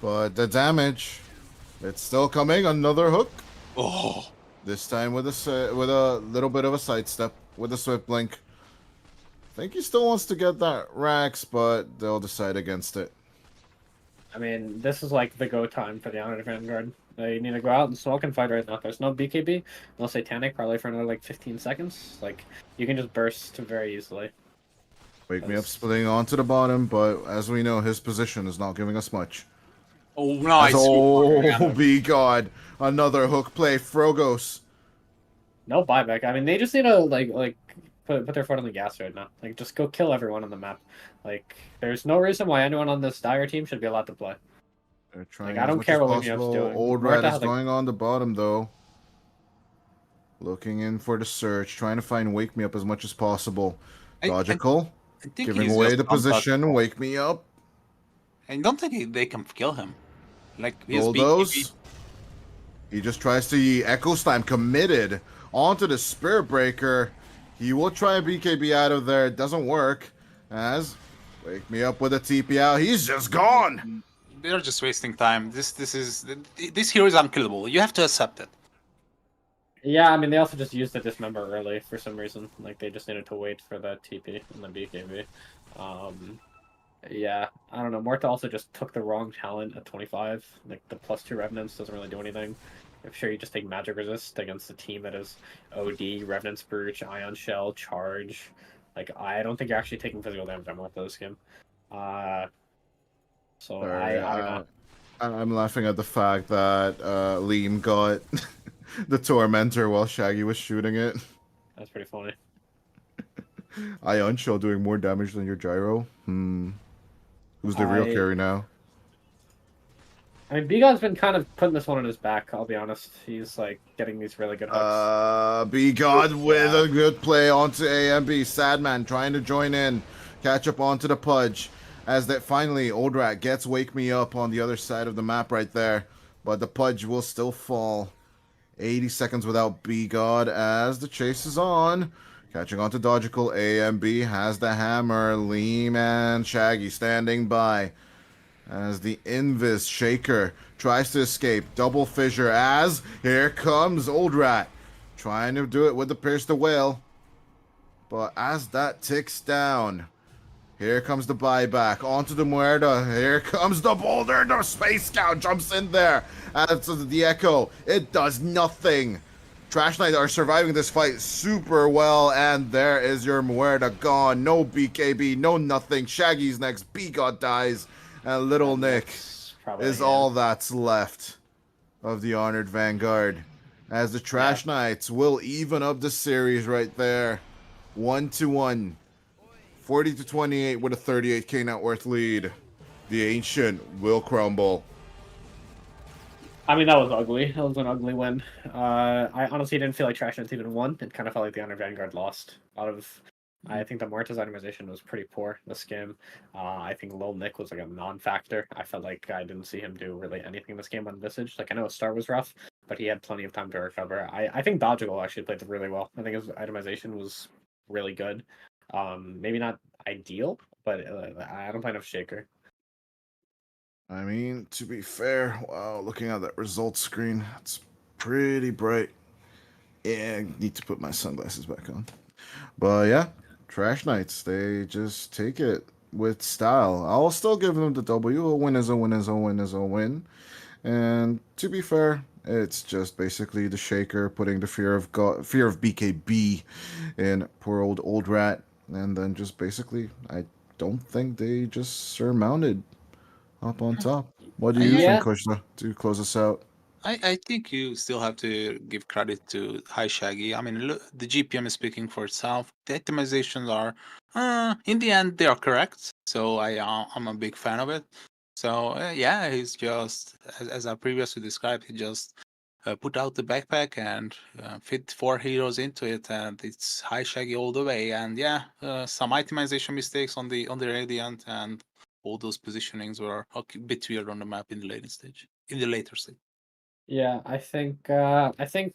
but the damage, it's still coming. Another hook. Oh. This time with a little bit of a sidestep with a swift blink. I think he still wants to get that Rax, but they'll decide against it. I mean, this is like the go time for the Honored Vanguard. They need to go out and smoke and fight right now. There's no BKB, no Satanic, probably for another like 15 seconds. Like, you can just burst very easily. Wake Me Up splitting onto the bottom, but as we know, his position is not giving us much. Oh, nice. Oh, be God. Another hook play, Frogos. No buyback. I mean, they just need to like put their foot on the gas right now. Like, just go kill everyone on the map. Like, there's no reason why anyone on this Dire team should be allowed to play. They're trying Like, I don't care what Wake Me Up's doing. Old Marta Rat is has, like- going on the bottom, though. Looking in for the search, trying to find Wake Me Up as much as possible. Logical. I think Giving he's away just the position, Wake Me Up. I don't think they can kill him. Like, his Bulldoze. BKB. He just tries to Echo Slam committed onto the Spirit Breaker. He will try a BKB out of there. It doesn't work. As Wake Me Up with a TP out. He's just gone. They're just wasting time. This hero is unkillable. You have to accept it. Yeah, I mean, they also just used the Dismember early for some reason. Like, they just needed to wait for the TP and the BKB. Yeah, I don't know. Morta also just took the wrong talent at 25. Like, the +2 Revenants doesn't really do anything. I'm sure you just take Magic Resist against a team that is OD, Revenant Spurge, Ion Shell, Charge. Like, I don't think you're actually taking physical damage on Morta this game. So, Sorry, I don't know. I'm laughing at the fact that Liam got the Tormentor while Shaggy was shooting it. That's pretty funny. Ion Shell doing more damage than your Gyro. Who's the real carry now? I mean, Bigon's been kind of putting this one on his back, I'll be honest. He's, like, getting these really good hooks. Bigon with a good play onto AMB. Sadman trying to join in. Catch up onto the Pudge. As that finally, Old Rat gets Wake Me Up on the other side of the map right there. But the Pudge will still fall. 80 seconds without B-God as the chase is on. Catching on to Dodgical. AMB has the hammer. Liam and Shaggy standing by. As the Invis Shaker tries to escape. Double fissure as here comes Old Rat. Trying to do it with the Pierce the Whale. But as that ticks down, here comes the buyback. Onto the Muerta. Here comes the Boulder. The Space Scout jumps in there. As the Echo. It does nothing. Trash Knight are surviving this fight super well. And there is your Muerta gone. No BKB. No nothing. Shaggy's next. B-God dies. And Little Nick is all that's left of the Honored Vanguard. As the Trash Knights will even up the series right there. 1-1. 40-28 with a 38k net worth lead. The Ancient will crumble. I mean, that was ugly. That was an ugly win. I honestly didn't feel like Trash Knights even won. It kind of felt like the Honored Vanguard lost. I think the Morta's itemization was pretty poor this game. I think Lil Nick was like a non-factor. I felt like I didn't see him do really anything this game on Visage. Like, I know his start was rough, but he had plenty of time to recover. I think Dodgical actually played really well. I think his itemization was really good. Maybe not ideal, but I don't play enough Shaker. I mean, to be fair, wow, looking at that results screen, it's pretty bright. Yeah, I need to put my sunglasses back on. But yeah, Trash Knights, they just take it with style. I'll still give them the W. A win is a win is a win is a win. And to be fair, it's just basically the Shaker putting the fear of BKB in poor old Rat. And then just basically, I don't think they just surmounted up on top. What do you think, Kushna, to close us out? I think you still have to give credit to High Shaggy. I mean, look, the GPM is speaking for itself. The optimizations are, in the end, they are correct. So I'm a big fan of it. So yeah, he's just as I previously described, he just put out the backpack and fit 4 heroes into it, and it's high shaggy all the way. And yeah, some itemization mistakes on the Radiant, and all those positionings were a bit weird on the map in the later stage. Yeah, I think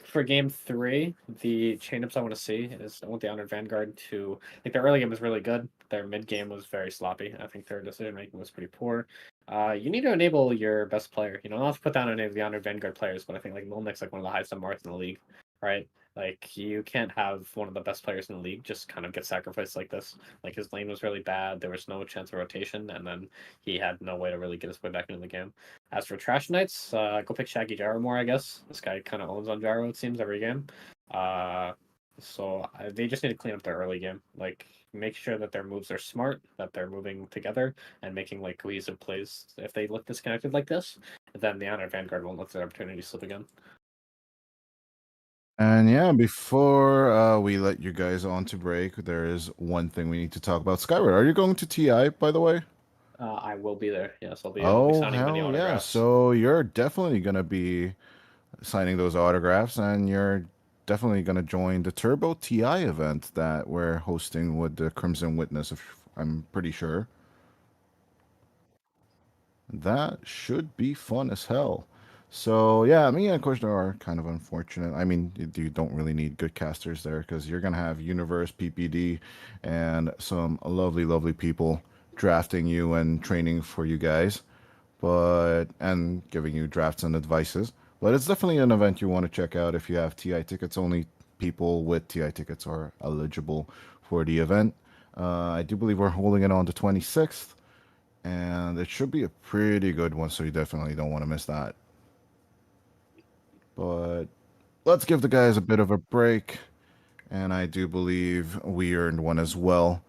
for game 3, the change-ups I want to see is I want the Honored Vanguard to like their early game was really good. Their mid game was very sloppy. I think their decision making was pretty poor. You need to enable your best player. You know, not to put down any of the Honored Vanguard players, but I think like Milnik's like one of the highest MRs in the league, right? Like you can't have one of the best players in the league just kind of get sacrificed like this. Like his lane was really bad. There was no chance of rotation, and then he had no way to really get his way back into the game. As for Trash Knights, go pick Shaggy Gyro more, I guess. This guy kind of owns on Gyro, it seems, every game. They just need to clean up their early game. Like, make sure that their moves are smart, that they're moving together, and making, like, cohesive plays. If they look disconnected like this, then the Honored Vanguard won't let their opportunity slip again. And yeah, before we let you guys on to break, there is one thing we need to talk about. Skyward, are you going to TI, by the way? I will be there. Yes, I'll be Oh, signing many hell yeah. autographs. So you're definitely going to be signing those autographs, and you're definitely going to join the Turbo TI event that we're hosting with the Crimson Witness, if I'm pretty sure. That should be fun as hell. So yeah, me and Kushner are kind of unfortunate. I mean, you don't really need good casters there because you're gonna have Universe, PPD, and some lovely, lovely people drafting you and training for you guys, and giving you drafts and advices. But it's definitely an event you want to check out if you have TI tickets. Only people with TI tickets are eligible for the event. I do believe we're holding it on the 26th, and it should be a pretty good one, so you definitely don't want to miss that. But let's give the guys a bit of a break, and I do believe we earned one as well.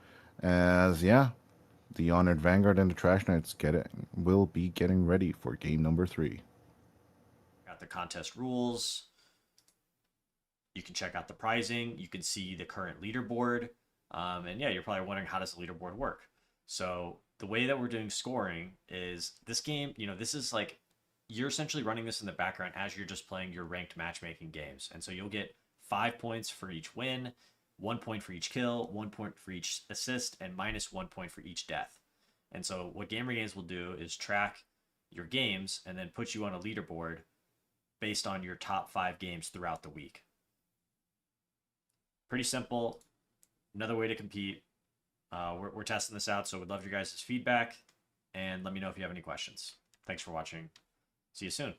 As yeah, the Honored Vanguard and the Trash Knights will be getting ready for game number 3. Got the contest rules. You can check out the prizing. You can see the current leaderboard. And yeah, you're probably wondering, how does the leaderboard work? So the way that we're doing scoring is this game, this is like, you're essentially running this in the background as you're just playing your ranked matchmaking games. And so you'll get 5 points for each win, 1 point for each kill, 1 point for each assist, and -1 point for each death. And so what Gamer Games will do is track your games and then put you on a leaderboard based on your top 5 games throughout the week. Pretty simple. Another way to compete. We're testing this out, so we'd love your guys' feedback, and let me know if you have any questions. Thanks for watching. See you soon.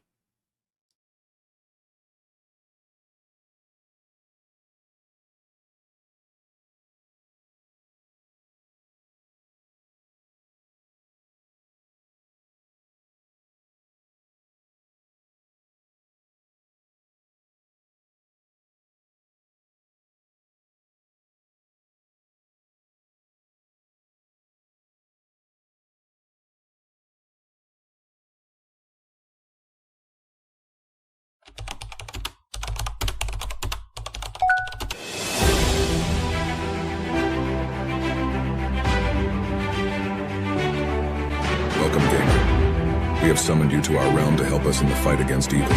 Welcome, gamer. We have summoned you to our realm to help us in the fight against evil.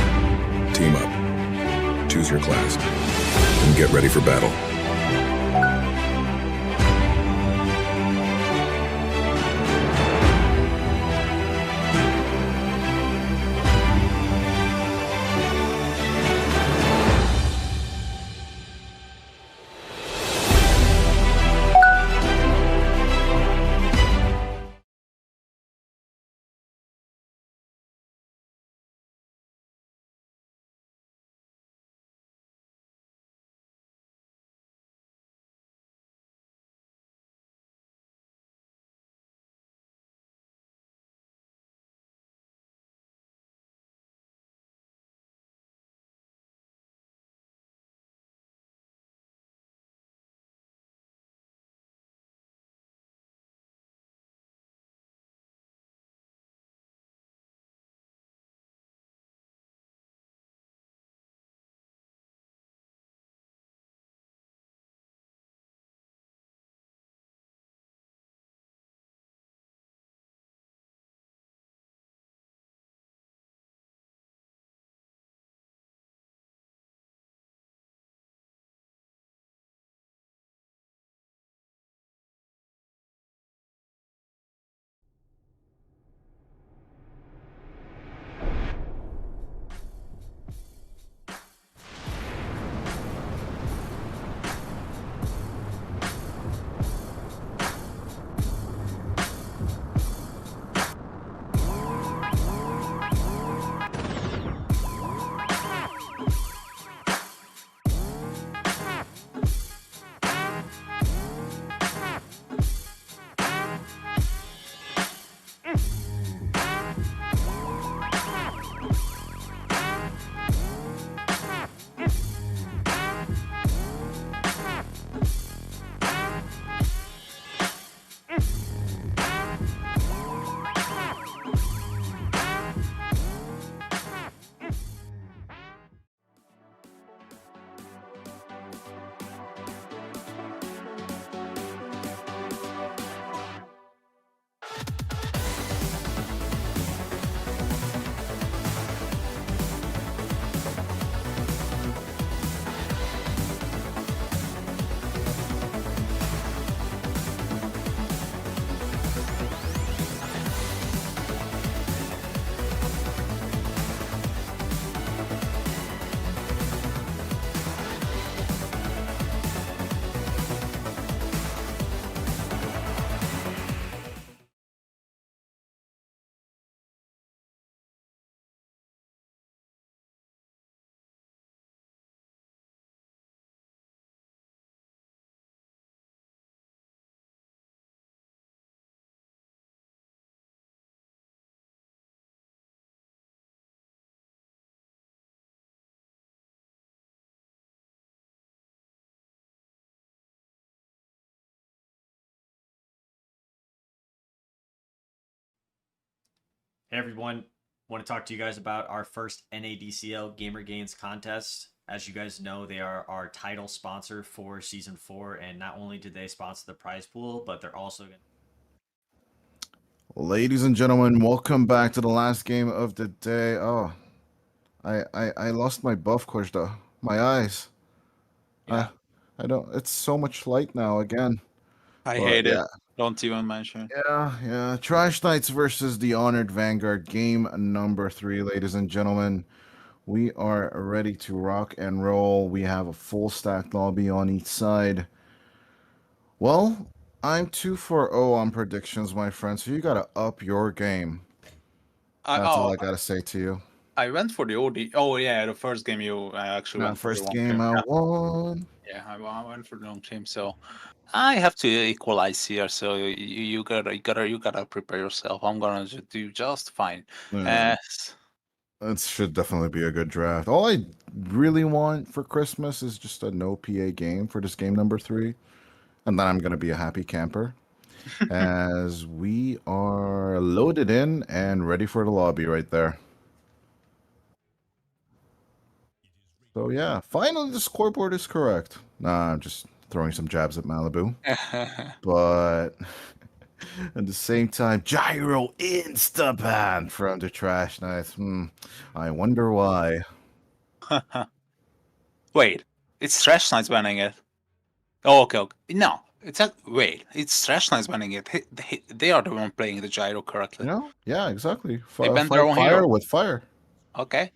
Team up, choose your class, and get ready for battle. everyone, want to talk to you guys about our first NADCL Gamer Gains contest. As you guys know, they are our title sponsor for Season 4, and not only did they sponsor the prize pool, but they're also going to... Ladies and gentlemen, welcome back to the last game of the day. Oh, I lost my buff, Kojda. My eyes. Yeah. I don't... It's so much light now again. I hate it. Don't even mention it. Yeah. Trash Knights versus the Honored Vanguard. Game number 3, ladies and gentlemen. We are ready to rock and roll. We have a full stacked lobby on each side. Well, I'm 2-0 on predictions, my friend, so you gotta up your game. That's all I gotta say to you. I went for the OD. Oh, yeah, the first game you actually went for the first long game team. I won. Yeah, I went for the long team, so I have to equalize here. So you gotta prepare yourself. I'm gonna do just fine. Yeah. It should definitely be a good draft. All I really want for Christmas is just a no PA game for this game number 3, and then I'm gonna be a happy camper. As we are loaded in and ready for the lobby right there. So yeah, finally the scoreboard is correct. Nah, I'm just throwing some jabs at Malibu. But at the same time, Gyro insta-ban from the Trash Knights. I wonder why. Wait, it's Trash Knights banning it. Oh, okay. No, it's Trash Knights banning it. They are the one playing the Gyro correctly. Yeah, exactly. They banned their own fire hero. with fire. Okay.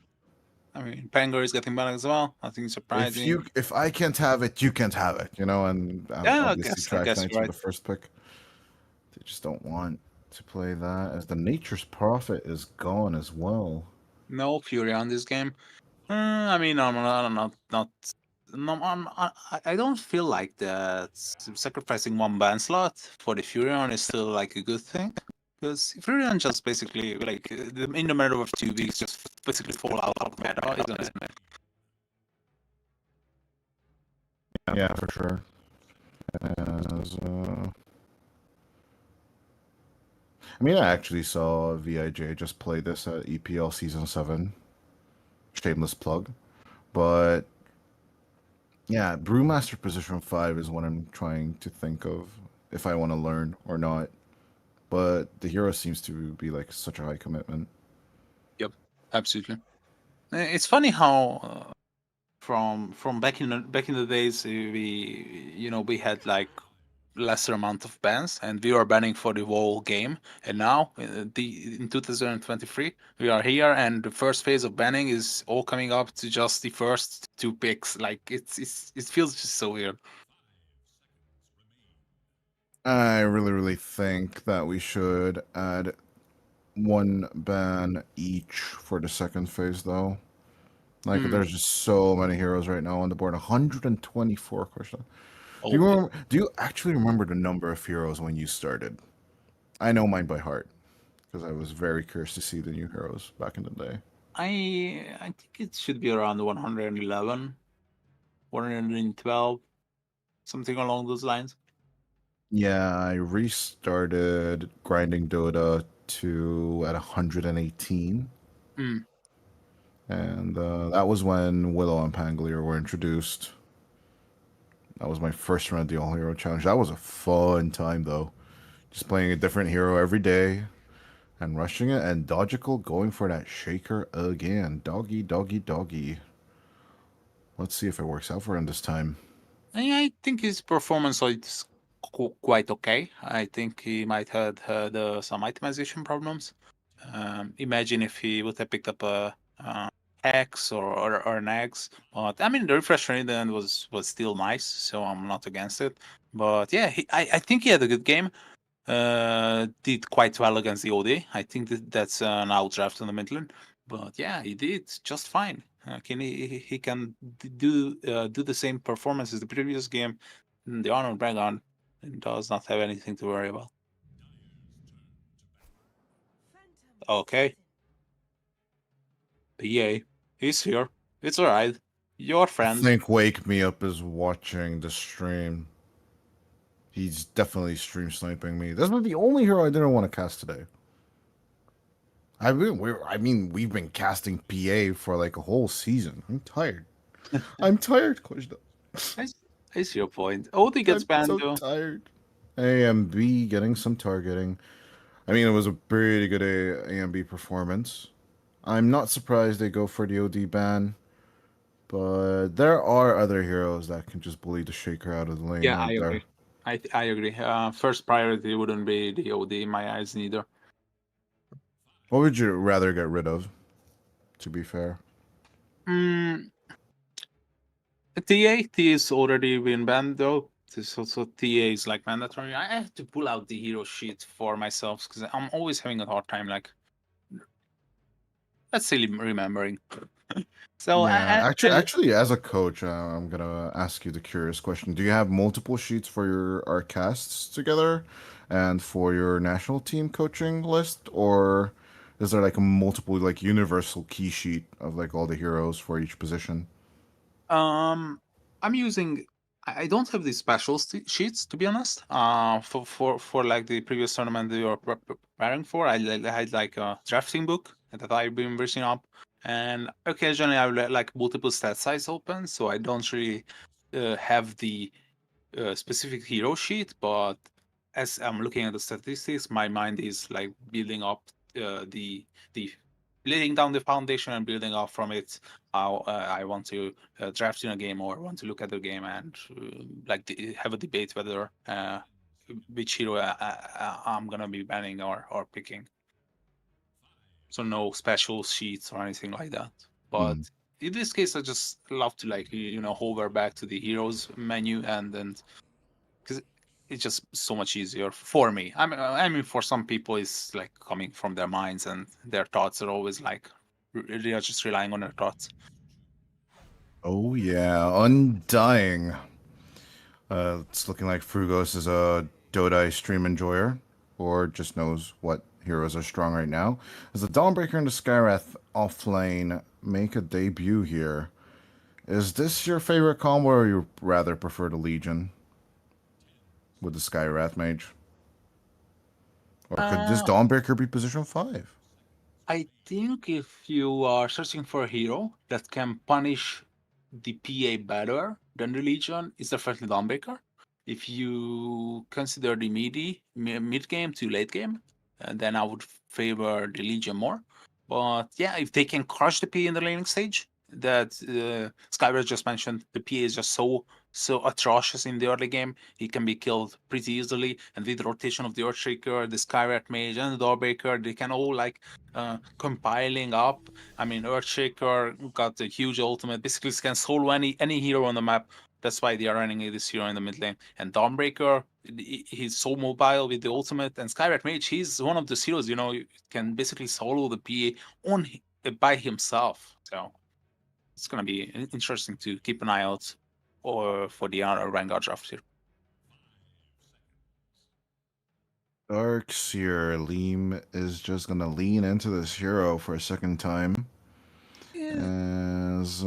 I mean, Pango is getting banned as well. Nothing surprising. If I can't have it, you can't have it. And I obviously guess Trash Knights you're were the first pick. They just don't want to play that, as the Nature's Prophet is gone as well. No Fury on this game. I mean, I don't feel like that sacrificing one ban slot for the Furion is still like a good thing. Because Furion just basically, like, in the matter of 2 weeks, just basically fall out of meta, isn't it? Yeah, for sure. I mean, I actually saw VIJ just play this at EPL Season 7. Shameless plug. But, yeah, Brewmaster Position 5 is what I'm trying to think of, if I want to learn or not. But the hero seems to be like such a high commitment. Yep, absolutely. It's funny how from back in the days we had like lesser amount of bans, and we were banning for the whole game. And now in 2023 we are here, and the first phase of banning is all coming up to just the first 2 picks. Like it feels just so weird. I really think that we should add 1 ban each for the second phase, though. Like, there's just so many heroes right now on the board. 124 question. Do you actually remember the number of heroes when you started? I know mine by heart, because I was very curious to see the new heroes back in the day. I think it should be around 111, 112, something along those lines. Yeah, I restarted grinding Dota at 118. And that was when Willow and Pangolier were introduced. That was my first run of the All Hero Challenge. That was a fun time, though. Just playing a different hero every day and rushing it, and Dogical going for that Shaker again. Doggy. Let's see if it works out for him this time. I think his performance is quite okay. I think he might have had some itemization problems. Imagine if he would have picked up a X or an X. But I mean, the refresh rate then was still nice, so I'm not against it. But yeah, I think he had a good game. Did quite well against the OD. I think that's an outdraft in the Midland. But yeah, he did just fine. He can do the same performance as the previous game. The Honored Dragon does not have anything to worry about. Okay. Yay. He's here. It's alright. Your friend. I think Wake Me Up is watching the stream. He's definitely stream sniping me. That's not the only hero I didn't want to cast today. We've been casting PA for like a whole season. I'm tired. I'm tired, Kojda. I see your point. OD gets banned so though. tired. AMB getting some targeting. I mean, it was a pretty good AMB performance. I'm not surprised they go for the OD ban, but there are other heroes that can just bully the Shaker out of the lane. Yeah, aren't I there? agree. I agree. First priority wouldn't be the OD in my eyes neither. What would you rather get rid of, to be fair? TA is already been banned though. So TA is like mandatory. I have to pull out the hero sheet for myself because I'm always having a hard time like let's say remembering. So yeah, actually, as a coach, I'm gonna ask you the curious question: do you have multiple sheets for our casts together, and for your national team coaching list, or is there like a multiple like universal key sheet of like all the heroes for each position? I'm using. I don't have these special sheets to be honest. For like the previous tournament that you were preparing for, I had like a drafting book that I've been reaching up, and occasionally I will like multiple stat sites open, so I don't really have the specific hero sheet. But as I'm looking at the statistics, my mind is like building up the laying down the foundation and building up from it how I want to draft in a game or want to look at the game and have a debate whether which hero I'm gonna be banning or picking. So no special sheets or anything like that. But in this case, I just love to like hover back to the heroes menu and then because it's just so much easier for me. I mean, for some people, it's like coming from their minds and their thoughts are always like they are just relying on their thoughts. Oh yeah, Undying. It's looking like Frugos is a Dodai stream enjoyer, or just knows what heroes are strong right now. As the Dawnbreaker and the Skywrath offlane make a debut here, is this your favorite combo, or you rather prefer the Legion with the Skywrath Mage? Or could this Dawnbreaker be position 5? I think if you are searching for a hero that can punish the PA better than the Legion, it's definitely Dawnbreaker. If you consider the mid game to late game, then I would favor the Legion more. But yeah, if they can crush the PA in the laning stage, that Skywrath just mentioned, the PA is just so atrocious in the early game. He can be killed pretty easily, and with the rotation of the Earthshaker, the Skywrath Mage, and the Dawnbreaker, they can all like compiling up. I mean, Earthshaker got a huge ultimate, basically can solo any hero on the map. That's why they are running this hero in the mid lane. And Dawnbreaker, he's so mobile with the ultimate, and Skywrath Mage, he's one of the heroes, can basically solo the PA by himself. So it's gonna be interesting to keep an eye out for the other Vanguard draft here. Darkseer Liam is just gonna lean into this hero for a second time. As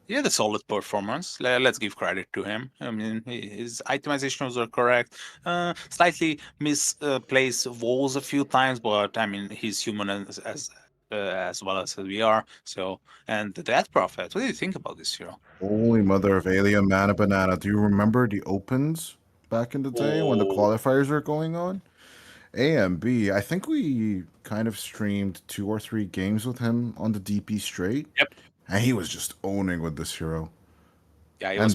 He had a solid performance. Let's give credit to him. I mean, his itemizations are correct. Slightly misplaced walls a few times, but I mean, he's human as well as we are. So, and the Death Prophet. What do you think about this hero? Holy mother of Alien Mana Banana. Do you remember the opens back in the day when the qualifiers were going on? AMB, I think we kind of streamed 2 or 3 games with him on the DP straight. Yep. And he was just owning with this hero. Yeah, he was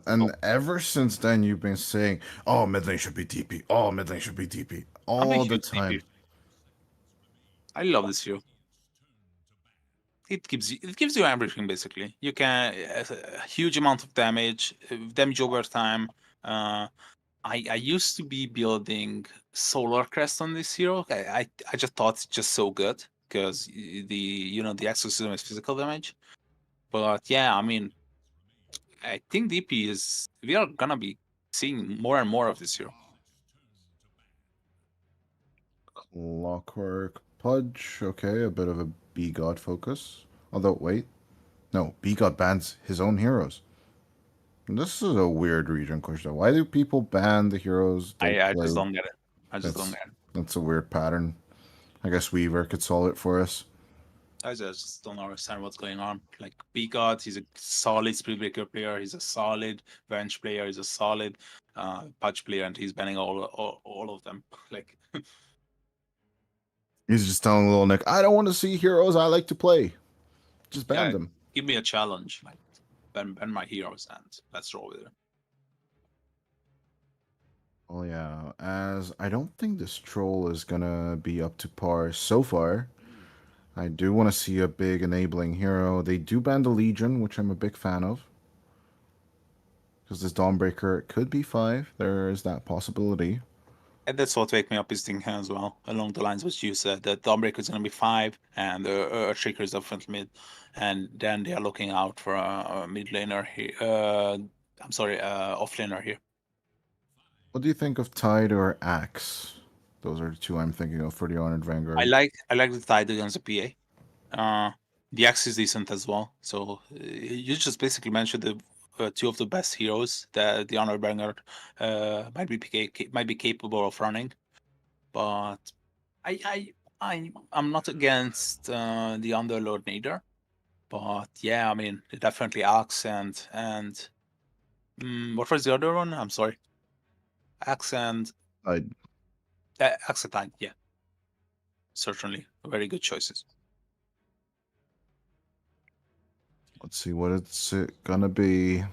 and ever since then you've been saying, oh, mid lane should be DP. Oh, mid lane should be DP. All the time. DP. I love this hero. It gives you everything basically. You can a huge amount of damage over time. I used to be building Solar Crest on this hero. I just thought it's just so good because the exosystem is physical damage. But yeah, I mean, I think DP we are gonna be seeing more and more of this hero. Clockwork Pudge, okay, a bit of a B-God focus. Although, wait. No, B-God bans his own heroes. This is a weird region question. Why do people ban the heroes? I just don't get it. I just don't get it. That's a weird pattern. I guess Weaver could solve it for us. I just don't understand what's going on. Like Picard, he's a solid speed breaker player. He's a solid bench player. He's a solid patch player, and he's banning all of them. Like He's just telling Little Nick, I don't want to see heroes I like to play. Just ban Yeah, them. give me a challenge. Like ban my heroes and let's roll with it. Oh yeah, as I don't think this troll is gonna be up to par so far. I do want to see a big enabling hero. They do ban the Legion, which I'm a big fan of. Because this Dawnbreaker could be 5. There is that possibility. And that's what Wake Me Up is thinking as well, along the lines what you said, that Dawnbreaker is going to be 5, and Earthshaker is definitely mid. And then they are looking out for a mid laner here. Off laner here. What do you think of Tide or Axe? Those are the two I'm thinking of for the Honored Vanguard. I like the Tide against the PA. The Axe is decent as well. So you just basically mentioned the two of the best heroes that the Honored Vanguard might be capable of running. But I'm not against the Underlord neither. But yeah, I mean definitely Axe and what was the other one? I'm sorry. Axe and Axe and Tide, yeah. Certainly very good choices. Let's see what it's gonna be.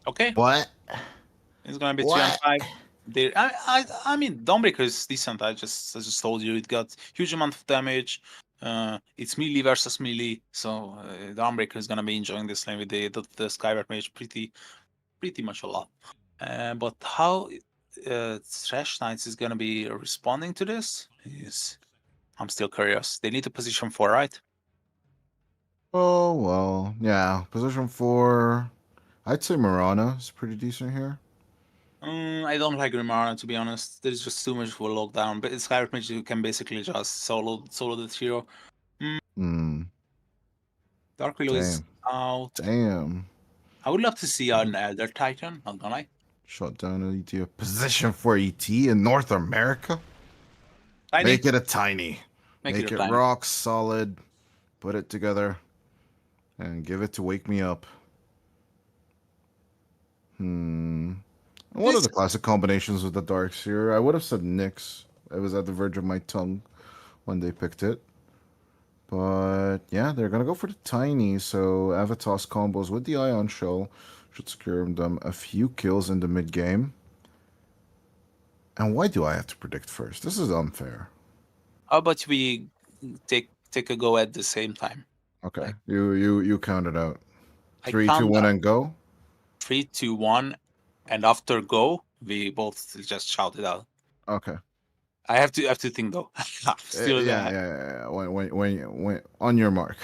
Okay. What? It's gonna be 3 on 5. I mean Dawnbreaker is decent. I just told you it got huge amount of damage. It's melee versus melee, so Dawnbreaker is gonna be enjoying this lane with the Skyward Mage pretty much a lot. But how Trash Knights is gonna be responding to this is I'm still curious. They need a position 4, right? Oh well, yeah. Position 4. I'd say Mirana is pretty decent here. I don't like Mirana, to be honest. There's just too much for lockdown. But it's Skyward Mage, you can basically just solo the hero. Dark Willow is out. Damn. I would love to see an Elder Titan, not gonna lie. Shut down ET. A position for ET in North America? Tiny. Make it a tiny. Make Make it it a tiny. rock solid. Put it together. And give it to Wake Me Up. One of the classic combinations with the Darkseer. I would have said Nyx. It was at the verge of my tongue when they picked it. But yeah, they're gonna go for the tiny. So Avatos combos with the Ion Shell should secure them a few kills in the mid game. And why do I have to predict first? This is unfair. How about we take a go at the same time? Okay, you count it out. I 3, count 2, 1, down. and go. 3, 2, 1, and after go, we both just shout it out. Okay. I have to think though. Still Yeah. When on your mark.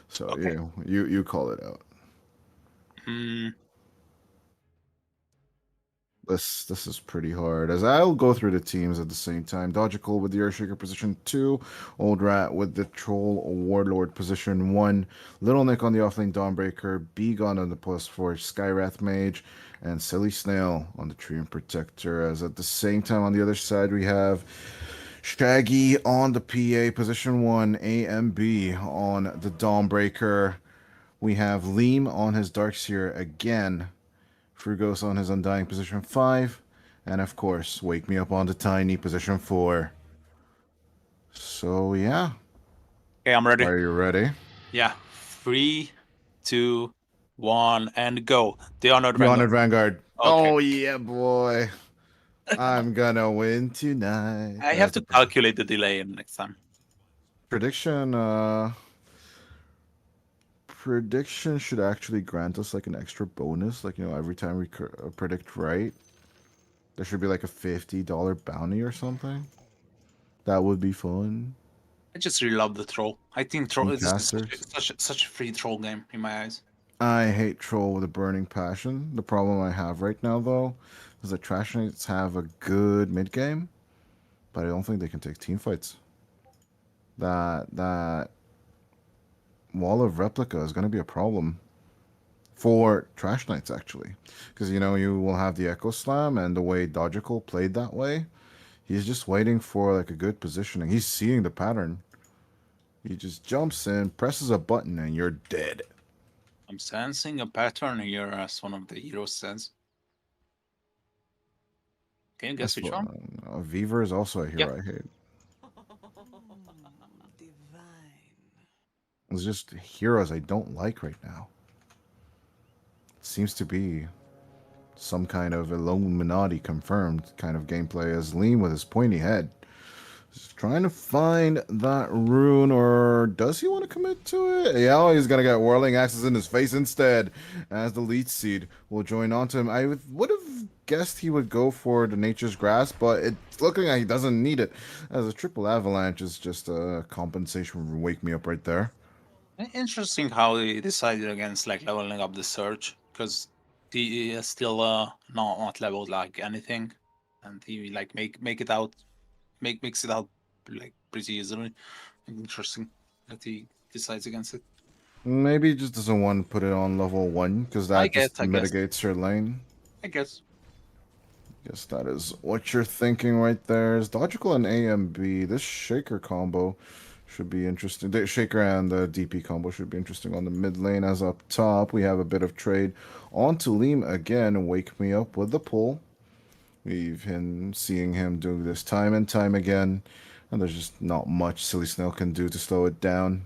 So Okay. you call it out. This is pretty hard, as I'll go through the teams at the same time. Dogical with the Earthshaker position 2, Old Rat with the Troll Warlord position 1, Little Nick on the offlane Dawnbreaker, Begon on the +4 Skywrath Mage, and Silly Snail on the Treant Protector. As at the same time on the other side we have Shaggy on the PA position 1, A and B on the Dawnbreaker. We have Liam on his Darkseer again. Frugos on his Undying position 5, and of course, Wake Me Up on the Tiny position 4. So yeah. Okay, I'm ready. Are you ready? Yeah. 3, 2, 1, and go. The Honored The Honored Vanguard. Vanguard. Okay. Oh yeah, boy. I'm gonna win tonight. I have to calculate the delay next time. Prediction should actually grant us like an extra bonus, like every time we predict right, there should be like a $50 bounty or something. That would be fun. I just really love the troll. I think troll is Casters. such a free troll game in my eyes. I hate troll with a burning passion. The problem I have right now though is that Trash Knights have a good mid game, but I don't think they can take team fights. That Wall of Replica is going to be a problem for Trash Knights, actually. Because, you will have the Echo Slam, and the way Dogical played that way, He's just waiting for like a good positioning. He's seeing the pattern. He just jumps in, presses a button, and you're dead. I'm sensing a pattern here, as one of the heroes says. Can you guess which one? Viver is also a hero I hate. It's just heroes I don't like right now. It seems to be some kind of Illuminati confirmed kind of gameplay as Liam with his pointy head is trying to find that rune, or does he want to commit to it? Yeah, he's gonna get Whirling Axes in his face instead, as the Leech Seed will join onto him. I would have guessed he would go for the Nature's Grasp, but it's looking like he doesn't need it, as a triple avalanche is just a compensation for Wake Me Up right there. Interesting how he decided against like leveling up the Surge, because he is still not leveled like anything, and he like makes it out like pretty easily. Interesting that he decides against it. Maybe he just doesn't want to put it on level 1 because that just mitigates her lane. I guess that is what you're thinking right there. Is Logical and AMB. This Shaker combo should be interesting. The Shaker and the DP combo should be interesting on the mid lane. As up top, we have a bit of trade. On to Liam again. Wake Me Up with the pull. We've been seeing him do this time and time again. And there's just not much Silly Snail can do to slow it down.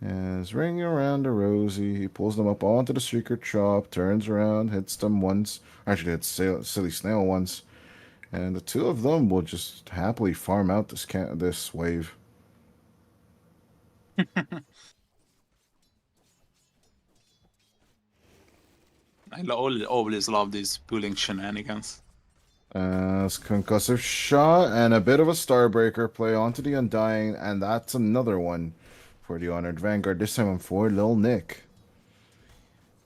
As ringing around a Rosie, he pulls them up onto the Streaker Chop, turns around, hits them once. Actually, hits Silly Snail once. And the two of them will just happily farm out this wave. I always love these pooling shenanigans. As Concussive Shot and a bit of a Starbreaker play onto the Undying, and that's another one for the Honored Vanguard, this time for Lil Nick.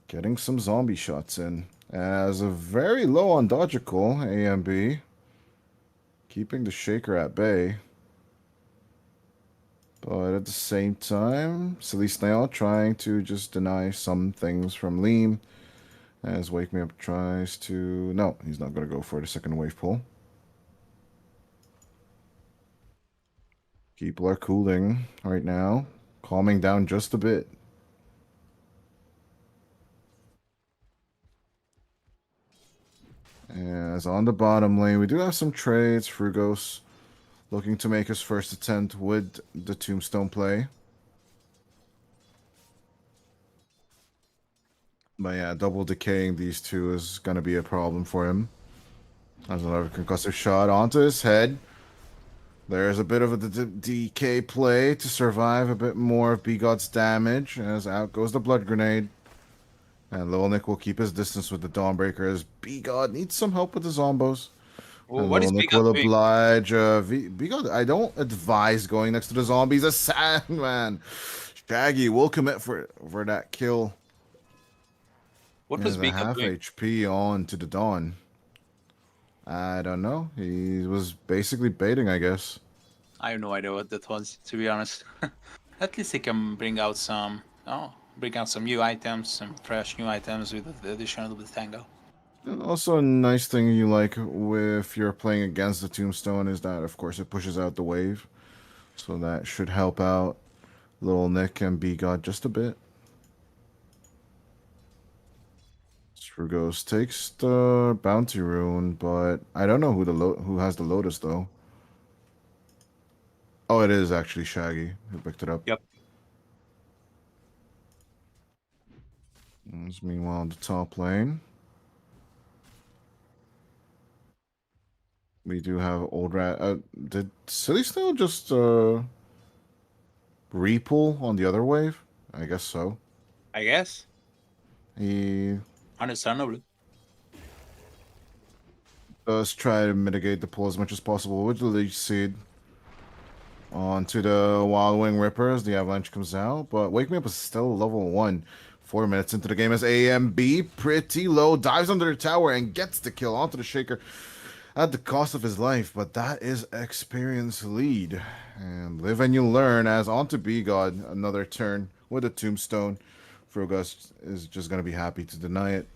Getting some zombie shots in. As a very low on Dodgical, AMB. Keeping the Shaker at bay. But at the same time, Silly Snail trying to just deny some things from Liam. As Wake Me Up tries to... No, he's not going to go for the second wave pull. People are cooling right now. Calming down just a bit. As on the bottom lane, we do have some trades. Frugos looking to make his first attempt with the Tombstone play. But yeah, double decaying these two is going to be a problem for him. There's another concussive shot onto his head. There's a bit of a decay play to survive a bit more of B-God's damage. As out goes the Blood Grenade. And Lil Nick will keep his distance with the Dawnbreaker as B-God needs some help with the Zombos. Well, what is B-God will oblige B-God. I don't advise going next to the zombies. A Sandman. Shaggy will commit for that kill. What was B-God half doing? HP on to the Dawn. I don't know. He was basically baiting, I guess. I have no idea what that was, to be honest. At least he can bring out some new items, some fresh new items with the addition of the Tango. And also a nice thing you like if you're playing against the Tombstone is that, of course, it pushes out the wave. So that should help out Lil Nick and B-God just a bit. Frugos takes the Bounty Rune, but I don't know who has the Lotus, though. Oh, it is actually Shaggy who picked it up. Yep. Meanwhile, on the top lane, we do have Old Rat. Did Silly Snail just repull on the other wave? I guess so. I guess. He understandably does try to mitigate the pull as much as possible with the Leech Seed onto the Wild Wing Rippers. The Avalanche comes out, but Wake Me Up is still level 1. 4 minutes into the game as AMB, pretty low, dives under the tower and gets the kill onto the Shaker at the cost of his life, but that is experience lead. And live and you learn as onto B-God, another turn with a Tombstone. Frugos is just going to be happy to deny it.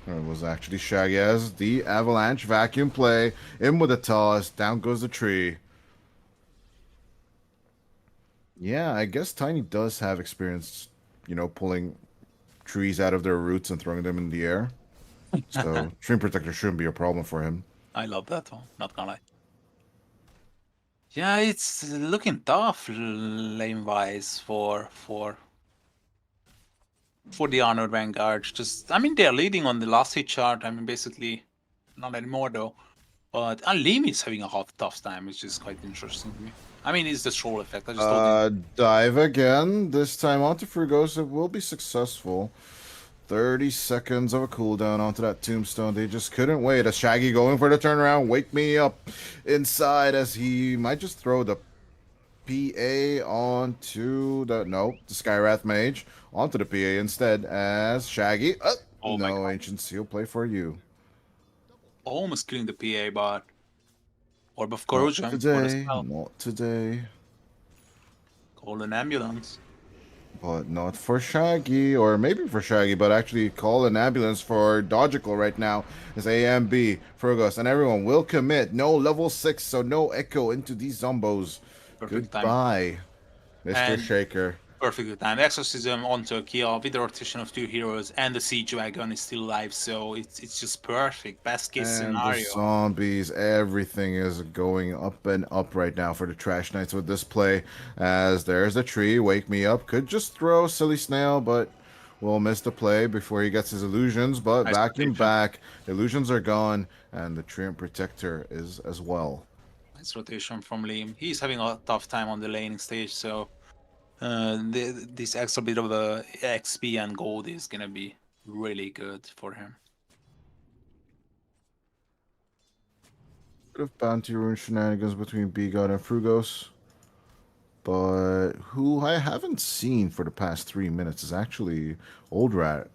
It was actually Shaggy as the Avalanche vacuum play. In with the toss. Down goes the tree. Yeah, I guess Tiny does have experience, pulling trees out of their roots and throwing them in the air. So Stream Protector shouldn't be a problem for him. I love that one, not gonna lie. Yeah, it's looking tough lane-wise for the Honored Vanguard. I mean, they're leading on the last hit chart. I mean, basically, not anymore though. But Alim is having a tough time, which is quite interesting to me. I mean, it's the troll effect. I just dive again. This time onto Frugos. It will be successful. 30 seconds of a cooldown onto that tombstone. They just couldn't wait. A Shaggy going for the turnaround. Wake me up inside as he might just throw the PA onto the Skywrath Mage onto the PA instead as Shaggy. No Ancient Seal play for you. Almost killing the PA, but Orb of Corrosion. Not today. Call an ambulance. But not for Shaggy, or maybe for Shaggy, but actually call an ambulance for Dogical right now as AMB, Frugos, and everyone will commit. No level 6, so no echo into these zombos. Perfect Goodbye, Mr. And Shaker. Perfect time. Exorcism onto a kill with the rotation of 2 heroes, and the Siege Wagon is still alive, so it's just perfect. Best case scenario. The zombies, everything is going up and up right now for the Trash Knights with this play. As there's a tree, Wake Me Up. Could just throw Silly Snail, but will miss the play before he gets his illusions. But Nice vacuum back, illusions are gone, and the Treant Protector is as well. Nice rotation from Liam. He's having a tough time on the laning stage, so this extra bit of XP and gold is gonna be really good for him. Bit of bounty rune shenanigans between B-God and Frugos. But who I haven't seen for the past 3 minutes is actually Old Rat.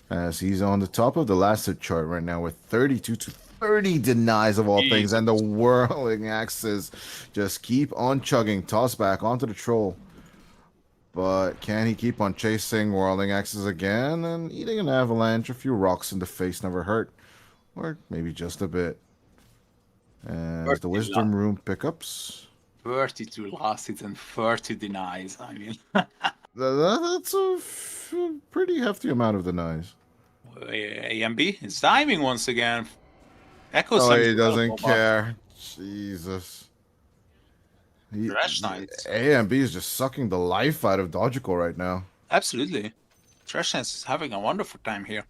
As he's on the top of the last hit chart right now with 32 to 30 denies of all things. And the whirling axes just keep on chugging. Toss back onto the troll. But can he keep on chasing whirling axes again? And eating an avalanche, a few rocks in the face never hurt. Or maybe just a bit. As the wisdom room pickups. 32 last hits and 30 denies. I mean, that's a pretty hefty amount of denies. AMB is diving once again. Echoes. Oh, he doesn't care. Jesus. Trash Knights. AMB is just sucking the life out of Dogical right now. Absolutely. Trash Knights is having a wonderful time here.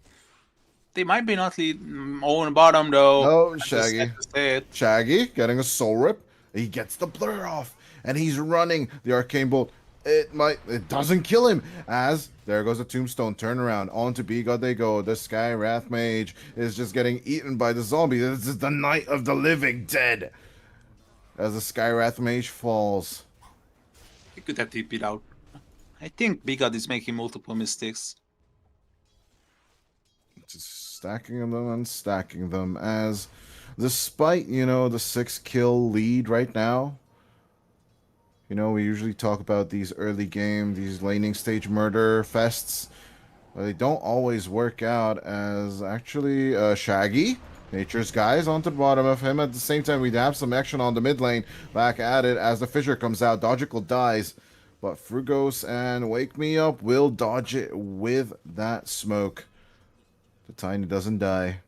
They might be not on bottom though. Oh, Shaggy. Shaggy getting a soul rip. He gets the blur off, and he's running the arcane bolt. It doesn't kill him, as there goes a tombstone turnaround. On to B-God they go. The Skywrath Mage is just getting eaten by the zombie. This is the Night of the Living Dead. As the Skywrath Mage falls. He could have TP'd out. I think B-God is making multiple mistakes. Just stacking them and stacking them, as despite, the 6-kill lead right now, we usually talk about these early game, these laning stage murder fests. But they don't always work out, as actually Shaggy, Nature's Guys, onto the bottom of him. At the same time, we have some action on the mid lane. Back at it as the Fissure comes out. Dogical dies. But Frugos and Wake Me Up will dodge it with that smoke. The Tiny doesn't die.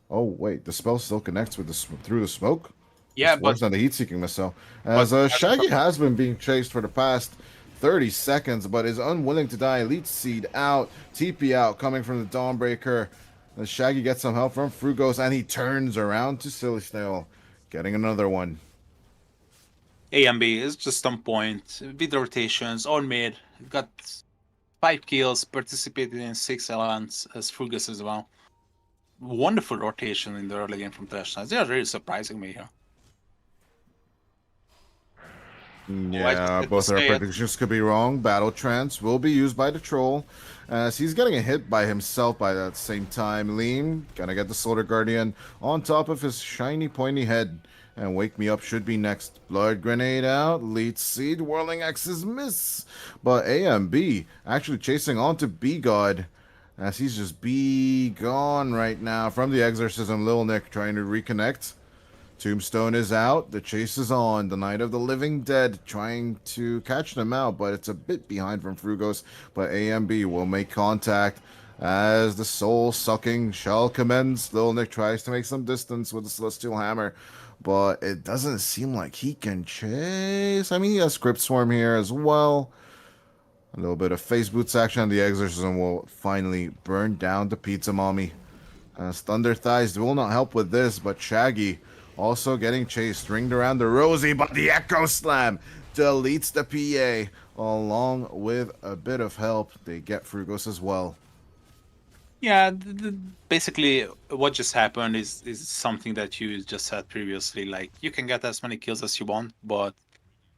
Oh, wait. The spell still connects with through the smoke? Yeah, but on the heat-seeking missile. As Shaggy has been being chased for the past 30 seconds, but is unwilling to die. Elite Seed out. TP out coming from the Dawnbreaker. As Shaggy gets some help from Frugos, and he turns around to Silly Snail, getting another one. AMB is just on point. With rotations on mid. Got 5 kills, participated in 6 elements as Frugos as well. Wonderful rotation in the early game from Trash Knights. They are really surprising me here. Yeah, both our predictions could be wrong. Battle Trance will be used by the Troll, as he's getting a hit by himself by that same time. Liam gonna get the Solar Guardian on top of his shiny pointy head. And Wake Me Up should be next. Blood Grenade out. Lead Seed. Whirling Axes miss. But AMB actually chasing on to B-God. as he's just be gone right now from the exorcism. Lil Nick trying to reconnect. Tombstone is out. The chase is on. The Night of the Living Dead trying to catch them out, but it's a bit behind from Frugos. But AMB will make contact as the soul-sucking shell commends. Lil Nick tries to make some distance with the Celestial Hammer, but it doesn't seem like he can chase. I mean, he has Crypt Swarm here as well. A little bit of face boots action. The exorcism will finally burn down the Pizza Mommy. As Thunder Thighs will not help with this, but Shaggy also getting chased, ringed around the Rosie, but the Echo Slam deletes the PA. Along with a bit of help, they get Frugos as well. Yeah, basically what just happened is something that you just said previously. Like, you can get as many kills as you want, but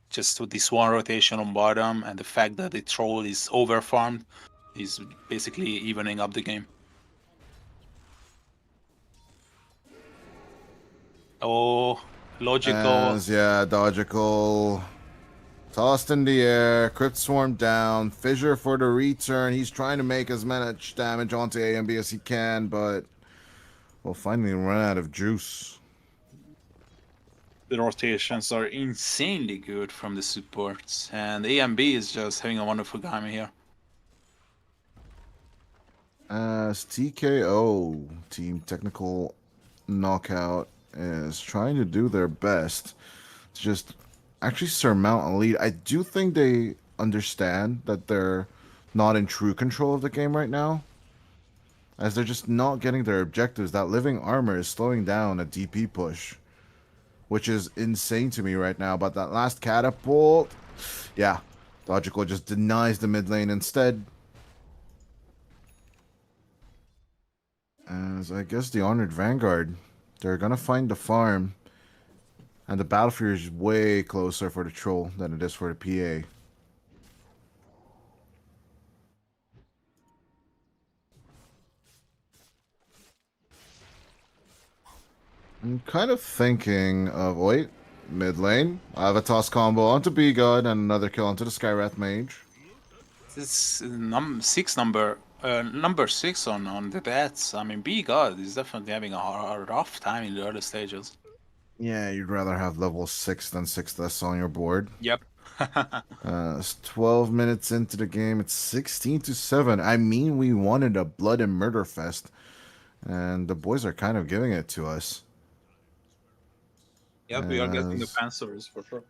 just with this one rotation on bottom and the fact that the troll is overfarmed is basically evening up the game. Oh, logical. Yeah, logical. Tossed in the air, Crypt Swarm down, Fissure for the return. He's trying to make as much damage onto AMB as he can, but will finally run out of juice. The rotations are insanely good from the supports, and AMB is just having a wonderful time here. As TKO, Team Technical Knockout, is trying to do their best to just actually surmount a lead. I do think they understand that they're not in true control of the game right now, as they're just not getting their objectives. That living armor is slowing down a DP push, which is insane to me right now. But that last catapult, yeah, Logical just denies the mid lane instead. As I guess the Honored Vanguard, they're gonna find the farm. And the Battlefield is way closer for the Troll than it is for the PA. I'm kind of thinking of, wait, mid lane. I have a toss combo onto B-God and another kill onto the Skywrath Mage. This number 6 on the bets. I mean, B-God is definitely having a rough time in the early stages. Yeah, you'd rather have level 6 than 6 less on your board. Yep. It's 12 minutes into the game. It's 16-7. I mean, we wanted a blood and murder fest, and the boys are kind of giving it to us. Yep, we are getting the Panzers for sure.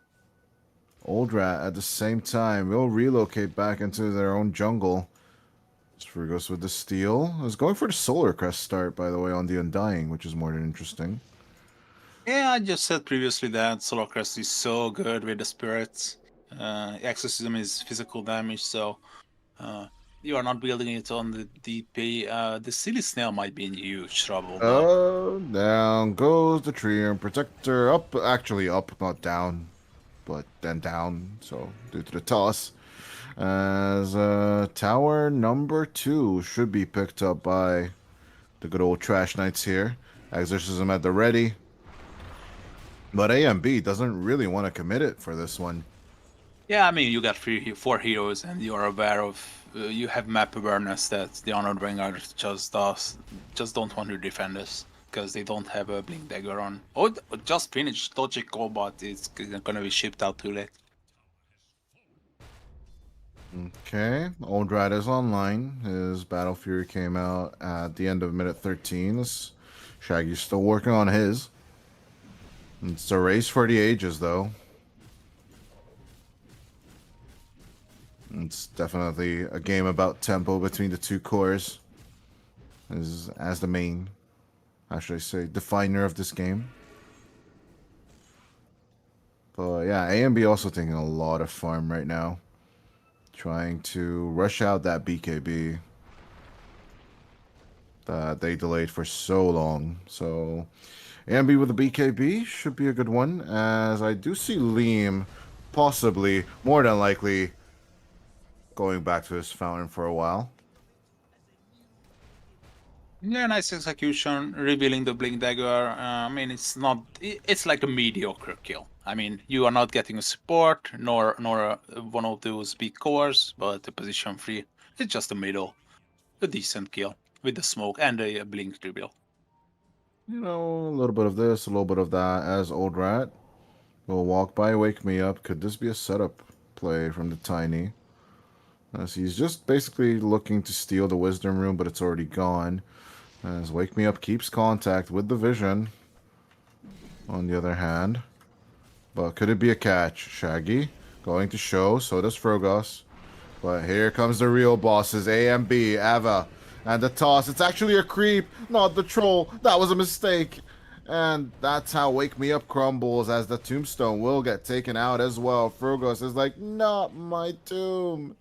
Old Rat at the same time will relocate back into their own jungle. Frugos with the steal. I was going for the Solar Crest start, by the way, on the Undying, which is more than interesting. Yeah, I just said previously that Solar Crest is so good with the spirits. Exorcism is physical damage, so you are not building it on the DP. The Silly Snail might be in huge trouble. Oh, down goes the tree and Protector. Up, actually up, not down, but then down, so due to the toss. As tower number 2 should be picked up by the good old Trash Knights here. Exorcism at the ready. But AMB doesn't really want to commit it for this one. Yeah, I mean, you got 4 heroes, and you are aware of you have map awareness that the Honored Vanguard just don't want to defend this because they don't have a Blink Dagger on. Oh, just finished Logical, but it's gonna be shipped out too late. Okay, Old Rat is online. His Battle Fury came out at the end of minute 13. Shaggy's still working on his. It's a race for the ages, though. It's definitely a game about tempo between the two cores. As the main, how should I say, definer of this game. But yeah, AMB also taking a lot of farm right now. Trying to rush out that BKB that they delayed for so long. So AMB with the BKB should be a good one, as I do see Liam possibly, more than likely, going back to his fountain for a while. Yeah, nice execution, revealing the Blink Dagger. I mean, it's like a mediocre kill. I mean, you are not getting a support, nor one of those big cores, but the position 3, it's just the middle. a decent kill with the smoke and a blink reveal. You know, a little bit of this, a little bit of that. As Old Rat will walk by, wake me up. Could this be a setup play from the Tiny? As he's just basically looking to steal the Wisdom Room, but it's already gone. As Wake Me Up keeps contact with the Vision. On the other hand. But could it be a catch? Shaggy going to show, so does Frogos. But here comes the real bosses, AMB, Ava, and the toss. It's actually a creep, not the troll. That was a mistake. And that's how Wake Me Up crumbles, as the tombstone will get taken out as well. Frogos is like, not my tomb.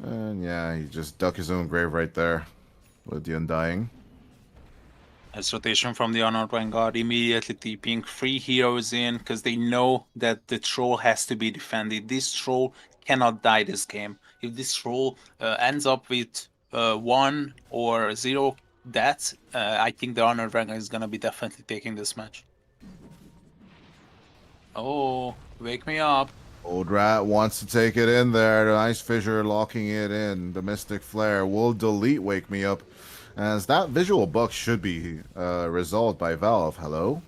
And yeah, he just dug his own grave right there with the Undying. As rotation from the Honored Vanguard, immediately TPing 3 heroes in, because they know that the troll has to be defended. This troll cannot die this game. If this troll ends up with 1 or 0 deaths, I think the Honored Vanguard is going to be definitely taking this match. Oh, Wake Me Up. Old Rat wants to take it in there. The Ice Fissure locking it in. The Mystic Flare will delete Wake Me Up, as that visual bug should be resolved by Valve. Hello?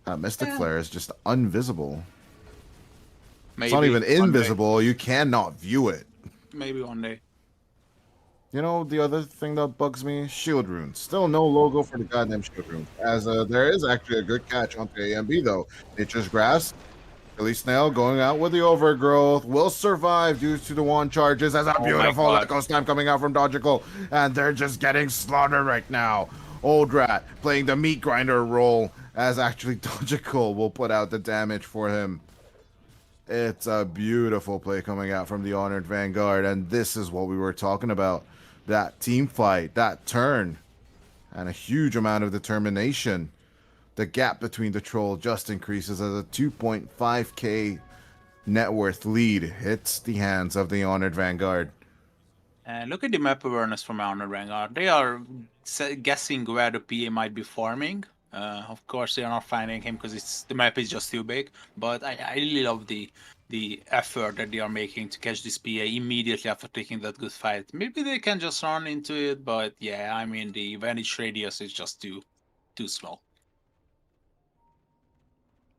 That Mystic Flare is just invisible. Maybe it's not even one invisible. You cannot view it. Maybe one day. You know, the other thing that bugs me? Shield runes. Still no logo for the goddamn shield runes. As there is actually a good catch onto AMB, though. Nature's Grass. Billy Snail going out with the Overgrowth. Will survive due to the wand charges. As a beautiful Echo Slam coming out from Dodgical. And they're just getting slaughtered right now. Old Rat playing the meat grinder role, as actually Dodgical will put out the damage for him. It's a beautiful play coming out from the Honored Vanguard. And this is what we were talking about. That team fight, that turn, and a huge amount of determination. The gap between the troll just increases as a 2.5k net worth lead hits the hands of the Honored Vanguard. And look at the map awareness from Honored Vanguard. They are guessing where the PA might be farming. Of course, they are not finding him because the map is just too big. But I really love the effort that they are making to catch this PA immediately after taking that good fight. Maybe they can just run into it, but yeah, I mean, the vantage radius is just too small.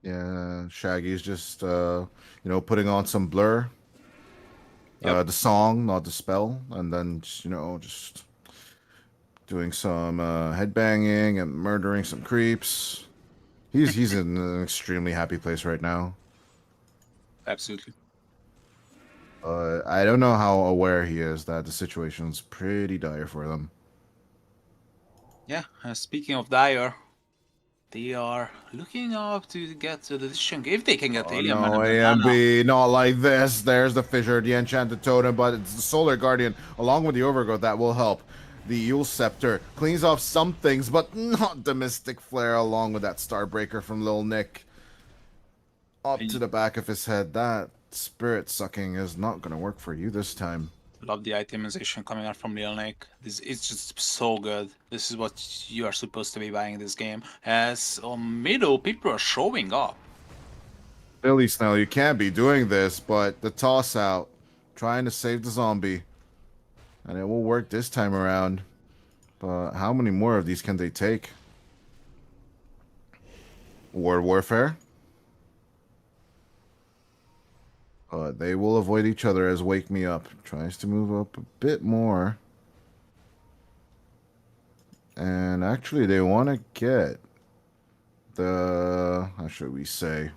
Yeah, Shaggy's just, putting on some Blur. The song, not the spell. And then, just doing some headbanging and murdering some creeps. He's in an extremely happy place right now. Absolutely. I don't know how aware he is that the situation's pretty dire for them. Yeah, speaking of dire, they are looking up to get to the decision. If they can get Alien Man and AMB, not like this. There's the Fissure, the Enchanted Totem, but it's the Solar Guardian along with the Overgrowth that will help. The Eul Scepter cleans off some things, but not the Mystic Flare along with that Starbreaker from Lil Nick. Up to the back of his head. That Spirit Sucking is not going to work for you this time. Love the itemization coming out from Lil Nick. It's just so good. This is what you are supposed to be buying this game. As on middle, people are showing up. Billy Snail, you can't be doing this, but the toss out, trying to save the zombie. And it will work this time around. But how many more of these can they take? Warfare? They will avoid each other as Wake Me Up tries to move up a bit more. And actually, they want to get the... how should we say?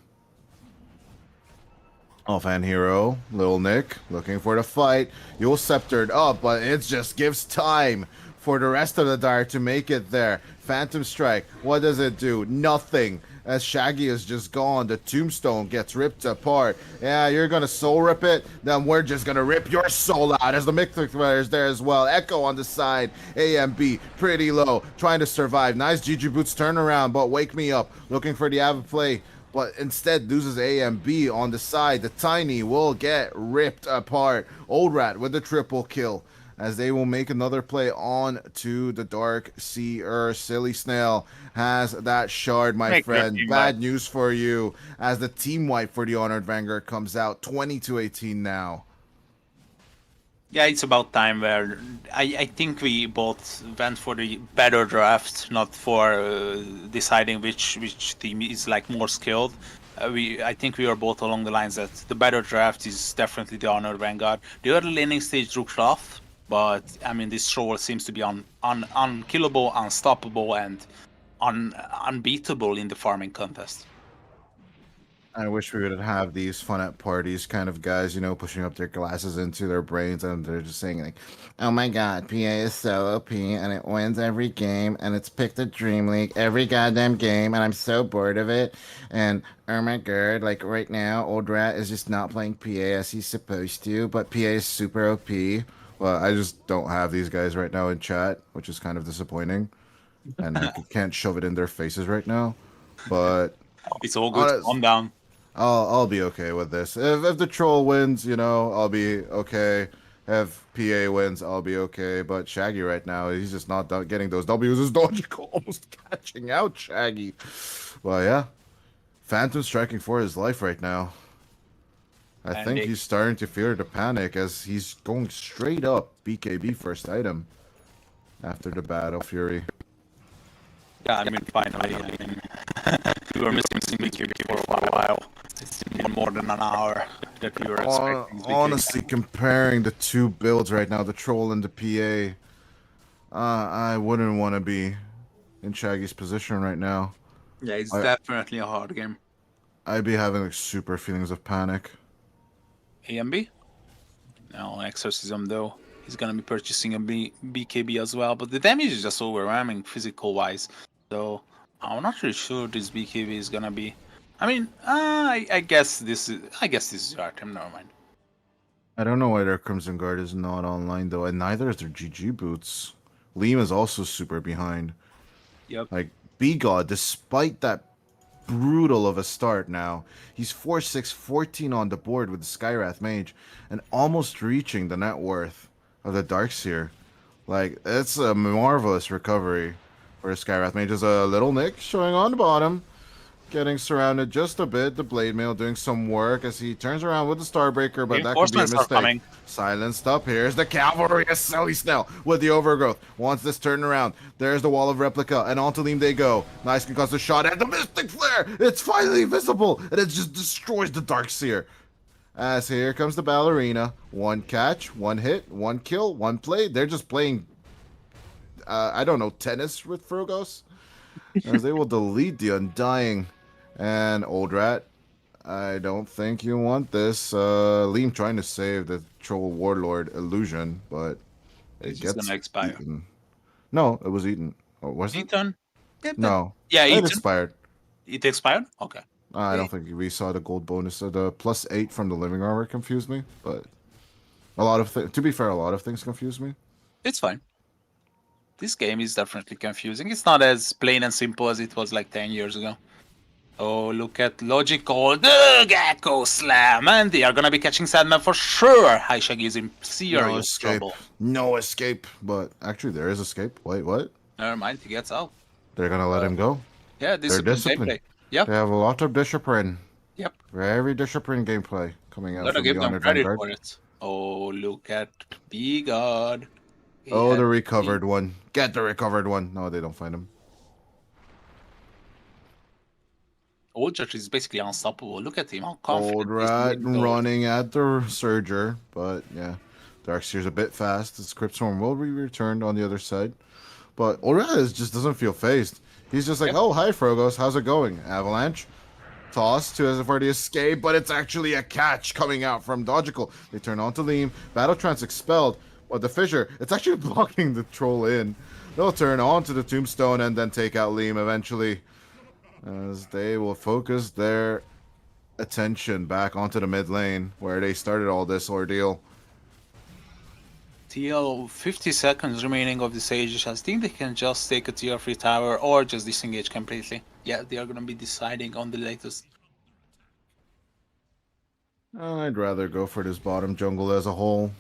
Offhand hero, Lil Nick, looking for the fight. You'll sceptered up, but it just gives time for the rest of the Dire to make it there. Phantom Strike, what does it do? Nothing. As Shaggy is just gone, the tombstone gets ripped apart. Yeah, you're gonna soul rip it? Then we're just gonna rip your soul out as the Mythic Flare is there as well. Echo on the side. AMB pretty low, trying to survive. Nice GG Boots turnaround, but Wake Me Up, looking for the Avid play. But instead loses AMB on the side. The Tiny will get ripped apart. Old Rat with the triple kill, as they will make another play on to the Dark Seer. Silly Snail has that shard, my friend. Bad news for you, as the team wipe for the Honored Vanguard comes out. 20-18 now. Yeah, it's about time where I think we both went for the better draft, not for deciding which team is like more skilled. I think we are both along the lines that the better draft is definitely the Honored Vanguard. The early laning stage looks rough, but I mean this troll seems to be unkillable, unstoppable, and unbeatable in the farming contest. I wish we would have these fun at parties kind of guys, you know, pushing up their glasses into their brains and they're just saying like, "Oh my God, PA is so OP and it wins every game and it's picked the Dream League every goddamn game and I'm so bored of it." And oh my God, like right now, Old Rat is just not playing PA as he's supposed to, but PA is super OP. Well, I just don't have these guys right now in chat, which is kind of disappointing, and I can't shove it in their faces right now. But it's all good. Calm down. I'll be okay with this. If the troll wins, you know, I'll be okay. If PA wins, I'll be okay. But Shaggy right now, he's just not getting those W's. His Dojico almost catching out Shaggy. Well, yeah. Phantom striking for his life right now. I think he's starting to fear the panic as he's going straight up BKB first item after the Battle Fury. Yeah, I mean, finally, we were missing BKB for a while. It's been more than an hour that we were expecting. Honestly, comparing the two builds right now, the Troll and the PA, I wouldn't want to be in Shaggy's position right now. Yeah, it's definitely a hard game. I'd be having like super feelings of panic. AMB? No, Exorcism though. He's gonna be purchasing a BKB as well, but the damage is just overwhelming physical-wise. So I'm not really sure this BKB is gonna be. I mean, I guess this is your item. Never mind. I don't know why their Crimson Guard is not online though, and neither is their GG boots. Liam is also super behind. Yep. Like B-God, despite that brutal of a start now, he's 4-6, 14 on the board with the Skywrath Mage, and almost reaching the net worth of the Darkseer. Like, it's a marvelous recovery for Skywrath Mage. There's a little Nick showing on the bottom, getting surrounded just a bit. The Blade Mail doing some work as he turns around with the Starbreaker, but that could be a mistake. Silenced up. Here's the Cavalry as Sally Snell with the Overgrowth. Wants this turn around. There's the Wall of Replica, and onto Liam they go. Nice concussive shot at the Mystic Flare. It's finally visible, and it just destroys the Darkseer. As here comes the Ballerina. One catch, one hit, one kill, one play. They're just playing, I don't know, tennis with Frogos. As they will delete the Undying. And Old Rat, I don't think you want this. Liam trying to save the Troll Warlord illusion, but it gets gonna expire. eaten. No, it was eaten. Oh, was it? Eaten? No. Yeah, it eaten. expired. It expired? Okay. I don't think we saw the gold bonus. The +8 from the living armor confused me, but a lot of to be fair, a lot of things confused me. It's fine. This game is definitely confusing. It's not as plain and simple as it was like 10 years ago. Oh, look at Logical, the Gecko Slam, and they are gonna be catching Sandman for sure. High Shaggy is in serious trouble. No escape, but actually there is escape. Wait, what? Never mind, he gets out. They're gonna let him go. Yeah, They're disciplined. Gameplay. Yep. They have a lot of discipline. Yep. Very disciplined gameplay coming out. Gotta from give the them Honored credit Vanguard. for it. Oh, look at B-God. Oh, the recovered one. Get the recovered one. No, they don't find him. Old Judge is basically unstoppable. Look at him, how confident. Old Rat running at the Surger, but yeah, Darkseer's a bit fast. The Cryptstorm will be returned on the other side, but Old Rat just doesn't feel phased. He's just like, oh, hi, Frogos, how's it going? Avalanche, toss to for the escape, but it's actually a catch coming out from Dogical. They turn on to Liam. Battle Trance expelled, but the Fissure, it's actually blocking the Troll in. They'll turn on to the Tombstone and then take out Liam eventually, as they will focus their attention back onto the mid lane where they started all this ordeal. TL 50 seconds remaining of the Sages. I think they can just take a tier 3 tower or just disengage completely. Yeah, they are going to be deciding on the latest. I'd rather go for this bottom jungle as a whole.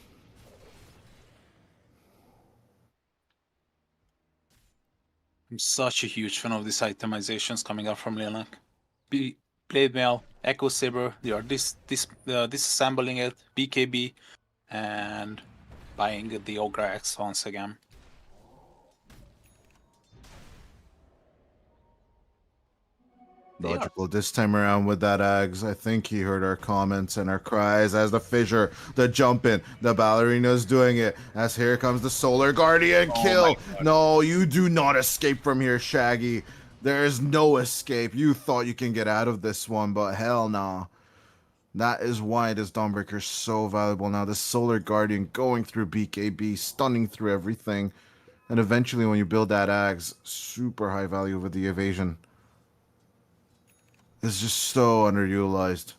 I'm such a huge fan of these itemizations coming out from Leonark. Blade Mail, Echo Saber, they are disassembling it, BKB, and buying the Ogre X once again. Logical this time around with that Ags. I think he heard our comments and our cries as the fissure, the jump in, the ballerina's doing it. As here comes the Solar Guardian kill. No, you do not escape from here, Shaggy. There is no escape. You thought you can get out of this one, but hell no. That is why this Dawnbreaker is so valuable now. The Solar Guardian going through BKB, stunning through everything. And eventually when you build that Ags, super high value with the evasion. It's just so underutilized.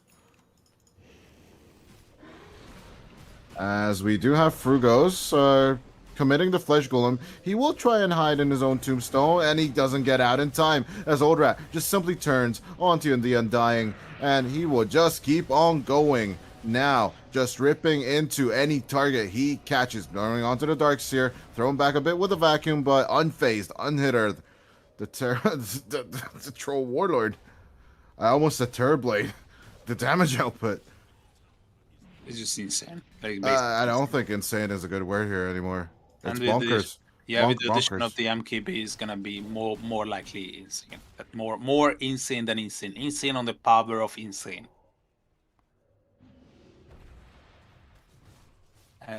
As we do have Frugos committing the Flesh Golem. He will try and hide in his own tombstone, and he doesn't get out in time, as Oldrat just simply turns onto the Undying, and he will just keep on going. Now, just ripping into any target he catches, going onto the Darkseer, throwing back a bit with a vacuum, but unfazed, unhittered. The Troll Warlord. I almost said Terrorblade. The damage output. It's just insane. Like, I don't think insane is a good word here anymore. It's and bonkers. With the addition of the MKB is gonna be more likely insane. But more insane than insane. Insane on the power of insane.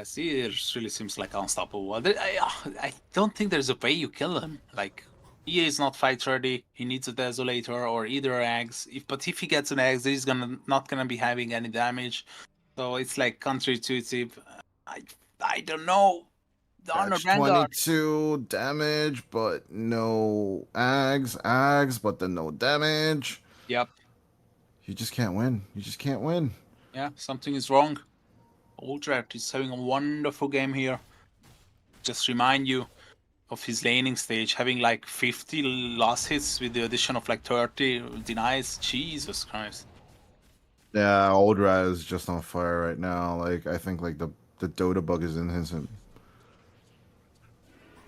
See, it really seems like unstoppable. I don't think there's a way you kill him. Like, he is not fight ready. He needs a Desolator or either eggs. But if he gets an eggs, he's not gonna be having any damage. So it's like counterintuitive. I don't know. The Honor That's Vanguard. 22 damage, but no Ags, but then no damage. Yep. You just can't win. You just can't win. Yeah, something is wrong. Oldrat is having a wonderful game here. Just remind you of his laning stage, having like 50 loss hits with the addition of like 30 denies. Jesus Christ. Yeah, Oldrat is just on fire right now. Like, I think like the Dota bug is in his.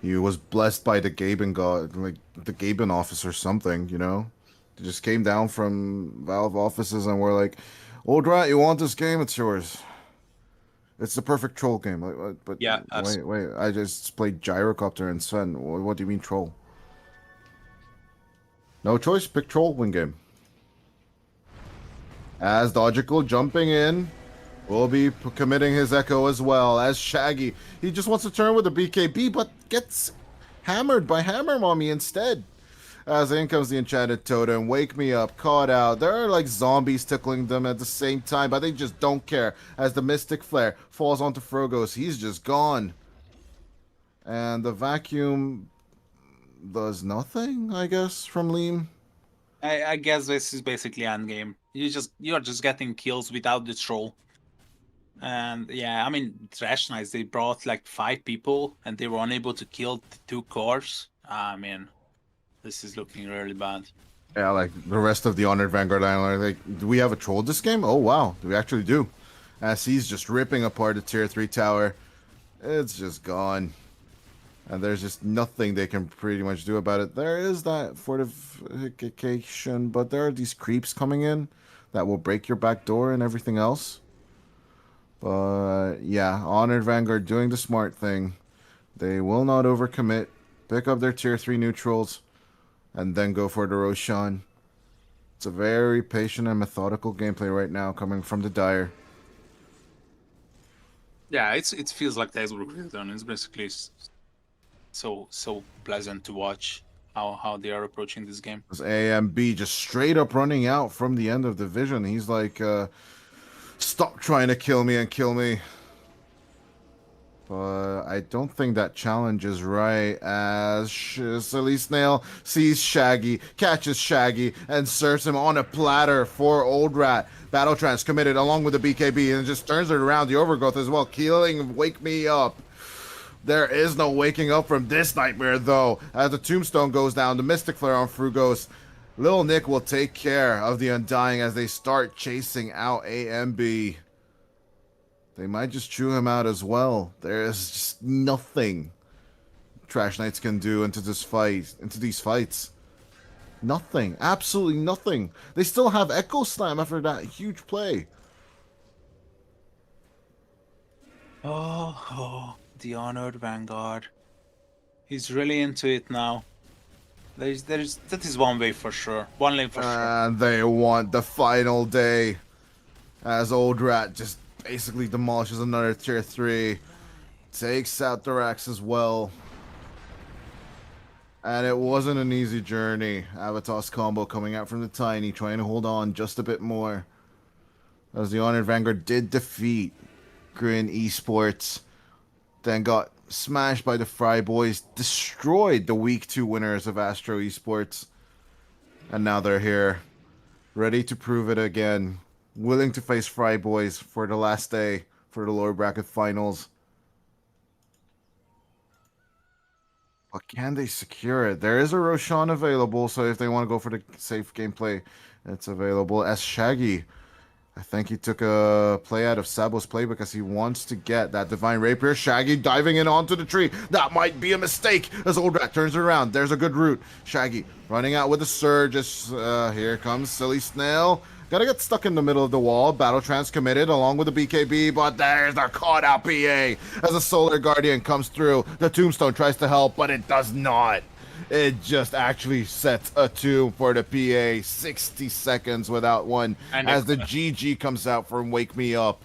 He was blessed by the Gaben god, like the Gaben office or something, you know? They just came down from Valve offices and were like, Oldrat, you want this game? It's yours. It's the perfect troll game. But yeah, wait, I just played Gyrocopter and Sven. What do you mean troll? No choice, pick troll, win game. As Logical jumping in, will be committing his Echo as well. As Shaggy, he just wants to turn with a BKB, but gets hammered by Hammer Mommy instead. As in comes the Enchanted Totem, Wake Me Up, caught out. There are like zombies tickling them at the same time, but they just don't care. As the Mystic Flare falls onto Frogos, he's just gone. And the Vacuum does nothing, I guess, from Liam. I guess this is basically endgame. You're just getting kills without the troll. And yeah, I mean, Trash Knights, they brought like 5 people and they were unable to kill 2 cores. I mean, this is looking really bad. Yeah, like the rest of the Honored Vanguard Island, like, do we have a troll this game? Oh wow, we actually do. As he's just ripping apart the tier 3 tower. It's just gone. And there's just nothing they can pretty much do about it. There is that fortification, but there are these creeps coming in that will break your back door and everything else. But yeah, Honored Vanguard doing the smart thing. They will not overcommit. Pick up their tier 3 neutrals and then go for the Roshan. It's a very patient and methodical gameplay right now coming from the Dire. Yeah, it feels like that's what we've done. It's basically so pleasant to watch how they are approaching this game. AMB just straight up running out from the end of the vision. He's like, stop trying to kill me and kill me. But I don't think that challenge is right, as Silly Snail sees Shaggy, catches Shaggy, and serves him on a platter for Oldrat. Battle Trance committed along with the BKB and just turns it around the Overgrowth as well, killing Wake Me Up. There is no waking up from this nightmare, though. As the Tombstone goes down, the Mystic Flare on Frugos. Lil Nick will take care of the Undying as they start chasing out AMB. They might just chew him out as well. There is just nothing Trash Knights can do into these fights. Nothing. Absolutely nothing. They still have Echo Slam after that huge play. Oh, the Honored Vanguard. He's really into it now. That is one way for sure. One lane for sure. And they want the final day. As Old Rat just basically demolishes another tier 3. Takes out the Rax as well. And it wasn't an easy journey. Avatos combo coming out from the Tiny, trying to hold on just a bit more. As the Honored Vanguard did defeat Grin Esports. Then got smashed by the Fry Boys. Destroyed the week 2 winners of Astro Esports. And now they're here. Ready to prove it again. Willing to face Fry Boys for the last day for the lower bracket finals. But can they secure it? There is a Roshan available, so if they want to go for the safe gameplay, it's available. As Shaggy, I think he took a play out of Sabo's play because he wants to get that Divine Rapier. Shaggy diving in onto the tree. That might be a mistake as Old Rat turns it around. There's a good route. Shaggy running out with a surge. Here comes Silly Snail. Gotta get stuck in the middle of the wall. Battle Trance committed along with the BKB, but there's the caught out PA as the Solar Guardian comes through. The Tombstone tries to help, but it does not. It just actually sets a tomb for the PA. 60 seconds without one as the GG comes out from Wake Me Up.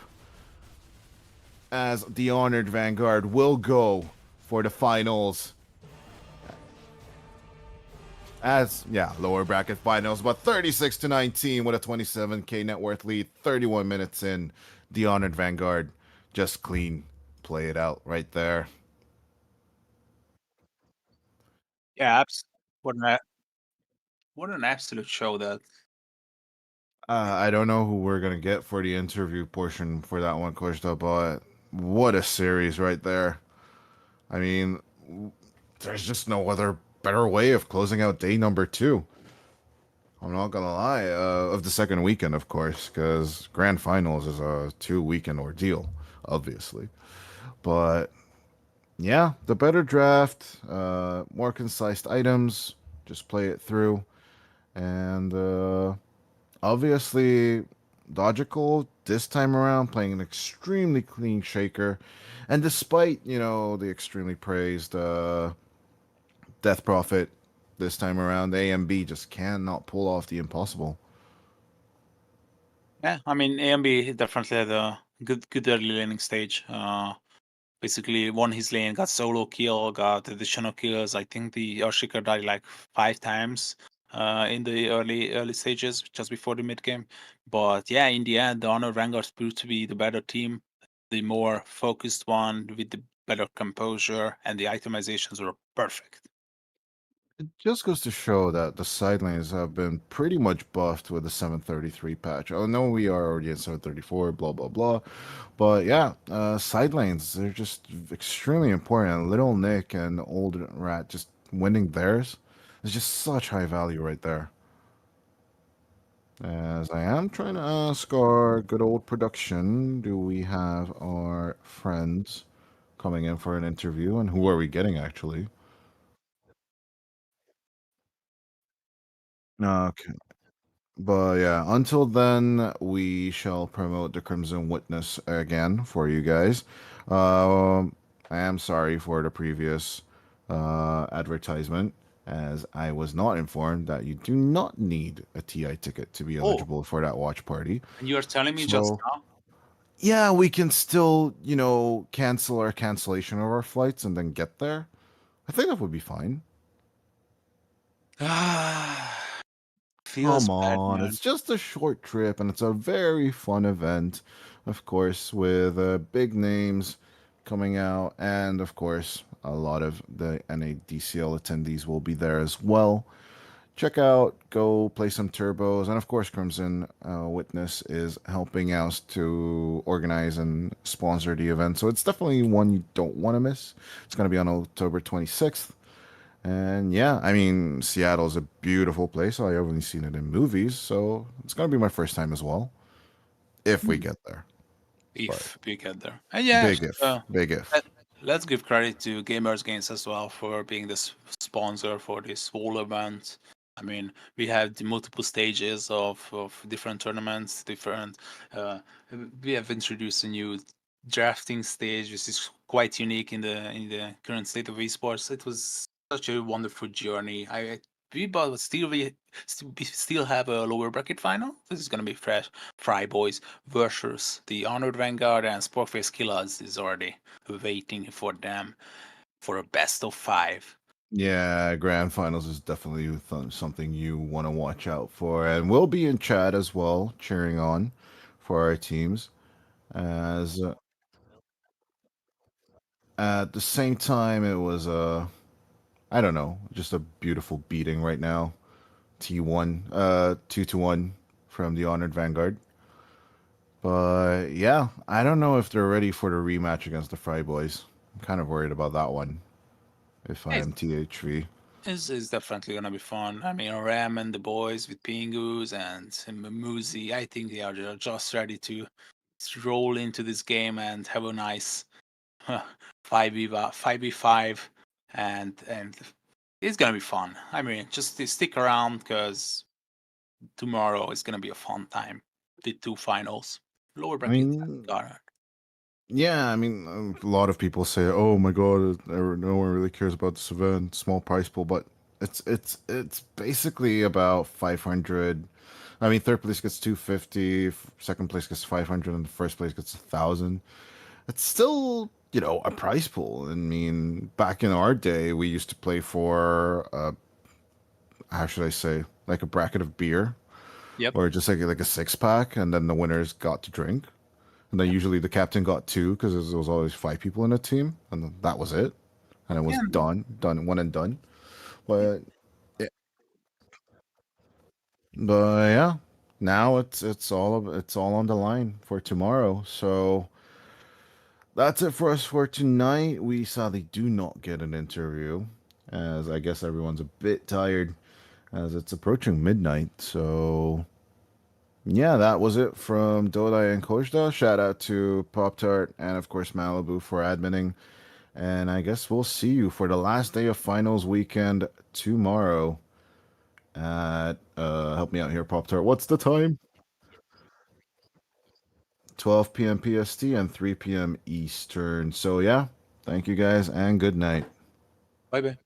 As the Honored Vanguard will go for the finals. Lower bracket finals, but 36-19 with a 27k net worth lead. 31 minutes in, the Honored Vanguard just clean play it out right there. Yeah, what an absolute show that. I don't know who we're gonna get for the interview portion for that one, Koshta, but what a series right there. I mean, there's just no other better way of closing out day number 2. I'm not gonna lie, of the second weekend, of course, because grand finals is a 2-weekend ordeal, obviously. But yeah, the better draft, more concise items, just play it through, and obviously Logical this time around playing an extremely clean Shaker, and despite the extremely praised Death Prophet this time around, AMB just cannot pull off the impossible. Yeah, I mean AMB definitely had a good early laning stage. Basically won his lane, got solo kill, got additional kills. I think the Earthshaker died like 5 times in the early stages, just before the mid game. But yeah, in the end, the Honor Vanguard proved to be the better team, the more focused one with the better composure, and the itemizations were perfect. It just goes to show that the side lanes have been pretty much buffed with the 733 patch. I know we are already at 734, blah, blah, blah. But yeah, side lanes, they're just extremely important. Little Nick and Old Rat just winning theirs is just such high value right there. As I am trying to ask our good old production, do we have our friends coming in for an interview? And who are we getting, actually? Okay. But yeah, until then, we shall promote the Crimson Witness again for you guys. I am sorry for the previous advertisement, as I was not informed that you do not need a TI ticket to be eligible for that watch party. And you are telling me just now? Yeah, we can still, cancel our cancellation of our flights and then get there. I think that would be fine. Come on, it's just a short trip and it's a very fun event, of course, with big names coming out, and of course, a lot of the NADCL attendees will be there as well. Check out, go play some turbos, and of course, Crimson Witness is helping us to organize and sponsor the event, so it's definitely one you don't want to miss. It's going to be on October 26th. And yeah, I mean, Seattle's a beautiful place. I've only seen it in movies, so it's going to be my first time as well. If we get there. If we get there. And yeah, big if. Let's give credit to Gamers Games as well for being this sponsor for this whole event. I mean, we have the multiple stages of different tournaments, we have introduced a new drafting stage, which is quite unique in the current state of esports. It was such a wonderful journey. But still have a lower bracket final. This is gonna be fresh. Fry Boys versus the Honored Vanguard, and Sporkface Killers is already waiting for them for a best of 5. Yeah, grand finals is definitely something you want to watch out for, and we'll be in chat as well, cheering on for our teams. As at the same time, it was I don't know, just a beautiful beating right now. T1, 2-1 from the Honored Vanguard. But yeah, I don't know if they're ready for the rematch against the Fry Boys. I'm kind of worried about that one. If I am THV. It's definitely gonna be fun. I mean, Ram and the boys with Pingus and Muzi, I think they are just ready to roll into this game and have a nice 5v5, and it's gonna be fun. I mean, just stick around because tomorrow is gonna be a fun time. The 2 finals, lower bracket. Yeah, I mean, a lot of people say, "Oh my God, no one really cares about this event, small price pool," but it's basically about 500. I mean, third place gets 250, second place gets 500, and the first place gets 1,000. It's still, a price pool. I mean, back in our day, we used to play for how should I say, like a bracket of beer, or just like a 6-pack, and then the winners got to drink. And then usually the captain got 2 because there was always 5 people in a team, and that was it. And it was done, one and done. But yeah, now it's all on the line for tomorrow. So that's it for us for tonight. We sadly do not get an interview, as I guess everyone's a bit tired, as it's approaching midnight. So yeah, that was it from Dodai and Kojda. Shout out to Pop Tart and, of course, Malibu for adminning. And I guess we'll see you for the last day of finals weekend tomorrow at, help me out here, Pop Tart. What's the time? 12 p.m. PST and 3 p.m. Eastern. So, yeah, thank you guys and good night. Bye-bye.